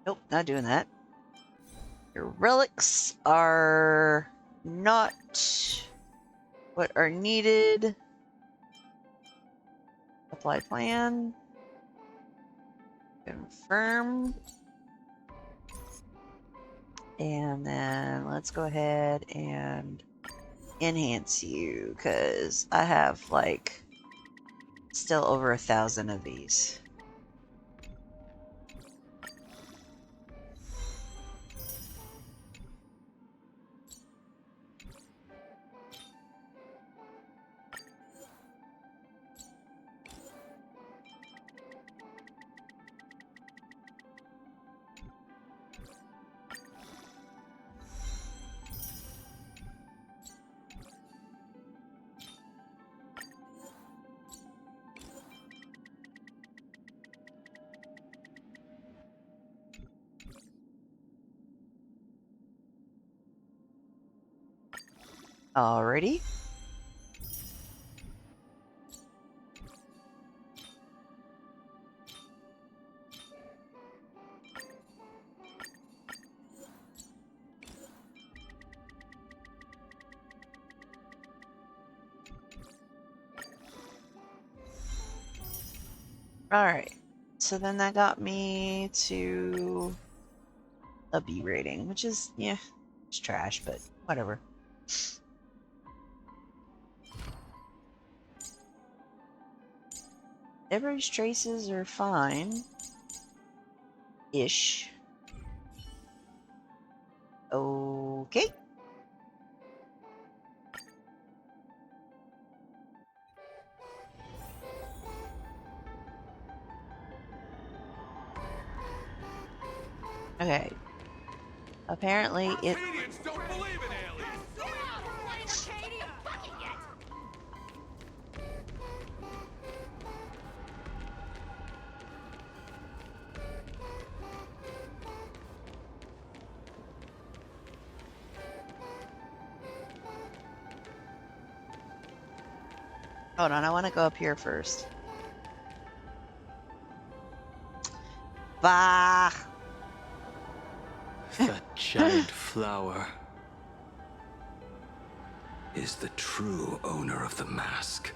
Nope, not doing that. Your relics are not what are needed. Apply plan. Confirm. And then let's go ahead and enhance you, because I have like still over 1,000 of these. Alrighty. Alright, so then that got me to a B rating, which is, yeah, it's trash, but whatever. Everybody's traces are fine. Ish. Okay. Okay. Apparently it... Don't believe in aliens! Hold on, I want to go up here first. Bah! That giant flower is the true owner of the mask.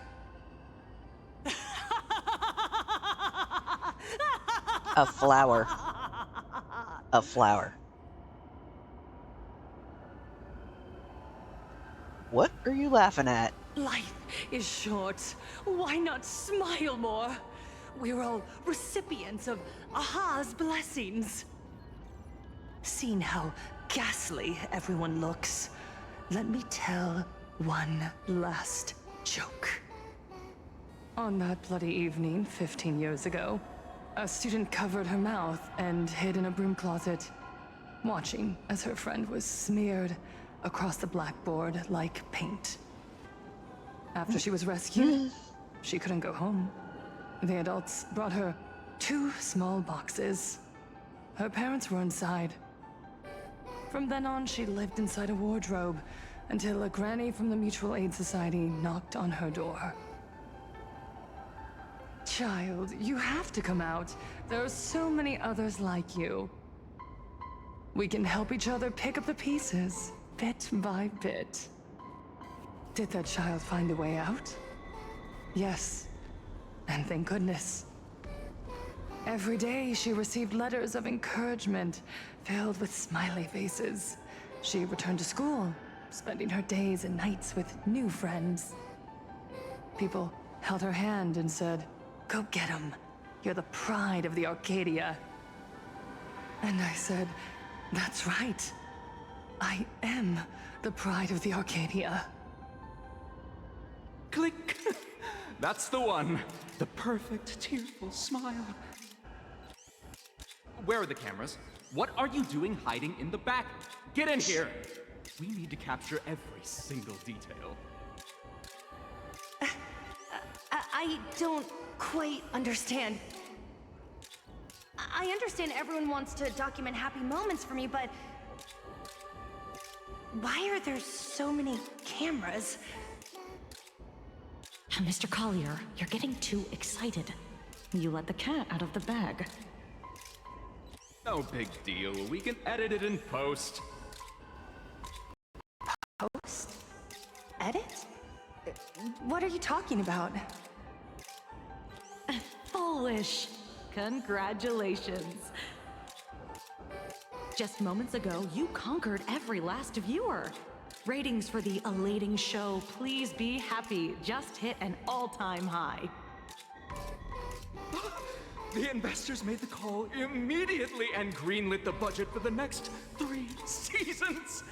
A flower. A flower. What are you laughing at? Life is short. Why not smile more? We're all recipients of Aha's blessings. Seeing how ghastly everyone looks, let me tell one last joke. On that bloody evening 15 years ago, a student covered her mouth and hid in a broom closet, watching as her friend was smeared across the blackboard like paint. After she was rescued, she couldn't go home. The adults brought her 2 small boxes. Her parents were inside, From then on, she lived inside a wardrobe until a granny from the Mutual Aid Society knocked on her door. Child, you have to come out. There are so many others like you. We can help each other pick up the pieces, bit by bit. Did that child find a way out? Yes, and thank goodness. Every day she received letters of encouragement filled with smiley faces. She returned to school, spending her days and nights with new friends. People held her hand and said, "Go get 'em. You're the pride of the Arcadia." And I said, "That's right. I am the pride of the Arcadia." Click! That's the one. The perfect, tearful smile. Where are the cameras? What are you doing hiding in the back? Get in here! We need to capture every single detail. I don't quite understand. I understand everyone wants to document happy moments for me, but why are there so many cameras? Mr. Collier, you're getting too excited. You let the cat out of the bag. No big deal. We can edit it in post. Post? Edit? What are you talking about? Foolish. Congratulations. Just moments ago, you conquered every last viewer. Ratings for the elating show, Please Be Happy, just hit an all-time high. The investors made the call immediately and greenlit the budget for the next 3 seasons.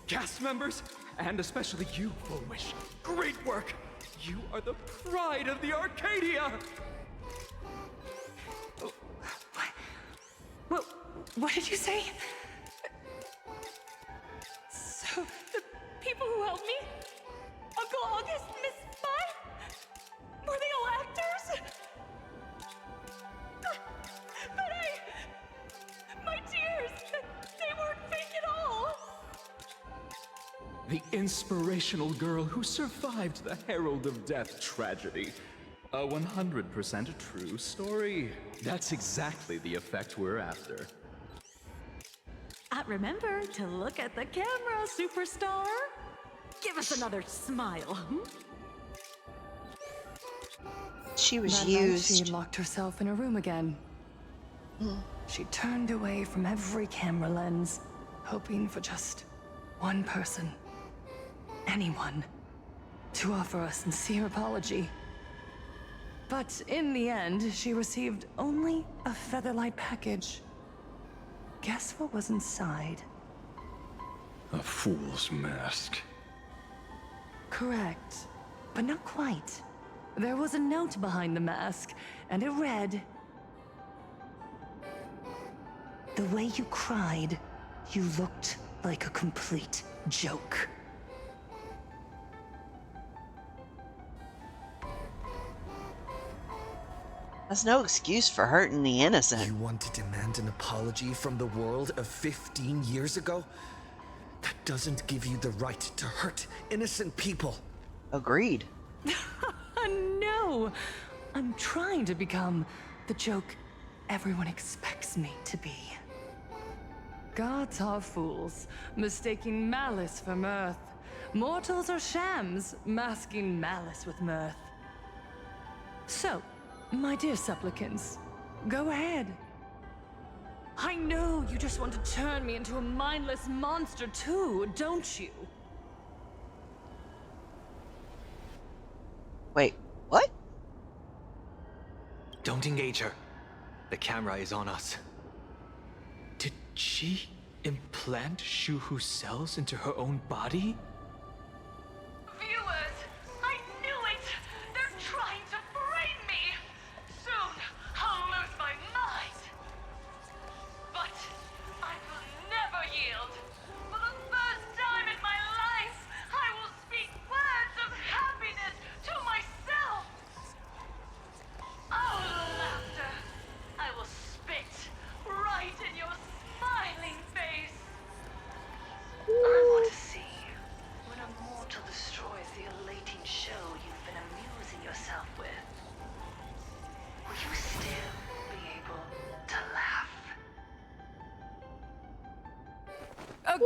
Cast members, and especially you, Foolish, great work. You are the pride of the Arcadia. What did you say? So, the people who helped me? Uncle August, Miss Spy? Were they all actors? But my tears, they weren't fake at all. The inspirational girl who survived the Herald of Death tragedy. A 100% true story. That's exactly the effect we're after. Remember to look at the camera, superstar. Give us another smile. She was That night, used. she locked herself in a room again. She turned away from every camera lens, hoping for just one person, anyone, to offer a sincere apology. But in the end, she received only a Featherlight package. Guess what was inside? A fool's mask. Correct, but not quite. There was a note behind the mask, and it read, "The way you cried, you looked like a complete joke." That's no excuse for hurting the innocent. You want to demand an apology from the world of 15 years ago? That doesn't give you the right to hurt innocent people. Agreed. No! I'm trying to become the joke everyone expects me to be. Gods are fools, mistaking malice for mirth. Mortals are shams, masking malice with mirth. So, my dear supplicants, go ahead. I know you just want to turn me into a mindless monster too, don't you? Wait, what? Don't engage her. The camera is on us. Did she implant Shuhu cells into her own body? Viewers, I knew it! They're trying to frame me! Soon, I'll lose my mind! But I will never yield! For the first time in my life, I will speak words of happiness to myself! Oh, laughter! I will spit right in your smiling face!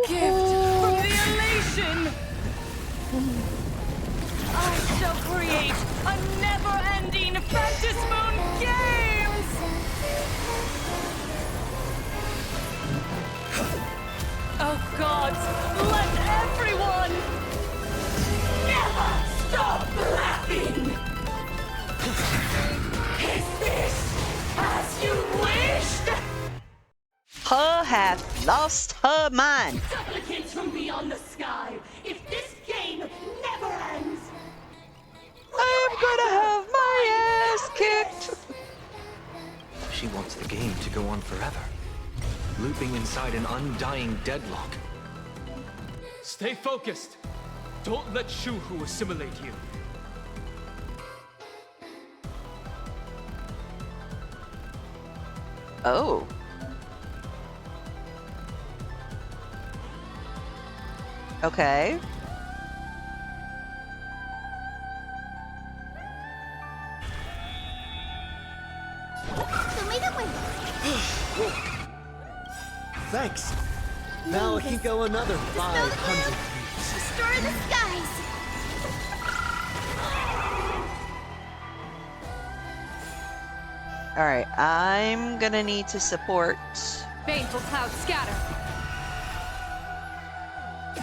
gift from the elation! I shall create a never-ending Fantasmoon Games! Oh gods, let everyone never stop laughing! Is this as you wished? Her hath lost her mind. Supplicants from beyond the sky, if this game never ends, I'm gonna have my ass kicked. She wants the game to go on forever, looping inside an undying deadlock. Stay focused. Don't let Shuhu assimilate you. Oh. Okay. Thanks. Now I can go another 500 feet. Destroy the skies! Alright, I'm gonna need to support. Baneful cloud scatter.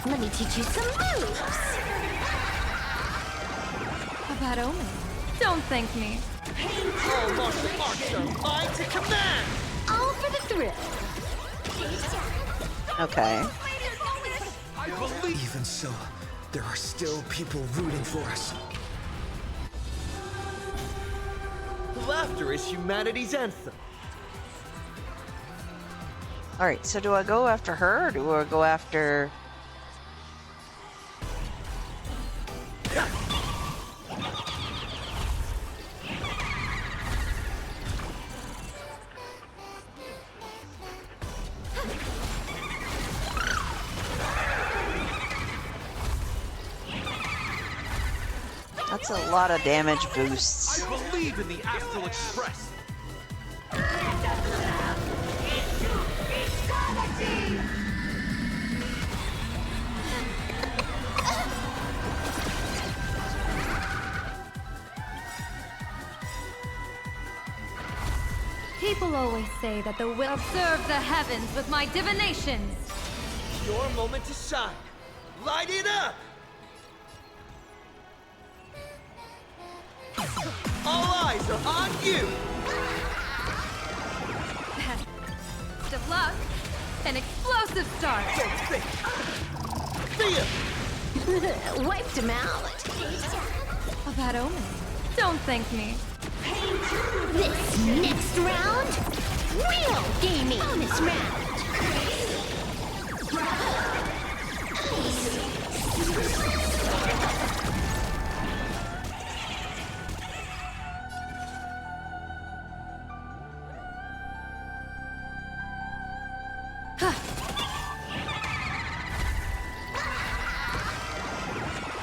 Let me teach you some moves! A bad omen. Don't thank me. All martial arts are mine to command! All for the thrill. Okay. Even so, there are still people rooting for us. Laughter is humanity's anthem. Alright, so do I go after her or do I go after... That's a lot of damage boosts. I believe in the Astral Express. People always say that the will observe the heavens with my divinations. Your moment to shine. Light it up! All eyes are on you! Best of luck. An explosive start. Wiped him out. A bad omen. Don't thank me. This next round, real gaming. Bonus round.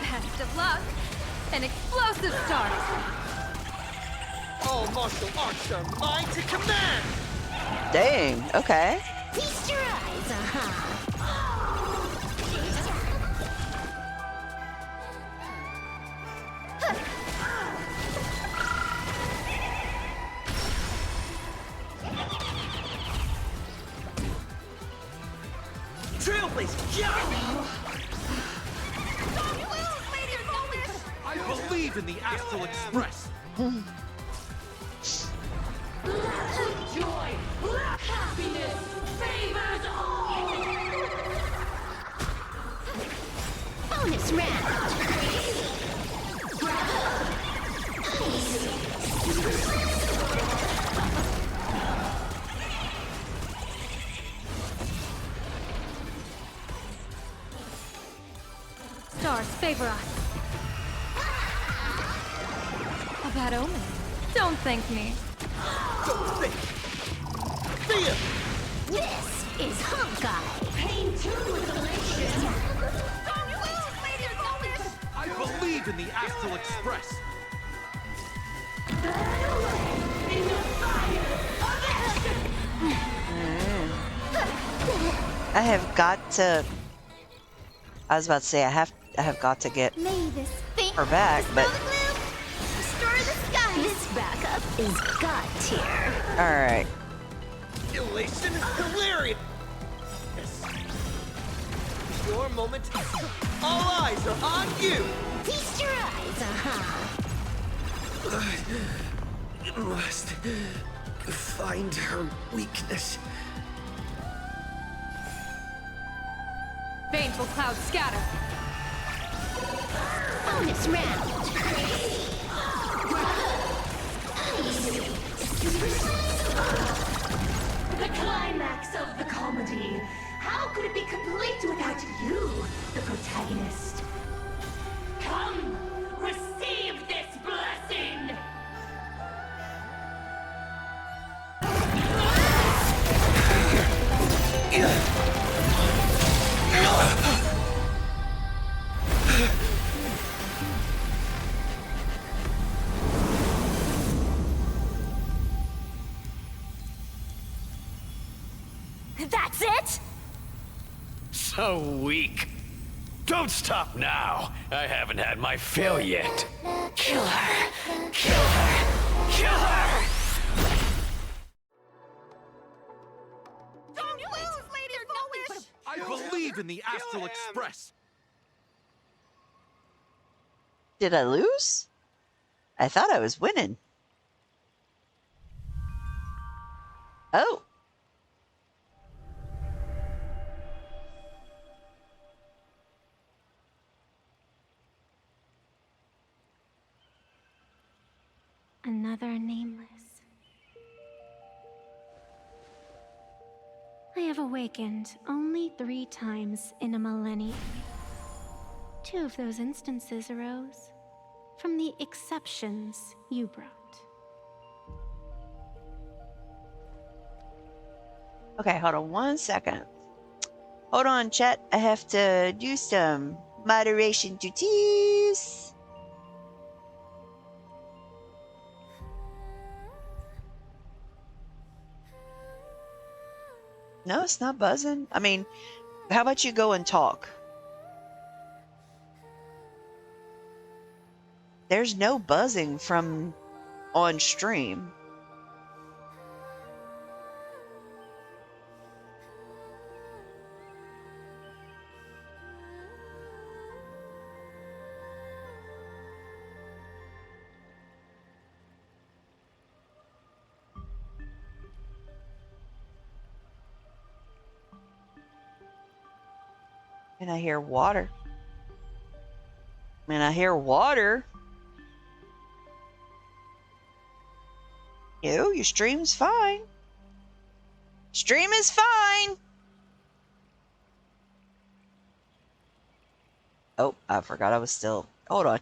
Best of luck. An explosive start. All martial arts are mine to command! Dang, okay. Feast your eyes, Trailblaze, yeah! I believe in the Astral Express. joy, happiness, favors all! bonus round. Stars favor us. A bad omen. Don't thank me. Don't think! Fear! This is Honkai. Pain too with elation. I believe in the Astral Express. In the fire of action! I have got to I was about to say I have got to get May this thing her back, but destroy the sky. This backup is god tier. all right. Elation is hilarious. Your moment. All eyes are on you. Feast your eyes, Must find her weakness. Baneful clouds scatter. Bonus round. The climax of the comedy. How could it be complete without you, the protagonist? Come, receive this blessing! That's it? So weak. Don't stop now. I haven't had my fill yet. Kill her! Kill her! Kill her! Don't lose, Lady Foolish! I believe in the Astral Express. Did I lose? I thought I was winning. Oh. Another nameless. I have awakened only 3 times in a millennium. 2 of those instances arose from the exceptions you brought. Okay, hold on 1 second. Hold on, chat. I have to do some moderation duties. No, it's not buzzing. I mean, how about you go and talk? There's no buzzing from on stream. And I hear water. And I hear water. Yo, your stream's fine. Stream is fine. Oh, I forgot I was still. Hold on.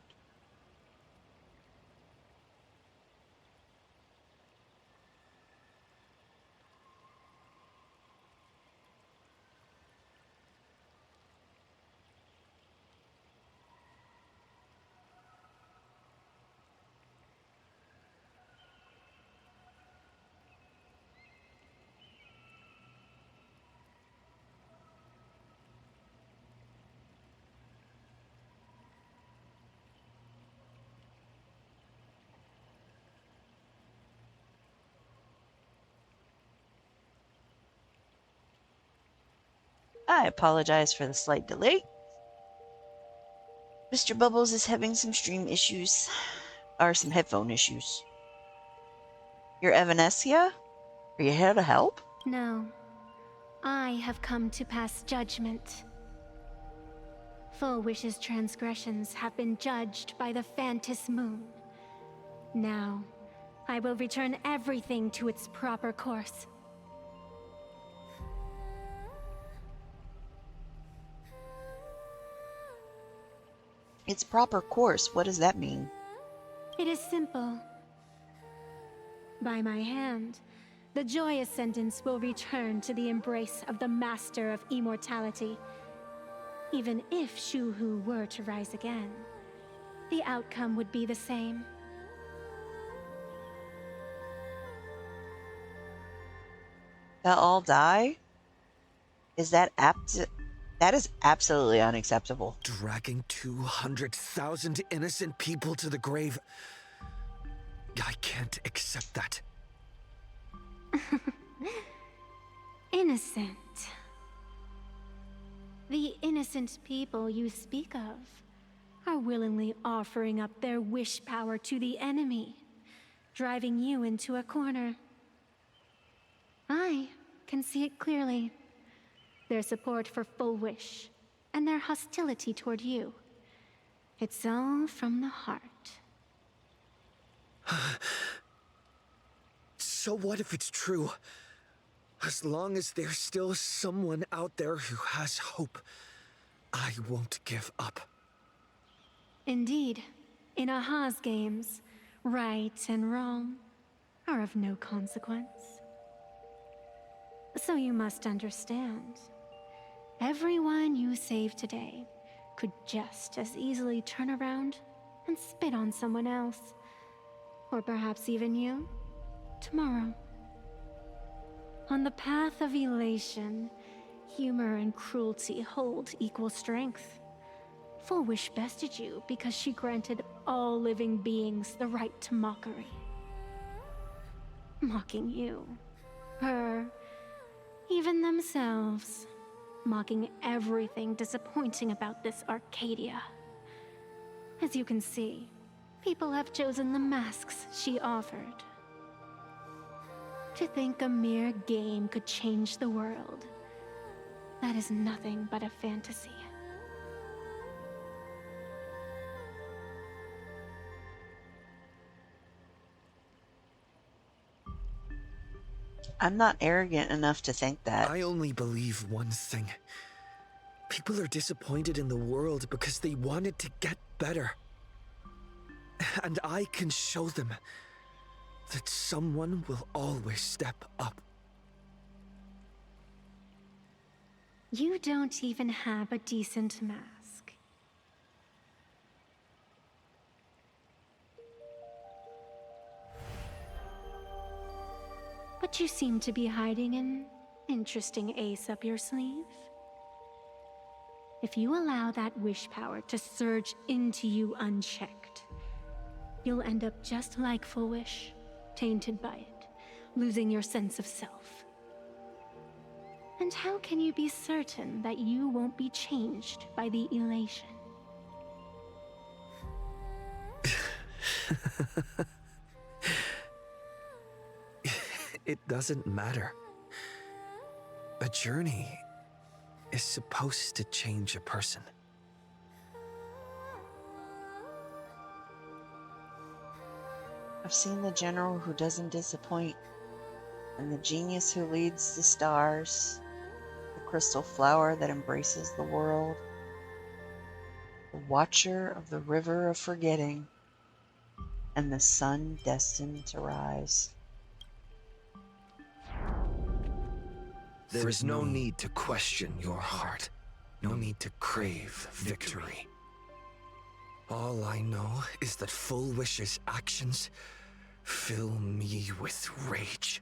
I apologize for the slight delay. Mr. Bubbles is having some stream issues, or some headphone issues. You're Evanesia? Are you here to help? No, I have come to pass judgment. Full Wish's transgressions have been judged by the Phantis Moon. Now, I will return everything to its proper course. Its proper course, what does that mean? It is simple. By my hand, the Joy Ascendants will return to the embrace of the Master of Immortality. Even if Shu-Hu were to rise again, the outcome would be the same. They'll all die? Is that apt? That is absolutely unacceptable. Dragging 200,000 innocent people to the grave. I can't accept that. Innocent. The innocent people you speak of are willingly offering up their wish power to the enemy, driving you into a corner. I can see it clearly. Their support for Full Wish, and their hostility toward you. It's all from the heart. So what if it's true? As long as there's still someone out there who has hope, I won't give up. Indeed, in Aha's games, right and wrong are of no consequence. So you must understand, everyone you save today could just as easily turn around and spit on someone else. Or perhaps even you, tomorrow. On the path of elation, humor and cruelty hold equal strength. Full Wish bested you because she granted all living beings the right to mockery. Mocking you, her, even themselves. Mocking everything disappointing about this Arcadia. As you can see, people have chosen the masks she offered. To think a mere game could change the world, that is nothing but a fantasy. I'm not arrogant enough to think that. I only believe one thing. People are disappointed in the world because they wanted to get better. And I can show them that someone will always step up. You don't even have a decent mask. But you seem to be hiding an interesting ace up your sleeve. If you allow that wish power to surge into you unchecked, you'll end up just like Full Wish, tainted by it, losing your sense of self. And how can you be certain that you won't be changed by the elation? It doesn't matter. A journey is supposed to change a person. I've seen the general who doesn't disappoint, and the genius who leads the stars, the crystal flower that embraces the world, the watcher of the river of forgetting, and the sun destined to rise. There is no need to question your heart. No need to crave victory. All I know is that Full Wish's actions fill me with rage.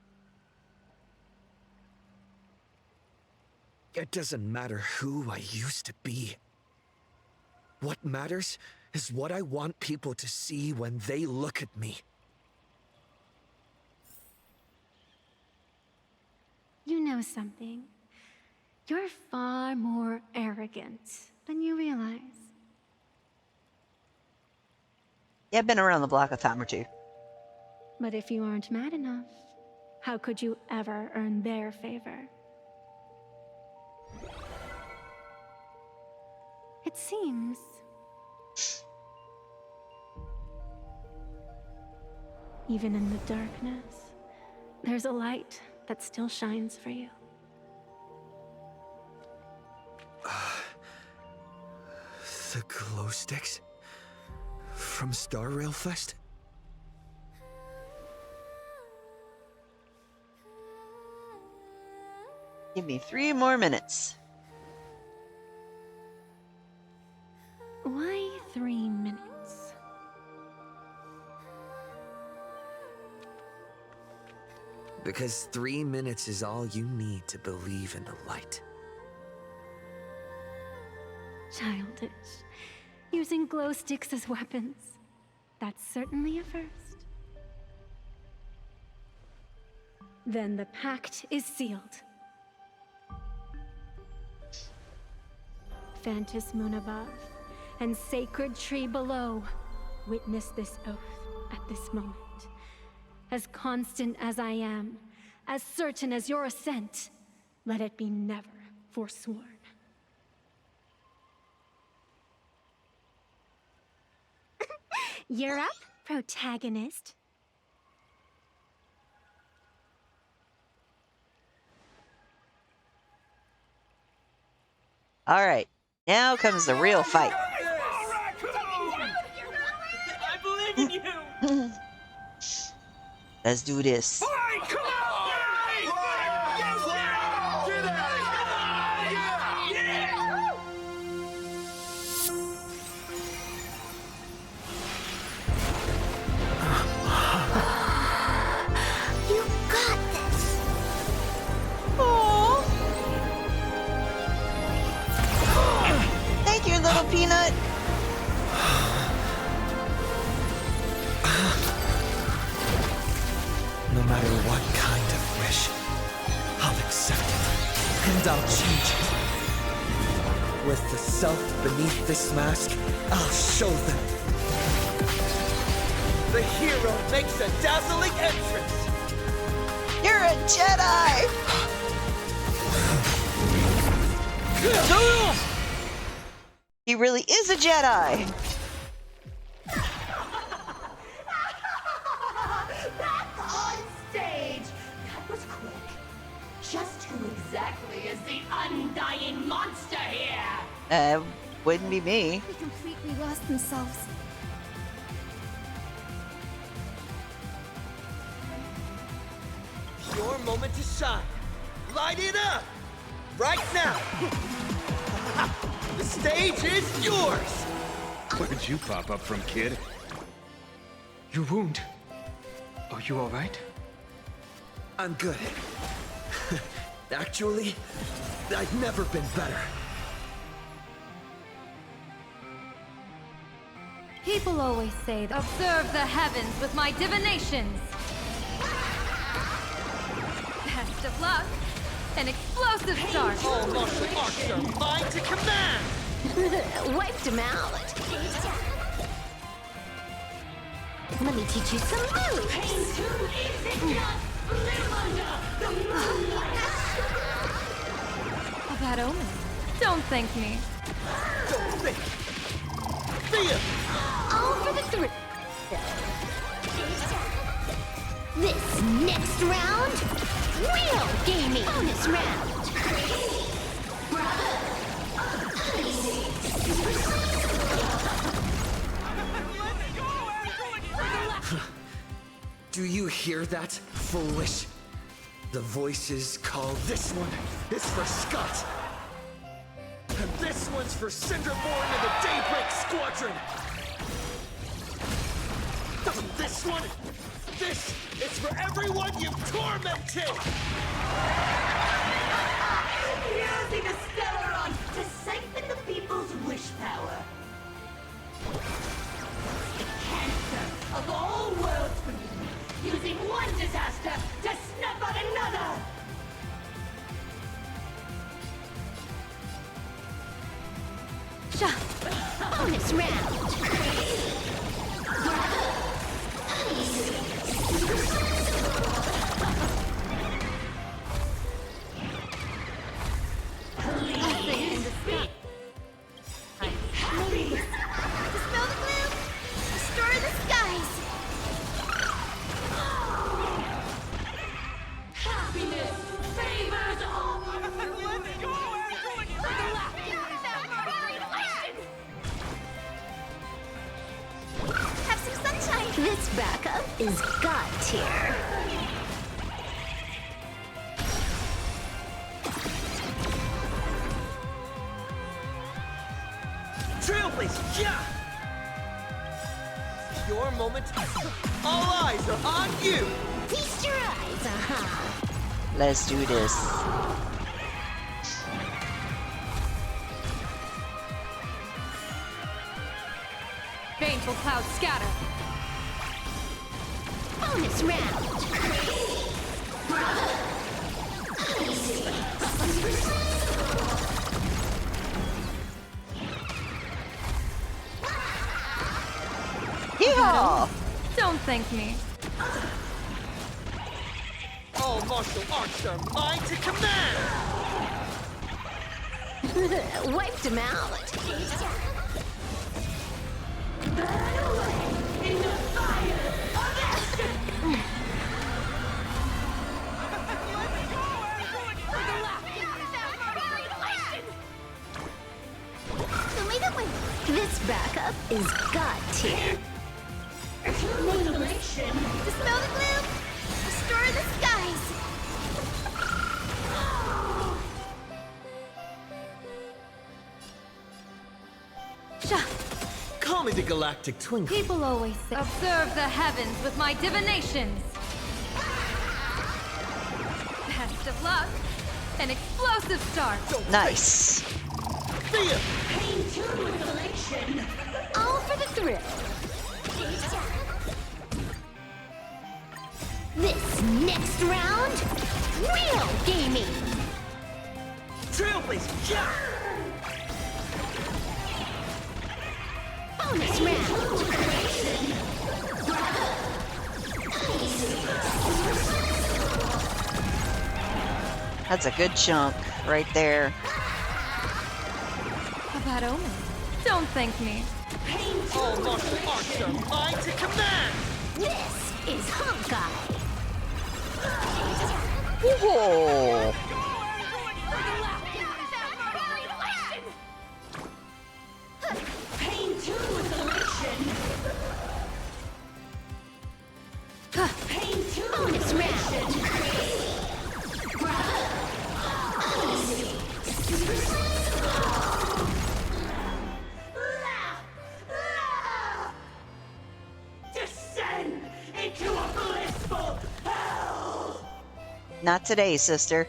It doesn't matter who I used to be. What matters is what I want people to see when they look at me. You know something? You're far more arrogant than you realize. Yeah, I've been around the block a time or two. But if you aren't mad enough, how could you ever earn their favor? It seems even in the darkness, there's a light that still shines for you. The glow sticks? From Star Rail Fest? Give me 3 more minutes. Why 3 minutes? Because 3 minutes is all you need to believe in the light. Childish. Using glow sticks as weapons. That's certainly a first. Then the pact is sealed. Phantos moon above and sacred tree below, witness this oath at this moment. As constant as I am, as certain as your ascent, let it be never forsworn. You're up, protagonist. All right, now comes the real fight. I believe in you! Let's do this. You got this! Aww. Thank you, little peanut. No matter what kind of wish, I'll accept it, and I'll change it. With the self beneath this mask, I'll show them. The hero makes a dazzling entrance! You're a Jedi! He really is a Jedi! Back on stage! That was quick. Just who exactly is the undying monster here? Wouldn't be me. They completely lost themselves. Your moment to shine. Light it up! Right now! The stage is yours! Where'd you pop up from, kid? Your wound. Are you alright? I'm good. Actually, I've never been better. People always say, observe the heavens with my divinations. Best of luck. An explosive start. All martial arts are mine to command! Wiped him out. Let me teach you some moves. A bad omen. Don't thank me. Don't think! Fear! All for the thrill. This next round, real gaming. Bonus round. Do you hear that, foolish? The voices call this one is for Scott. And this one's for Cinderborn and the Daybreak Squadron. And this one, this is for everyone you've tormented! Using the Stellaron to siphon the people's wish power. The cancer of all worlds for you, using one disaster to snuff out another! Bonus round. Dispel the gloom. Destroy the skies. Happiness favors all! Let's go, Have some sunshine. This backup is God tier. Trailblaze, yeah! Your moment. All eyes are on you! Feast your eyes, Let's do this. powerful clouds scatter. Bonus round. Yeehaw! Don't thank me. All martial arts are mine to command! Wiped him out. In the fire of action! This backup is god tier. Mutilation! Dispel the gloom! Restore the skies! Call me the Galactic Twinkle. People always say, observe the heavens with my divinations. Best of luck. An explosive start. Nice. Pain to mutilation! All for the thrill. This next round, real gaming. Trailblaze, yeah! Bonus round. That's a good chunk right there. A bad omen. Don't thank me. All martial arts are mine to command! This is Honkai. Whoa! Pain to mutilation! Pain to Bonus round. Descend into a blissful hell! Not today, sister.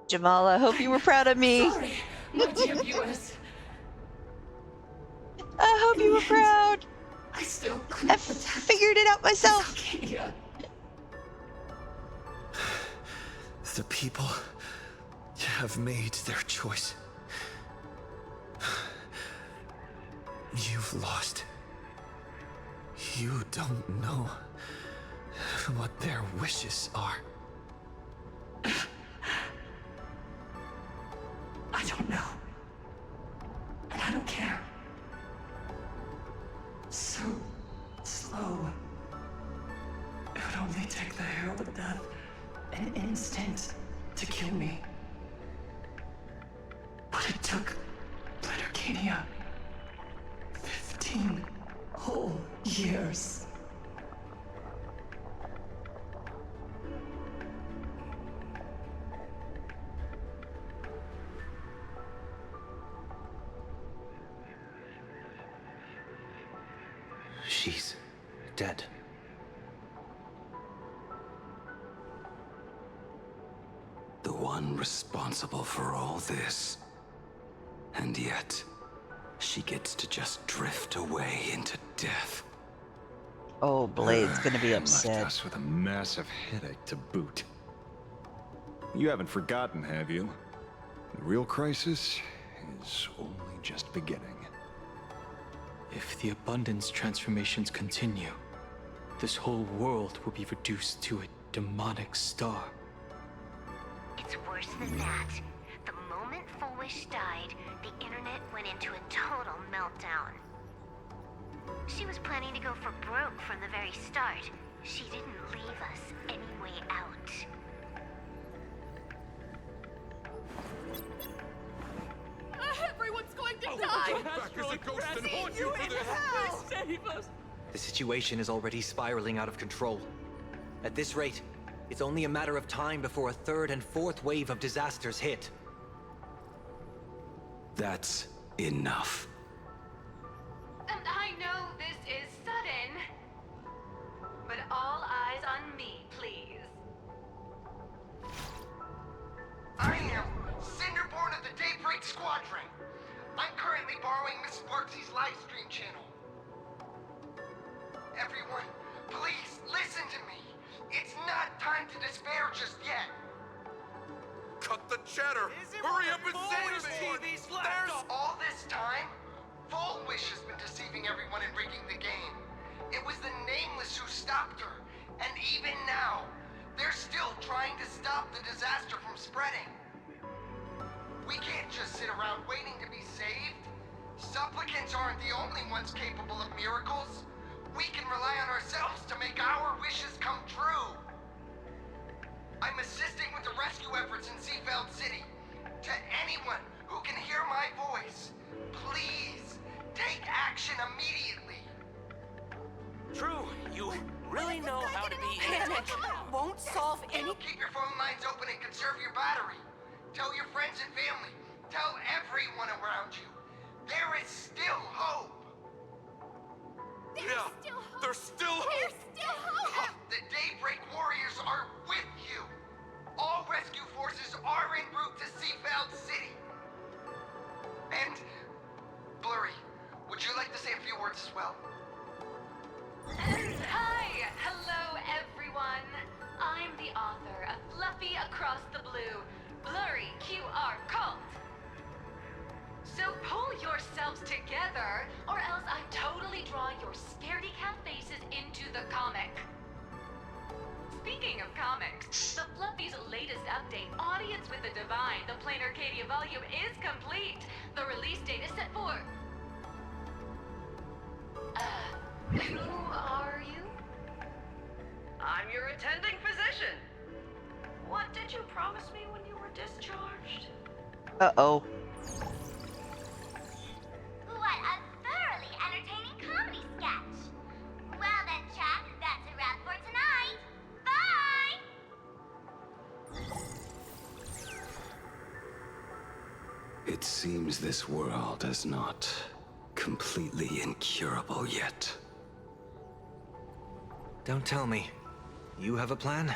Jamal, I hope you were proud of me. Sorry, my dear viewers. I hope you were proud. I still I figured it out myself. Arcadia. The people have made their choice. You've lost. You don't know what their wishes are. I don't know. And I don't care. So slow. It would only take the herald of death an instant to kill me. But it took Planarcadia 15 whole years. She's dead. The one responsible for all this. And yet, she gets to just drift away into death. Oh, Blade's gonna be Left upset. us with a massive headache to boot. You haven't forgotten, have you? The real crisis is only just beginning. If the abundance transformations continue, this whole world will be reduced to a demonic star. It's worse than that. The moment Fullwish died, the internet went into a total meltdown. She was planning to go for broke from the very start. She didn't leave us any way out. Everyone's going to The situation is already spiraling out of control. At this rate, it's only a matter of time before a third and fourth wave of disasters hit. That's enough. on me, please. I am Cinderborn of the Daybreak Squadron. I'm currently borrowing Miss Sparksy's live stream channel. Everyone, please listen to me. It's not time to despair just yet. Cut the chatter! Hurry up and say to me! There's All this time, Full Wish has been deceiving everyone and rigging the game. It was the Nameless who stopped her, and even now, they're still trying to stop the disaster from spreading. We can't just sit around waiting to be saved. Supplicants aren't the only ones capable of miracles. We can rely on ourselves to make our wishes come true. I'm assisting with the rescue efforts in Seafeld City. To anyone who can hear my voice, please take action immediately. True, you really know how to be... Panic won't solve any... Keep your phone lines open and conserve your battery. Tell your friends and family. Tell everyone around you. There is still hope. There's still hope! The Daybreak Warriors are with you. All rescue forces are en route to Seafeld City. And, Blurry, would you like to say a few words as well? Hi! Hello, everyone! I'm the author of Fluffy Across the Blue, Blurry QR Cult. So pull yourselves together, or else I totally draw your scaredy cat faces into the comic. Speaking of comics, the Fluffy's latest update, Audience with the Divine, the Planarcadia volume is complete. The release date is set for... who are you? I'm your attending physician. What did you promise me when you were discharged? Uh-oh. What a thoroughly entertaining comedy sketch. Well then, Chuck, that's a wrap for tonight. Bye! It seems this world is not completely incurable yet. Don't tell me. You have a plan?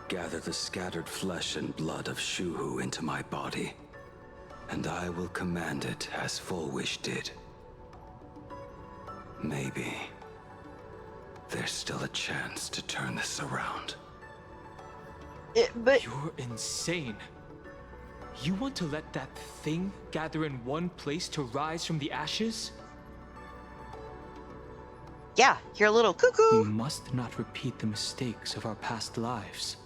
Gather the scattered flesh and blood of Shuhu into my body, and I will command it as Full Wish did. Maybe there's still a chance to turn this around. But you're insane. You want to let that thing gather in one place to rise from the ashes? Yeah, you're a little cuckoo. We must not repeat the mistakes of our past lives.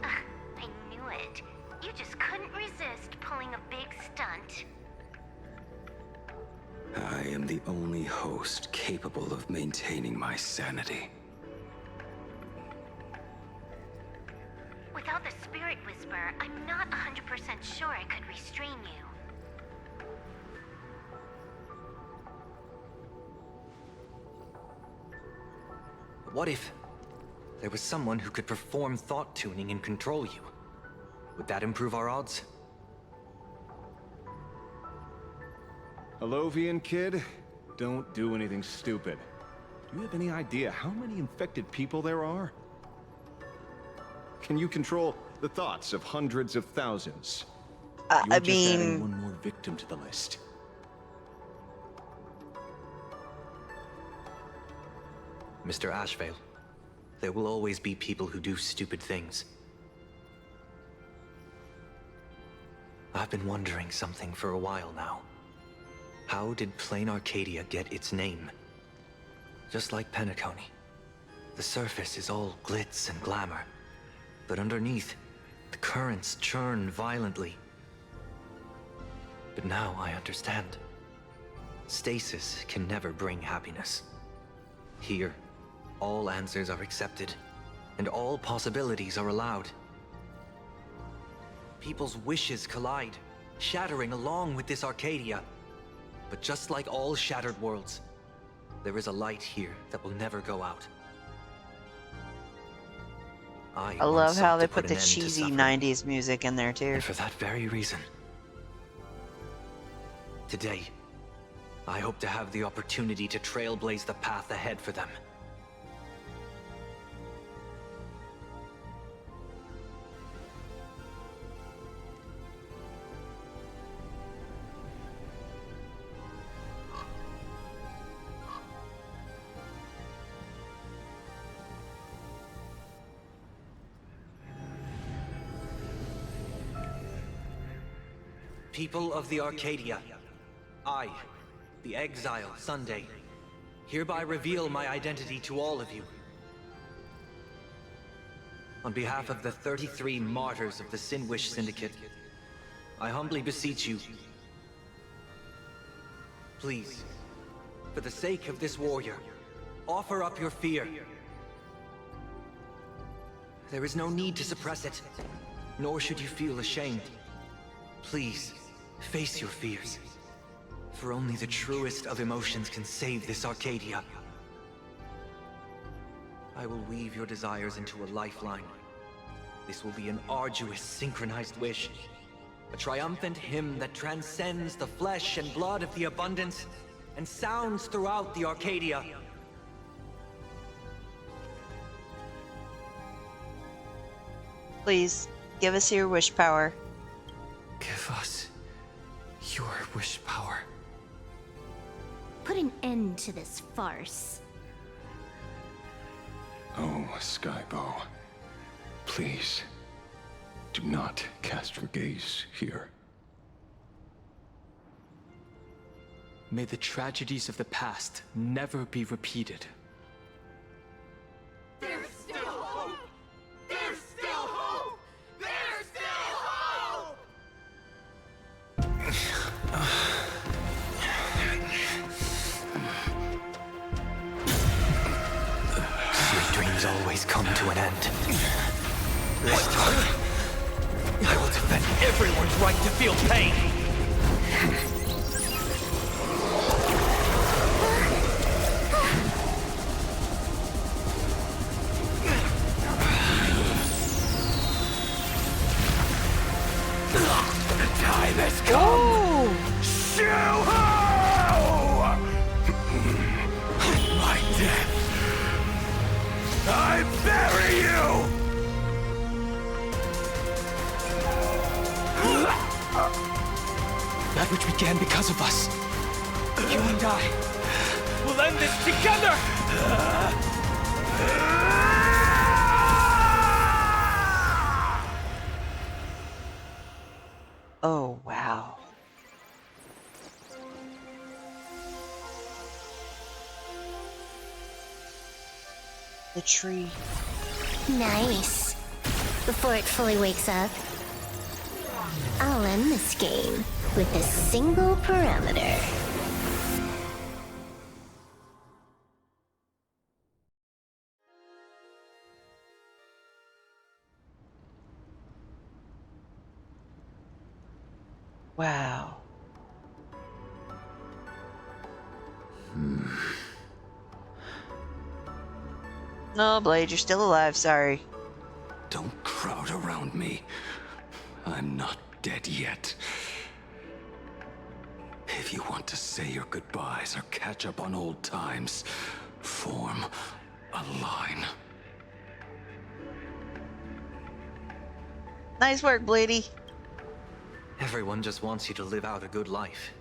I knew it. You just couldn't resist pulling a big stunt. I am the only host capable of maintaining my sanity. Without the Spirit Whisper, I'm not 100% sure I could restrain you. What if there was someone who could perform thought tuning and control you? Would that improve our odds? Alovian kid, don't do anything stupid. Do you have any idea how many infected people there are? Can you control the thoughts of hundreds of thousands? You're just adding one more victim to the list. Mr. Ashvale, there will always be people who do stupid things. I've been wondering something for a while now. How did Planarcadia get its name? Just like Penacony, the surface is all glitz and glamour, but underneath, the currents churn violently. But now I understand. Stasis can never bring happiness. Here, all answers are accepted, and all possibilities are allowed. People's wishes collide, shattering along with this Arcadia. But just like all shattered worlds, there is a light here that will never go out. I love how they put the cheesy 90s music in there too. And for that very reason, today, I hope to have the opportunity to trailblaze the path ahead for them. People of the Arcadia, I, the Exile Sunday, hereby reveal my identity to all of you. On behalf of the 33 martyrs of the Sinwish Syndicate, I humbly beseech you, please, for the sake of this warrior, offer up your fear. There is no need to suppress it, nor should you feel ashamed. Please, face your fears. For only the truest of emotions can save this Arcadia. I will weave your desires into a lifeline. This will be an arduous, synchronized wish. A triumphant hymn that transcends the flesh and blood of the abundance and sounds throughout the Arcadia. Please, give us your wish power. Give us your wish power. Put an end to this farce. Oh, Skybow. Please, do not cast your gaze here. May the tragedies of the past never be repeated. There's still hope! There's still hope! There's still hope! Your dreams always come to an end. This time, I will defend everyone's right to feel pain! The time has come! Shoo-ho! My death! I bury you! That which began because of us. You and I will end this together! Oh, wow. The tree. Nice. Before it fully wakes up, I'll end this game with a single parameter. Wow. No, Blade, you're still alive, sorry. Don't crowd around me. I'm not dead yet. If you want to say your goodbyes or catch up on old times, form a line. Nice work, Bladey. Everyone just wants you to live out a good life.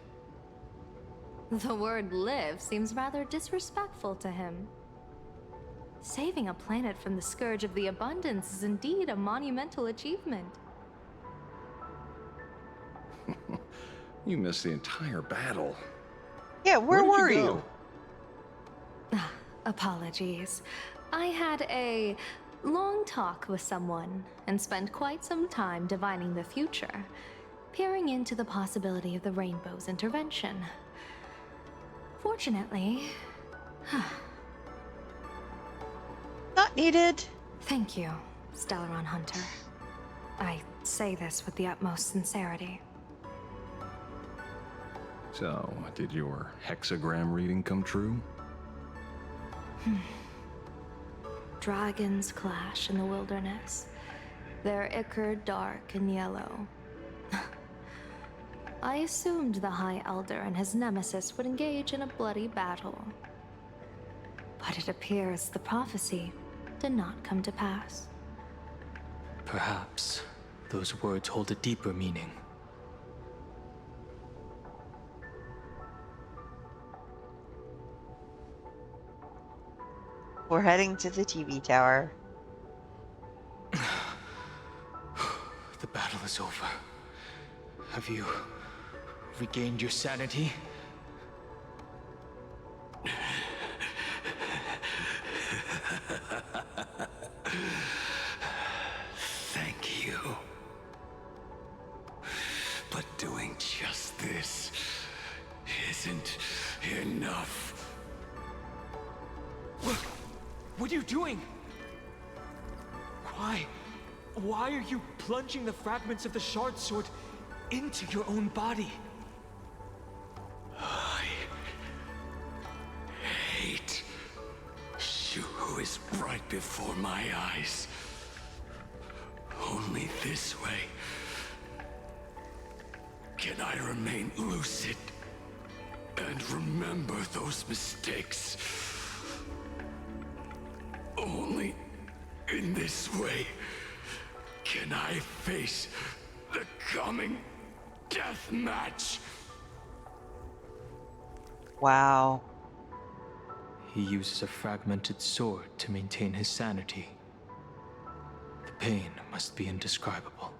The word live seems rather disrespectful to him. Saving a planet from the scourge of the abundance is indeed a monumental achievement. You missed the entire battle. Yeah, where were did you? Apologies. I had a long talk with someone and spent quite some time divining the future, peering into the possibility of the Rainbow's intervention. Fortunately... Not needed. Thank you, Stellaron Hunter. I say this with the utmost sincerity. So, did your hexagram reading come true? Dragons clash in the wilderness. Their ichor dark and yellow. I assumed the High Elder and his nemesis would engage in a bloody battle. But it appears the prophecy did not come to pass. Perhaps those words hold a deeper meaning. We're heading to the TV tower. The battle is over. Have you regained your sanity? Thank you. But doing just this isn't enough. What are you doing? Why? Why are you plunging the fragments of the shard sword into your own body? I hate Shuhu is right before my eyes. Only this way can I remain lucid and remember those mistakes. Only in this way can I face the coming death match. Wow. He uses a fragmented sword to maintain his sanity. The pain must be indescribable.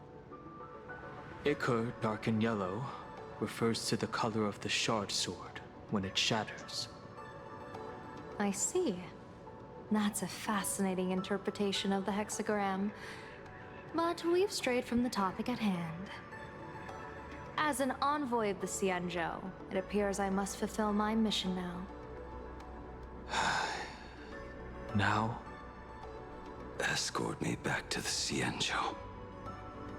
Ichor, dark and yellow, refers to the color of the shard sword when it shatters. I see. That's a fascinating interpretation of the hexagram. But we've strayed from the topic at hand. As an envoy of the Xianzhou, it appears I must fulfill my mission now. Now? Escort me back to the Xianzhou,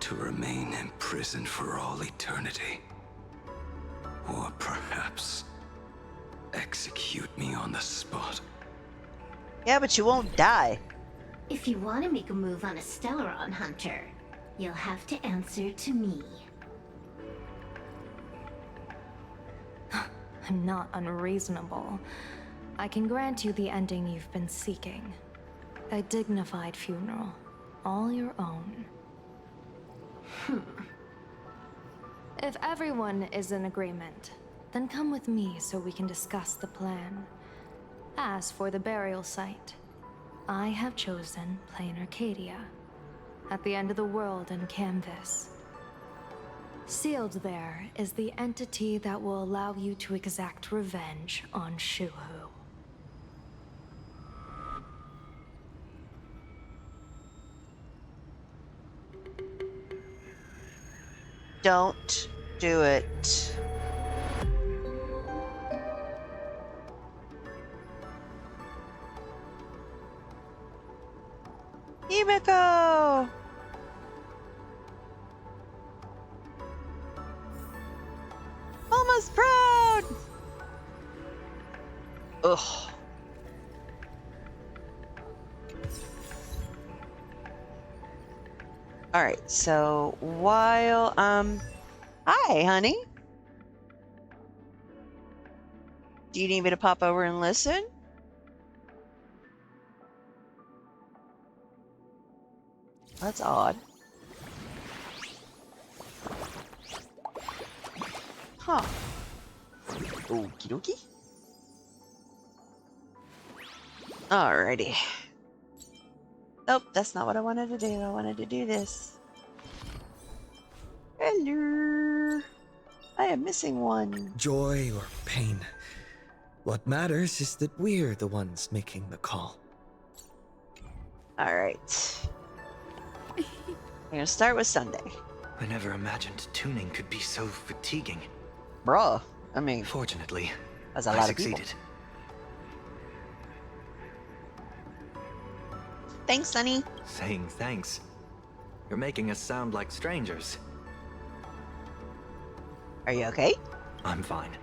to remain imprisoned for all eternity. Or perhaps execute me on the spot. Yeah, but you won't die. If you want to make a move on a Stellaron Hunter, you'll have to answer to me. I'm not unreasonable. I can grant you the ending you've been seeking. A dignified funeral, all your own. If everyone is in agreement, then come with me so we can discuss the plan. As for the burial site, I have chosen Planarcadia, at the end of the world in Canvas. Sealed there is the entity that will allow you to exact revenge on Shuhu. Don't do it. Himiko! Almost proud! Ugh. Alright, so while, hi, honey. Do you need me to pop over and listen? That's odd. Huh. Okie dokie. Alrighty. Nope, that's not what I wanted to do. I wanted to do this. Hello. I am missing one. Joy or pain. What matters is that we're the ones making the call. Alright. I'm gonna start with Sunday. I never imagined tuning could be so fatiguing. Bruh. I mean, fortunately, that's a I lot succeeded. of people. Thanks, Sunny. Saying thanks. You're making us sound like strangers. Are you okay? I'm fine.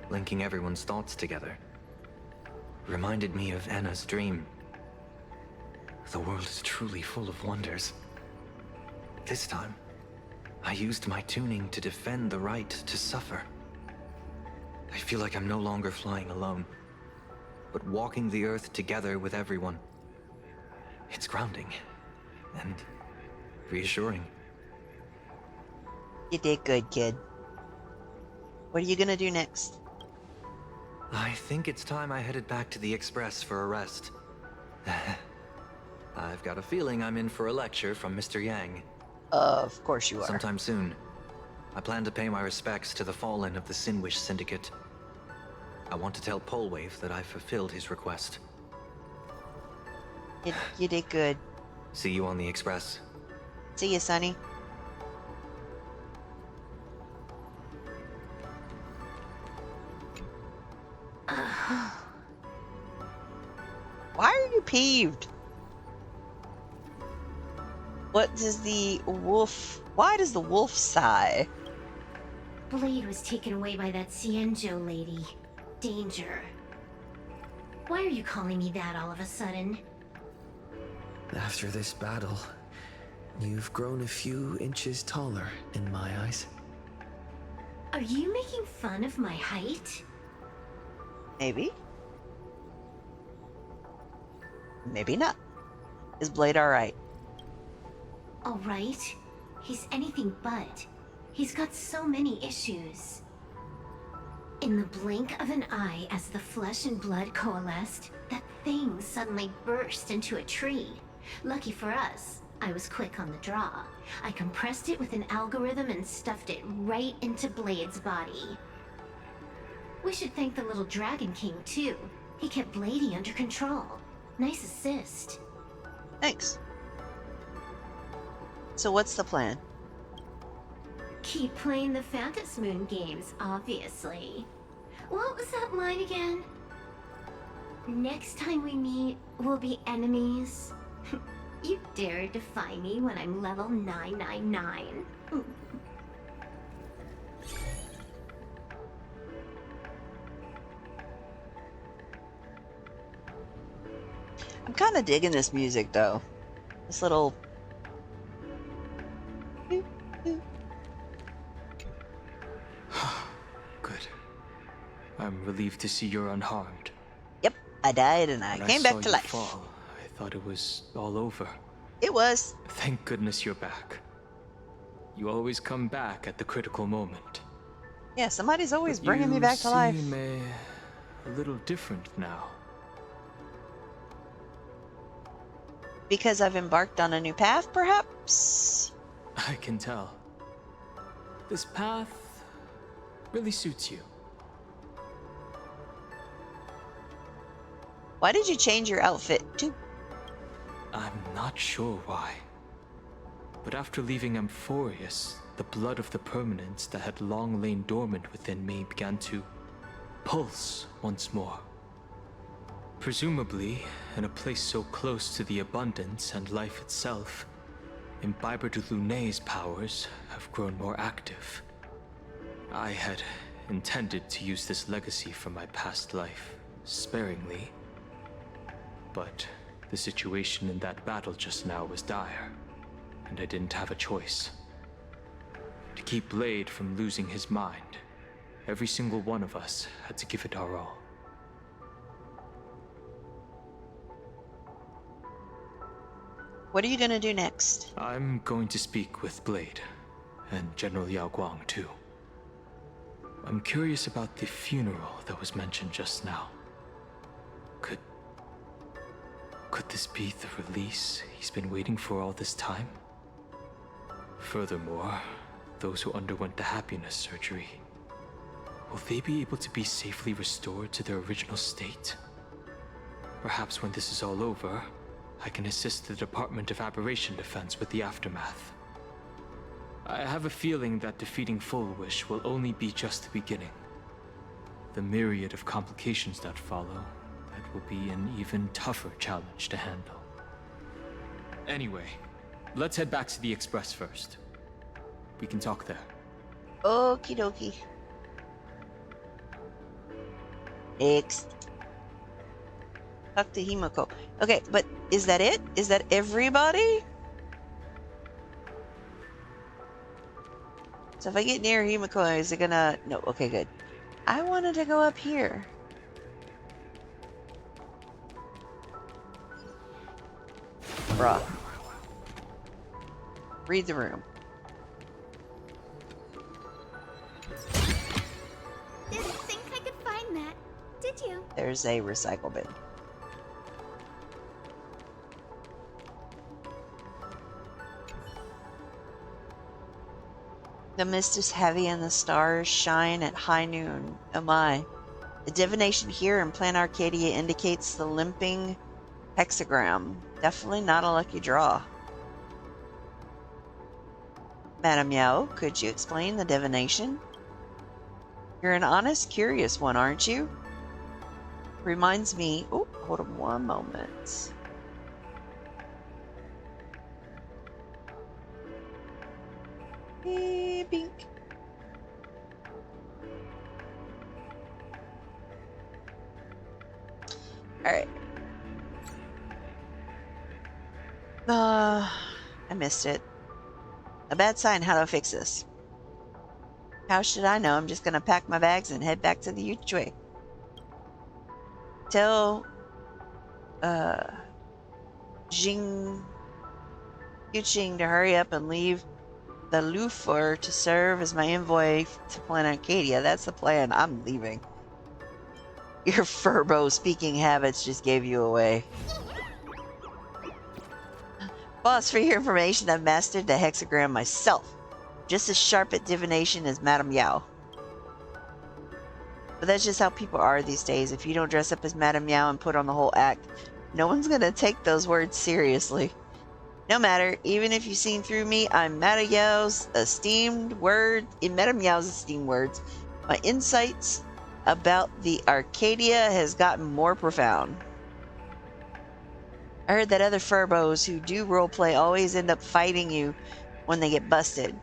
Linking everyone's thoughts together reminded me of Anna's dream. The world is truly full of wonders. This time, I used my tuning to defend the right to suffer. I feel like I'm no longer flying alone, but walking the earth together with everyone. It's grounding and reassuring. You did good, kid. What are you gonna do next? I think it's time I headed back to the Express for a rest. I've got a feeling I'm in for a lecture from Mr. Yang. Of course you are. Sometime soon. I plan to pay my respects to the fallen of the Sinwish Syndicate. I want to tell Polwave that I fulfilled his request. You did good. See you on the Express. See you, Sonny. Why are you peeved? What does the wolf... Why does the wolf sigh? Blade was taken away by that Xianzhou lady. Danger. Why are you calling me that all of a sudden? After this battle, you've grown a few inches taller in my eyes. Are you making fun of my height? Maybe. Maybe not. Is Blade alright? Alright. He's anything but. He's got so many issues. In the blink of an eye, as the flesh and blood coalesced, that thing suddenly burst into a tree. Lucky for us, I was quick on the draw. I compressed it with an algorithm and stuffed it right into Blade's body. We should thank the little Dragon King, too. He kept Bladey under control. Nice assist. Thanks. So what's the plan? Keep playing the Phantom Moon games, obviously. What was that line again? Next time we meet, we'll be enemies. You dare defy me when I'm level 999. I'm kind of digging this music, though. This little... Good. I'm relieved to see you're unharmed. Yep, I died and I When came saw back to you life. fall, I thought it was all over. It was. Thank goodness you're back. You always come back at the critical moment. Yeah, somebody's always But bringing me back to life. You seem a little different now. Because I've embarked on a new path, perhaps? I can tell. This path really suits you. Why did you change your outfit, too? I'm not sure why. But after leaving Amphorius, the blood of the permanence that had long lain dormant within me began to pulse once more. Presumably, in a place so close to the abundance and life itself, Imbiber de Lunay's powers have grown more active. I had intended to use this legacy from my past life sparingly, but the situation in that battle just now was dire, and I didn't have a choice. To keep Blade from losing his mind, every single one of us had to give it our all. What are you gonna do next? I'm going to speak with Blade, and General Yao Guang too. I'm curious about the funeral that was mentioned just now. Could this be the release he's been waiting for all this time? Furthermore, those who underwent the happiness surgery, will they be able to be safely restored to their original state? Perhaps when this is all over, I can assist the Department of Aberration Defense with the aftermath. I have a feeling that defeating Full Wish will only be just the beginning. The myriad of complications that follow, that will be an even tougher challenge to handle. Anyway, let's head back to the Express first. We can talk there. Okie dokie. Next. Talk to Himiko. Okay, but is that it? Is that everybody? So if I get near Himiko, is it gonna... No, okay, good. I wanted to go up here. Bruh. Read the room. Didn't think I could find that, did you? There's a recycle bin. The mist is heavy and the stars shine at high noon. Oh my. The divination here in Planarcadia indicates the limping hexagram. Definitely not a lucky draw. Madame Yao, could you explain the divination? You're an honest, curious one, aren't you? Reminds me... Oh, hold on one moment. Bink. Alright. I missed it. A bad sign. How do I fix this? How should I know? I'm just gonna pack my bags and head back to the Yuchue. Tell Yuching to hurry up and leave the Lufor to serve as my envoy to Planarcadia. That's the plan. I'm leaving. Your Furbo speaking habits just gave you away. Boss, for your information, I've mastered the hexagram myself. Just as sharp at divination as Madame Yao. But that's just how people are these days. If you don't dress up as Madame Yao and put on the whole act, no one's gonna take those words seriously. No matter, even if you've seen through me, I'm Madame Yao's esteemed word. In Madame Yao's esteemed words, my insights about the Arcadia has gotten more profound. I heard that other Furbos who do roleplay always end up fighting you when they get busted.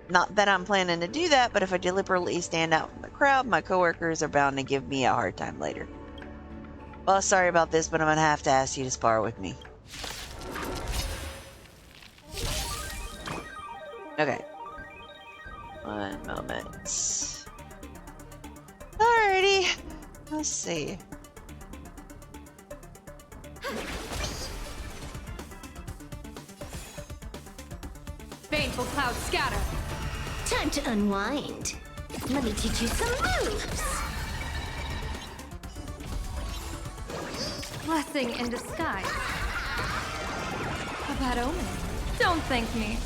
Not that I'm planning to do that, but if I deliberately stand out from the crowd, my coworkers are bound to give me a hard time later. Well, sorry about this, but I'm gonna have to ask you to spar with me. Okay. One moment. Alrighty. Let's see. Baneful clouds scatter. Time to unwind. Let me teach you some moves. Blessing in disguise. A bad omen. Don't thank me.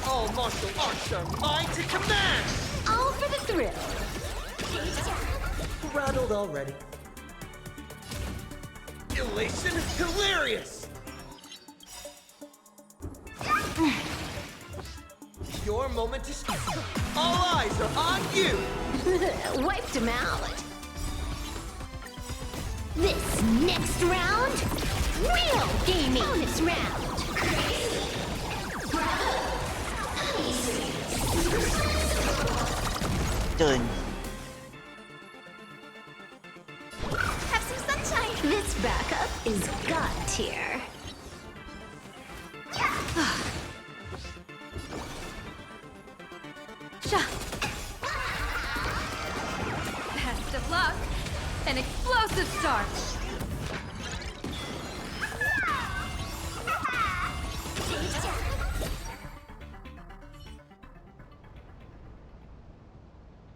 All martial arts are mine to command! All for the thrill. Rattled already. Elation hilarious! Your moment to shine. All eyes are on you! Wiped him out. This next round, real gaming. Bonus round. Done. Have some sunshine. This backup is god tier. Best of luck. An explosive start.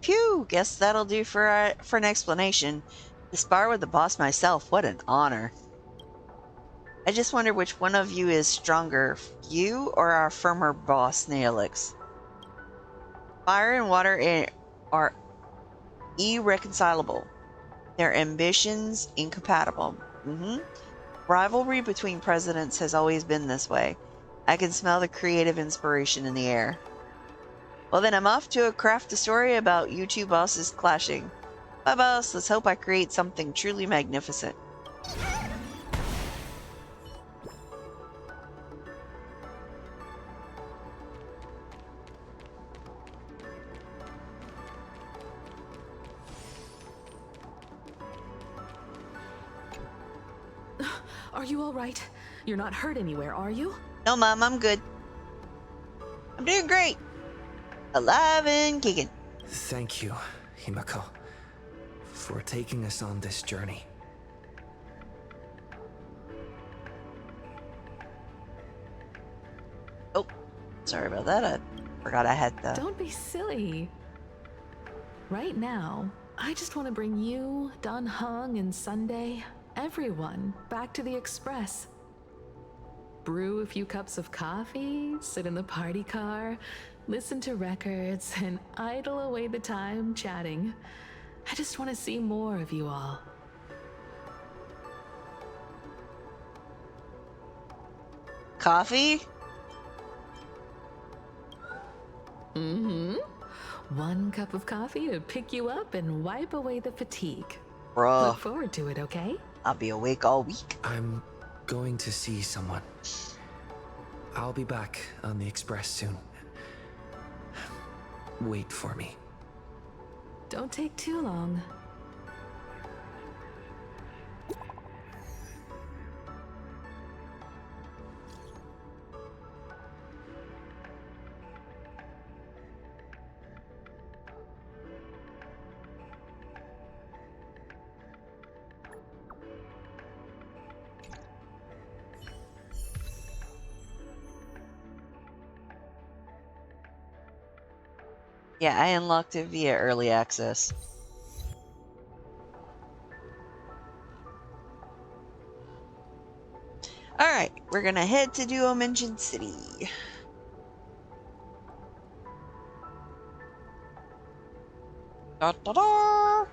Phew, guess that'll do for an explanation. To spar with the boss myself, what an honor. I just wonder which one of you is stronger, you or our firmer boss, Neolix. Fire and water are irreconcilable. Their ambitions incompatible. Rivalry between presidents has always been this way. I can smell the creative inspiration in the air. Well then, I'm off to craft a story about you two bosses clashing. Bye boss, let's hope I create something truly magnificent. Are you all right? You're not hurt anywhere, are you? No, Mom, I'm good. I'm doing great. Alive and kicking. Thank you, Himako, for taking us on this journey. Oh, sorry about that. I forgot I had the... Don't be silly. Right now, I just want to bring you, Dan Heng, and Sunday, everyone, back to the Express. Brew a few cups of coffee, sit in the party car, listen to records, and idle away the time chatting. I just want to see more of you all. Coffee? Mm-hmm. One cup of coffee to pick you up and wipe away the fatigue. Bruh. Look forward to it, okay? I'll be awake all week. I'm going to see someone. I'll be back on the Express soon. Wait for me. Don't take too long. Yeah, I unlocked it via early access. Alright, we're gonna head to Duo Mention City. Da da da!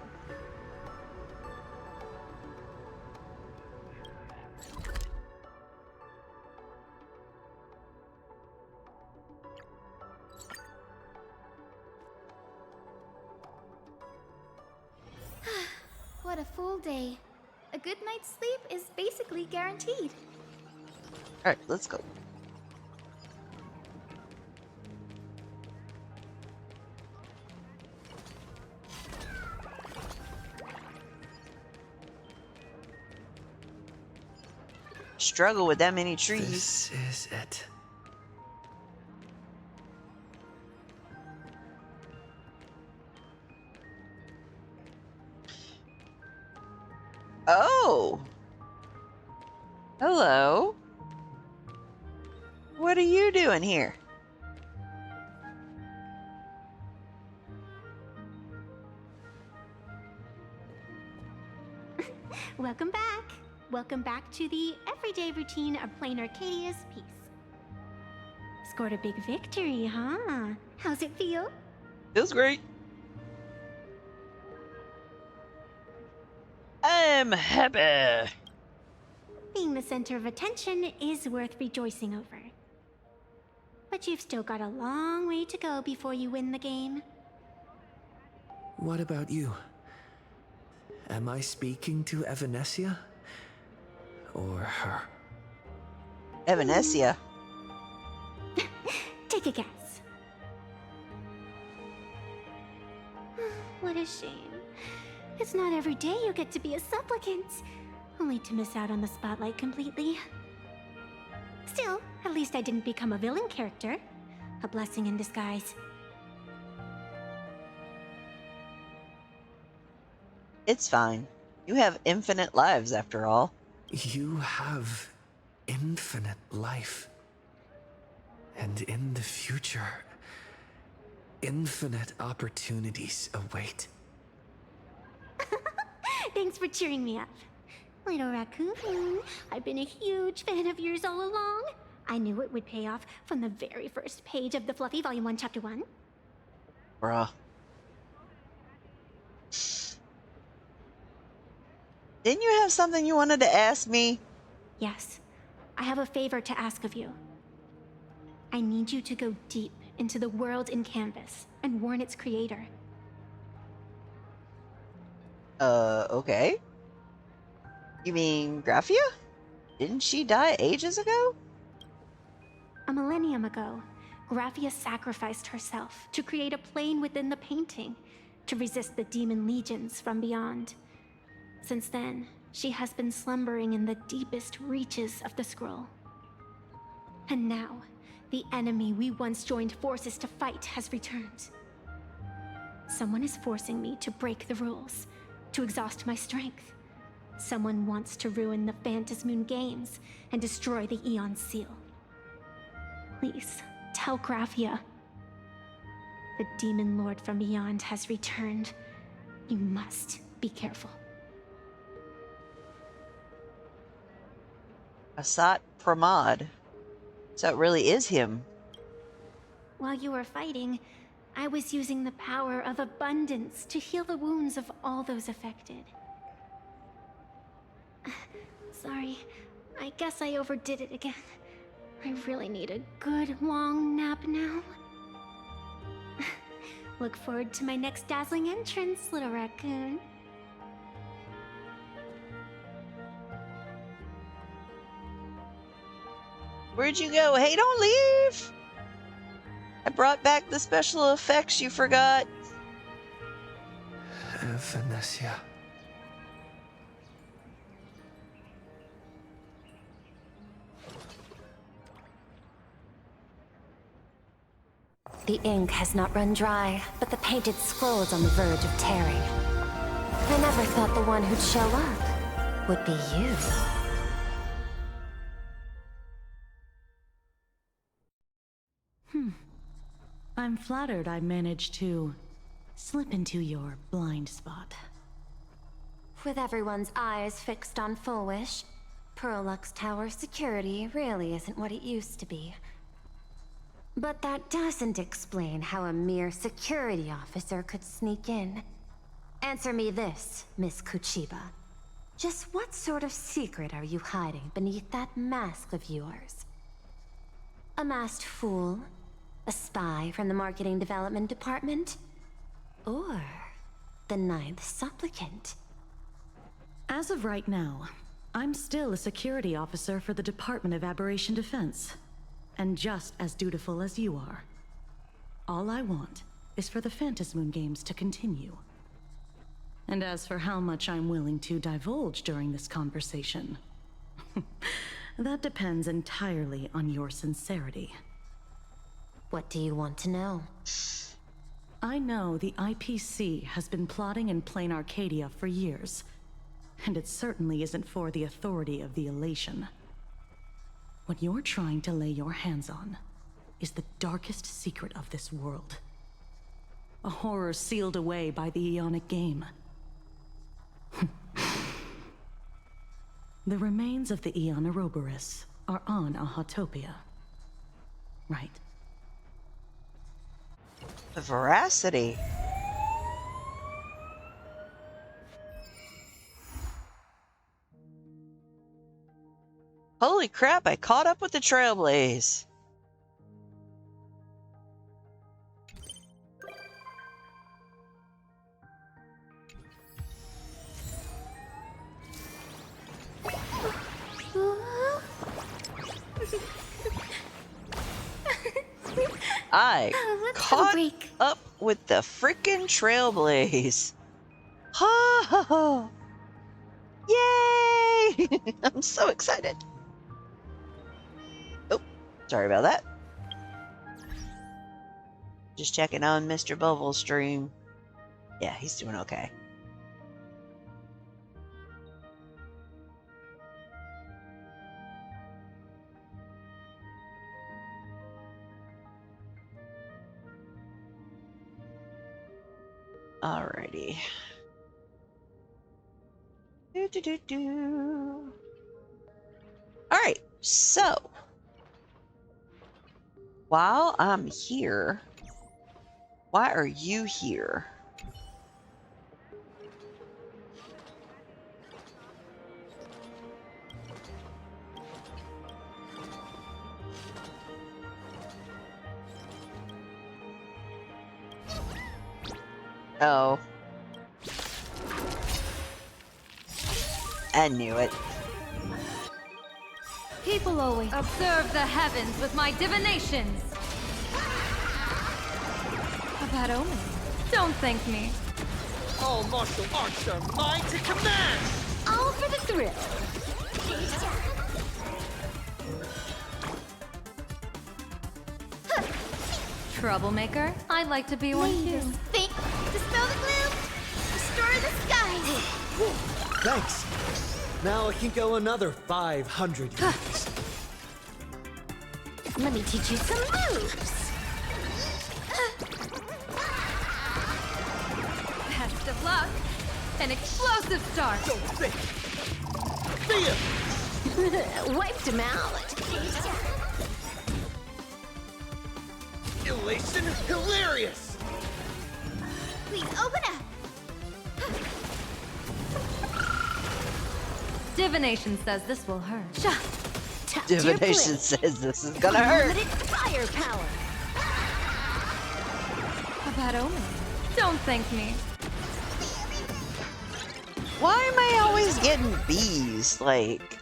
What a full day. A good night's sleep is basically guaranteed. Alright, let's go. Struggle with that many trees. This is it. Oh! Hello. What are you doing here? Welcome back. Welcome back to the everyday routine of Planarcadia's piece. Scored a big victory, huh? How's it feel? Feels great. I'm happy. Being the center of attention is worth rejoicing over. But you've still got a long way to go before you win the game. What about you? Am I speaking to Evanesia? Or her? Evanesia. Take a guess. What a shame. It's not every day you get to be a supplicant, only to miss out on the spotlight completely. Still, at least I didn't become a villain character. A blessing in disguise. It's fine. You have infinite lives after all. You have infinite life. And in the future, infinite opportunities await. Thanks for cheering me up. Little raccoon, I've been a huge fan of yours all along. I knew it would pay off from the very first page of the Fluffy Volume 1, Chapter 1. Bruh. Didn't you have something you wanted to ask me? Yes, I have a favor to ask of you. I need you to go deep into the world in Canvas and warn its creator. Okay. You mean Graphia? Didn't she die ages ago? A millennium ago, Graphia sacrificed herself to create a plane within the painting to resist the demon legions from beyond. Since then, she has been slumbering in the deepest reaches of the scroll. And now, The enemy we once joined forces to fight has returned. Someone is forcing me to break the rules, to exhaust my strength. Someone wants to ruin the Phantasmoon games and destroy the Eon Seal. Please, tell Graphia. The Demon Lord from beyond has returned. You must be careful. Asat Pramod. So it really is him. While you were fighting, I was using the power of abundance to heal the wounds of all those affected. Sorry, I guess I overdid it again. I really need a good long nap now. Look forward to my next dazzling entrance, little raccoon. Where'd you go? Hey, don't leave! I brought back the special effects you forgot. Venetia. The ink has not run dry, but the painted scroll's on the verge of tearing. I never thought the one who'd show up would be you. I'm flattered I managed to slip into your blind spot. With everyone's eyes fixed on Full Wish, Pearlux Tower security really isn't what it used to be. But that doesn't explain how a mere security officer could sneak in. Answer me this, Miss Kuchiba. Just what sort of secret are you hiding beneath that mask of yours? A masked fool? A spy from the Marketing Development Department? Or the Ninth Supplicant? As of right now, I'm still a security officer for the Department of Aberration Defense, and just as dutiful as you are. All I want is for the Phantasmoon games to continue. And as for how much I'm willing to divulge during this conversation, that depends entirely on your sincerity. What do you want to know? I know the IPC has been plotting in Planarcadia for years, and it certainly isn't for the authority of the Elation. What you're trying to lay your hands on is the darkest secret of this world. A horror sealed away by the Eonic game. The remains of the Eon Ouroboros are on Ahatopia. Right. The veracity. Holy crap, I caught up with the Trailblaze. I caught up with the frickin' Trailblaze. Ha ha ha! Yay! I'm so excited. Oh, sorry about that. Just checking on Mr. Bubble's stream. Yeah, he's doing okay. Alrighty. Alright, so while I'm here, why are you here? Oh. I knew it. People always observe the heavens with my divinations. A bad omen. Don't thank me. All martial arts are mine to command! All for the thrill. Troublemaker? I'd like to be one too. Think, dispel the gloom, restore the skies. Thanks. Now I can go another 500 years. Let me teach you some moves. Best of luck. An explosive start. Don't think. Wiped him out. Elation hilarious. Please open up. Divination says this will hurt. Divination says this is gonna hurt. Firepower. A bad omen. Don't thank me. Why am I always getting bees? Like,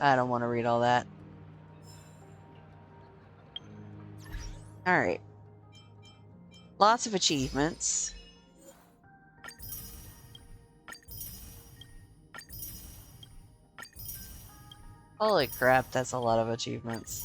I don't want to read all that. Alright. Lots of achievements. Holy crap, that's a lot of achievements.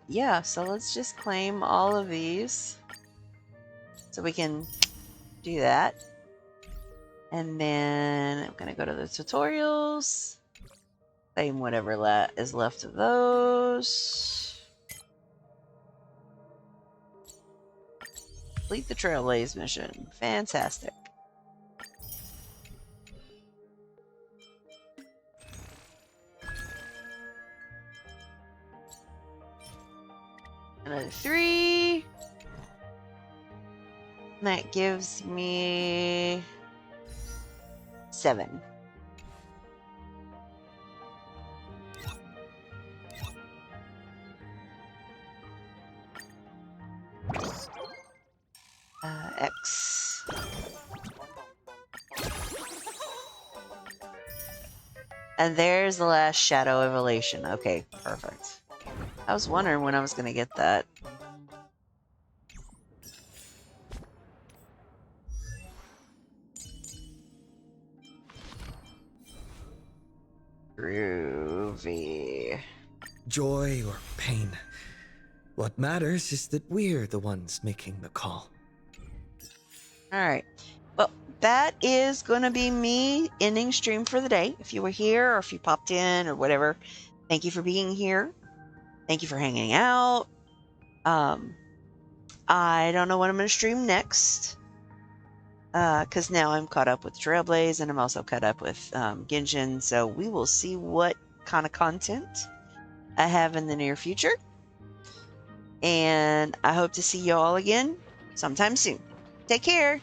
Yeah, so let's just claim all of these so we can do that. And then I'm gonna go to the tutorials, claim whatever is left of those. Complete the Trailblaze mission. Fantastic. Another 3. And that gives me 7. X. And there's the last shadow evolution. Okay, perfect. I was wondering when I was going to get that. Groovy. Joy or pain. What matters is that we're the ones making the call. Alright. Well, that is going to be me ending stream for the day. If you were here or if you popped in or whatever, thank you for being here. Thank you for hanging out. I don't know what I'm going to stream next. Because now I'm caught up with Trailblaze and I'm also caught up with Genshin. So we will see what kind of content I have in the near future. And I hope to see you all again sometime soon. Take care.